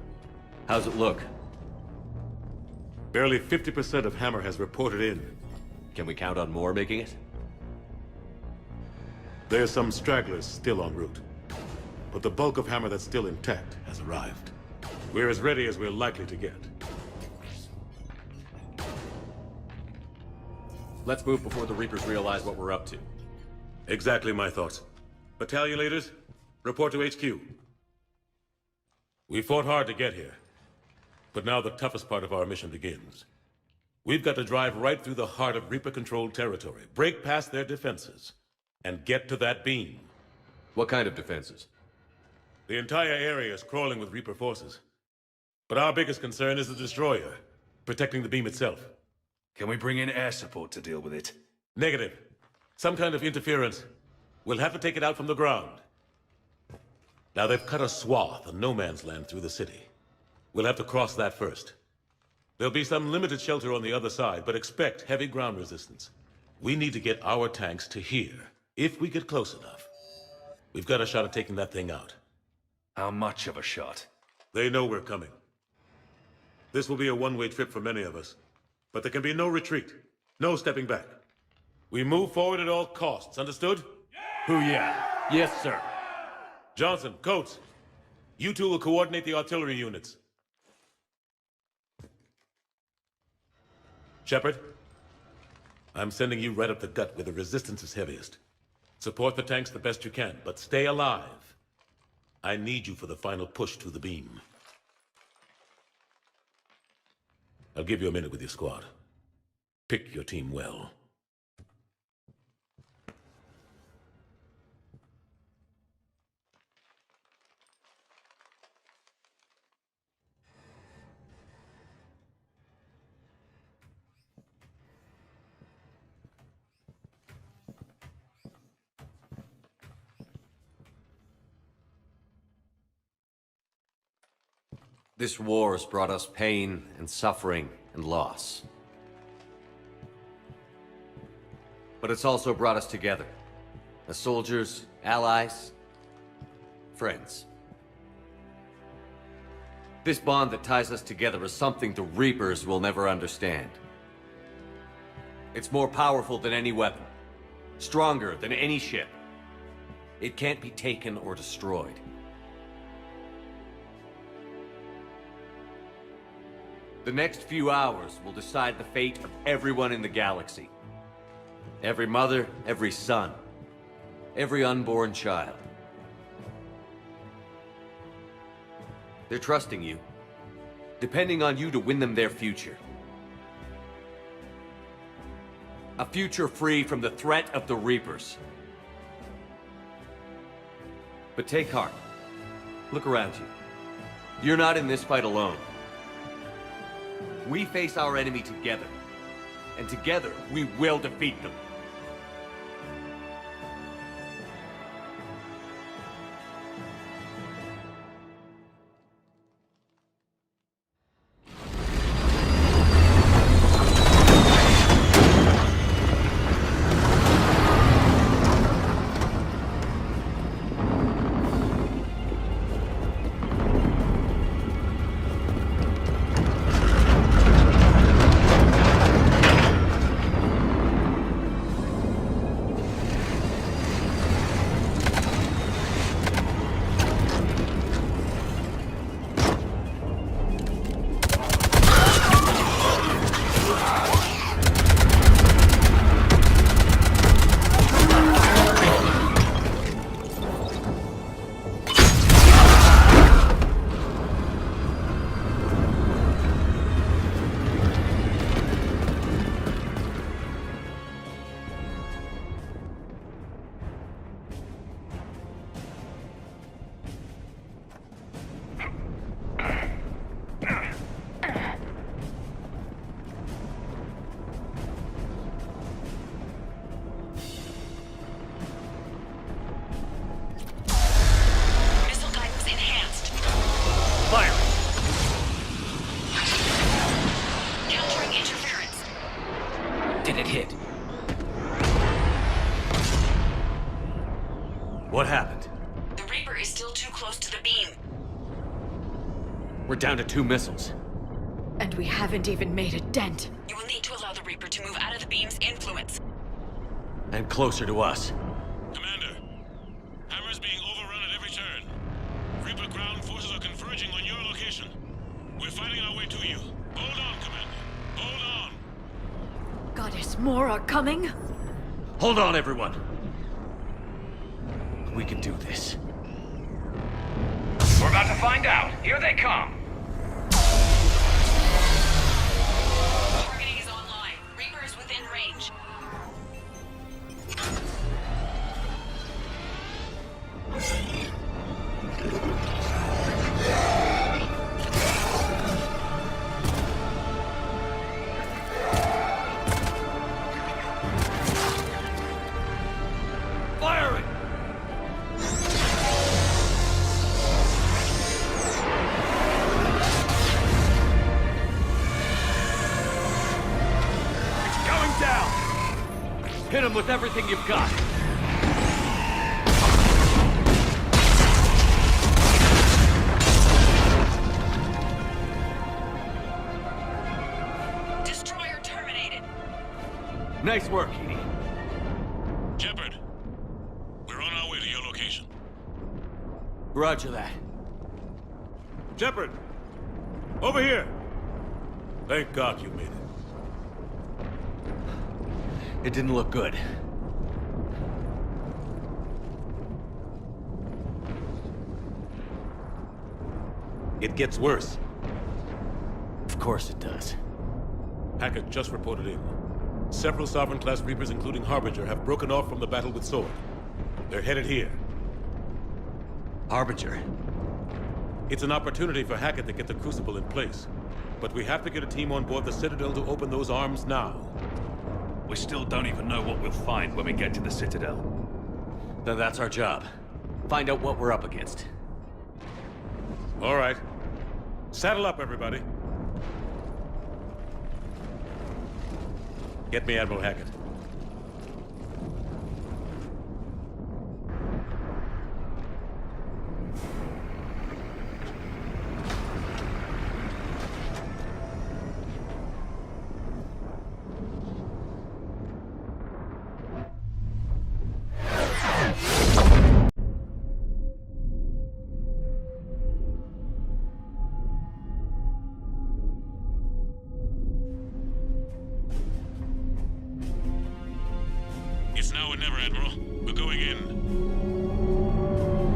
How's it look? Barely 50% of Hammer has reported in. Can we count on more making it? There's some stragglers still en route. But the bulk of Hammer that's still intact has arrived. We're as ready as we're likely to get. Let's move before the Reapers realize what we're up to. Exactly my thoughts. Battalion leaders, report to HQ. We fought hard to get here. But now the toughest part of our mission begins. We've got to drive right through the heart of Reaper-controlled territory, break past their defenses, and get to that beam. What kind of defenses? The entire area is crawling with Reaper forces. But our biggest concern is the destroyer, protecting the beam itself. Can we bring in air support to deal with it? Negative. Some kind of interference. We'll have to take it out from the ground. Now they've cut a swath of no man's land through the city. We'll have to cross that first. There'll be some limited shelter on the other side, but expect heavy ground resistance. We need to get our tanks to here, if we get close enough. We've got a shot at taking that thing out. How much of a shot? They know we're coming. This will be a one-way trip for many of us. But there can be no retreat, no stepping back. We move forward at all costs, understood? Hoo-yeah. Yes, sir. Johnson, Coates, you two will coordinate the artillery units. Shepard, I'm sending you right up the gut where the resistance is heaviest. Support the tanks the best you can, but stay alive. I need you for the final push to the beam. I'll give you a minute with your squad. Pick your team well. This war has brought us pain and suffering and loss. But it's also brought us together. As soldiers, allies, friends. This bond that ties us together is something the Reapers will never understand. It's more powerful than any weapon. Stronger than any ship. It can't be taken or destroyed. The next few hours will decide the fate of everyone in the galaxy. Every mother, every son, every unborn child. They're trusting you, depending on you to win them their future. A future free from the threat of the Reapers. But take heart. Look around you. You're not in this fight alone. We face our enemy together, and together we will defeat them. it hit. What happened? The Reaper is still too close to the beam. We're down to 2 missiles. And we haven't even made a dent. You will need to allow the Reaper to move out of the beam's influence. And closer to us. Commander, Hammer's being overrun at every turn. Reaper ground forces are converging on your location. We're fighting our way to you. Hold on, Commander. Hold on. Goddess, more are coming? Hold on, everyone. We can do this. We're about to find out. Here they come. Targeting is online. Reaper is within range. Firing! It's going down! Hit him with everything you've got. Destroyer terminated. Nice work, Edie. Shepard, we're on our way to your location. Roger that. Shepard, over here. Thank God you made it. It didn't look good. It gets worse. Of course it does. Hackett just reported in. Several Sovereign-class Reapers, including Harbinger, have broken off from the battle with Sword. They're headed here. Harbinger? It's an opportunity for Hackett to get the Crucible in place. But we have to get a team on board the Citadel to open those arms now. We still don't even know what we'll find when we get to the Citadel. Then that's our job. Find out what we're up against. All right. Saddle up, everybody. Get me Admiral Hackett. It's now or never, Admiral. We're going in.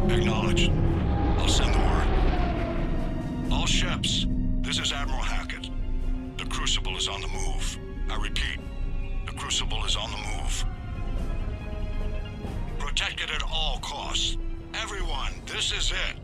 Acknowledged. I'll send the word. All ships, this is Admiral Hackett. The Crucible is on the move. I repeat, the Crucible is on the move. Protect it at all costs. Everyone, this is it.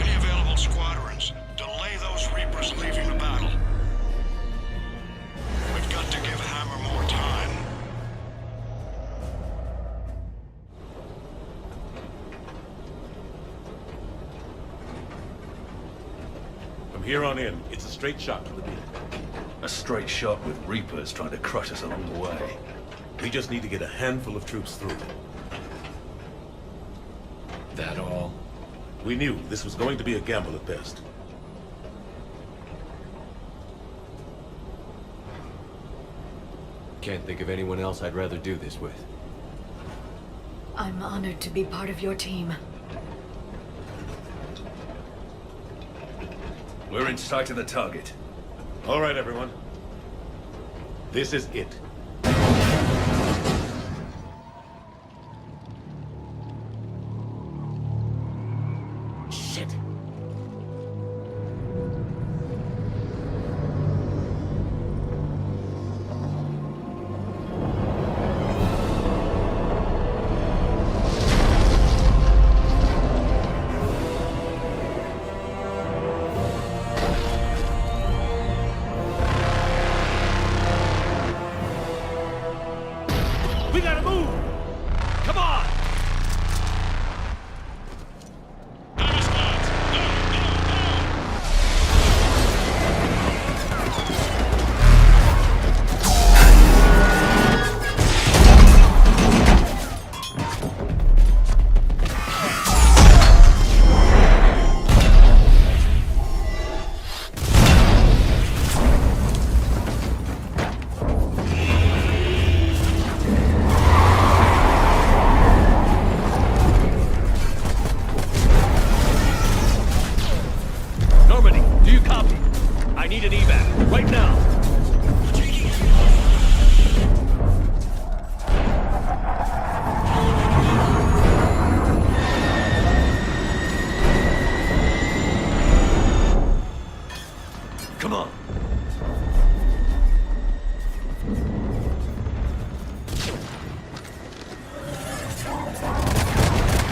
Any available squadrons, delay those Reapers leaving the battle. We've got to give Hammer more time. From here on in, it's a straight shot to the beam. A straight shot with Reapers trying to crush us along the way. We just need to get a handful of troops through. That all? We knew this was going to be a gamble at best. Can't think of anyone else I'd rather do this with. I'm honored to be part of your team. We're in sight of the target. All right, everyone. This is it. Shit.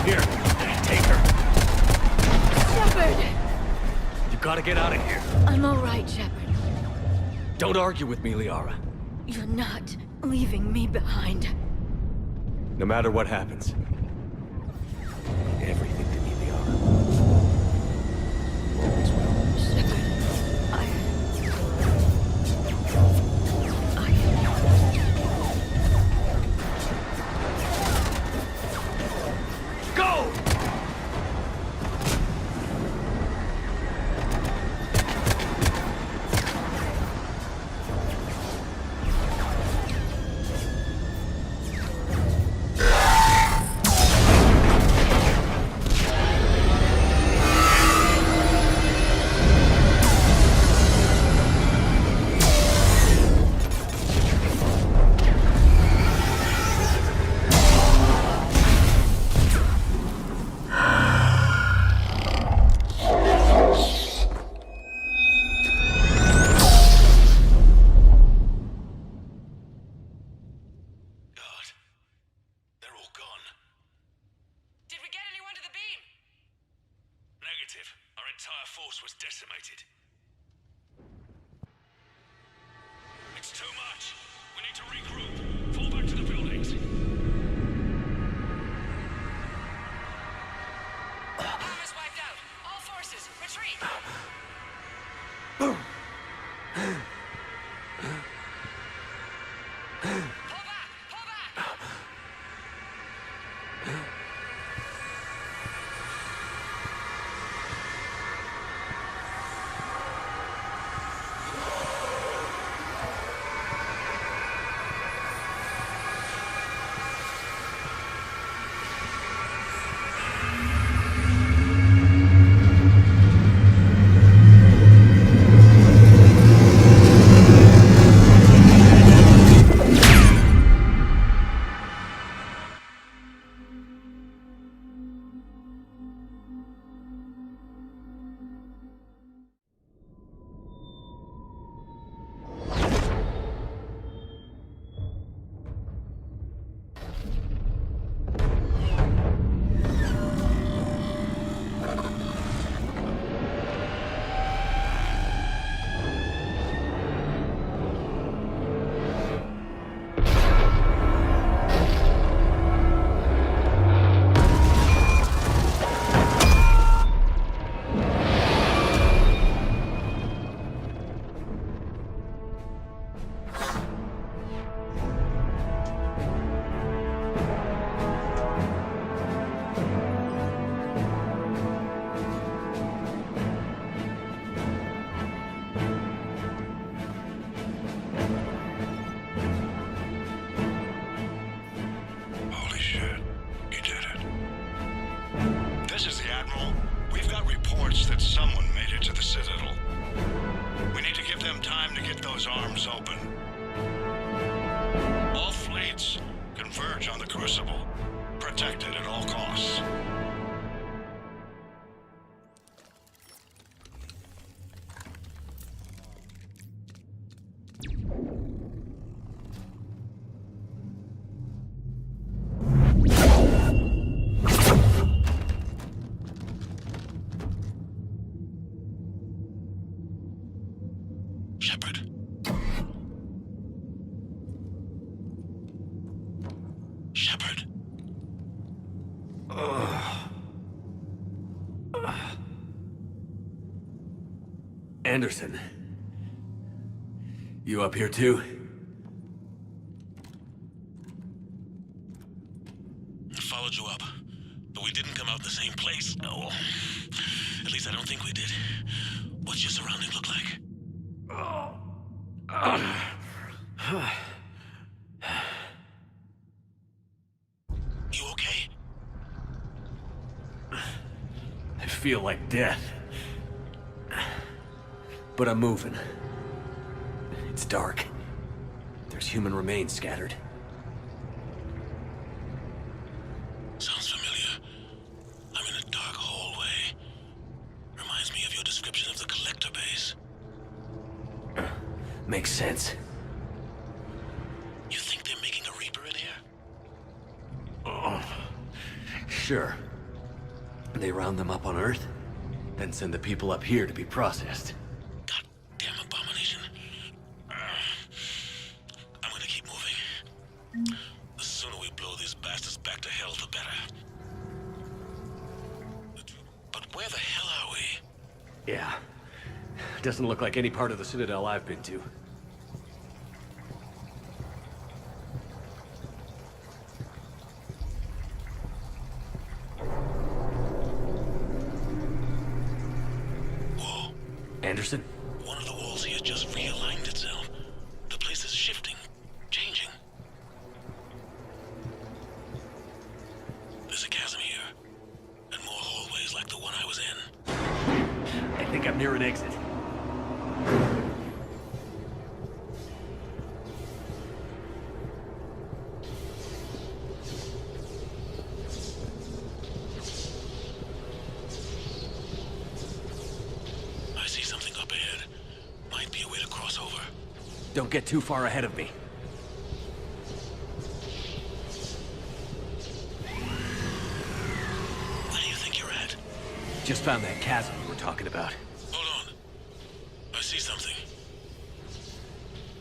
Here, take her. Shepard! You gotta get out of here. I'm all right, Shepard. Don't argue with me, Liara. You're not leaving me behind. No matter what happens. Everything to me, Liara. Always will. Shepard, Go! Anderson. You up here too? I followed you up, but we didn't come out the same place. Oh, at least I don't think we did. What's your surroundings look like? You okay? I feel like death. But I'm moving. It's dark. There's human remains scattered. Sounds familiar. I'm in a dark hallway. Reminds me of your description of the collector base. Makes sense. You think they're making a Reaper in here? Oh, sure. They round them up on Earth, then send the people up here to be processed. Damn abomination. I'm gonna keep moving. The sooner we blow these bastards back to hell, the better. But where the hell are we? Yeah. Doesn't look like any part of the Citadel I've been to. Whoa. Anderson? One of the walls here just realigned itself. The place is shifting, changing. There's a chasm here, and more hallways like the one I was in. I think I'm near an exit. I see something up ahead. Might be a way to cross over. Don't get too far ahead of me. Where do you think you're at? Just found that chasm you were talking about. Hold on. I see something.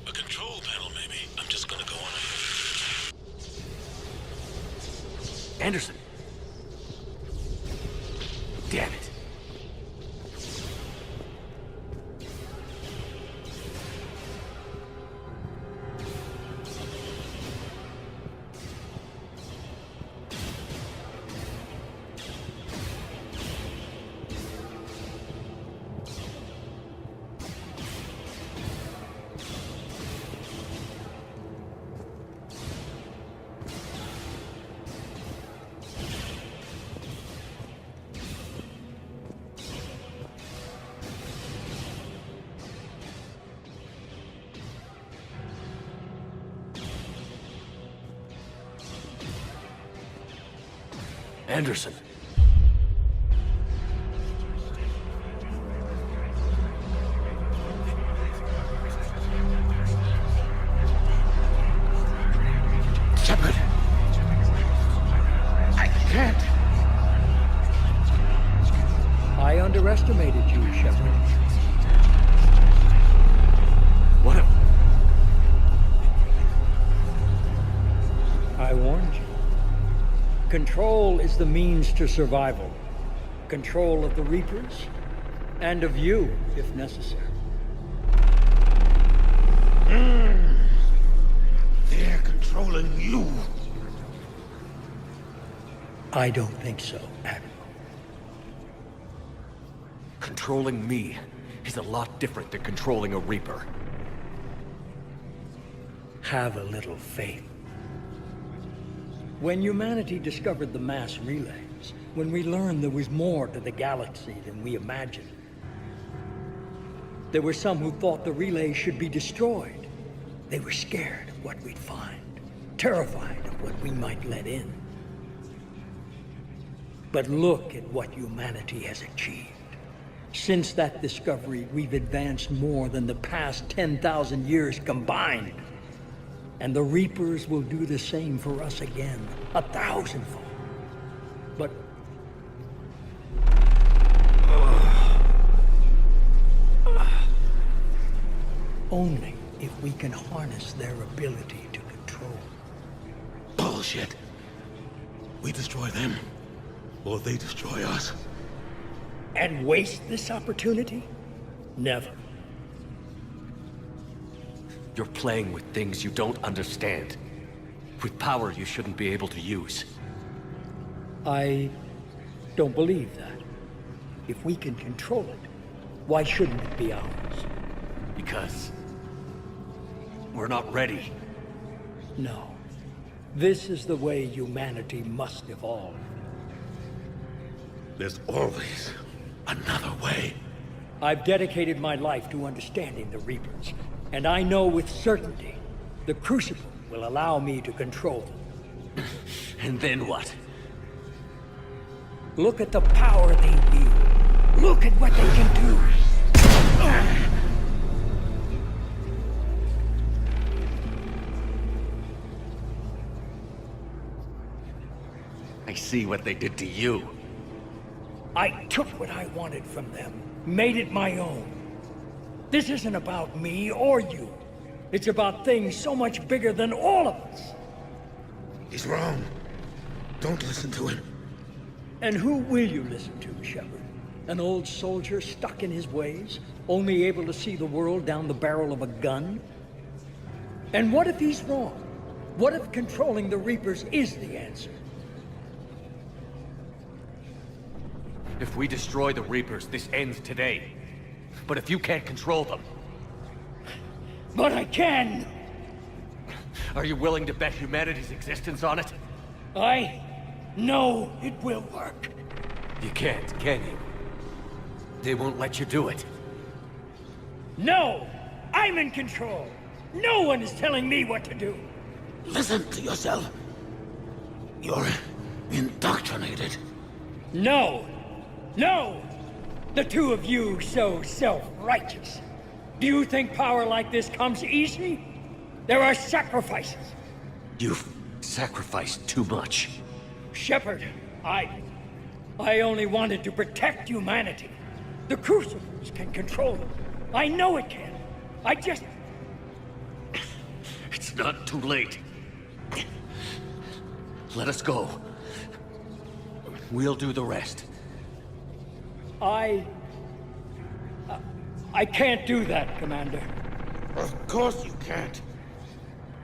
A control panel, maybe. I'm just gonna go on ahead. Anderson! Damn it. Anderson. Shepard! I can't! I underestimated you, Shepard. What a... I warned you. Control is the means to survival. Control of the Reapers, and of you, if necessary. They're controlling you. I don't think so, Admiral. Controlling me is a lot different than controlling a Reaper. Have a little faith. When humanity discovered the mass relays, when we learned there was more to the galaxy than we imagined, there were some who thought the relays should be destroyed. They were scared of what we'd find, terrified of what we might let in. But look at what humanity has achieved. Since that discovery, we've advanced more than the past 10,000 years combined. And the Reapers will do the same for us again, 1,000-fold. But... only if we can harness their ability to control. Bullshit. We destroy them, or they destroy us. And waste this opportunity? Never. You're playing with things you don't understand. With power you shouldn't be able to use. I don't believe that. If we can control it, why shouldn't it be ours? Because... we're not ready. No. This is the way humanity must evolve. There's always another way. I've dedicated my life to understanding the Reapers, and I know with certainty the Crucible will allow me to control them. And then what? Look at the power they wield. Look at what they can do. I see what they did to you. I took what I wanted from them, made it my own. This isn't about me or you. It's about things so much bigger than all of us. He's wrong. Don't listen to him. And who will you listen to, Shepard? An old soldier stuck in his ways, only able to see the world down the barrel of a gun? And what if he's wrong? What if controlling the Reapers is the answer? If we destroy the Reapers, this ends today. But if you can't control them... But I can! Are you willing to bet humanity's existence on it? I know it will work. You can't, can you? They won't let you do it. No! I'm in control! No one is telling me what to do! Listen to yourself. You're indoctrinated. No! No! The two of you so self-righteous. Do you think power like this comes easy? There are sacrifices. You've sacrificed too much. Shepard, I only wanted to protect humanity. The Crucibles can control them. I know it can. I just... It's not too late. Let us go. We'll do the rest. I can't do that, Commander. Of course you can't.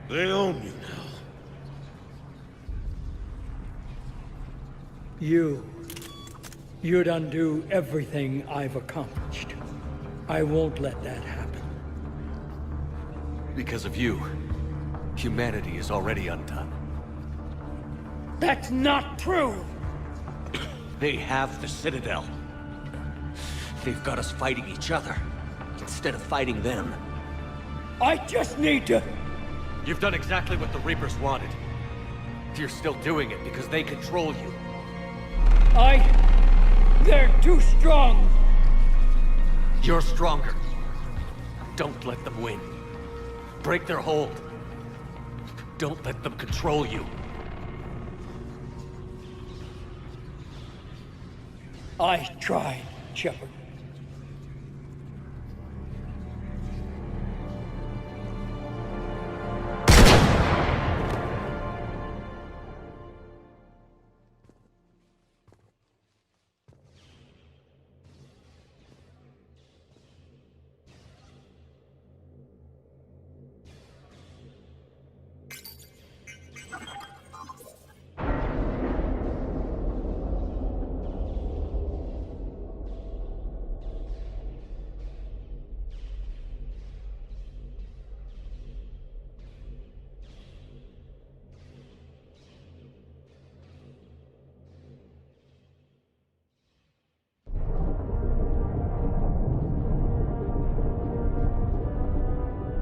They own you now. You'd undo everything I've accomplished. I won't let that happen. Because of you, humanity is already undone. That's not true! They have the Citadel. They've got us fighting each other, instead of fighting them. I just need to... You've done exactly what the Reapers wanted. You're still doing it because they control you. They're too strong! You're stronger. Don't let them win. Break their hold. Don't let them control you. I tried, Shepard.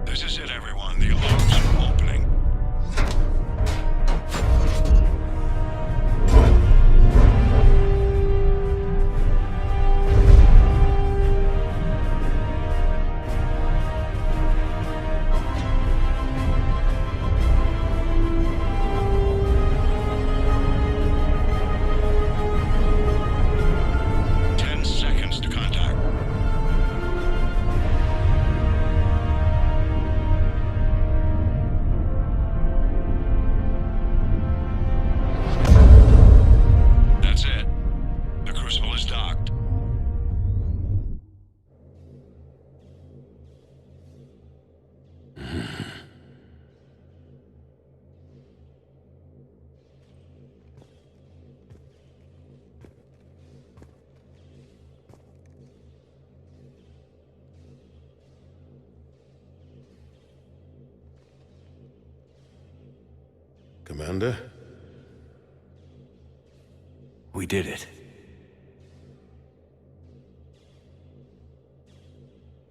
This is it, everyone. The alarms are opening. Commander? We did it.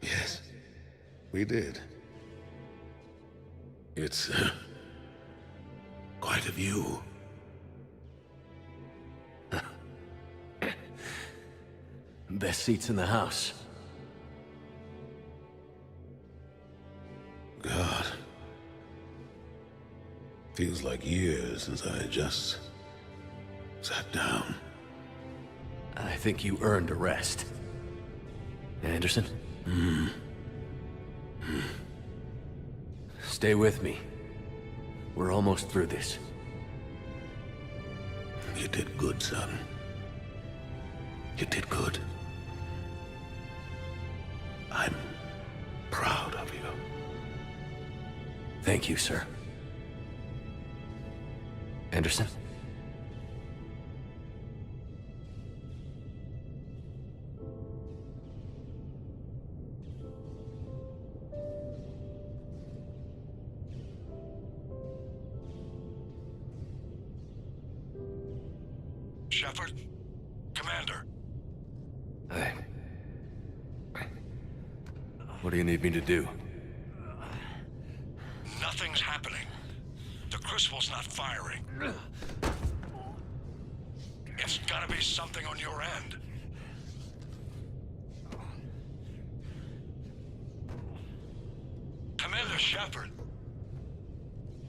Yes, we did. It's, quite a view. Best seats in the house. God. Feels like years since I just sat down. I think you earned a rest. Anderson? Stay with me. We're almost through this. You did good, son. You did good. I'm proud of you. Thank you, sir. Anderson? Shepard? Commander? What do you need me to do? Nothing's happening. The Crucible's not firing. It's gotta be something on your end. Commander Shepard.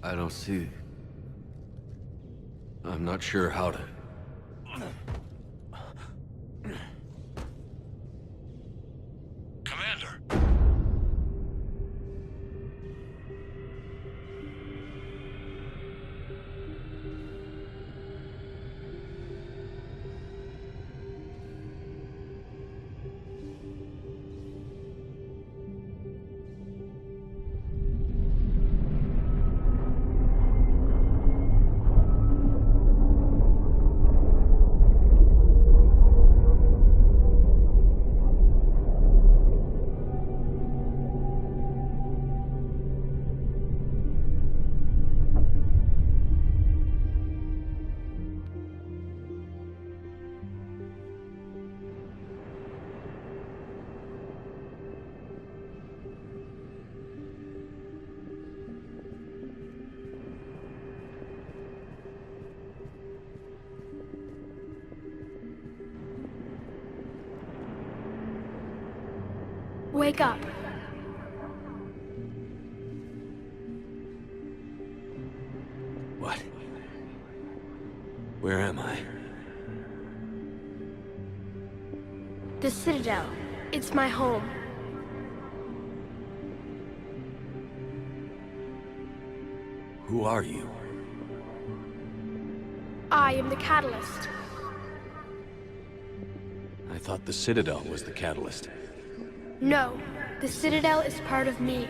I don't see... I'm not sure how to... Commander. Wake up. What? Where am I? The Citadel. It's my home. Who are you? I am the Catalyst. I thought the Citadel was the catalyst. No, the Citadel is part of me.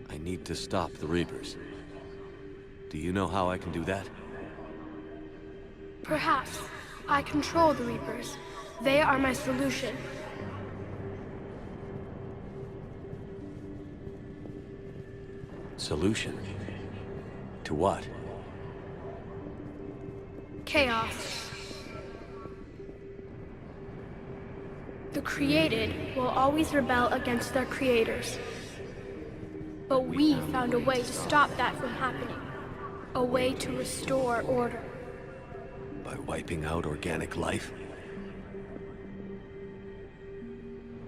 I need to stop the Reapers. Do you know how I can do that? Perhaps. I control the Reapers. They are my solution. Solution? To what? Chaos. The created will always rebel against their creators. But we found a way to stop that from happening. A way to restore order. By wiping out organic life?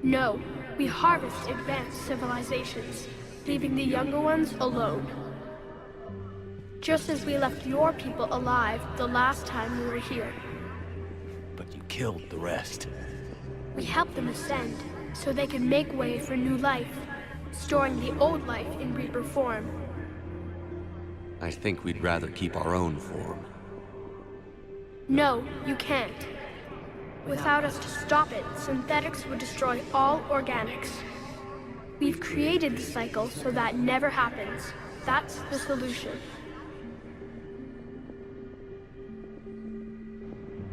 No, we harvest advanced civilizations, leaving the younger ones alone. Just as we left your people alive the last time we were here. But you killed the rest. We helped them ascend, so they could make way for new life, storing the old life in Reaper form. I think we'd rather keep our own form. No, you can't. Without us to stop it, synthetics would destroy all organics. We've created the cycle so that never happens. That's the solution.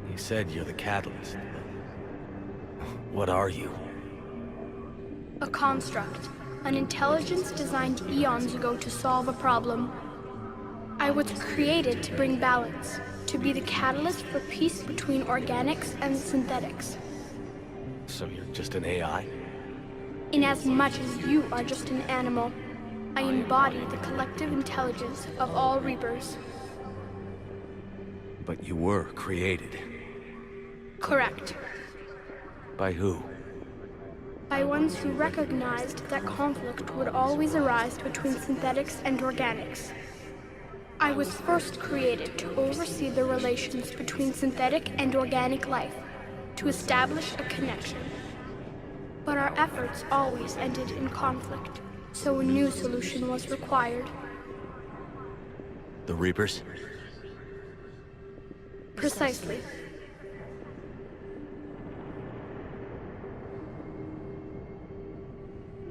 You said you're the catalyst. What are you? A construct. An intelligence designed eons ago to solve a problem. I was created to bring balance, to be the catalyst for peace between organics and synthetics. So you're just an AI? Inasmuch as you are just an animal, I embody the collective intelligence of all Reapers. But you were created. Correct. By who? By ones who recognized that conflict would always arise between synthetics and organics. I was first created to oversee the relations between synthetic and organic life, to establish a connection. But our efforts always ended in conflict, so a new solution was required. The Reapers? Precisely.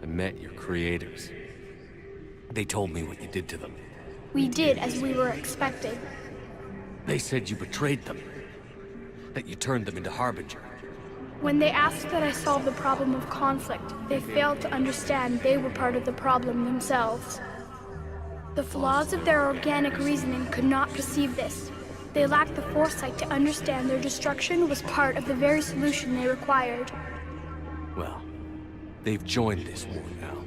I met your creators. They told me what you did to them. We did as we were expecting. They said you betrayed them. That you turned them into Harbinger. When they asked that I solve the problem of conflict, they failed to understand they were part of the problem themselves. The flaws of their organic reasoning could not perceive this. They lacked the foresight to understand their destruction was part of the very solution they required. Well, they've joined this war now.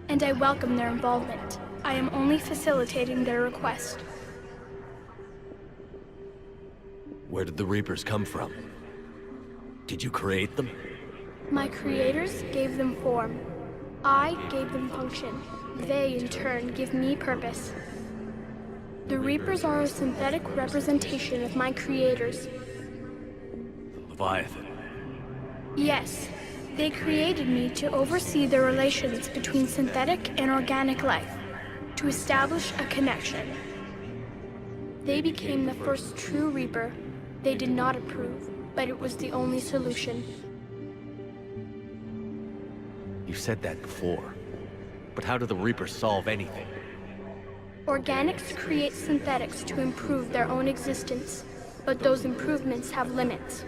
And I welcome their involvement. I am only facilitating their request. Where did the Reapers come from? Did you create them? My creators gave them form. I gave them function. They, in turn, give me purpose. The Reapers are a synthetic representation of my creators. The Leviathan. Yes, they created me to oversee the relations between synthetic and organic life, to establish a connection. They became the first true Reaper. They did not approve, but it was the only solution. You've said that before. But how do the Reapers solve anything? Organics create synthetics to improve their own existence, but those improvements have limits.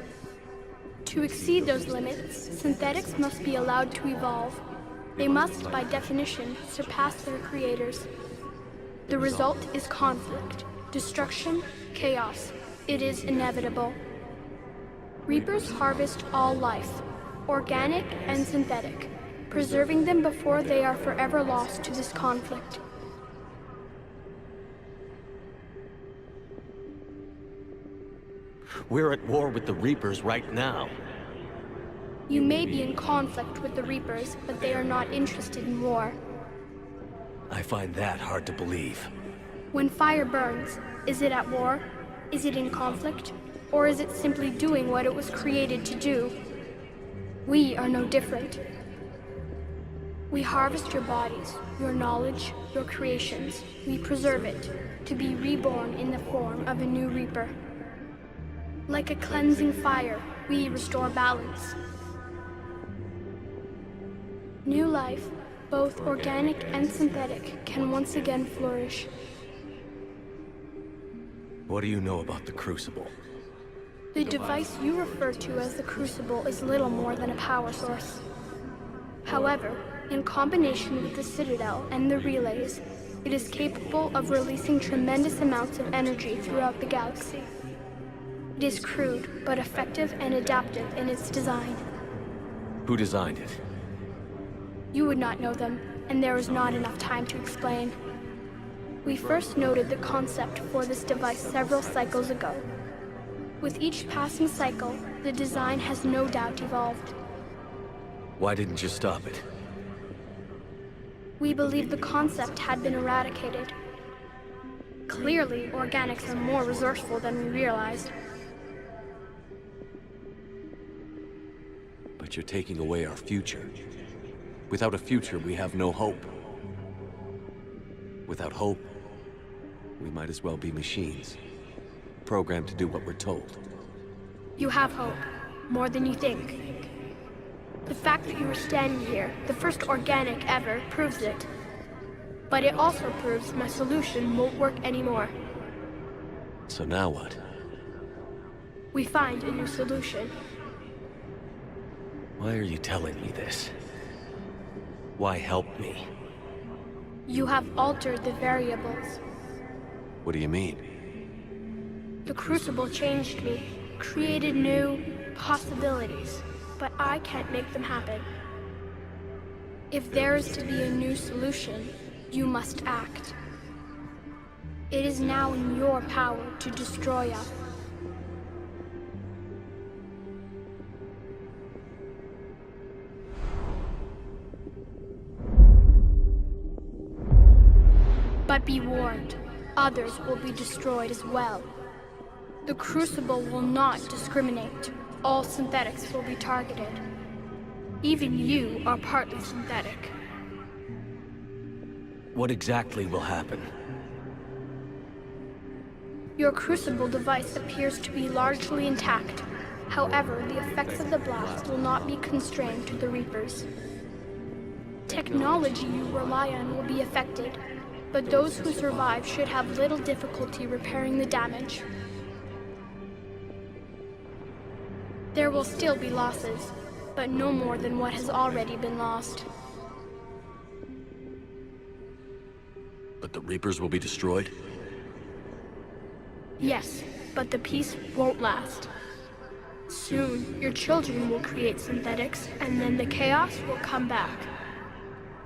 To exceed those limits, synthetics must be allowed to evolve. They must, by definition, surpass their creators. The result is conflict, destruction, chaos. It is inevitable. Reapers harvest all life, organic and synthetic, preserving them before they are forever lost to this conflict. We're at war with the Reapers right now. You may be in conflict with the Reapers, but they are not interested in war. I find that hard to believe. When fire burns, is it at war? Is it in conflict? Or is it simply doing what it was created to do? We are no different. We harvest your bodies, your knowledge, your creations. We preserve it, to be reborn in the form of a new Reaper. Like a cleansing fire, we restore balance. New life, both organic and synthetic, can once again flourish. What do you know about the Crucible? The device you refer to as the Crucible is little more than a power source. However, in combination with the Citadel and the relays, it is capable of releasing tremendous amounts of energy throughout the galaxy. It is crude, but effective and adaptive in its design. Who designed it? You would not know them, and there is not enough time to explain. We first noted the concept for this device several cycles ago. With each passing cycle, the design has no doubt evolved. Why didn't you stop it? We believed the concept had been eradicated. Clearly, organics are more resourceful than we realized. But you're taking away our future. Without a future, we have no hope. Without hope, we might as well be machines, programmed to do what we're told. You have hope, more than you think. The fact that you are standing here, the first organic ever, proves it. But it also proves my solution won't work anymore. So now what? We find a new solution. Why are you telling me this? Why help me? You have altered the variables. What do you mean? The Crucible changed me, created new possibilities, but I can't make them happen. If there is to be a new solution, you must act. It is now in your power to destroy us. But be warned, others will be destroyed as well. The Crucible will not discriminate. All synthetics will be targeted. Even you are partly synthetic. What exactly will happen? Your Crucible device appears to be largely intact. However, the effects of the blast will not be constrained to the Reapers. Technology you rely on will be affected, but those who survive should have little difficulty repairing the damage. There will still be losses, but no more than what has already been lost. But the Reapers will be destroyed? Yes, but the peace won't last. Soon, your children will create synthetics, and then the chaos will come back.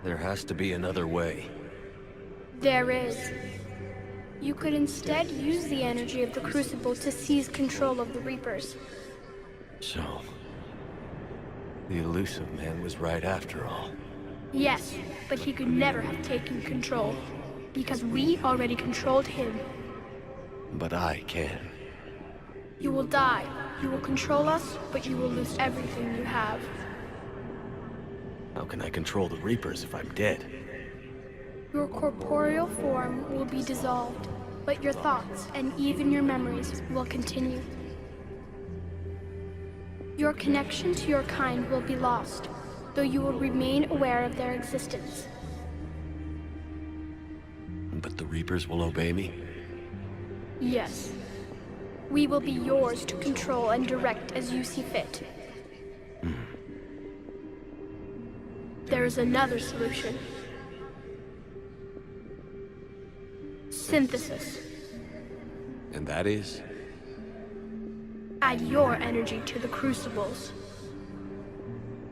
There has to be another way. There is. You could instead use the energy of the Crucible to seize control of the Reapers. So, the elusive man was right after all. Yes, but he could never have taken control, because we already controlled him. But I can. You will die. You will control us, but you will lose everything you have. How can I control the Reapers if I'm dead? Your corporeal form will be dissolved, but your thoughts and even your memories will continue. Your connection to your kind will be lost, though you will remain aware of their existence. But the Reapers will obey me? Yes. We will be yours to control and direct as you see fit. There is another solution. Synthesis. And that is? Add your energy to the Crucibles.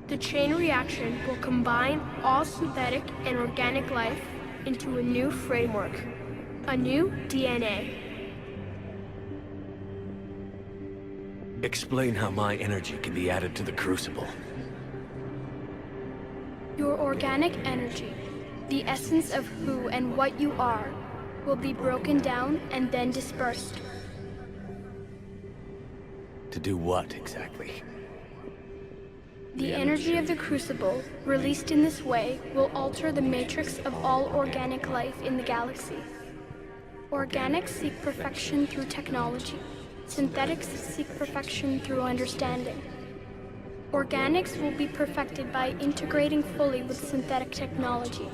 The chain reaction will combine all synthetic and organic life into a new framework, a new DNA. Explain how my energy can be added to the Crucible. Your organic energy, the essence of who and what you are, will be broken down and then dispersed. To do what, exactly? The energy of the Crucible, released in this way, will alter the matrix of all organic life in the galaxy. Organics seek perfection through technology. Synthetics seek perfection through understanding. Organics will be perfected by integrating fully with synthetic technology.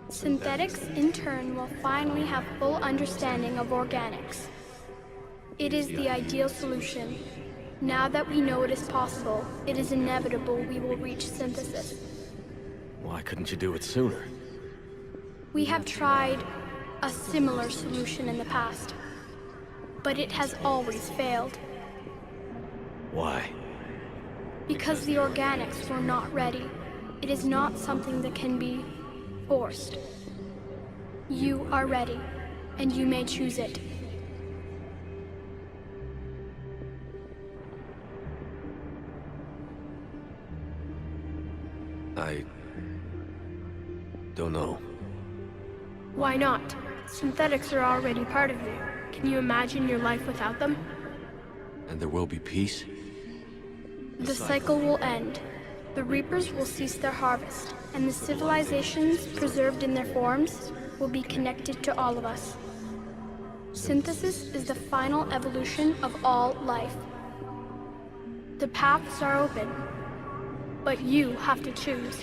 Synthetics, in turn, will finally have full understanding of organics. It is the ideal solution. Now that we know it is possible, it is inevitable we will reach synthesis. Why couldn't you do it sooner? We have tried a similar solution in the past, but it has always failed. Why? Because the organics were not ready. It is not something that can be forced. You are ready, and you may choose it. I don't know. Why not? Synthetics are already part of you. Can you imagine your life without them? And there will be peace? The cycle will end. The Reapers will cease their harvest, and the civilizations preserved in their forms will be connected to all of us. Synthesis is the final evolution of all life. The paths are open, but you have to choose.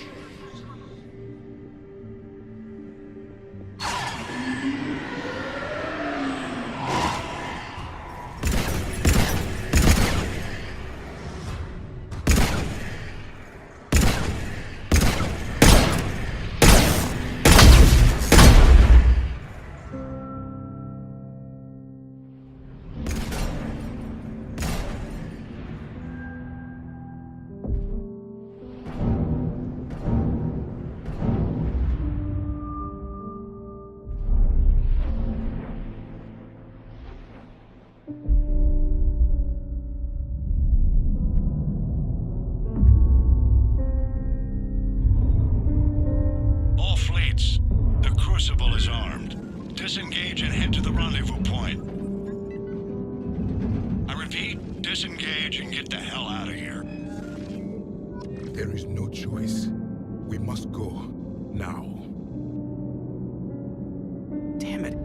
All fleets, the Crucible is armed. Disengage and head to rendezvous point. I repeat, disengage and get the hell out of here. There is no choice. We must go. Now. Damn it.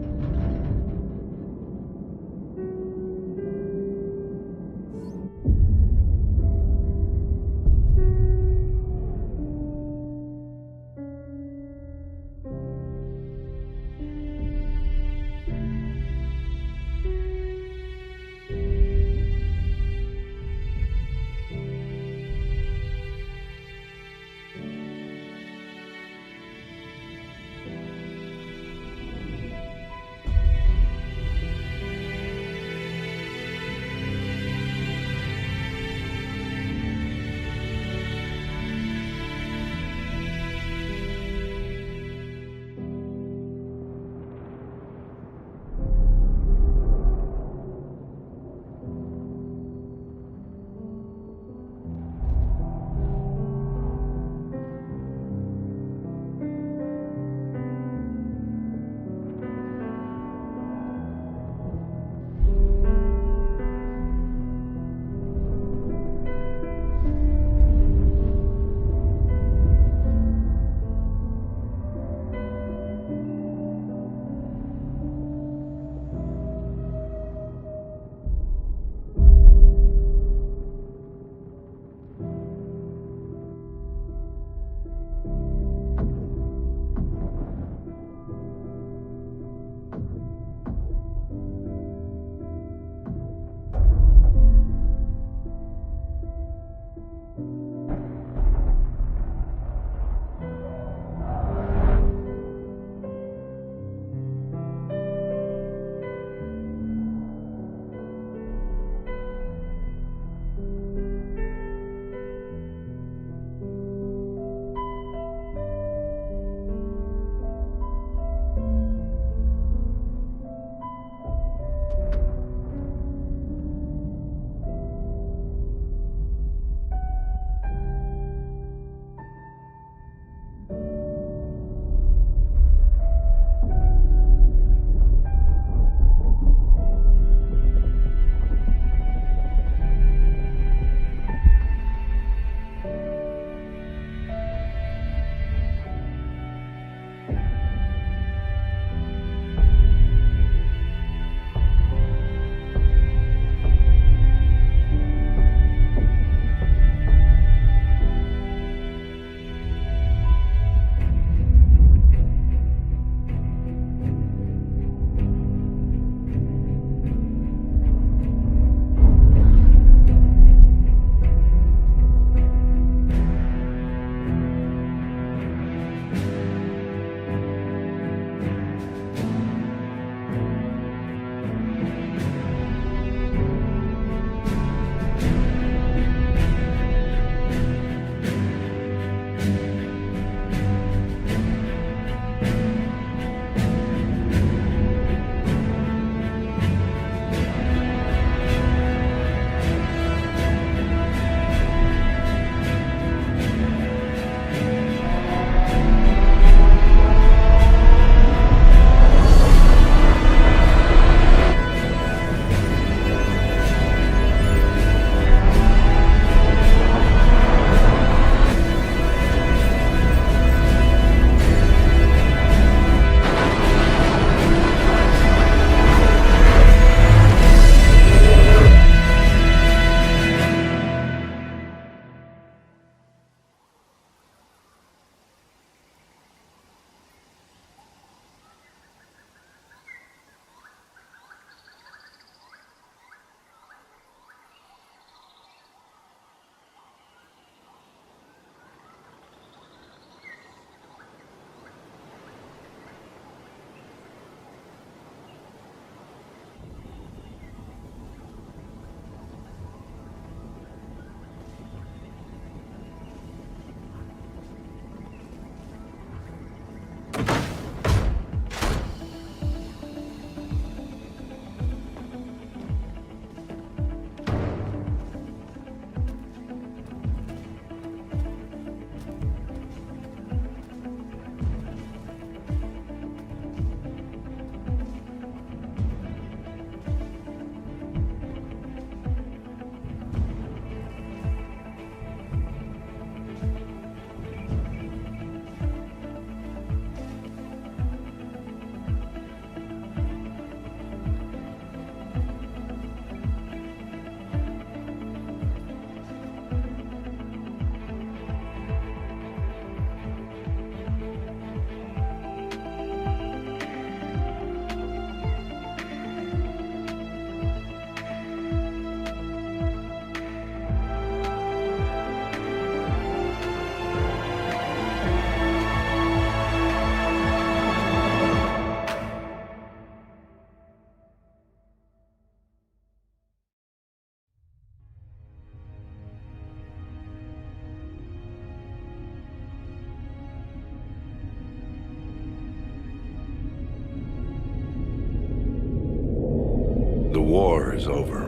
war is over.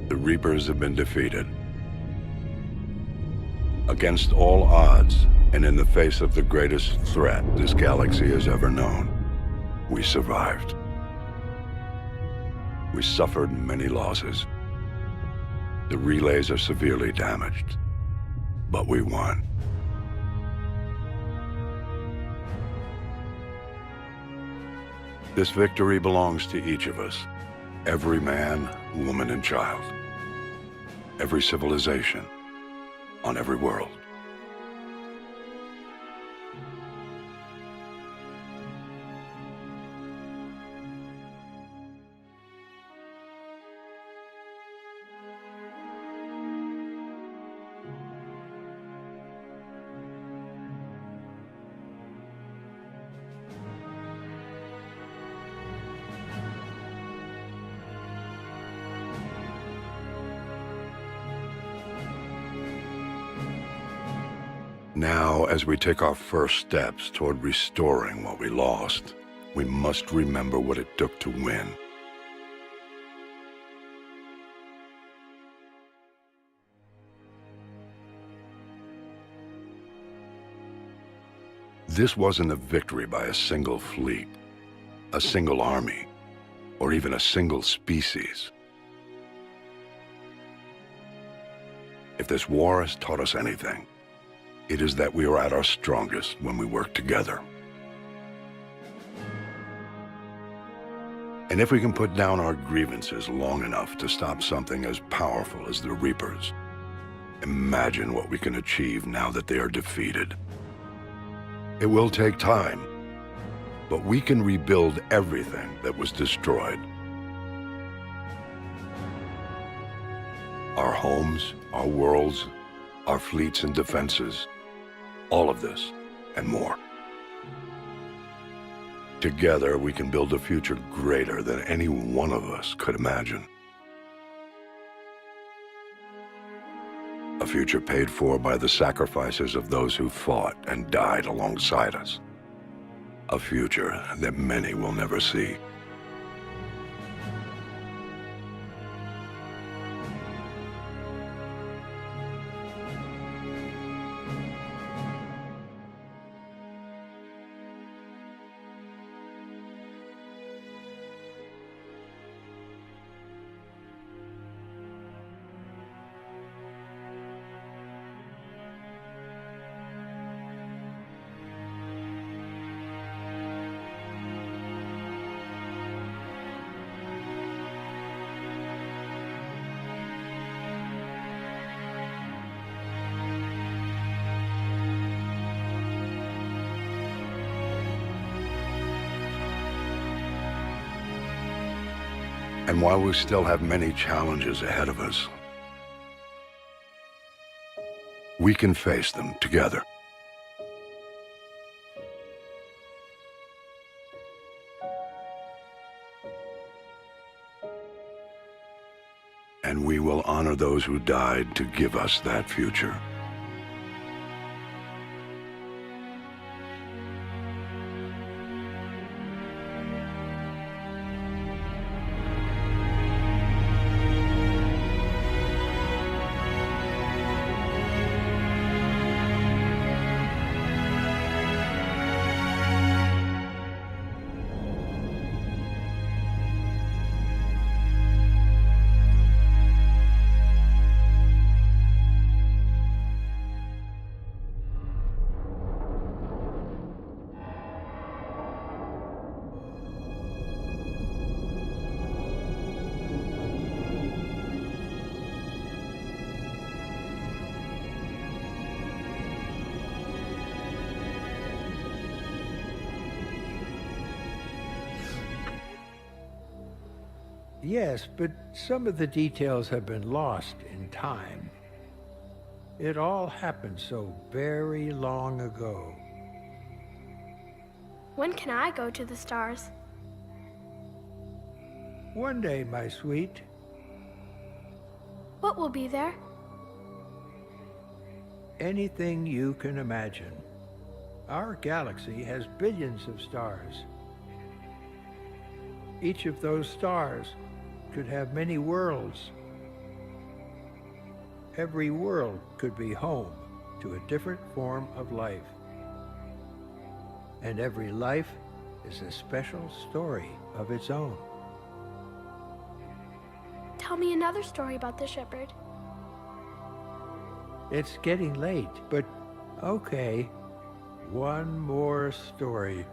The Reapers have been defeated. Against all odds, and in the face of the greatest threat this galaxy has ever known, we survived. We suffered many losses. The relays are severely damaged, but we won. This victory belongs to each of us. Every man, woman, and child. Every civilization. On every world. Now, as we take our first steps toward restoring what we lost, we must remember what it took to win. This wasn't a victory by a single fleet, a single army, or even a single species. If this war has taught us anything, it is that we are at our strongest when we work together. And if we can put down our grievances long enough to stop something as powerful as the Reapers, imagine what we can achieve now that they are defeated. It will take time, but we can rebuild everything that was destroyed. Our homes, our worlds, our fleets and defenses, all of this and more. Together, we can build a future greater than any one of us could imagine. A future paid for by the sacrifices of those who fought and died alongside us. A future that many will never see. And while we still have many challenges ahead of us, we can face them together. And we will honor those who died to give us that future. Yes, but some of the details have been lost in time. It all happened so very long ago. When can I go to the stars? One day, my sweet. What will be there? Anything you can imagine. Our galaxy has billions of stars. Each of those stars could have many worlds. Every world could be home to a different form of life. And every life is a special story of its own. Tell me another story about the shepherd. It's getting late, but okay. One more story.